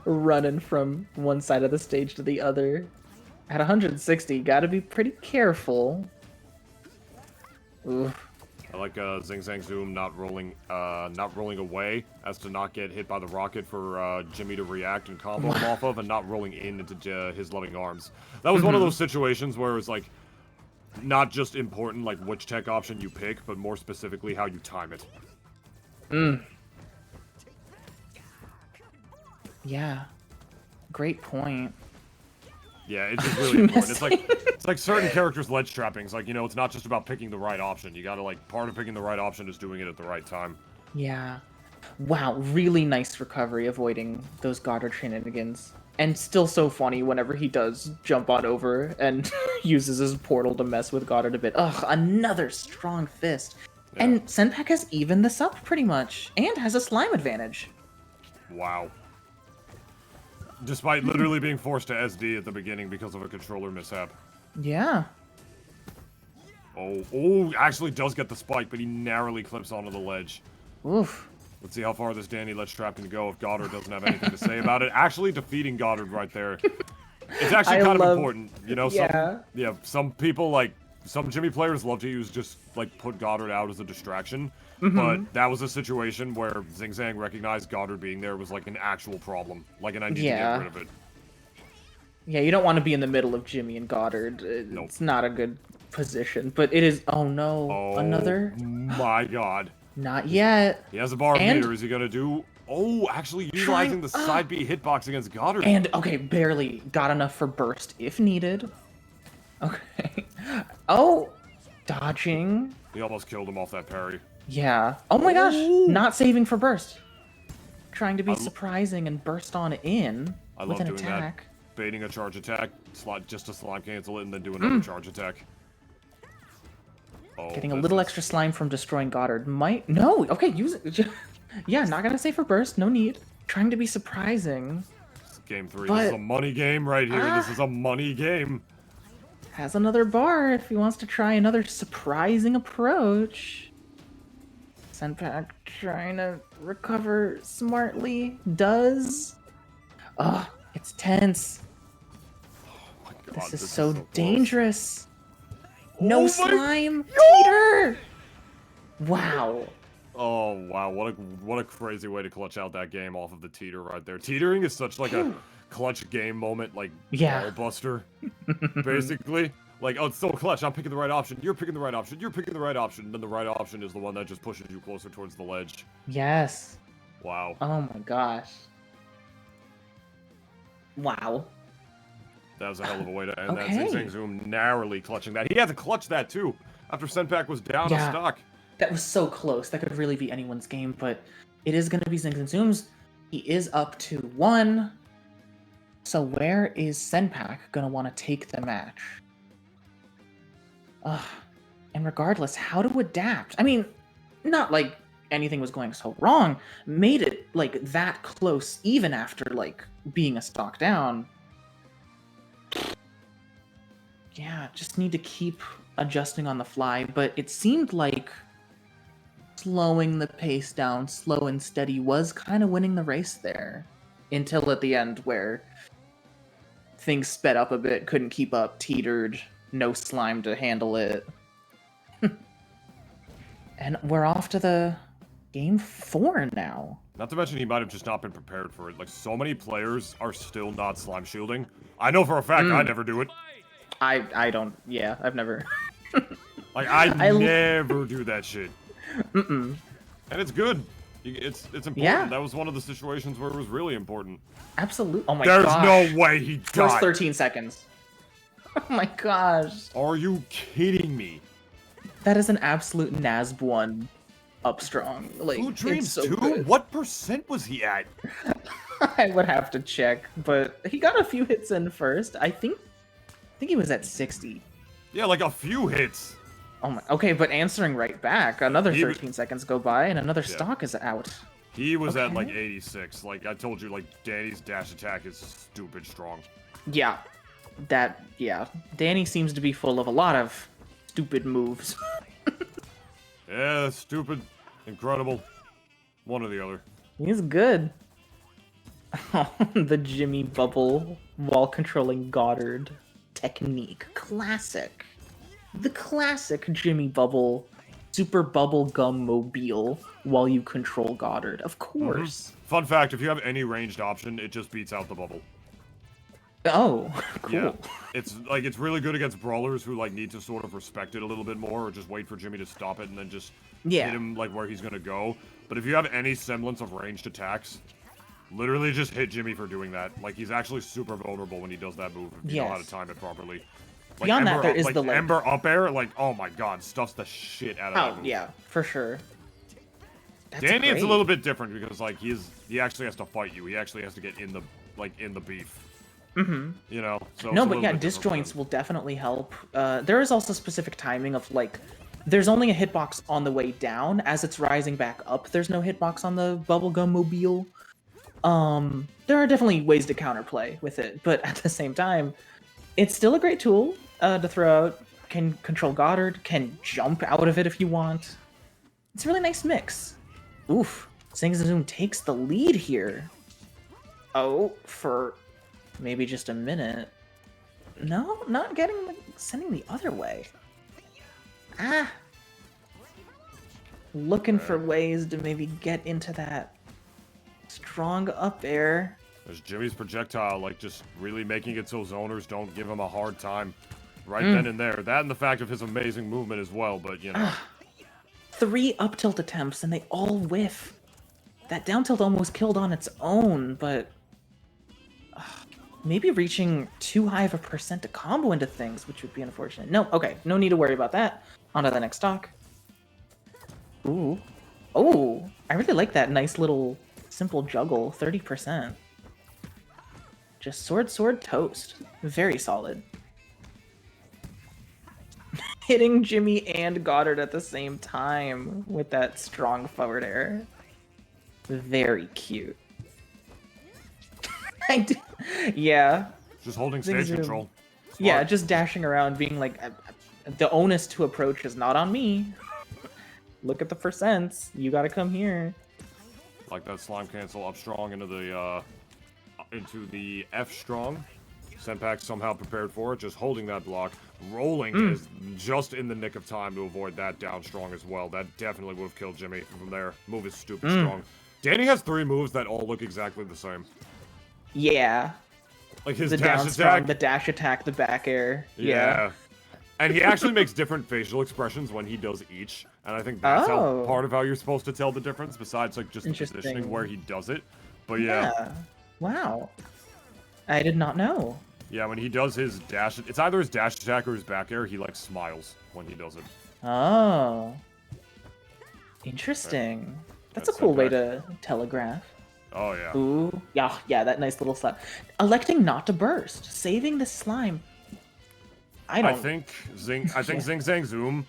Running from one side of the stage to the other. At 160, gotta be pretty careful. Ooh. I like ZingZangZoom not rolling away as to not get hit by the rocket for Jimmy to react and combo him off of, and not rolling into his loving arms. That was one of those situations where it was like not just important like which tech option you pick, but more specifically how you time it. Yeah. Great point. Yeah, it's just really important. It's like certain characters' ledge trappings. Like, you know, it's not just about picking the right option. You gotta like part of picking the right option is doing it at the right time. Yeah. Wow, really nice recovery avoiding those Goddard shenanigans. And still so funny whenever he does jump on over and uses his portal to mess with Goddard a bit. Ugh, another strong fist. Yeah. And Senpac has evened this up pretty much, and has a slime advantage. Wow. Despite literally being forced to SD at the beginning because of a controller mishap. Yeah. Oh, actually does get the spike, but he narrowly clips onto the ledge. Oof. Let's see how far this Danny ledge trap can go if Goddard doesn't have anything to say about it. Actually defeating Goddard right there. It's actually I kind love- of important, you know? Yeah. Some people, like, some Jimmy players love to use just like put Goddard out as a distraction, but that was a situation where ZingZang recognized Goddard being there was like an actual problem, like, and I need to get rid of it. Yeah, you don't want to be in the middle of Jimmy and Goddard. It's not a good position, but it is. Oh no, another. My God. Not yet. He has a bar meter. Is he gonna do? Oh, actually utilizing the side B hitbox against Goddard. And okay, barely got enough for burst if needed. Okay. Oh, dodging. He almost killed him off that parry. Yeah. Oh my gosh, not saving for burst. Trying to be surprising and burst on in with an attack. That. Baiting a charge attack, just to slime cancel it, and then do another charge attack. Oh, getting a little extra slime from destroying Goddard might... No! Okay, use it. Yeah, not gonna save for burst, no need. Trying to be surprising. This is game 3. This is a money game right here. This is a money game. Has another bar if he wants to try another surprising approach. Senpac trying to recover smartly. Does. Ugh, it's tense. Oh my God, this is so dangerous. Oh no slime! Teeter! Wow. Oh wow, what a crazy way to clutch out that game off of the teeter right there. Teetering is such like a clutch game moment, like ball buster. Basically. Like, oh, it's so clutch, I'm picking the right option, you're picking the right option, you're picking the right option, and then the right option is the one that just pushes you closer towards the ledge. Yes. Wow. Oh my gosh. Wow. That was a hell of a way to end that. ZingZangZoom narrowly clutching that. He had to clutch that too, after Senpac was down a stock. That was so close. That could really be anyone's game, but it is going to be ZingZangZoom's. He is up to 1. So where is Senpac going to want to take the match? And regardless, how to adapt? I mean, not like anything was going so wrong. Made it like that close even after like being a stock down. Yeah, just need to keep adjusting on the fly, but it seemed like slowing the pace down, slow and steady, was kind of winning the race there. Until at the end where things sped up a bit, couldn't keep up, teetered, no slime to handle it. And we're off to the game 4 now. Not to mention he might have just not been prepared for it. Like, so many players are still not slime shielding. I know for a fact I never do it. I don't, yeah, I've never. Like, I never do that shit. Mm-mm. And it's good. It's important. Yeah. That was one of the situations where it was really important. Absolutely. Oh my gosh. There's no way he died. First 13 seconds. Oh my gosh. Are you kidding me? That is an absolute NASB 1 up strong. Like, Blue Dreams so 2? good. What percent was he at? I would have to check, but he got a few hits in first. I think he was at 60. Yeah, like a few hits. Oh my. Okay, but answering right back. Another 13 seconds go by, and another stock is out. He was at like 86. Like I told you, like Danny's dash attack is stupid strong. Yeah, yeah. Danny seems to be full of a lot of stupid moves. Yeah, stupid, incredible, one or the other. He's good. Oh, the Jimmy bubble while controlling Goddard technique. Classic. The classic Jimmy bubble, super bubble gum mobile while you control Goddard. Of course. Fun fact, if you have any ranged option, it just beats out the bubble. Oh, cool. Yeah, it's really good against brawlers who like need to sort of respect it a little bit more, or just wait for Jimmy to stop it and then just hit him like where he's gonna go. But if you have any semblance of ranged attacks, literally just hit Jimmy for doing that. Like he's actually super vulnerable when he does that move if you know how to time it properly. Like, beyond that, there is like the like Ember up air, like oh my god, stuffs the shit out of that move. Yeah, for sure. That's Danny, great. it's a little bit different because like he actually has to fight you. He actually has to get in the beef. Mm-hmm. You know. So no, but yeah, disjoints will definitely help. There is also specific timing of like, there's only a hitbox on the way down. As it's rising back up, there's no hitbox on the bubblegum mobile. There are definitely ways to counterplay with it, but at the same time, it's still a great tool to throw out. Can control Goddard, can jump out of it if you want. It's a really nice mix. Oof, ZingZangZoom takes the lead here. Oh, for maybe just a minute. No, not getting sending the other way. Looking for ways to maybe get into that strong up air. There's Jimmy's projectile, like, just really making it so zoners don't give him a hard time right then and there. That and the fact of his amazing movement as well, but, you know. 3 up tilt attempts, and they all whiff. That down tilt almost killed on its own, but... maybe reaching too high of a percent to combo into things, which would be unfortunate. No, okay, no need to worry about that. On to the next stock. Ooh. Oh, I really like that nice little simple juggle, 30%. Just sword, toast. Very solid. Hitting Jimmy and Goddard at the same time with that strong forward air. Very cute. Yeah. Just holding stage control. Smart. Yeah, just dashing around being like, the onus to approach is not on me. Look at the percents. You gotta come here. Like that slime cancel up strong into the F strong. Senpac somehow prepared for it, just holding that block. Rolling is just in the nick of time to avoid that down strong as well. That definitely would have killed Jimmy from there. Move is stupid strong. Danny has 3 moves that all look exactly the same. Yeah. Like his the dash down attack. strong, the dash attack, the back air. Yeah. And he actually makes different facial expressions when he does each. And I think that's how part of how you're supposed to tell the difference, besides like just the positioning where he does it. But yeah. Wow. I did not know. Yeah, when he does his dash, it's either his dash attack or his back air, he like smiles when he does it. Oh. Interesting. That's a cool way to telegraph. Oh yeah. Ooh. Yeah, that nice little slap. Electing not to burst. Saving the slime. I think ZingZangZoom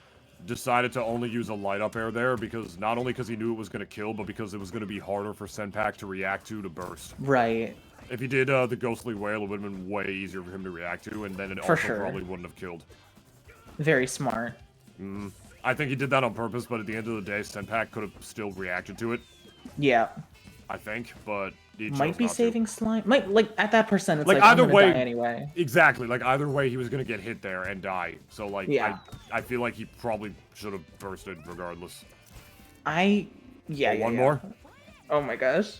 decided to only use a light up air there because not only because he knew it was going to kill, but because it was going to be harder for Senpac to react to burst. Right. If he did the ghostly whale, it would have been way easier for him to react to, and then it also probably wouldn't have killed. Very smart. I think he did that on purpose, but at the end of the day, Senpac could have still reacted to it. Yeah. I think, but he might be saving to. slime. Might like at that percent, it's like either way die anyway. Exactly. Like either way, he was gonna get hit there and die. So like, yeah. I feel like he probably should have bursted regardless. One more. Oh my gosh.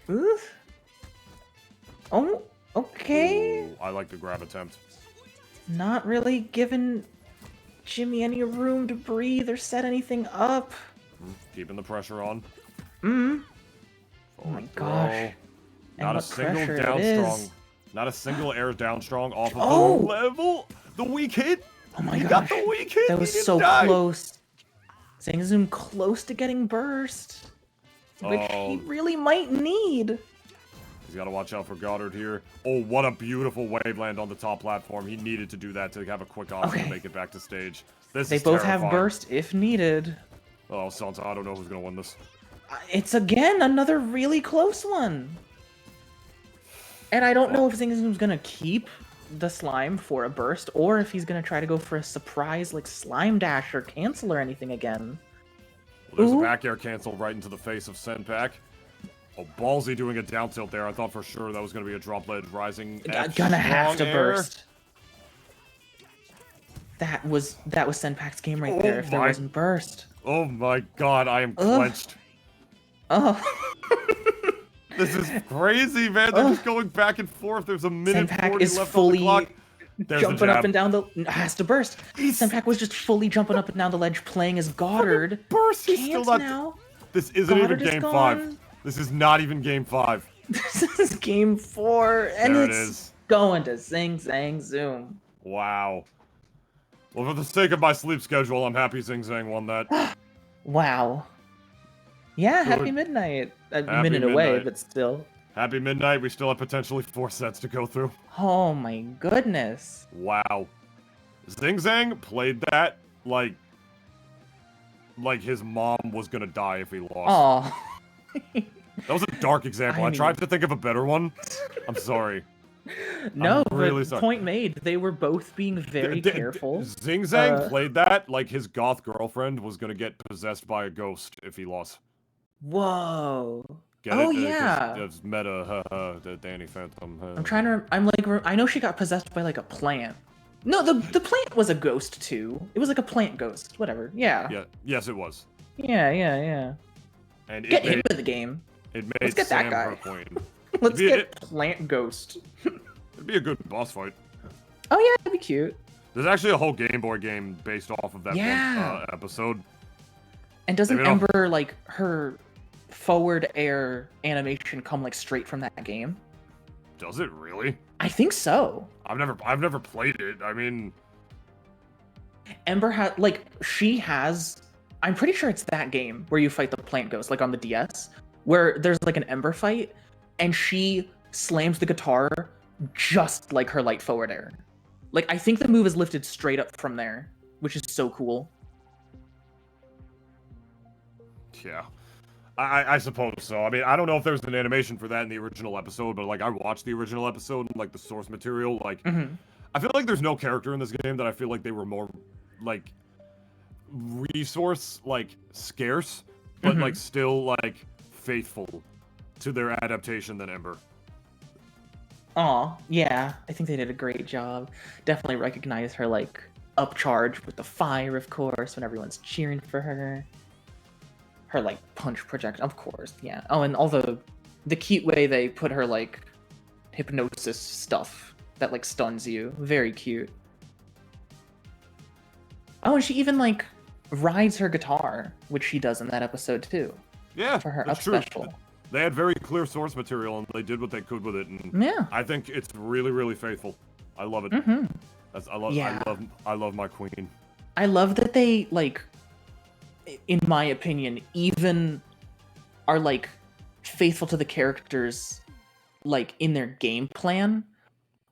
Oof. Oh, okay. Ooh, I like the grab attempt. Not really giving Jimmy any room to breathe or set anything up. Keeping the pressure on. Oh my gosh. Not a single down strong. Not a single air down strong off of the level. The weak hit. Oh my gosh. He got the weak hit. That was so close. ZingZangZoom close to getting burst. Which he really might need. He's got to watch out for Goddard here. Oh, what a beautiful wave land on the top platform. He needed to do that to have a quick option to make it back to stage. They both have burst if needed. Oh, Sansa, I don't know who's going to win this. It's, again, another really close one. And I don't know if ZingZangZoom's going to keep the slime for a burst, or if he's going to try to go for a surprise, like, slime dash or cancel or anything again. Well, there's a back air cancel right into the face of Senpac. Oh, ballsy doing a down tilt there. I thought for sure that was going to be a drop ledge rising. Gonna have to burst. That was Senpac's game right there if there wasn't burst. Oh my god, I am clenched. Oh. This is crazy, man. They're just going back and forth. There's a minute Senpac 40 is left fully on the clock. There's jumping up and down the... Has to burst. Senpac was just fully jumping up and down the ledge playing as Goddard. Burst. He's still not... now. This isn't even game 5. This is not even game 5. This is game 4. And it's going to ZingZangZoom. Wow. Well, for the sake of my sleep schedule, I'm happy ZingZang won that. Wow. Yeah, happy midnight. A minute away, but still. Happy midnight. We still have potentially 4 sets to go through. Oh my goodness. Wow. ZingZang played that like his mom was gonna die if he lost. Oh. That was a dark example. I tried to think of a better one. I'm sorry. No, I'm really sorry. Point made. They were both being very careful. ZingZang played that like his goth girlfriend was gonna get possessed by a ghost if he lost. Whoa. Get it? Yeah. It's meta, the Danny Phantom. I'm trying to. I know she got possessed by like a plant. No, the plant was a ghost too. It was like a plant ghost. Whatever. Yeah. Yeah. Yes, it was. Yeah. And Get him in the game. It made Let's get that Sam guy. her queen. Let's get Plant Ghost. It'd be a good boss fight. Oh yeah, that'd be cute. There's actually a whole Game Boy game based off of that one episode. And doesn't Ember, like, her forward air animation come, like, straight from that game? Does it really? I think so. I've never played it. I mean... Ember has, like, she has... I'm pretty sure it's that game where you fight the Plant Ghost, like, on the DS, where there's, like, an Ember fight, and she slams the guitar just like her light forward air. Like, I think the move is lifted straight up from there, which is so cool. Yeah. I suppose so. I mean, I don't know if there's an animation for that in the original episode, but, like, I watched the original episode and, like, the source material, like... I feel like there's no character in this game that I feel like they were more, like, resource, like, scarce, but, like, still, like, faithful to their adaptation than Ember. Aw, yeah. I think they did a great job. Definitely recognize her, like, upcharge with the fire, of course, when everyone's cheering for her. Her, like, punch project, of course, yeah. Oh, and all the cute way they put her, like, hypnosis stuff that, like, stuns you. Very cute. Oh, and she even, like, rides her guitar, which she does in that episode, too. Yeah, for her that's up true. special. They had very clear source material, and they did what they could with it, and Yeah. I think it's really, really faithful. I love it. I love my queen. I love that they, like, in my opinion, even are, like, faithful to the characters, like, in their game plan.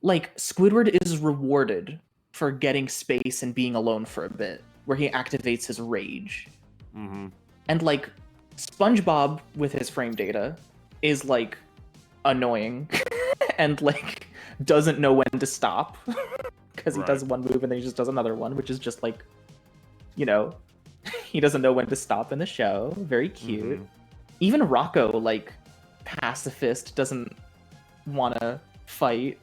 Like, Squidward is rewarded for getting space and being alone for a bit, where he activates his rage. And, like, SpongeBob, with his frame data, is, like, annoying and, like, doesn't know when to stop. Because he does one move and then he just does another one, which is just, like, you know, he doesn't know when to stop in the show. Very cute. Even Rocco, like, pacifist, doesn't want to fight,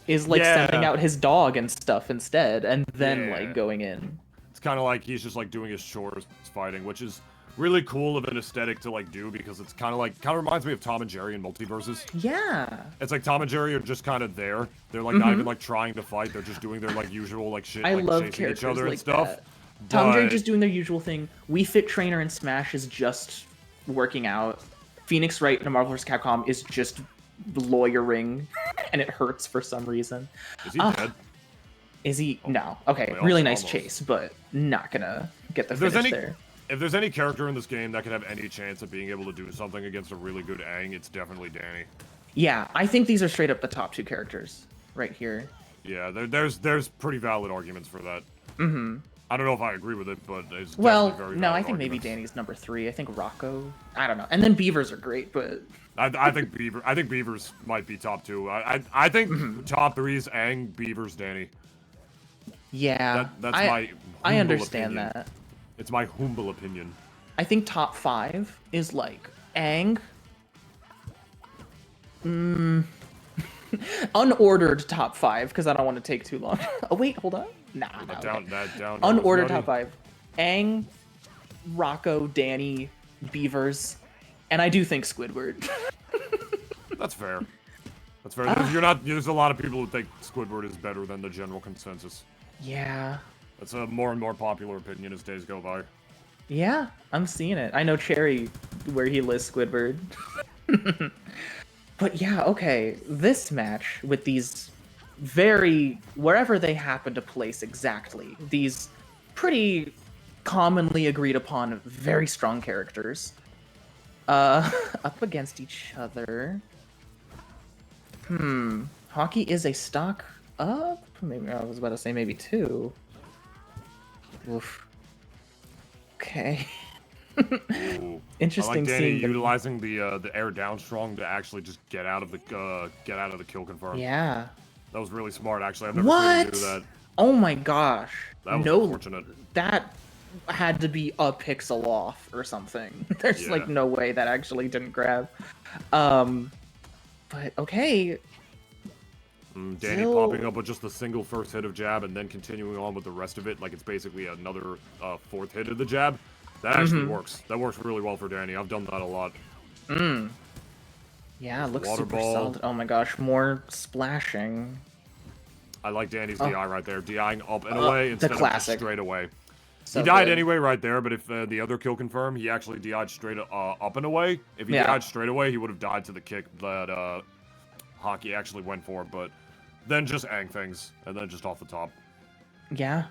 is, like, sending out his dog and stuff instead, and then, like, going in. It's kind of like he's just, like, doing his chores fighting, which is really cool of an aesthetic to, like, do, because it's kind of reminds me of Tom and Jerry in Multiverses. Yeah. It's like Tom and Jerry are just kind of there. They're, like, not even, like, trying to fight. They're just doing their, like, usual, like, shit, I like, love chasing characters each other like and stuff. that. Tom and Jerry just doing their usual thing. Wii Fit Trainer in Smash is just working out. Phoenix Wright in Marvel vs. Capcom is just lawyering, and it hurts for some reason. Is he dead? Is he? No. Okay, really nice chase, but not gonna get the finish there. If there's any character in this game that could have any chance of being able to do something against a really good Aang, it's definitely Danny. Yeah, I think these are straight up the top two characters right here. Yeah, there's pretty valid arguments for that. I don't know if I agree with it, but it's well, very no, valid I think maybe arguments. Danny's number 3. I think Rocco. I don't know. And then Beavers are great, but I think Beavers might be top 2. I think top 3 is Aang, Beavers, Danny. Yeah, that's I my understand opinion. that. It's my humble opinion. I think top 5 is like Aang. Unordered top 5 because I don't want to take too long. Oh wait, hold on. Nah. Down. Unordered top 5. Aang, Rocco, Danny, Beavers, and I do think Squidward. That's fair. That's fair. There's a lot of people who think Squidward is better than the general consensus. Yeah. That's a more and more popular opinion as days go by. Yeah, I'm seeing it. I know Cherry, where he lists Squidward. But yeah, okay. This match with these wherever they happen to place exactly, these pretty commonly agreed upon very strong characters, up against each other. Hockey is a stock up? Maybe I was about to say maybe 2. Oof. Okay. Interesting. I like Danny seeing utilizing the air down strong to actually just get out of the kill confirm. Yeah. That was really smart. Actually, I've never seen him do that. Oh my gosh. That was unfortunate. That had to be a pixel off or something. There's like no way that actually didn't grab. But okay. Danny Still... popping up with just the single first hit of jab and then continuing on with the rest of it, like it's basically another fourth hit of the jab. That actually works. That works really well for Danny. I've done that a lot. Yeah, looks water super ball. solid. Oh my gosh, more splashing. I like Danny's DI right there. DIing up and away instead of just straight away. So he died good. anyway right there, but if the other kill confirmed, he actually DI'd straight up and away. If he died straight away, he would have died to the kick that Hockey actually went for, but then just ang things, and then just off the top. Yeah.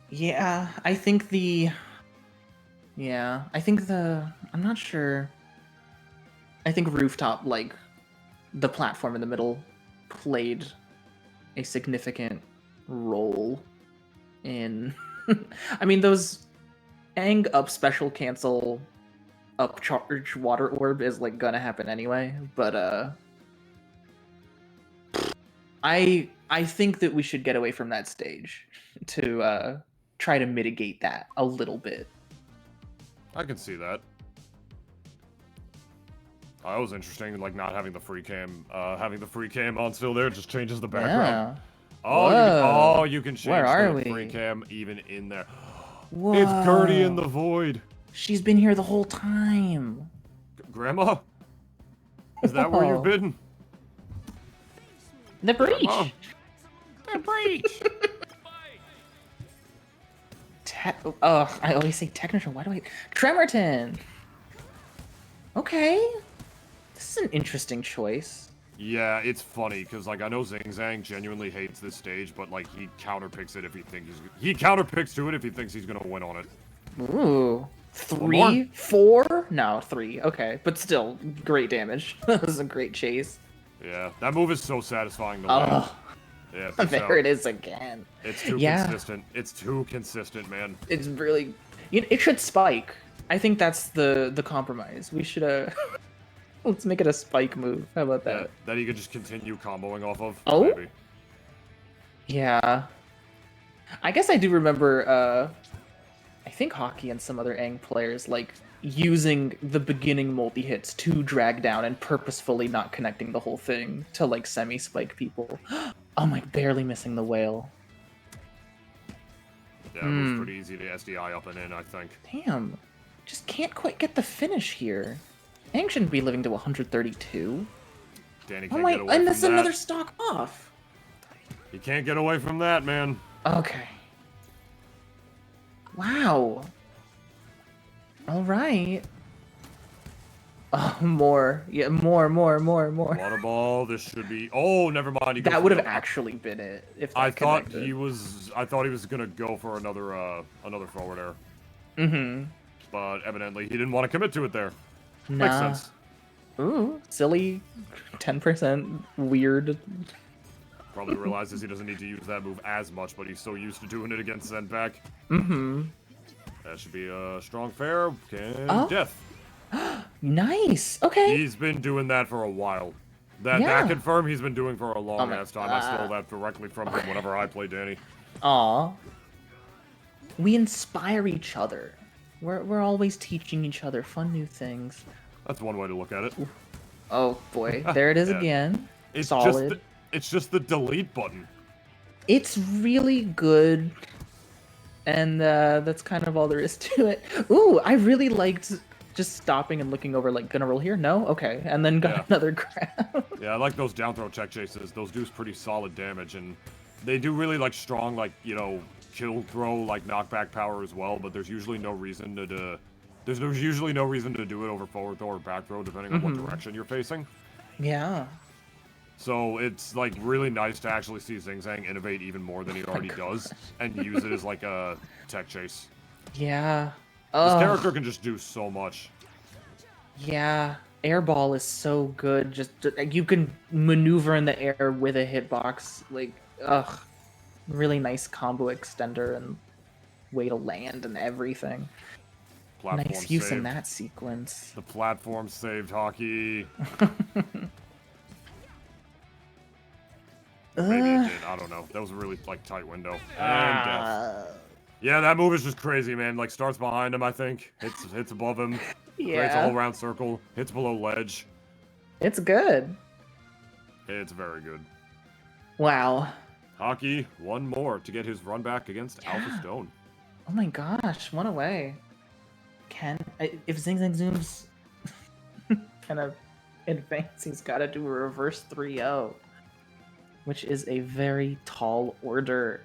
Yeah, I think the... Yeah, I think the... I'm not sure. I think Rooftop, like, the platform in the middle played a significant role in... I mean, those ang up special cancel up charge water orb is, like, gonna happen anyway, but, I think that we should get away from that stage to try to mitigate that a little bit. I can see that. That was interesting, like not having the free cam on still there just changes the background. Yeah. You can change Where the are free we? cam even in there. Whoa. It's Gertie in the void. She's been here the whole time. Grandma? Is that where you've been? The breach. Grandma? The breach! I always say Technician. Why do I... Tremerton! Okay. This is an interesting choice. Yeah, it's funny, because, like, I know ZingZang genuinely hates this stage, but, like, he counterpicks it if he thinks he counterpicks to it if he thinks he's gonna win on it. Ooh. 3? 4? No, 3. Okay. But still, great damage. That was a great chase. Yeah, that move is so satisfying to land. Yeah, there it is again. It's too consistent. It's too consistent, man. It's really... It should spike. I think that's the compromise. We should, let's make it a spike move. How about that? Yeah, that he could just continue comboing off of. Oh? Maybe. Yeah. I guess I do remember, I think Hockey and some other Aang players, like, using the beginning multi-hits to drag down and purposefully not connecting the whole thing to, like, semi-spike people. Oh my, barely missing the whale. Yeah, it was pretty easy to SDI up and in, I think. Damn. Just can't quite get the finish here. Aang shouldn't be living to 132. Danny can't get away from that. And that's another stock off. He can't get away from that, man. Okay. Wow. All right. Oh, more. Yeah, more. Water ball. This should be. Oh, never mind. That would have actually been it if that I thought connected. he was. I thought he was gonna go for another forward air. Mm-hmm. But evidently he didn't want to commit to it there. Nah. Makes sense. Ooh, silly. 10% weird. Probably realizes he doesn't need to use that move as much, but he's so used to doing it against Senpac. Mm-hmm. That should be a strong fair. And death. Nice. Okay. He's been doing that for a while. That confirm he's been doing for a long ass time. I stole that directly from him whenever I play Danny. Aw. We inspire each other. We're always teaching each other fun new things. That's one way to look at it. Oh boy, there it is again. It's solid. It's just the delete button. It's really good. And that's kind of all there is to it. Ooh, I really liked just stopping and looking over, like, gonna roll here? No? Okay. And then got another grab. Yeah, I like those down throw check chases. Those do pretty solid damage, and they do really, like, strong, like, you know, kill throw, like, knockback power as well, but there's usually no reason to do... There's usually no reason to do it over forward throw or back throw, depending on what direction you're facing. Yeah. So it's, like, really nice to actually see ZingZang innovate even more than he already does, and use it as, like, a tech chase. Yeah. This character can just do so much. Yeah. Airball is so good. Just you can maneuver in the air with a hitbox. Like, really nice combo extender and way to land and everything. Platform nice use saved. in that sequence. The platform saved Hockey. Maybe it did. I don't know. That was a really, like, tight window. And death. Yeah, that move is just crazy, man. Like, starts behind him, I think. Hits above him. Creates a whole round circle. Hits below ledge. It's good. It's very good. Wow. Hockey, one more to get his run back against Alpha Stone. Oh my gosh, one away. If ZingZangZoom's kind of advance, he's got to do a reverse 3-0, which is a very tall order.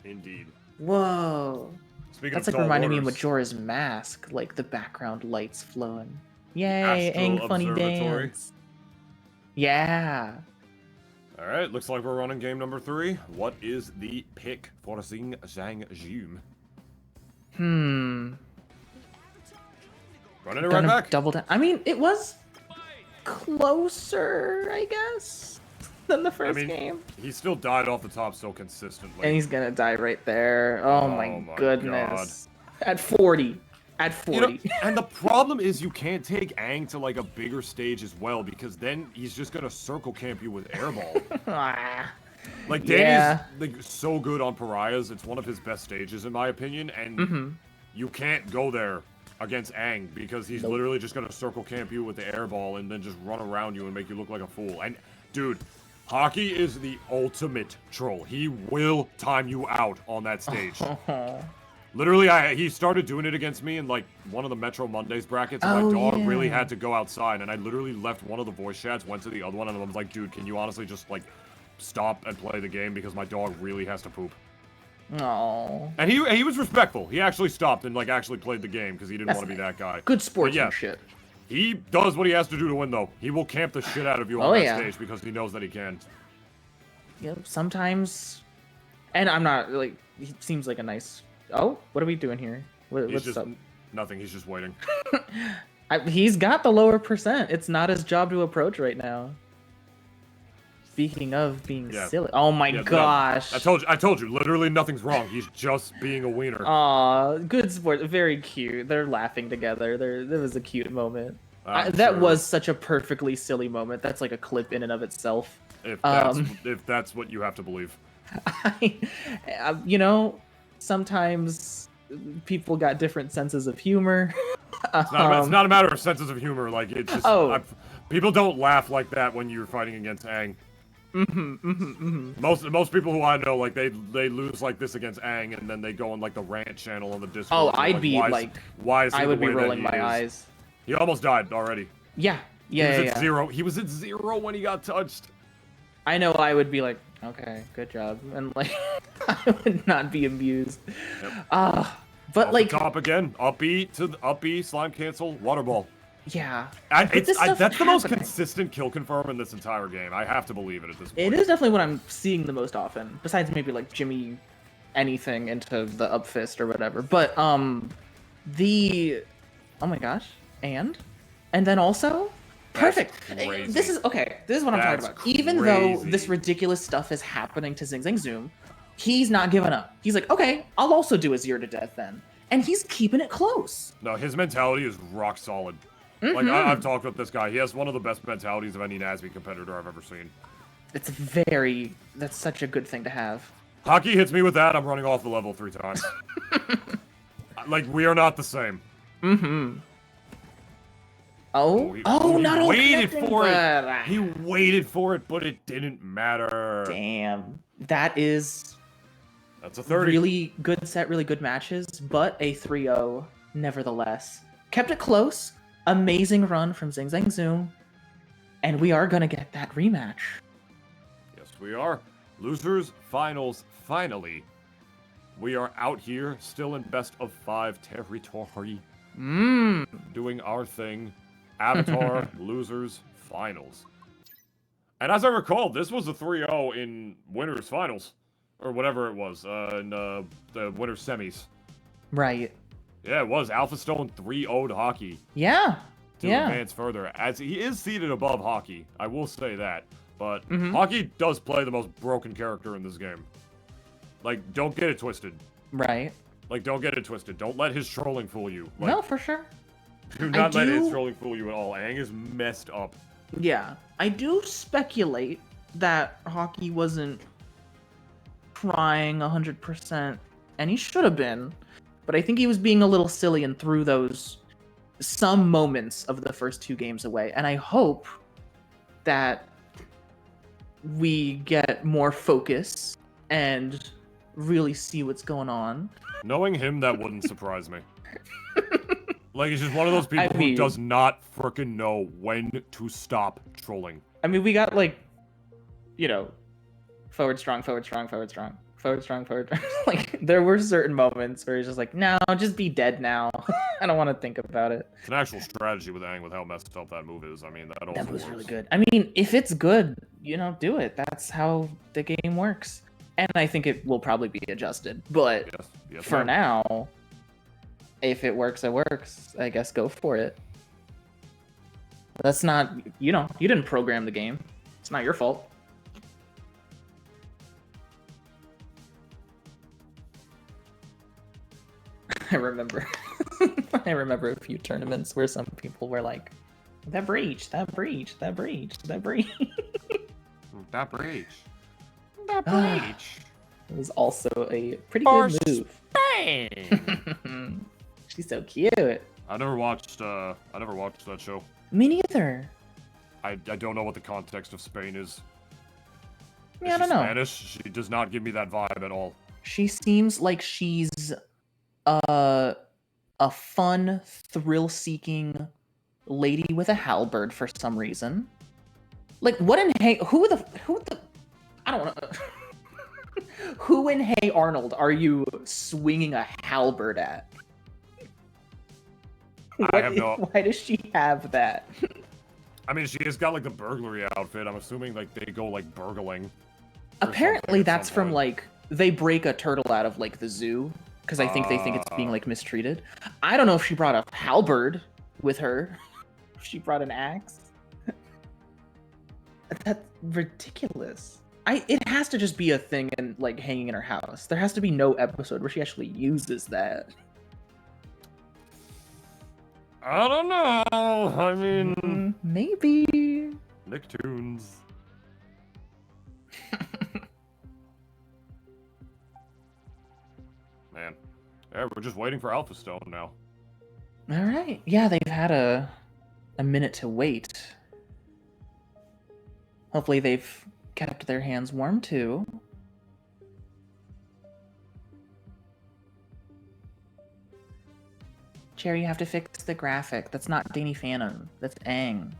Indeed. Whoa. Speaking That's of like tall reminding me of orders, Majora's Mask, like the background lights flowing. Yay, Astral Aang funny Observatory. dance. Yeah. All right, looks like we're running game number 3. What is the pick for ZingZangZoom? Running it right back. Double down. I mean, it was closer, I guess, than the first game. He still died off the top so consistently. And he's gonna die right there. Oh, my goodness. God. At 40. At 40. You know, and the problem is you can't take Aang to like a bigger stage as well, because then he's just gonna circle camp you with airball. Like Danny's like so good on pariahs. It's one of his best stages in my opinion, and you can't go there against Aang because he's literally just gonna circle camp you with the airball and then just run around you and make you look like a fool. And dude, Hockey is the ultimate troll. He will time you out on that stage. Literally, he started doing it against me in like one of the Metro Mondays brackets, and my dog really had to go outside, and I literally left one of the voice chats, went to the other one, and I was like, dude, can you honestly just like stop and play the game because my dog really has to poop. Oh. And he was respectful. He actually stopped and like actually played the game because he didn't want to be that guy. Good sportsmanship. Yeah, he does what he has to do to win though. He will camp the shit out of you on that stage because he knows that he can. Yep, sometimes. And I'm not like, he seems like a nice. Oh, what are we doing here? What's just up? Nothing. He's just waiting. He's got the lower percent. It's not his job to approach right now. Speaking of being silly. Oh my gosh. No, I told you. Literally nothing's wrong. He's just being a wiener. Aw, good sport. Very cute. They're laughing together. There was a cute moment. That was such a perfectly silly moment. That's like a clip in and of itself. If that's what you have to believe. You know, sometimes people got different senses of humor. It's not a matter of senses of humor. Like, it's just... people don't laugh like that when you're fighting against Aang. Most people who I know, like, they lose like this against Aang, and then they go on like the rant channel on the Discord. Oh, I'd be like, why is he I would the be way rolling that he my is? eyes. He almost died already. Yeah, He was at 0. He was at 0 when he got touched. I know. I would be like, okay, good job, and like, I would not be amused. Yep. But off like, the top again, up E to up E, slime cancel, water ball. Yeah, that's the most consistent kill confirm in this entire game. I have to believe it at this point. It is definitely what I'm seeing the most often, besides maybe like Jimmy anything into the up fist or whatever. But oh my gosh, and then also perfect. This is what I'm talking about. Even though this ridiculous stuff is happening to ZingZangZoom, he's not giving up. He's like, okay, I'll also do a 0 to death then, and he's keeping it close. No, his mentality is rock solid. Like, I've talked with this guy. He has one of the best mentalities of any NASB competitor I've ever seen. That's such a good thing to have. Hockey hits me with that, I'm running off the level 3 times. Like, we are not the same. He waited for it. He waited for it, but it didn't matter. Damn. That's a 30. Really good set, really good matches, but a 3-0 nevertheless. Kept it close. Amazing run from ZingZangZoom, and we are gonna get that rematch. Yes, we are. Losers finals, finally. We are out here, still in best of 5 territory. Doing our thing. Avatar Losers Finals. And as I recall, this was a 3-0 in Winners Finals. Or whatever it was, in the Winners Semis. Right. Yeah, it was. Alpha Stone 3-0'd Hockey. Yeah. To advance further. As he is seated above Hockey. I will say that. But Hockey does play the most broken character in this game. Like, don't get it twisted. Right. Like, don't get it twisted. Don't let his trolling fool you. Like, no, for sure. Do not let his trolling fool you at all. Aang is messed up. Yeah. I do speculate that Hockey wasn't trying 100%, and he should have been. But I think he was being a little silly and threw some moments of the first 2 games away. And I hope that we get more focus and really see what's going on. Knowing him, that wouldn't surprise me. Like, he's just one of those people mean, who does not frickin' know when to stop trolling. I mean, we got, like, you know, forward strong, forward strong, forward strong, forward strong, forward strong. Like, there were certain moments where he's just like, no, just be dead now. I don't want to think about it. It's an actual strategy with Aang with how messed up that move is. I mean, that also was works. really good. I mean, if it's good, you know, do it. That's how the game works. And I think it will probably be adjusted. But yes, for now, if it works, it works. I guess go for it. That's not, you know, you didn't program the game. It's not your fault. I remember a few tournaments where some people were like, that breach, that breach, that breach, that breach. That breach. That breach. It was also a pretty good move. Spain. She's so cute. I never watched that show. Me neither. I don't know what the context of Spain is. Yeah, I don't know. Spanish? She does not give me that vibe at all. She seems like she's a fun, thrill-seeking lady with a halberd for some reason. Like, what in who the I don't know. Who in Hey Arnold are you swinging a halberd at? Why does she have that? I mean, she has got like the burglary outfit. I'm assuming like they go like burgling. Apparently that's from like they break a turtle out of like the zoo because I think they think it's being like mistreated. I don't know if she brought a halberd with her. If she brought an axe. That's ridiculous. It has to just be a thing and like hanging in her house. There has to be no episode where she actually uses that. I don't know. I mean, maybe Nicktoons. Man, yeah, we're just waiting for Alpha Stone now. All right. Yeah, they've had a minute to wait. Hopefully they've kept their hands warm too. Cherry, you have to fix the graphic. That's not Danny Phantom. That's Aang.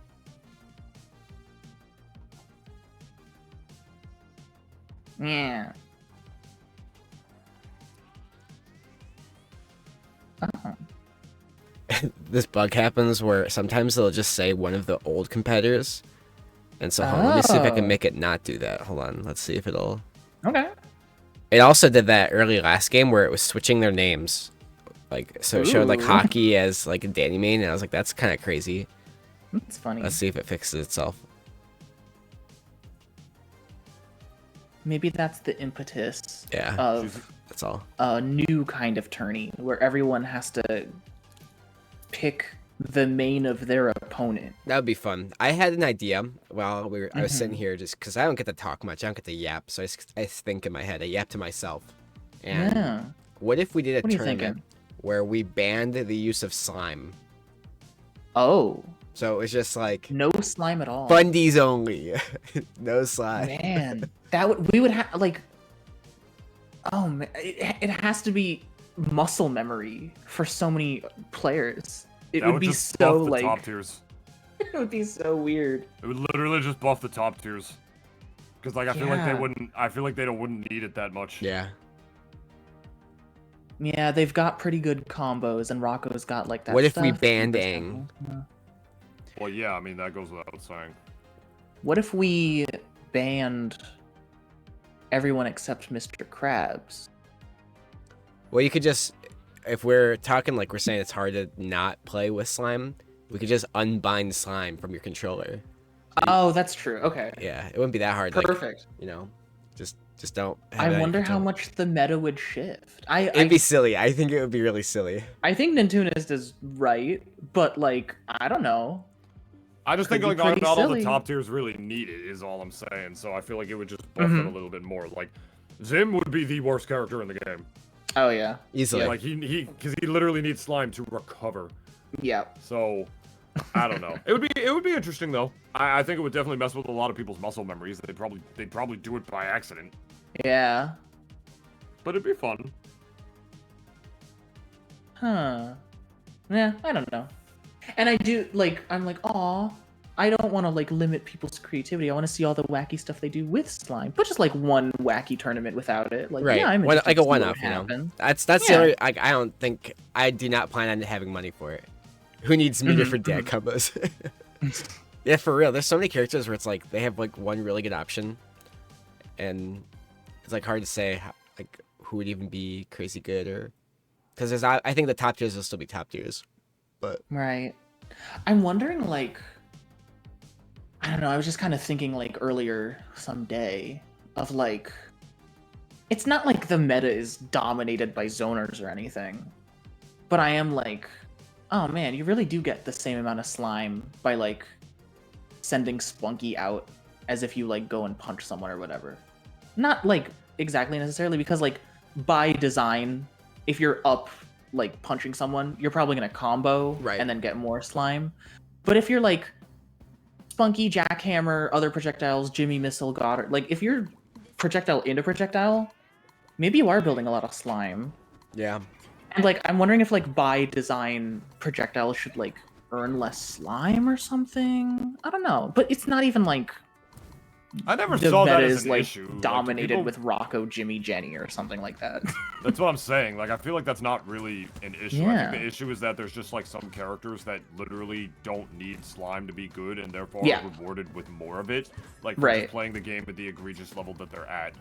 Yeah. Oh. This bug happens where sometimes they'll just say one of the old competitors. And so, hold on, let me see if I can make it not do that. Hold on, let's see if it'll... Okay. It also did that early last game where it was switching their names. Like, so it showed like Hockey as like Danny Main, and I was like, that's kind of crazy. That's funny. Let's see if it fixes itself. Maybe that's the impetus of that's all. A new kind of tourney where everyone has to pick the main of their opponent. That would be fun. I had an idea while I was sitting here just because I don't get to talk much. I don't get to yap, so I think in my head. I yap to myself. And what if we did a tournament where we banned the use of slime? Oh. So it was just like no slime at all. Fundies only. No slime. Man, we would have like. Oh man, it has to be muscle memory for so many players. It would be so like top tiers. It would be so weird. It would literally just buff the top tiers. Because like I feel like they wouldn't. I feel like they wouldn't need it that much. Yeah. Yeah, they've got pretty good combos, and Rocco's got like that. What if we banned Aang? Well, yeah, I mean that goes without saying. What if we banned everyone except Mr. Krabs? Well, you could just, if we're talking like we're saying it's hard to not play with slime, we could just unbind slime from your controller. Oh, that's true. Okay. Yeah, it wouldn't be that hard. Perfect. Like, you know, just don't. I wonder how much the meta would shift. It'd be silly. I think it would be really silly. I think Nintoonist is right, but like I don't know. I just think like not all the top tiers really need it is all I'm saying. So I feel like it would just buff it a little bit more. Like Zim would be the worst character in the game. Oh yeah, easily. Yeah, like because he literally needs slime to recover. Yeah. So I don't know. It would be interesting though. I think it would definitely mess with a lot of people's muscle memories. They'd probably do it by accident. Yeah. But it'd be fun. Huh. Yeah, I don't know. And I do I'm like, aw, I don't want to like limit people's creativity. I want to see all the wacky stuff they do with slime, but just like one wacky tournament without it. Like, Right. yeah, I'm like a one-off, you know. That's Yeah. the only, I don't think I do not plan on having money for it. Who needs meter for dad combos? Yeah, for real. There's so many characters where it's like they have like one really good option, and it's like hard to say like who would even be crazy good or because I think the top tiers will still be top tiers, but Right. I'm wondering like I don't know, I was just kind of thinking like earlier someday of like it's not like the meta is dominated by zoners or anything. But I am like, oh man, you really do get the same amount of slime by like sending Spunky out as if you like go and punch someone or whatever. Not like exactly necessarily because like by design, if you're up like punching someone, you're probably gonna combo Right. and then get more slime. But if you're like Spunky, Jackhammer, other projectiles, Jimmy Missile, Goddard, like if you're projectile into projectile, maybe you are building a lot of slime. yeah. And like I'm wondering if like by design projectiles should like earn less slime or something. I don't know. But it's not even like I never the saw that meta as is an like issue. dominated people- with Rocco, Jimmy, Jenny or something like that. That's what I'm saying. Like, I feel like that's not really an issue. I Yeah. think the issue is that there's just like some characters that literally don't need slime to be good, and therefore Yeah. are rewarded with more of it. Like, for Right. just playing the game at the egregious level that they're at.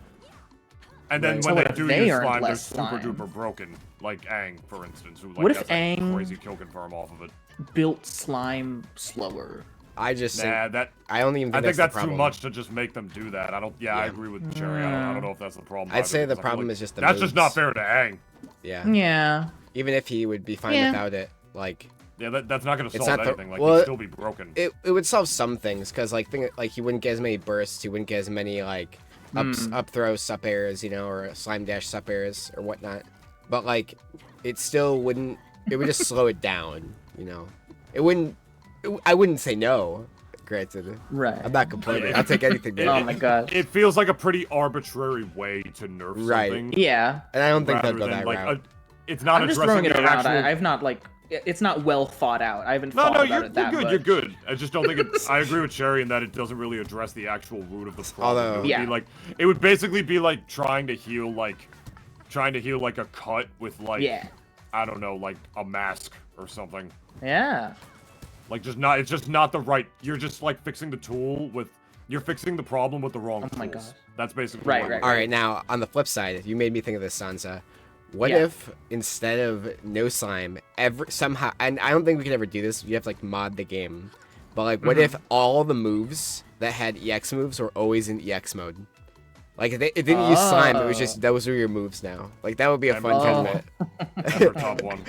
And then Right. when So they what if do they use earned slime, they're less super slime? duper broken. Like Aang, for instance, who like What if has that Aang- crazy kill confirm off of it. Built slime slower. I just think, Nah, that I don't even I think think that's the too problem. much to just make them do that. I don't. Yeah, I Yeah. agree with Cherry. I don't know if that's the problem. I'd either, say the because I feel problem like is just the that's just not moves. fair to Aang. Yeah. Yeah. Even if he would be fine Yeah. without it, like Yeah, that's not gonna It's solve not the- anything. Like, well, he'd still be broken. it would solve some things because like he wouldn't get as many bursts, he wouldn't get as many like up throw sup airs, you know, or slime dash sup airs or whatnot. But like it still wouldn't. It would just slow it down, you know. It wouldn't. I wouldn't say no. Granted, Right. I'm not complaining. I'll take anything. It- Oh my god. It feels like a pretty arbitrary way to nerf Right. something. Yeah. And I don't think they'll rather go than that like route. it's not I'm just addressing throwing it the around. actual. I've not like it's not well thought out. I haven't No, thought no, about you're it that good. much. You're good. I just don't think it. I agree with Cherry in that it doesn't really address the actual root of the problem. Although- it would Yeah. be like it would basically be like trying to heal like a cut with like Yeah. I don't know, like a mask or something. Yeah. Like it's just not the right. You're just like fixing the tool with. You're fixing the problem with the wrong Oh my tools. God. That's basically Right, what right, All right, now on the flip side, you made me think of this, Sansa. What Yeah. if instead of no slime, somehow, and I don't think we could ever do this. You have to like mod the game, but like, what if all the moves that had EX moves were always in EX mode? Like it didn't use slime. It was just those were your moves now. Like that would be a fun Oh. tournament. Ember top one.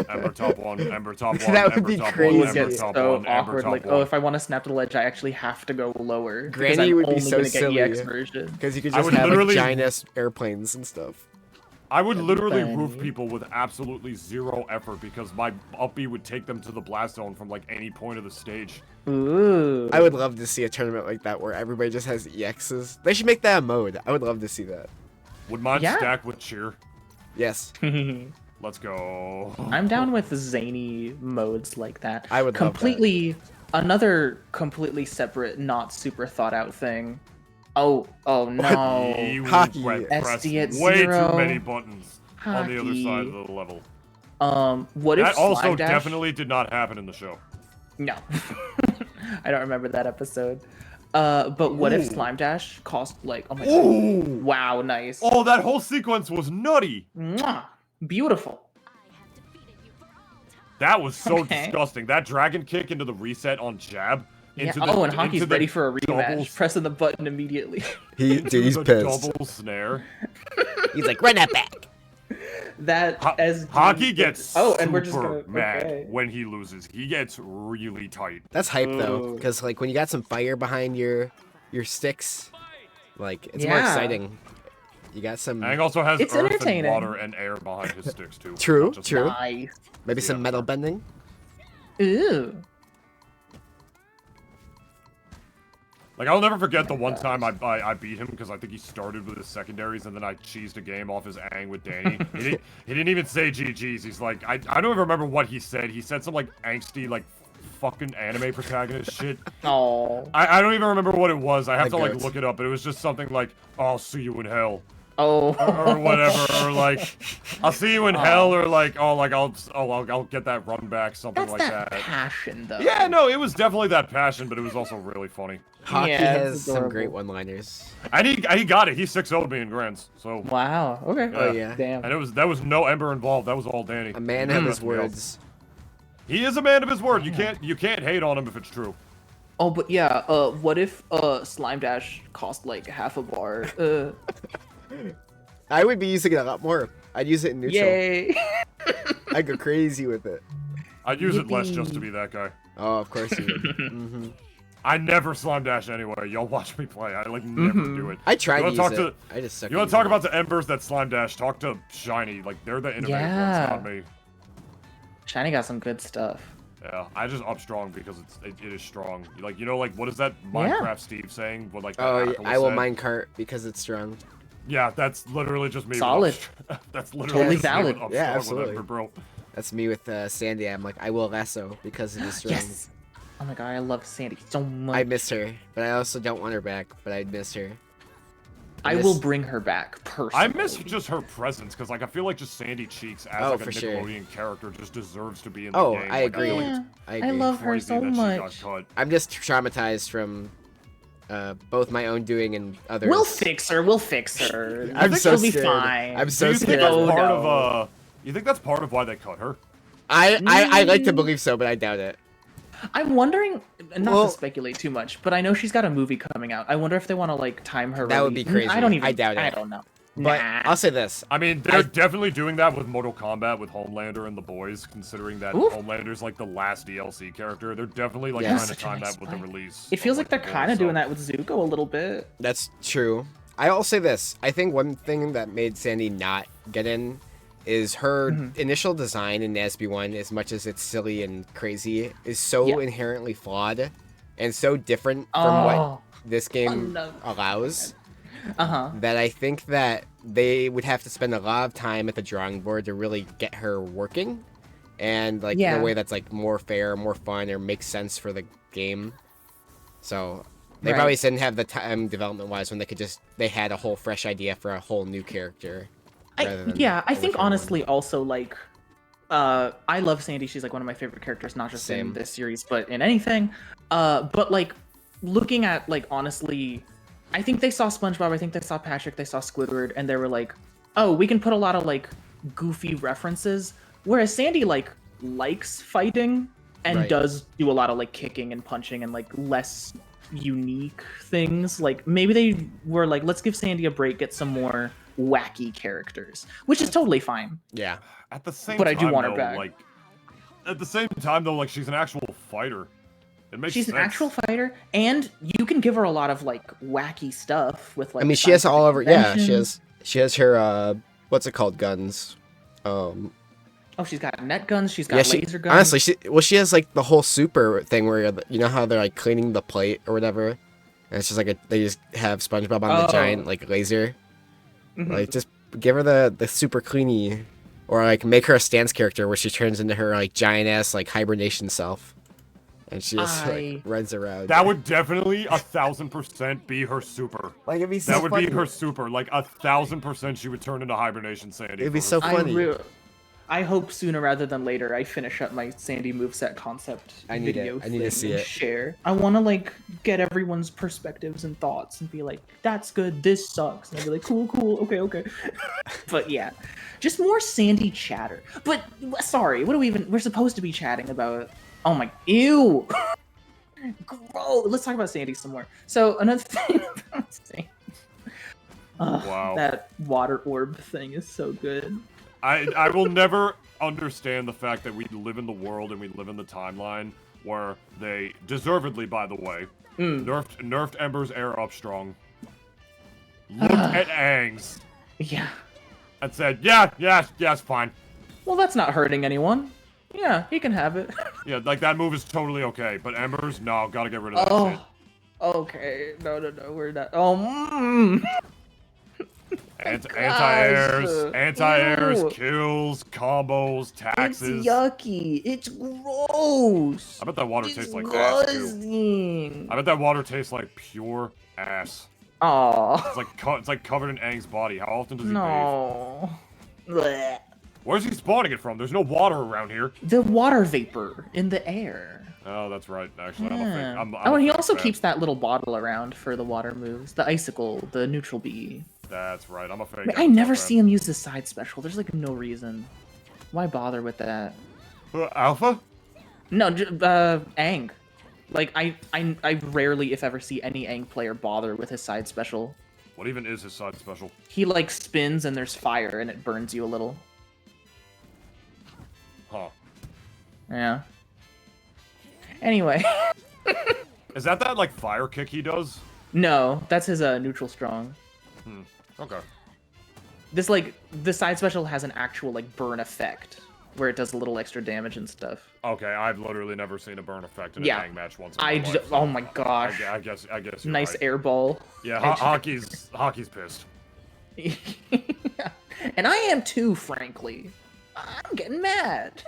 Ember top one. Ember top one. That would Ember be top crazy. It One, would Ember get top so one, Ember awkward. top Like, one. oh, if I want to snap to the ledge, I actually have to go lower. because Granny I'm would be only so gonna get silly. EX version. Because you could I just would have like literally- giant ass airplanes and stuff. I would That'd be literally funny. roof people with absolutely zero effort because my up B would take them to the blast zone from like any point of the stage. Ooh. I would love to see a tournament like that where everybody just has EXs. They should make that a mode. I would love to see that. Would mine Yeah. stack with cheer? Yes. Let's go. I'm down with zany modes like that. I would love that. completely another completely separate, not super thought out thing. Oh no. You Hockey. pressed SD at way zero. too many buttons on the other Hockey. side of the level. What if That also Slime Dash... definitely did not happen in the show. No. I don't remember that episode. But what if Ooh. Slime Dash cost like oh my Ooh. god. Wow, nice. Oh, that whole sequence was nutty. Mwah. Beautiful. That was so Okay. disgusting. That dragon kick into the reset on jab. Yeah. Into the, Oh, and Hockey's into the ready for a rematch. double- Pressing the button immediately. into the double snare. He's like, run that back. that as Hockey gets oh, and we're just super gonna mad okay. when he loses. He gets really tight. That's hype though, Ooh. because like when you got some fire behind your sticks, like it's more Yeah. exciting. You got some Aang also has It's earth entertaining. and water and air behind his sticks too. True, Not just- true. Nice. maybe some Yeah. metal bending. Ooh. Like, I'll never forget the one time I beat him because I think he started with his secondaries and then I cheesed a game off his Aang with Danny. He didn't even say GG's. He's like, I don't even remember what he said. He said some, like, angsty, like, fucking anime protagonist shit. Oh. I don't even remember what it was. I have to, like, look it up. But it was just something like, I'll see you in hell. Oh. Or whatever, or like, I'll see you in hell, or like, I'll get that run back, something like that. That's passion, though. Yeah, no, it was definitely that passion, but it was also really funny. Hockey Yeah, has it's some adorable. great one-liners. And he got it. He 6-0'd me in Grands, so. Wow. Okay. Oh yeah. Damn. And that was no Ember involved. That was all Danny. A man of his words. He is a man of his word. You can't hate on him if it's true. Oh, but yeah. What if Slime Dash cost like half a bar? I would be using it a lot more. I'd use it in neutral. Yay! I'd go crazy with it. I'd use it less just to be that guy. Oh, of course you would. I never slime dash anyway. Y'all watch me play. I like never do it. I tried to use talk it. I just suck. You want to talk about the embers that slime dash? Talk to Shiny. Like they're the innovative ones, not me. Shiny got some good stuff. Yeah, I just up strong because it is strong. Like like what is that Minecraft Steve saying? What like? Oh, that I will said? minecart because it's strong. Yeah, that's literally just me. Solid. That's literally Totally just me valid. with up Yeah, strong absolutely. with Ember, bro. That's me with Sandy. I'm like, I will lasso because it is strong. Yes. Oh my god, I love Sandy so much. I miss her, but I also don't want her back. But I'd miss her. I will bring her back personally. I miss just her presence because like I feel like just Sandy Cheeks as like a Nickelodeon character just deserves to be in the game. I Like, agree. feel like it's I agree. I love her crazy so that she got much. cut. I'm just traumatized from both my own doing and others. We'll fix her. We'll fix her. I'm so She'll be scared. fine. I'm Do so you think scared. that's Oh, part no. of you think that's part of why they cut her? I like to believe so, but I doubt it. I'm wondering, not Well- to speculate too much, but I know she's got a movie coming out. I wonder if they want to like time her. That would be release. crazy. I don't even. I doubt it. I don't know. But Nah. I'll say this. I mean, they're definitely doing that with Mortal Kombat with Homelander and the boys, considering that Oof. Homelander's like the last DLC character. They're definitely like Yeah. trying to Such a time nice that with the fight. release. It feels of, like they're the kind of boys, doing so- that with Zuko a little bit. That's true. I'll say this. I think one thing that made Sandy not get in is her initial design in Nasby 1, as much as it's silly and crazy, is so inherently flawed and so different from what this game allows that I think that they would have to spend a lot of time at the drawing board to really get her working and like in a way that's like more fair, more fun, or makes sense for the game. So they probably didn't have the time development wise when they had a whole fresh idea for a whole new character. I think honestly also like I love Sandy. She's like one of my favorite characters, not just in this series, but in anything. But like looking at like honestly, I think they saw SpongeBob, I think they saw Patrick, they saw Squidward, and they were like, oh, we can put a lot of like goofy references. Whereas Sandy like likes fighting and does do a lot of like kicking and punching and like less unique things. Like maybe they were like, let's give Sandy a break, get some more wacky characters, which is totally fine. Yeah. At the same But time, I do want her though, back. like at the same time though, like she's an actual fighter. It makes She's sense. an actual fighter, and you can give her a lot of like wacky stuff with like. I mean, she has all over. Yeah, inventions. she has her what's it called, guns. Oh, she's got net guns. She's got laser guns. Honestly, she has like the whole super thing where you know how they're like cleaning the plate or whatever, and it's just like they just have SpongeBob on the giant like laser. Like just give her the super cleany, or like make her a stance character where she turns into her like giant ass like hibernation self. And she just like runs around. That would definitely 1,000% be her super. Like it'd be so That would funny. be her super. Like 1,000% she would turn into hibernation Sandy. It'd be so funny. I hope sooner rather than later I finish up my Sandy moveset concept video. I need to see and it. Share. I want to like get everyone's perspectives and thoughts and be like, that's good. This sucks. And I'll be like, cool. Okay. But yeah, just more Sandy chatter. But sorry, what do we even? We're supposed to be chatting about. Oh my, ew. Gross. Let's talk about Sandy some more. So another thing about Sandy. Wow. That water orb thing is so good. I will never understand the fact that we live in the world and we live in the timeline where they, deservedly by the way, nerfed Ember's air up strong, looked at Aang's, and said, yeah, it's fine. Well, that's not hurting anyone. Yeah, he can have it. Yeah, like that move is totally okay, but Ember's, no, gotta get rid of that shit. Okay, no, we're not. Oh, Anti-airs, Ew. kills, combos, taxes. It's yucky. It's gross. I bet that water tastes like ass too. Disgusting. I bet that water tastes like pure ass. Aw. It's like covered in Aang's body. How often does he bathe? No. Blech. Where's he spawning it from? There's no water around here. The water vapor in the air. Oh, that's right. Actually, Yeah. I'm Oh, and he a fake also fan. keeps that little bottle around for the water moves. The icicle, the neutral bee. That's right. I'm a fake. I never see him use the side special. There's like no reason. Why bother with that? Alpha? No, Aang. Like I rarely, if ever, see any Aang player bother with his side special. What even is his side special? He like spins and there's fire and it burns you a little. Huh. Yeah. Anyway. Is that like fire kick he does? No, that's his neutral strong. Okay. This like the side special has an actual like burn effect where it does a little extra damage and stuff. Okay, I've literally never seen a burn effect in a Aang match once in my life. Oh my gosh. I guess you're Nice right. air ball. Yeah, hockey's pissed. And I am too, frankly. I'm getting mad.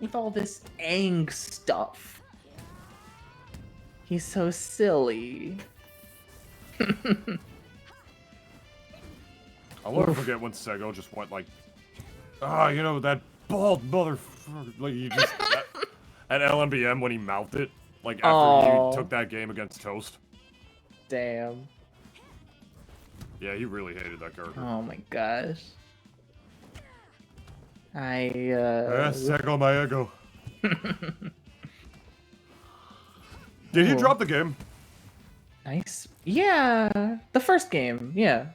With all this Aang stuff. He's so silly. I'll never forget when Sego just went like, you know, that bald motherfucker. Like, he just, at LMBM when he mouthed it, like, after he took that game against Toast. Damn. Yeah, he really hated that character. Oh my gosh. Sego my ego. Did he drop the game? Nice. Yeah, the first game, yeah.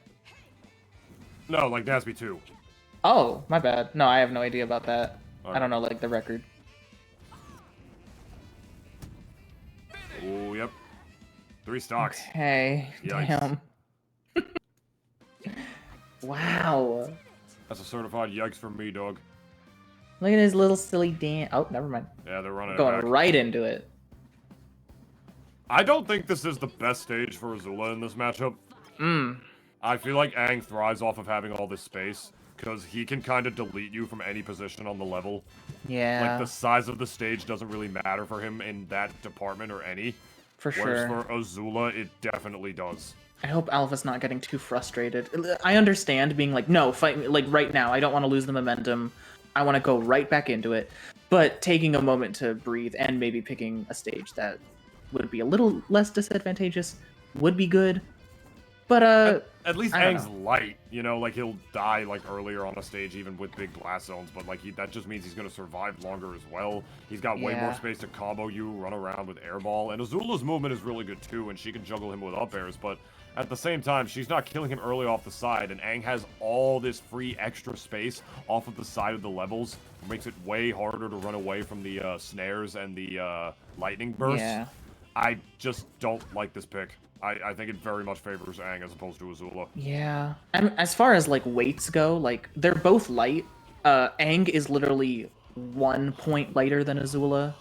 No, like Nasby 2. Oh, my bad. No, I have no idea about that. Alright. I don't know, like, the record. Oh, yep. 3 stocks. Okay, Yikes. damn. Wow. That's a certified yikes from me, dog. Look at his little silly dance. Oh, never mind. Yeah, they're running it Going back. right into it. I don't think this is the best stage for Azula in this matchup. I feel like Aang thrives off of having all this space, because he can kind of delete you from any position on the level. Yeah. Like, the size of the stage doesn't really matter for him in that department or any. For Whereas sure. for Azula, it definitely does. I hope Alpha's not getting too frustrated. I understand being like, no, fight me, like, right now. I don't want to lose the momentum. I want to go right back into it. But taking a moment to breathe and maybe picking a stage that would be a little less disadvantageous would be good. But, At least I don't Aang's light, you know, like, he'll die, like, earlier on a stage, even with big blast zones, but, like, that just means he's gonna survive longer as well. He's got way more space to combo you, run around with airball, and Azula's movement is really good, too, and she can juggle him with up airs, but at the same time, she's not killing him early off the side, and Aang has all this free extra space off of the side of the levels, which makes it way harder to run away from the, snares and the, lightning bursts. yeah. I just don't like this pick. I think it very much favors Aang as opposed to Azula. Yeah. And as far as, like, weights go, like, they're both light. Aang is literally 1 point lighter than Azula.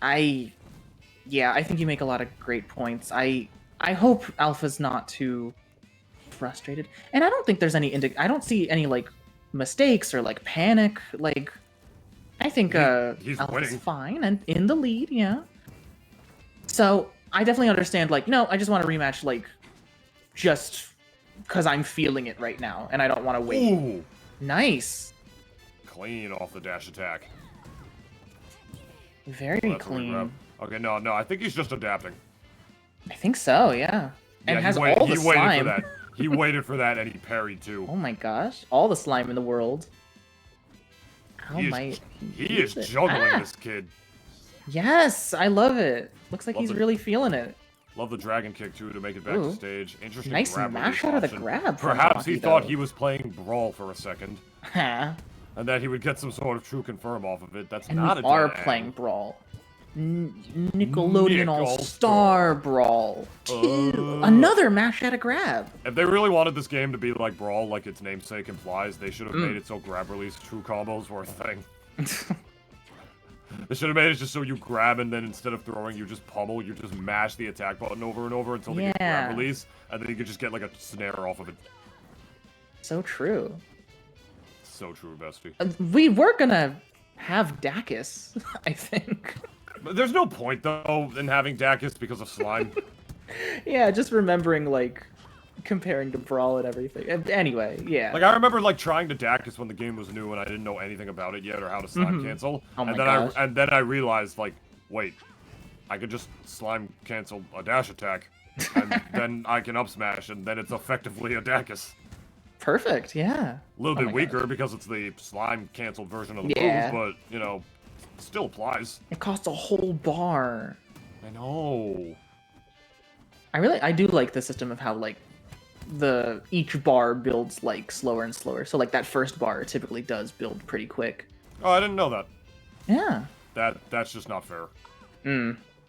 I think you make a lot of great points. I hope Alpha's not too frustrated. And I don't think there's any I don't see any, like, mistakes or, like, panic. Like, I think he's Alpha's winning. fine and in the lead, yeah. So I definitely understand, like, no, I just want to rematch, like, just because I'm feeling it right now, and I don't want to wait. Ooh. Nice. Clean off the dash attack. Very That's a good clean. grab. Okay, no, I think he's just adapting. I think so, yeah. And Yeah, has he all the waited for slime. that. He waited for that, and he parried too. Oh my gosh. All the slime in the world. How He might is juggling this kid. Yes, I love it. Looks like Love he's it. really feeling it. Love the dragon kick too to make it back Ooh. to stage. Interesting. Nice grab mash release out of the option. grab from Perhaps he Rocky, thought though. he was playing Brawl for a second, Huh. and that he would get some sort of true confirm off of it. That's And not we a are dead playing end. Brawl. Nickelodeon Nick All-Star Brawl 2. Another mash at a grab. If they really wanted this game to be like Brawl, like its namesake implies, they should have made it so grab release true combos were a thing. They should have made it just so you grab and then instead of throwing, you just pummel. You just mash the attack button over and over until they get grab release, and then you could just get like a snare off of it. So true. So true, bestie. We were gonna have Dacus, I think. But there's no point though in having Dacus because of slime. Yeah, just remembering like comparing to Brawl and everything. Anyway, yeah. Like I remember like trying to Dacus when the game was new and I didn't know anything about it yet or how to slime cancel. Oh my and then I realized like, wait, I could just slime cancel a dash attack, and then I can up smash, and then it's effectively a Dacus. Perfect, yeah. A little bit weaker because it's the slime canceled version of the move, but you know, still applies. It costs a whole bar. I know. I do like the system of how like each bar builds like slower and slower. So like that first bar typically does build pretty quick. Oh, I didn't know that. Yeah. That's just not fair.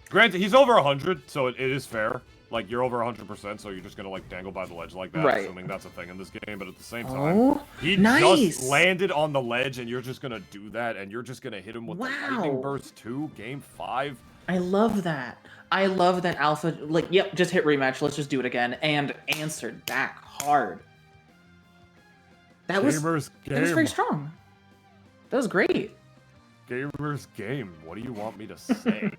Granted, he's over 100, so it is fair. Like you're over 100%, so you're just gonna like dangle by the ledge like that, assuming that's a thing in this game. But at the same time, he just landed on the ledge, and you're just gonna do that, and you're just gonna hit him with the lightning burst too. Game 5. I love that. I love that Alpha, like, yep, just hit rematch, let's just do it again, and answered back hard. That was very strong. That was great. Gamer's game. What do you want me to say?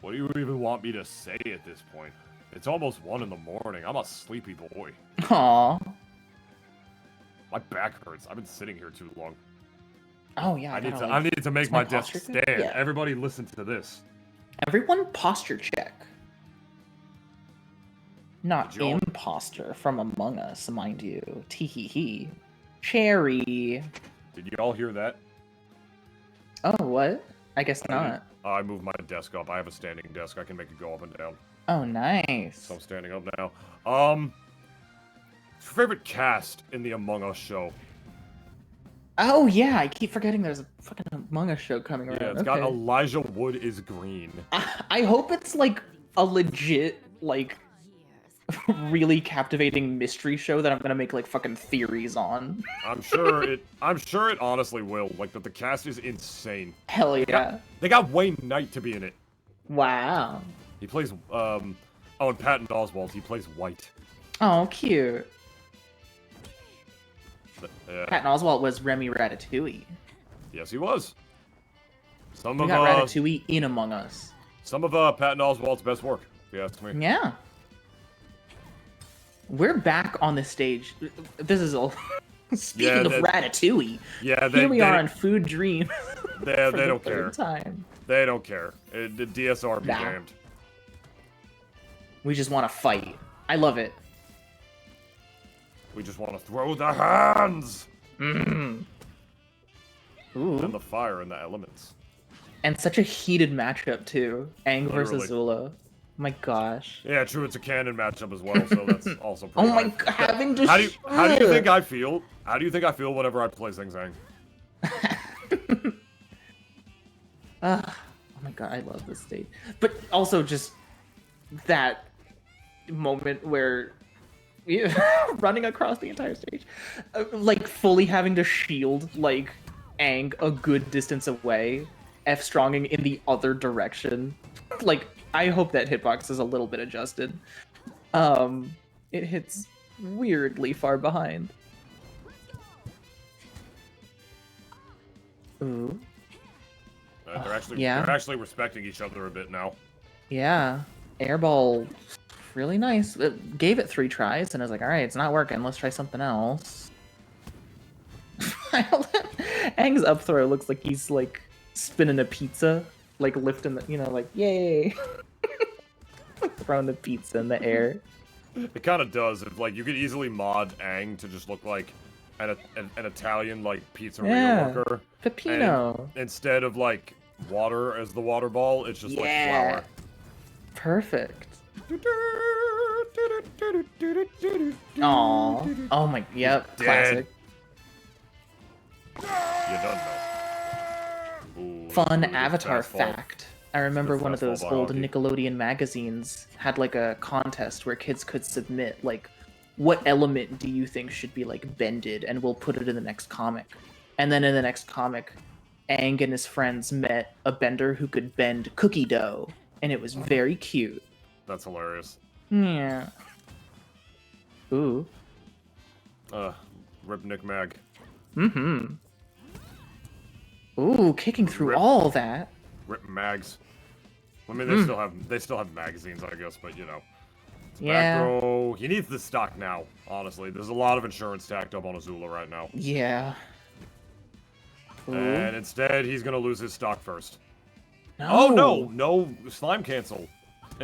What do you even want me to say at this point? It's almost 1 in the morning. I'm a sleepy boy. Aww. My back hurts. I've been sitting here too long. Oh yeah. I need to make my desk stand. Yeah. Everybody listen to this. Everyone posture check. Not imposter from Among Us, mind you. Tee-hee-hee. Cherry. Did you all hear that? Oh, what? I guess not. I moved my desk up. I have a standing desk. I can make it go up and down. Oh, nice. So I'm standing up now. What's your favorite cast in the Among Us show? Oh, yeah. I keep forgetting there's a fucking Among Us show coming around. Yeah, it's got Elijah Wood is green. I hope it's, like, a legit, like, really captivating mystery show that I'm gonna make, like, fucking theories on. I'm sure it honestly will. Like, the cast is insane. Hell yeah. They got Wayne Knight to be in it. Wow. He plays, and Patton Oswalt, he plays White. Oh, cute. Yeah. Patton Oswalt was Remy Ratatouille. Yes, he was. We got Ratatouille in Among Us. Some of Patton Oswalt's best work, if you ask me. Yeah. We're back on the stage. This is all. Speaking of Ratatouille, here we are on Food Dream. They don't care. They don't care. The DSR be damned. We just want to fight. I love it. We just want to throw the hands. Ooh. And the fire and the elements. And such a heated matchup too. Aang versus Zula. My gosh. Yeah, true. It's a canon matchup as well, so that's also pretty Oh my god, having to how do you think I feel? How do you think I feel whenever I play ZingZang? Oh my god, I love this stage. But also just that moment where running across the entire stage, like fully having to shield like Aang a good distance away, F-stronging in the other direction. Like, I hope that hitbox is a little bit adjusted. It hits weirdly far behind. Ooh. They're actually respecting each other a bit now. Yeah. Airball, really nice. It gave it 3 tries, and I was like, alright, it's not working. Let's try something else. Aang's up throw looks like he's, like, spinning a pizza. Like, lifting the, like, yay! Like, throwing the pizza in the air. It kind of does. Like, you could easily mod Aang to just look like an Italian, like, pizzeria worker. Pepino. And instead of, like, water as the water ball, it's just, like, flour. Perfect. Aww. Oh my, yep, classic. You don't know. Ooh, Fun Avatar fact. I remember one of those old Nickelodeon magazines had like a contest where kids could submit like, what element do you think should be like bended, and we'll put it in the next comic. And then in the next comic, Aang and his friends met a bender who could bend cookie dough, and it was very cute. That's hilarious. Yeah. Ooh. Rip Nick Mag. Mm-hmm. Ooh, kicking through all that. Rip Mags. I mean, they still have magazines, I guess, but you know. Yeah. Back row. He needs the stock now, honestly. There's a lot of insurance tacked up on Azula right now. Yeah. Ooh. And instead, he's gonna lose his stock first. No. Oh no! No slime cancel.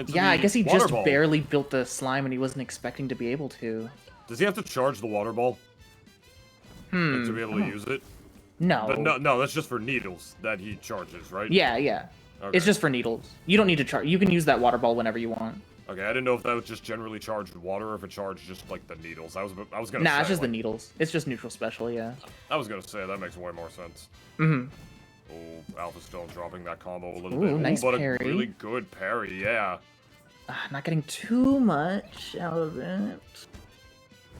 Yeah, I guess he just ball. barely built the slime and he wasn't expecting to be able to. Does he have to charge the water ball? To be able to use it? No. But no, that's just for needles that he charges, right? Yeah. Okay. It's just for needles. You don't need to charge. You can use that water ball whenever you want. Okay, I didn't know if that was just generally charged water or if it charged just like the needles. I was gonna Nah, say, it's just like, the needles. It's just neutral special, yeah. I was gonna say that makes way more sense. Mm-hmm. Oh, Alpha Stone dropping that combo a little Ooh, bit. nice but parry. a really good parry, yeah. Not getting too much out of it.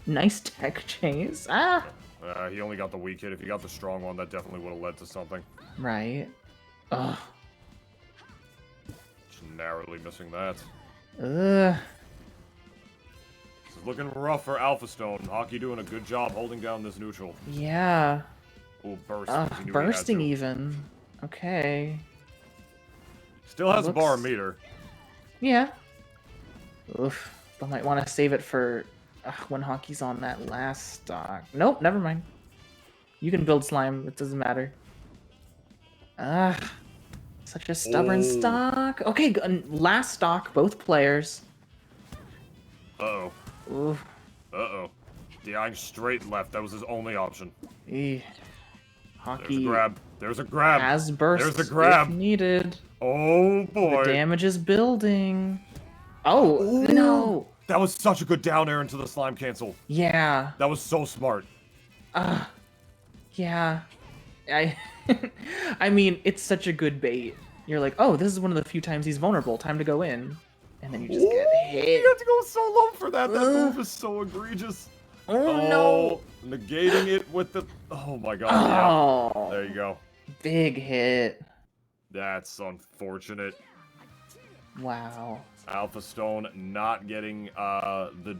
Nice tech chase. He only got the weak hit. If he got the strong one, that definitely would have led to something. Right. Ugh. Just narrowly missing that. Ugh. This is looking rough for Alpha Stone. Hockey doing a good job holding down this neutral. Yeah. Oh, burst. He knew he had Bursting to. even. Okay. Still has a Looks- bar meter. Yeah. Oof. I might want to save it for when Hockey's on that last stock. Nope, never mind. You can build slime. It doesn't matter. Such a stubborn stock. Okay, last stock, both players. Uh-oh. Oof. Uh-oh. Dying straight left. That was his only option. Eh. There's a Hockey grab. There's a grab. has burst There's a grab. if needed. Oh, boy. The damage is building. Oh, Ooh. no. That was such a good down air into the slime cancel. Yeah. That was so smart. Yeah. I mean, it's such a good bait. You're like, oh, this is one of the few times he's vulnerable. Time to go in. And then you just get hit. You have to go so low for that. That move is so egregious. Oh, no. Negating it with the... Oh, my God. Oh. Yeah. There you go. Big hit. That's unfortunate. Wow. Alpha Stone not getting the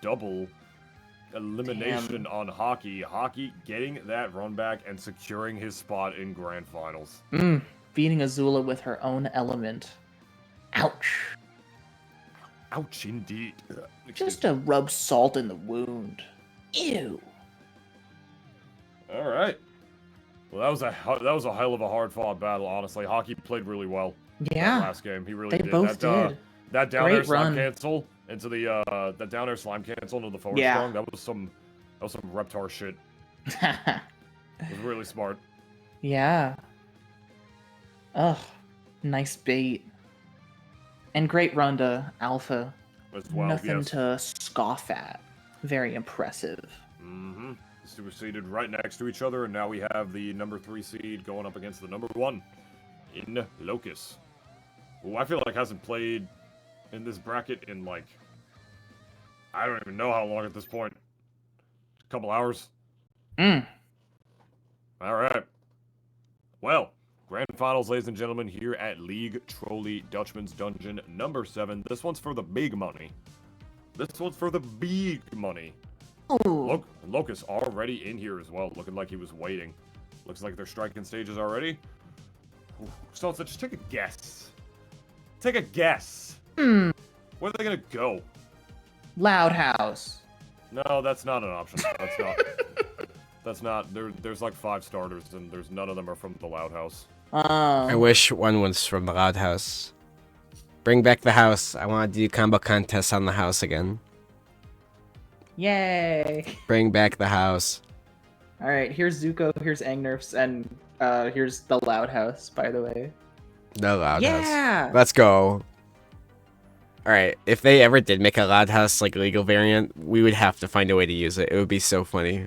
double elimination on Hockey. Hockey getting that run back and securing his spot in Grand Finals. Beating Azula with her own element. Ouch. Ouch, indeed. Just to rub salt in the wound. Ew. All right. Well, that was a hell of a hard-fought battle, honestly. Hockey played really well. Yeah. That last game, he really They did. both did. That down air Great slime run. cancel into the that down air slime cancel into the forward Yeah. strong. That was some Reptar shit. It was really smart. Yeah. Ugh. Nice bait. And great run to Alpha. As well, Nothing yes. to scoff at. Very impressive. Mm-hmm. Super seeded right next to each other, and now we have the number 3 seed going up against the number 1 in Locus. Who I feel like hasn't played in this bracket in, like, I don't even know how long at this point. A couple hours. Alright. Well, Grand Finals, ladies and gentlemen, here at League Trolley Dutchman's Dungeon number 7. This one's for the big money. This one's for the big money. Oh. Locus already in here as well, looking like he was waiting. Looks like they're striking stages already. So just take a guess. Take a guess. Where are they gonna go? Loud House. No, that's not an option. That's not. That's not. There's like 5 starters, and there's none of them are from the Loud House. I wish one was from the Loud House. Bring back the house. I want to do combo contests on the house again. Yay. Bring back the house. Alright, here's Zuko, here's Angnerfs, and here's the Loud House, by the way. The Loud Yeah! House. Let's go. Alright, if they ever did make a Loud House like legal variant, we would have to find a way to use it. It would be so funny.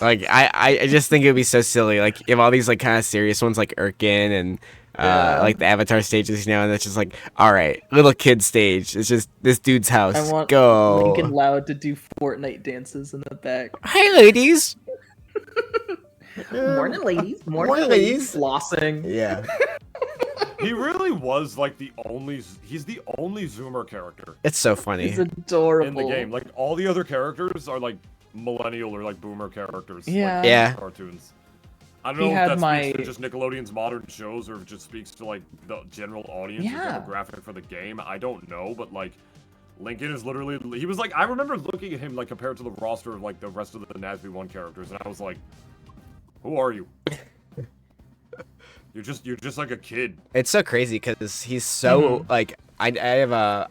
Like, I just think it would be so silly. Like, if all these like kind of serious ones like Urkin and like the Avatar stages, you know, and it's just like, alright, little kid stage. It's just this dude's house. I want Go. Lincoln Loud to do Fortnite dances in the back. Hi, ladies. Morning, ladies. Morning, ladies. Flossing. Yeah. He really was like he's the only Zoomer character It's so funny. It's adorable. in the game. Like all the other characters are like millennial or like boomer characters. Yeah. Like, Yeah. cartoons. I don't know if that speaks to just Nickelodeon's modern shows or if it just speaks to like the general audience or demographic for the game. I don't know, but like Lincoln is literally he was like I remember looking at him like compared to the roster of like the rest of the NASB 1 characters and I was like, who are you? You're just like a kid. It's so crazy because he's so like I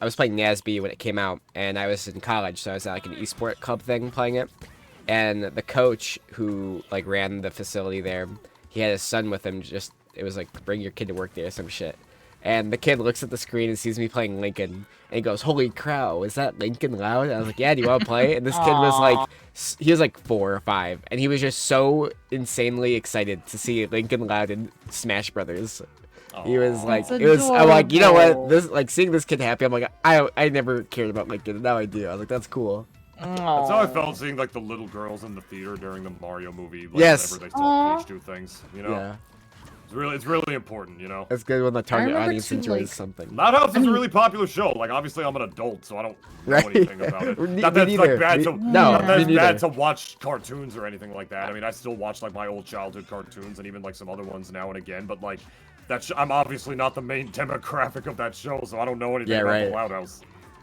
was playing NASB when it came out and I was in college, so I was at like an esport club thing playing it, and the coach who like ran the facility there, he had his son with him. It was like bring your kid to work day or some shit. And the kid looks at the screen and sees me playing Lincoln, and he goes, "Holy crow, is that Lincoln Loud?" And I was like, "Yeah, do you want to play?" And this kid was like, he was like 4 or 5, and he was just so insanely excited to see Lincoln Loud in Smash Brothers. He was like, I'm like, you know what? This like seeing this kid happy. I'm like, I never cared about Lincoln, and now I do. I was like, that's cool. That's how I felt seeing like the little girls in the theater during the Mario movie. Like, Yes. whenever they saw Peach do things, you know. Yeah. It's really important, you know. It's good when the target remember audience too, enjoys like- something. Not how it's a really popular show. Like obviously I'm an adult, so I don't know Right. anything about it. Me Not that's neither. like bad Me- to no, not me that's neither. bad to watch cartoons or anything like that. I mean, I still watch like my old childhood cartoons and even like some other ones now and again. But like I'm obviously not the main demographic of that show, so I don't know anything about the Loud House.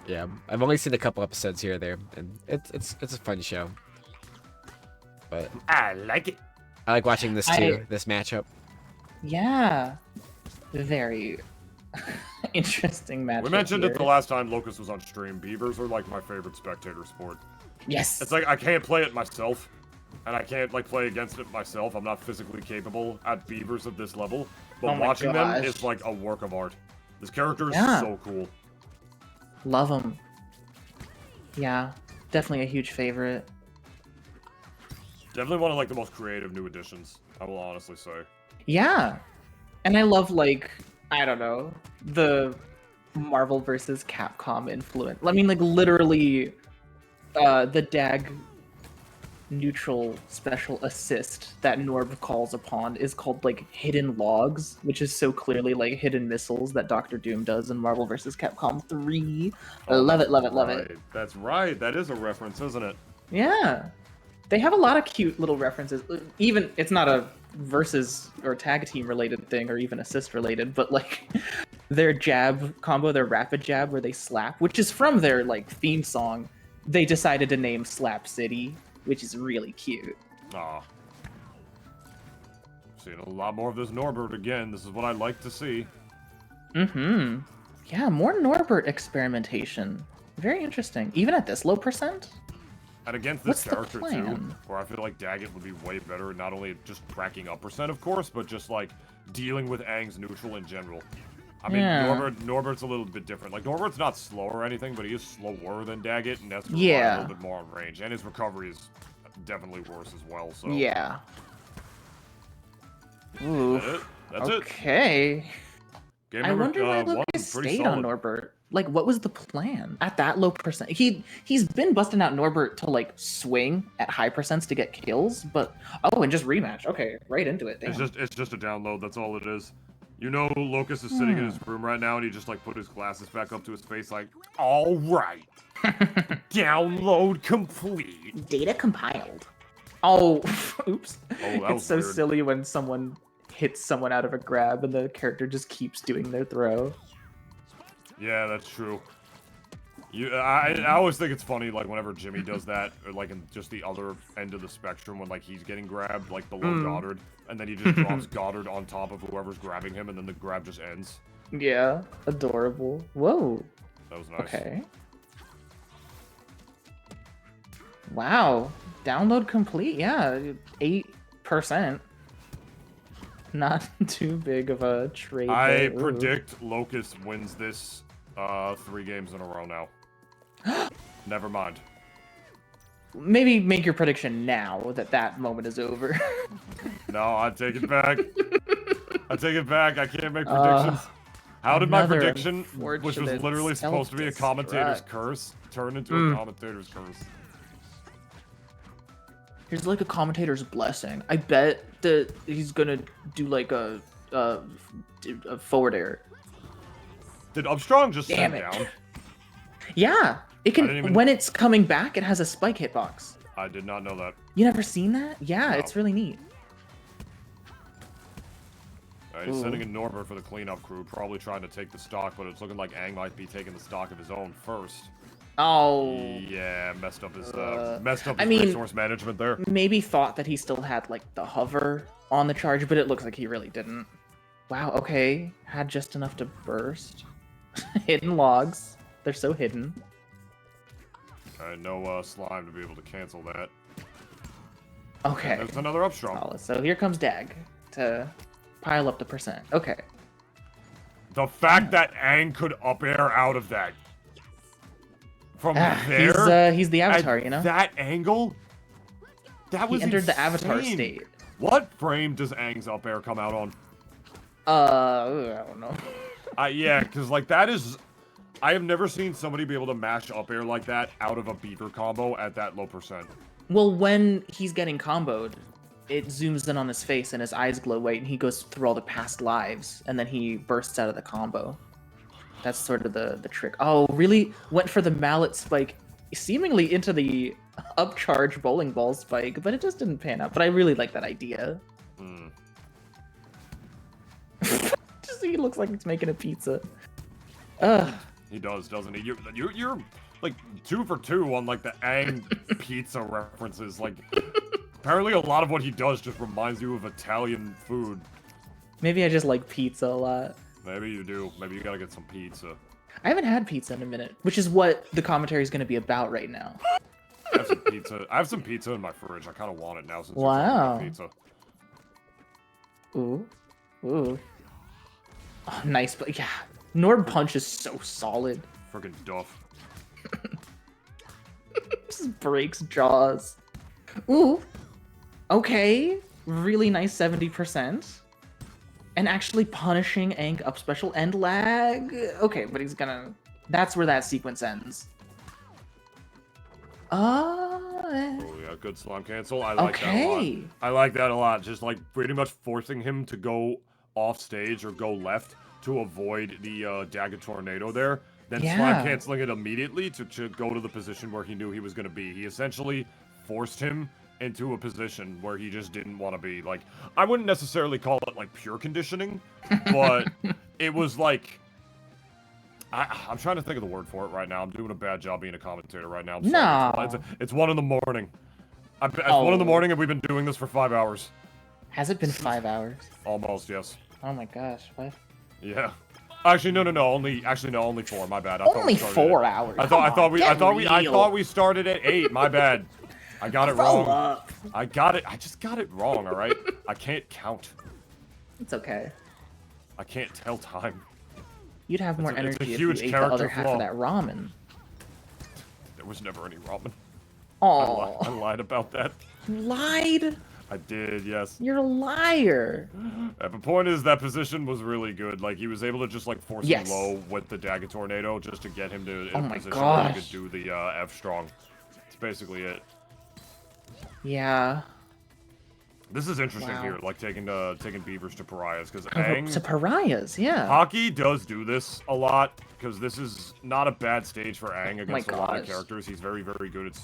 Yeah, I've only seen a couple episodes here or there, and it's a fun show. But I like it. I like watching this too. This matchup. Yeah. Very interesting match. We mentioned it the last time Locus was on stream. Beavers are like my favorite spectator sport. Yes. It's like I can't play it myself, and I can't like play against it myself. I'm not physically capable at Beavers of this level, but watching them is like a work of art. This character is so cool. Love them. Yeah, definitely a huge favorite. Definitely one of like the most creative new additions. I will honestly say. Yeah, and I love like I don't know the Marvel versus Capcom influence. I mean, like literally, the DAG neutral special assist that Norb calls upon is called like hidden logs, which is so clearly like hidden missiles that Doctor Doom does in Marvel vs. Capcom 3. Love it, love it, love it. That's right. That is a reference, isn't it? Yeah. They have a lot of cute little references. Even it's not a versus or tag team related thing or even assist related, but like their jab combo, their rapid jab where they slap, which is from their like theme song, they decided to name Slap City, which is really cute. Aw. Seeing a lot more of this Norbert again. This is what I like to see. Mm-hmm. Yeah, more Norbert experimentation. Very interesting. Even at this low percent? And against What's this the character too, plan? where I feel like Daggett would be way better, not only just cracking up percent, of course, but just like dealing with Aang's neutral in general. I mean, Norbert's a little bit different. Like, Norbert's not slow or anything, but he is slower than Daggett, and that's a little bit more on range. And his recovery is definitely worse as well, so... Yeah. Ooh. That's it. Okay. Game I number, wonder why one, Lucas pretty stayed solid. on Norbert. Like, what was the plan at that low percent? He's been busting out Norbert to like swing at high percents to get kills, but and just rematch. Okay, right into it. Damn. It's just a download. That's all it is. You know, Locus is sitting in his room right now, and he just like put his glasses back up to his face, like, all right, download complete. Data compiled. Oh, oops. Oh, that was It's so weird. silly when someone hits someone out of a grab and the character just keeps doing their throw. Yeah, that's true. I always think it's funny, like, whenever Jimmy does that, or, like, in just the other end of the spectrum, when, like, he's getting grabbed, like, below Goddard, and then he just drops Goddard on top of whoever's grabbing him, and then the grab just ends. Yeah, adorable. Whoa. That was nice. Okay. Wow. Download complete. Yeah, 8%. Not too big of a trade. I there. Ooh. predict Locus wins this 3 games in a row now. Never mind. Maybe make your prediction now that moment is over. No, I take it back. I take it back. I can't make predictions. How did my another prediction, which was unfortunate literally supposed to be a commentator's self-destruct. curse, turn into a commentator's curse? Here's like a commentator's blessing. I bet that he's gonna do like a forward air. Did Upstrong just Damn send it. down? Yeah, it can. When it's coming back, it has a spike hitbox. I did not know that. You never seen that? Yeah, No. it's really neat. He's sending in Norbert for the cleanup crew, probably trying to take the stock, but it's looking like Aang might be taking the stock of his own first. Oh. Yeah, messed up his resource management there. Maybe thought that he still had like the hover on the charge, but it looks like he really didn't. Wow. Okay, had just enough to burst. Hidden logs. They're so hidden. No slime to be able to cancel that. Okay. And there's another Upstrong. Solid. So here comes Dag to pile up the percent. Okay. The fact that Aang could up air out of that. From there. He's the avatar, you know? That angle? That was He entered insane. the avatar state. What frame does Aang's up air come out on? I don't know. Yeah, because like that is... I have never seen somebody be able to mash up air like that out of a beaver combo at that low percent. Well, when he's getting comboed, it zooms in on his face and his eyes glow white and he goes through all the past lives and then he bursts out of the combo. That's sort of the trick. Oh, really? Went for the mallet spike seemingly into the upcharge bowling ball spike, but it just didn't pan out. But I really like that idea. Just he looks like he's making a pizza. Ugh. He does, doesn't he? You're like 2 for 2 on like the Aang pizza references. Like apparently a lot of what he does just reminds you of Italian food. Maybe I just like pizza a lot. Maybe you do. Maybe you gotta get some pizza. I haven't had pizza in a minute, which is what the commentary is going to be about right now. I have some pizza. I have some pizza in my fridge. I kind of want it now since Wow. you're talking about pizza. Ooh. Ooh. Oh, nice. But yeah, Nord Punch is so solid. Freaking duff. Just breaks jaws. Ooh. Okay. Really nice 70%. And actually punishing Aang up special and lag. Okay, but he's gonna... That's where that sequence ends. Oh yeah, good slime cancel. I like that a lot. I like that a lot. Just like pretty much forcing him to go off stage or go left to avoid the Dagger Tornado there. Then slime canceling it immediately to go to the position where he knew he was going to be. He essentially forced him into a position where he just didn't want to be. Like, I wouldn't necessarily call it like pure conditioning, but it was like... I'm trying to think of the word for it right now. I'm doing a bad job being a commentator right now. I'm sorry. No. It's 1 in the morning. It's 1 in the morning and we've been doing this for 5 hours. Has it been 5 hours? Almost, yes. Oh my gosh, what? Yeah. Actually, no. Only 4. My bad. Only 4 hours. I thought we started at 8. My bad. I got it wrong. I just got it wrong. All right. I can't count. It's okay. I can't tell time. You'd have more energy if you ate the character other half flaw. of that ramen. There was never any ramen. Oh, I lied about that. you lied. I did, yes. You're a liar. The point is that position was really good. Like he was able to just like force him low with the Dagger Tornado just to get him to in a position where he could do the F strong. That's basically it. Yeah. This is interesting here, like taking beavers to pariahs, because Aang... To pariahs, yeah. Hockey does do this a lot, because this is not a bad stage for Aang against a lot of characters. He's very, very good at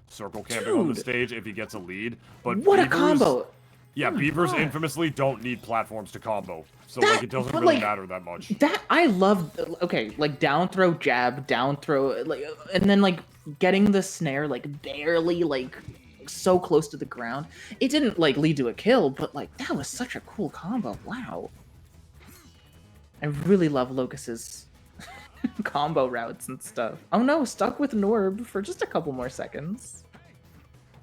circle camping on the stage if he gets a lead. But what beavers, a combo! Yeah, beavers infamously don't need platforms to combo, so like it doesn't really matter that much. That I love. Okay, like down throw, jab, down throw, like, and then like getting the snare like barely like so close to the ground. It didn't like lead to a kill, but like that was such a cool combo. Wow. I really love Locus's combo routes and stuff. Oh no, stuck with Norb for just a couple more seconds.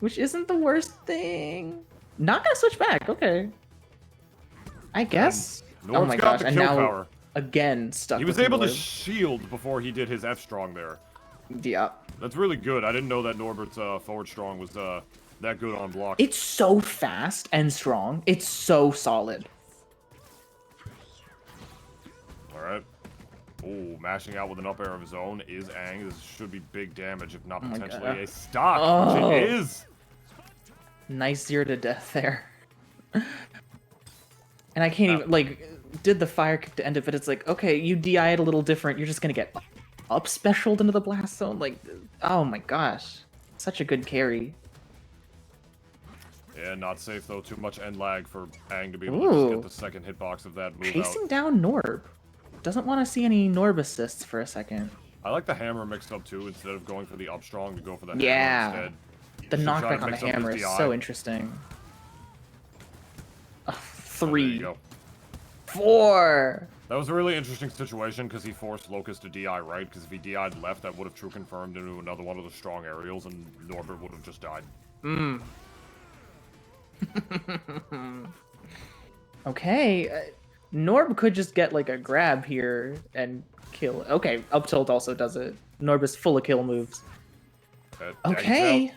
Which isn't the worst thing. Not gonna switch back, okay. I guess. Oh my gosh, and now again stuck with Norb. He was able to shield before he did his F strong there. Yeah. That's really good. I didn't know that Norbert's forward strong was that good on block. It's so fast and strong. It's so solid. Alright. Ooh, mashing out with an up air of his own is Aang. This should be big damage, if not potentially a stock, which it is. Nice 0 to death there. And I can't even, like, did the fire kick to end it, but it's like, okay, you DI it a little different. You're just gonna get up specialed into the blast zone. Like, oh my gosh. Such a good carry. Yeah, not safe though. Too much end lag for Aang to be able to just get the second hitbox of that move Chasing out. down Norb. Doesn't want to see any Norb assists for a second. I like the hammer mixed up too, instead of going for the up strong to go for the hammer instead. The Should try knockback to on the mix up his hammer is DI. so interesting. There 3. you go. 4. That was a really interesting situation because he forced Locus to DI right, because if he DI'd left, that would have true confirmed into another one of the strong aerials, and Norbert would have just died. Okay, Norb could just get like a grab here and kill. Okay, up tilt also does it. Norb is full of kill moves. Okay,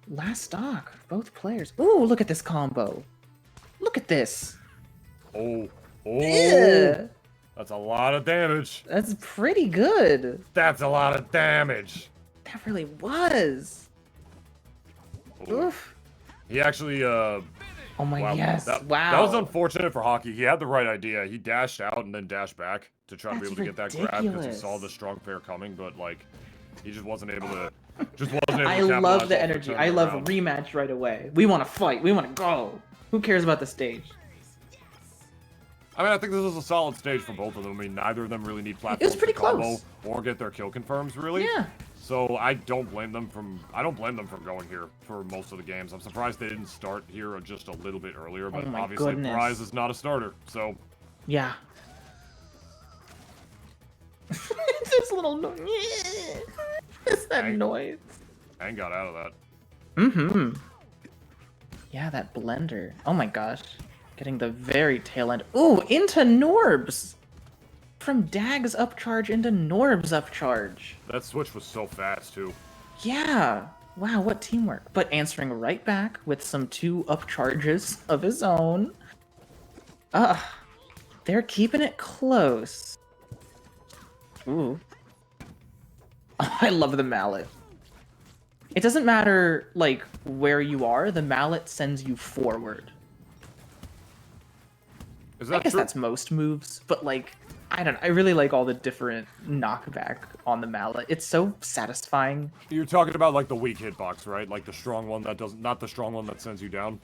last stock, both players. Ooh, look at this combo. Look at this. Oh, Yeah. That's a lot of damage. That's pretty good. That's a lot of damage. That really was. Ooh. Oof. He actually, Oh my wow, yes! that was unfortunate for Hockey. He had the right idea. He dashed out and then dashed back to try to be able to get that grab because he saw the strong pair coming, but like, he just wasn't able to. I love the energy. I love rematch right away. We want to fight. We want to go. Who cares about the stage? I mean, I think this is a solid stage for both of them. I mean, neither of them really need platforms pretty to combo close. or get their kill confirms, really. Yeah. So I don't blame them from going here for most of the games. I'm surprised they didn't start here just a little bit earlier, but my obviously goodness. Prize is not a starter, so. Yeah. This little noise. It's that noise. Aang got out of that. Mm-hmm. Yeah, that blender. Oh my gosh. Getting the very tail end. Ooh, into Norbs! From Dag's upcharge into Norb's upcharge. That switch was so fast, too. Yeah. Wow, what teamwork. But answering right back with some 2 upcharges of his own. They're keeping it close. Ooh. I love the mallet. It doesn't matter, like, where you are, the mallet sends you forward. Is that I guess true? that's most moves, but, like, I don't know. I really like all the different knockback on the mallet. It's so satisfying. You're talking about, like, the weak hitbox, right? Like, the strong one that doesn't... Not the strong one that sends you down?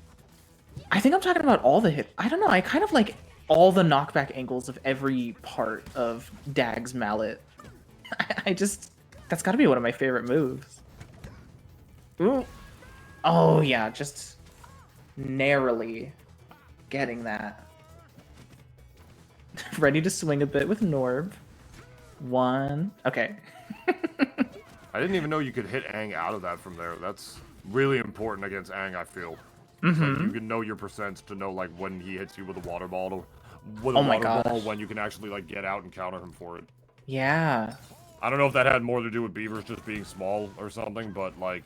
I think I'm talking about all the hit... I don't know. I kind of like all the knockback angles of every part of Dag's mallet. I just... That's gotta be one of my favorite moves. Ooh. Oh, yeah. Just narrowly getting that. Ready to swing a bit with Norb. 1. Okay. I didn't even know you could hit Aang out of that from there. That's really important against Aang, I feel. Mm-hmm. Like, you can know your percents to know, like, when he hits you with a water ball, when you can actually, like, get out and counter him for it. Yeah. I don't know if that had more to do with Beavers just being small or something, but, like,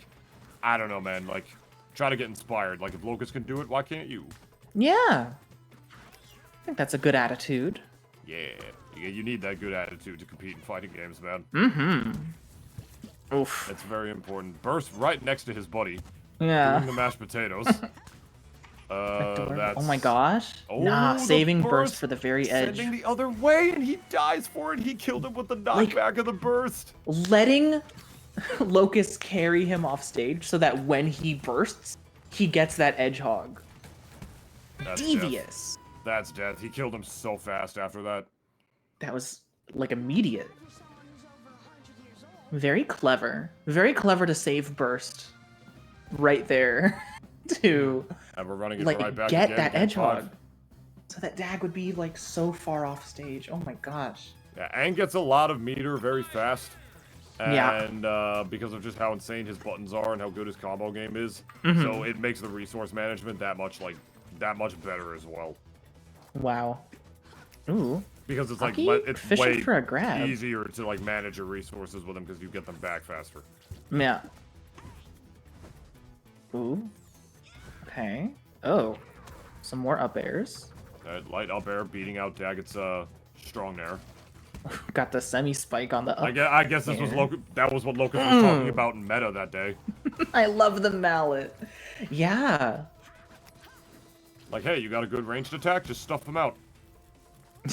I don't know, man. Like, try to get inspired. Like, if Locus can do it, why can't you? Yeah. I think that's a good attitude. Yeah. You need that good attitude to compete in fighting games, man. Mm-hmm. Oof. It's very important. Burst right next to his buddy. Yeah. Doing the mashed potatoes. That's... Oh my gosh. Oh, nah, saving burst burst for the very edge. Sending the other way, and he dies for it. He killed him with the knockback of the burst. Letting Locus carry him off stage so that when he bursts, he gets that edge hog. That's Devious. Death. That's death. He killed him so fast after that. That was, like, immediate. Very clever. Very clever to save burst right there to, And we're running it like, right back get again, that game edge 5. hog. So that Dag would be, like, so far off stage. Oh my gosh. Yeah, Aang gets a lot of meter very fast. Yeah. And because of just how insane his buttons are and how good his combo game is. Mm-hmm. So it makes the resource management that much better as well. Wow. Ooh. Because it's like Hockey it's fishing way for a grab. easier to like manage your resources with them because you get them back faster. Yeah. Ooh. Okay. Oh. Some more up airs. Light up air beating out Daggett's strong air. Got the semi-spike on the up. I guess this was that was what Locus was talking about in meta that day. I love the mallet. Yeah. Like, hey, you got a good ranged attack? Just stuff them out.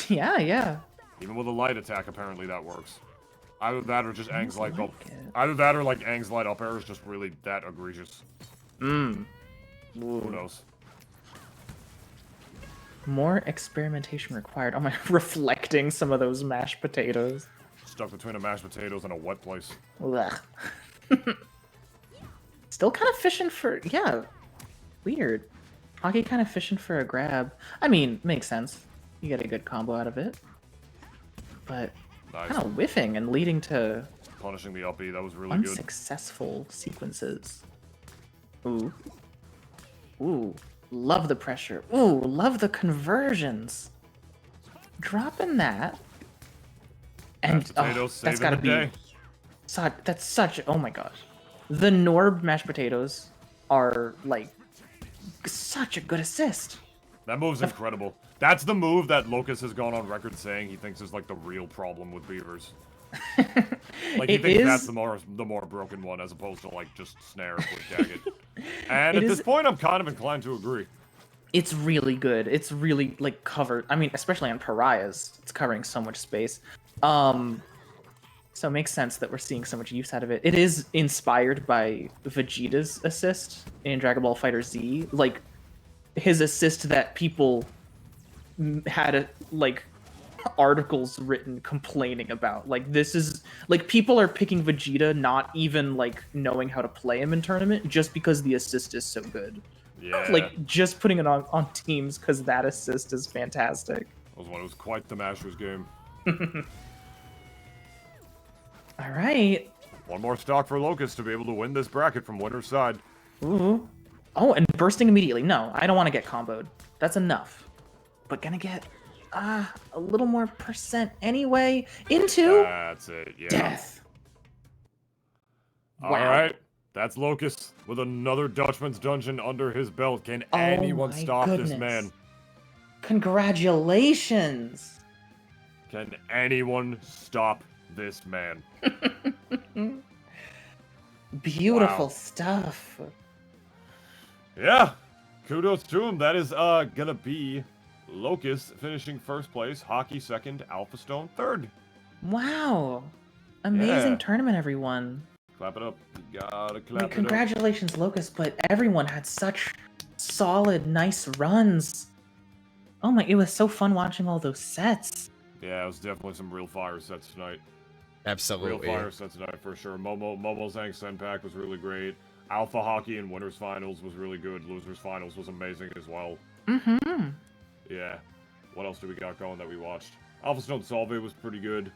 Yeah. Even with a light attack, apparently that works. Either that or just Aang's light up. it. Either that or like Aang's light up air is just really that egregious. Who Who knows? More experimentation required. Oh my, reflecting some of those mashed potatoes. Stuck between a mashed potatoes and a wet place. Ugh. Still kind of fishing for, yeah. Weird. Hockey kind of fishing for a grab. I mean, makes sense. You get a good combo out of it. But Nice. kind of whiffing and leading to Punishing the up B, that was really good. unsuccessful sequences. Ooh. Ooh. Love the pressure. Ooh, love the conversions. Dropping that. And Mashed potatoes, that's saving gotta the be day. that's such, oh my gosh. The Norb mashed potatoes are like such a good assist. That move's incredible. That's the move that Locus has gone on record saying he thinks is like the real problem with beavers. Like he It thinks is- that's the more broken one as opposed to like just snare with Daggett. And It at is- this point, I'm kind of inclined to agree. It's really good. It's really like covered. I mean, especially on Pariahs, it's covering so much space. So it makes sense that we're seeing so much use out of it. It is inspired by Vegeta's assist in Dragon Ball FighterZ, like his assist that people had like articles written complaining about. Like this is like people are picking Vegeta not even like knowing how to play him in tournament just because the assist is so good. Yeah. Like just putting it on teams because that assist is fantastic. It was quite the Masters game. All right. One more stock for Locus to be able to win this bracket from winner's side. Ooh. Oh, and bursting immediately. No, I don't want to get comboed. That's enough. But gonna get a little more percent anyway into That's it, yeah. death. All Wow. right. That's Locus with another Dutchman's Dungeon under his belt. Can anyone my stop this goodness. man? Congratulations. Can anyone stop this man? Beautiful Wow. stuff. Yeah. Kudos to him. That is gonna be Locus finishing first place, Hockey second, Alpha Stone third. Wow. Amazing Yeah. tournament, everyone. Clap it up. You gotta clap Like, it up. congratulations, Locus, but everyone had such solid, nice runs. Oh my, it was so fun watching all those sets. Yeah, it was definitely some real fire sets tonight. Real Absolutely. fire sets tonight for sure. Momo's Senpac was really great. Alpha Hockey in Winners Finals was really good. Losers Finals was amazing as well. Mm-hmm. Yeah. What else do we got going that we watched? Alpha Stone Salve was pretty good.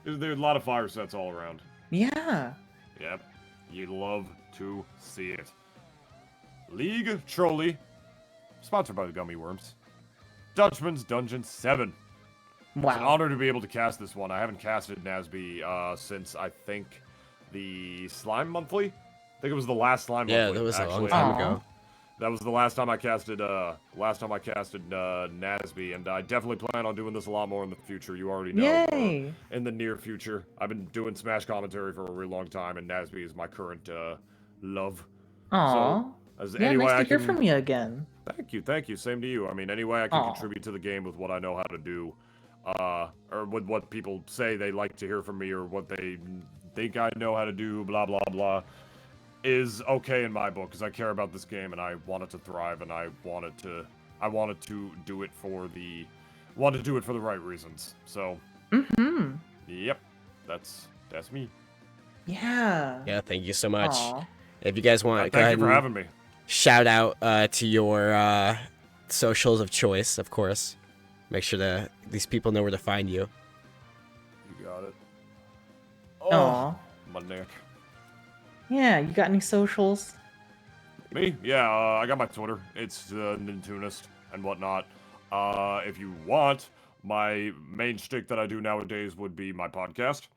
There's a lot of fire sets all around. Yeah. Yep. You'd love to see it. League of Trolley. Sponsored by the Gummy Worms. Dutchman's Dungeon 7. It's an Wow. honor to be able to cast this one. I haven't casted Nazby since, I think, the Slime Monthly? I think it was the last Slime Yeah, Monthly, that was a long actually. time Aw. ago. That was the last time I casted, Nazby, and I definitely plan on doing this a lot more in the future. You already know. Yay. In the near future. I've been doing Smash commentary for a really long time, and Nazby is my current, love. Aw. As Yeah, any way nice I to hear can- from you again. Thank you. Same to you. I mean, any way I can Aw. contribute to the game with what I know how to do, or with what people say they like to hear from me, or what they think I know how to do, blah blah blah, is okay in my book because I care about this game and I want it to thrive and I wanted to do it for the right reasons. So, Mm-hmm. yep, that's me. Yeah. Yeah, thank you so much. Aw. If you guys want, go Thank ahead you for and having me. shout out to your socials of choice, of course. Make sure that these people know where to find you. You got it. Aw. My neck. Yeah, you got any socials? Me? Yeah, I got my Twitter. It's Nintunist and whatnot. If you want, my main shtick that I do nowadays would be my podcast.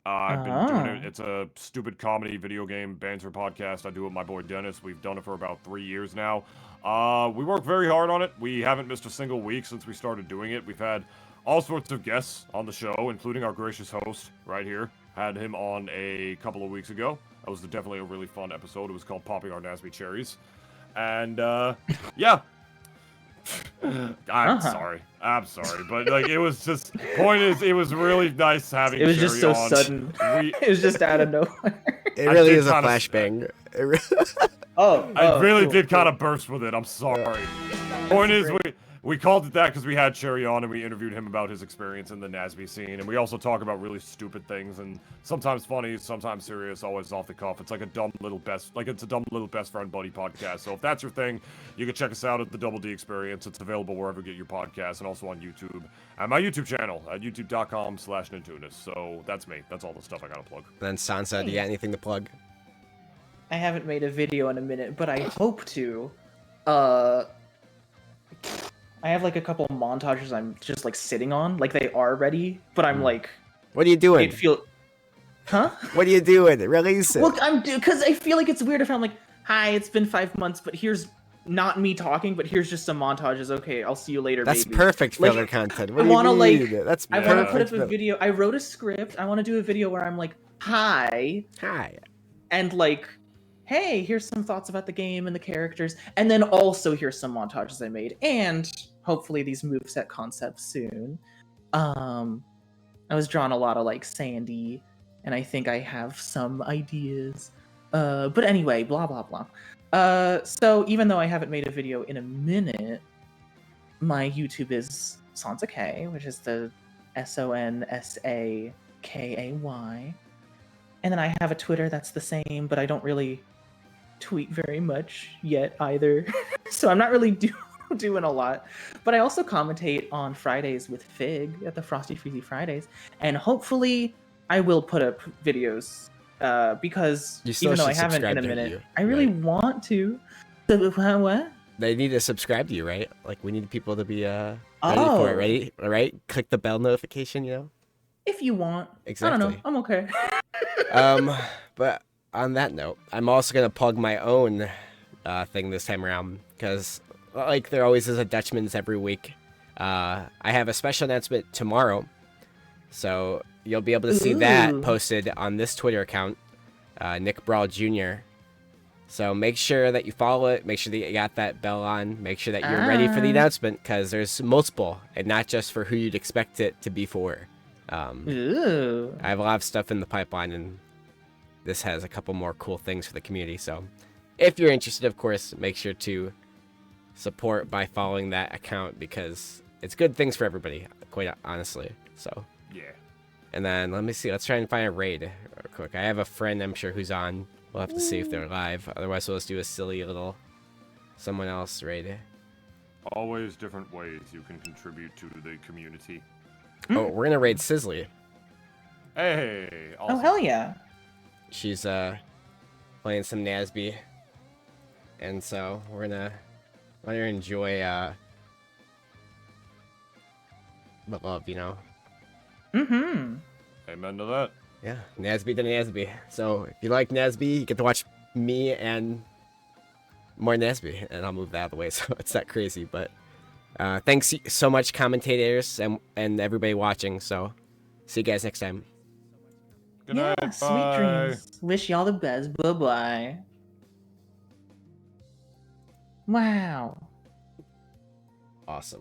I've been doing it. Oh. It's a stupid comedy video game banter podcast. I do it with my boy Dennis. We've done it for about 3 years now. We work very hard on it. We haven't missed a single week since we started doing it. We've had all sorts of guests on the show, including our gracious host right here. Had him on a couple of weeks ago. That was definitely a really fun episode. It was called Popping Our Nasby Cherries. And yeah. I'm sorry, but like it was just. Point is, it was really nice having. It was Cherry just so on. sudden. It was just out of nowhere. It really is a flashbang. I really cool, did kind of burst with it. I'm sorry. Point is, we called it that because we had Cherry on and we interviewed him about his experience in the NASB scene, and we also talk about really stupid things and sometimes funny, sometimes serious, always off the cuff. It's like a dumb little best friend buddy podcast. So if that's your thing, you can check us out at the Double D Experience. It's available wherever you get your podcasts and also on YouTube and my YouTube channel at youtube.com/Nintunis. So that's me. That's all the stuff I gotta plug. Then Sansa, do you got anything to plug? I haven't made a video in a minute, but I hope to. I have like a couple montages I'm just like sitting on, like they are ready, but I'm like, what are you doing? Huh? What are you doing? Release it. Look, because I feel like it's weird if I'm like, hi, it's been 5 months, but here's not me talking, but here's just some montages. Okay, I'll see you later. That's baby. perfect filler like, content. I want to like, that's I want to put up a video. I wrote a script. I want to do a video where I'm like, hi, and like, hey, here's some thoughts about the game and the characters, and then also here's some montages I made, and hopefully these moveset concepts soon. I was drawing a lot of like Sandy, and I think I have some ideas. But anyway, blah blah blah. So even though I haven't made a video in a minute, my YouTube is SonsaK, which is the SonsaKay. And then I have a Twitter that's the same, but I don't really tweet very much yet either. So I'm not really doing a lot. But I also commentate on Fridays with Fig at the Frosty Freezy Fridays. And hopefully I will put up videos because even though I haven't in a minute, I really want to. What? They need to subscribe to you, right? Like we need people to be ready for it, ready? All right? Click the bell notification, you know? If you want. Exactly. I don't know. I'm okay. But on that note, I'm also gonna plug my own thing this time around because, like, there always is a Dutchman's every week. I have a special announcement tomorrow, so you'll be able to see that posted on this Twitter account, Nick Brawl Jr. So make sure that you follow it. Make sure that you got that bell on. Make sure that you're ready for the announcement because there's multiple, and not just for who you'd expect it to be for. I have a lot of stuff in the pipeline, and this has a couple more cool things for the community. So if you're interested, of course, make sure to support by following that account because it's good things for everybody, quite honestly. So yeah. And then let me see. Let's try and find a raid real quick. I have a friend I'm sure who's on. We'll have to see if they're live. Otherwise, we'll just do a silly little someone else raid. Always different ways you can contribute to the community. Oh, we're gonna raid Sizzly. Hey! Awesome. Oh, hell yeah. She's playing some NASB. And so we're gonna let her enjoy the love, you know? Mm-hmm. Amen to that. Yeah, NASB to NASB. So if you like NASB, you get to watch me and more NASB, and I'll move that out of the way so it's not crazy. But thanks so much, commentators and everybody watching. So see you guys next time. Good night. Yeah, sweet dreams. Wish y'all the best. Bye-bye. Wow. Awesome.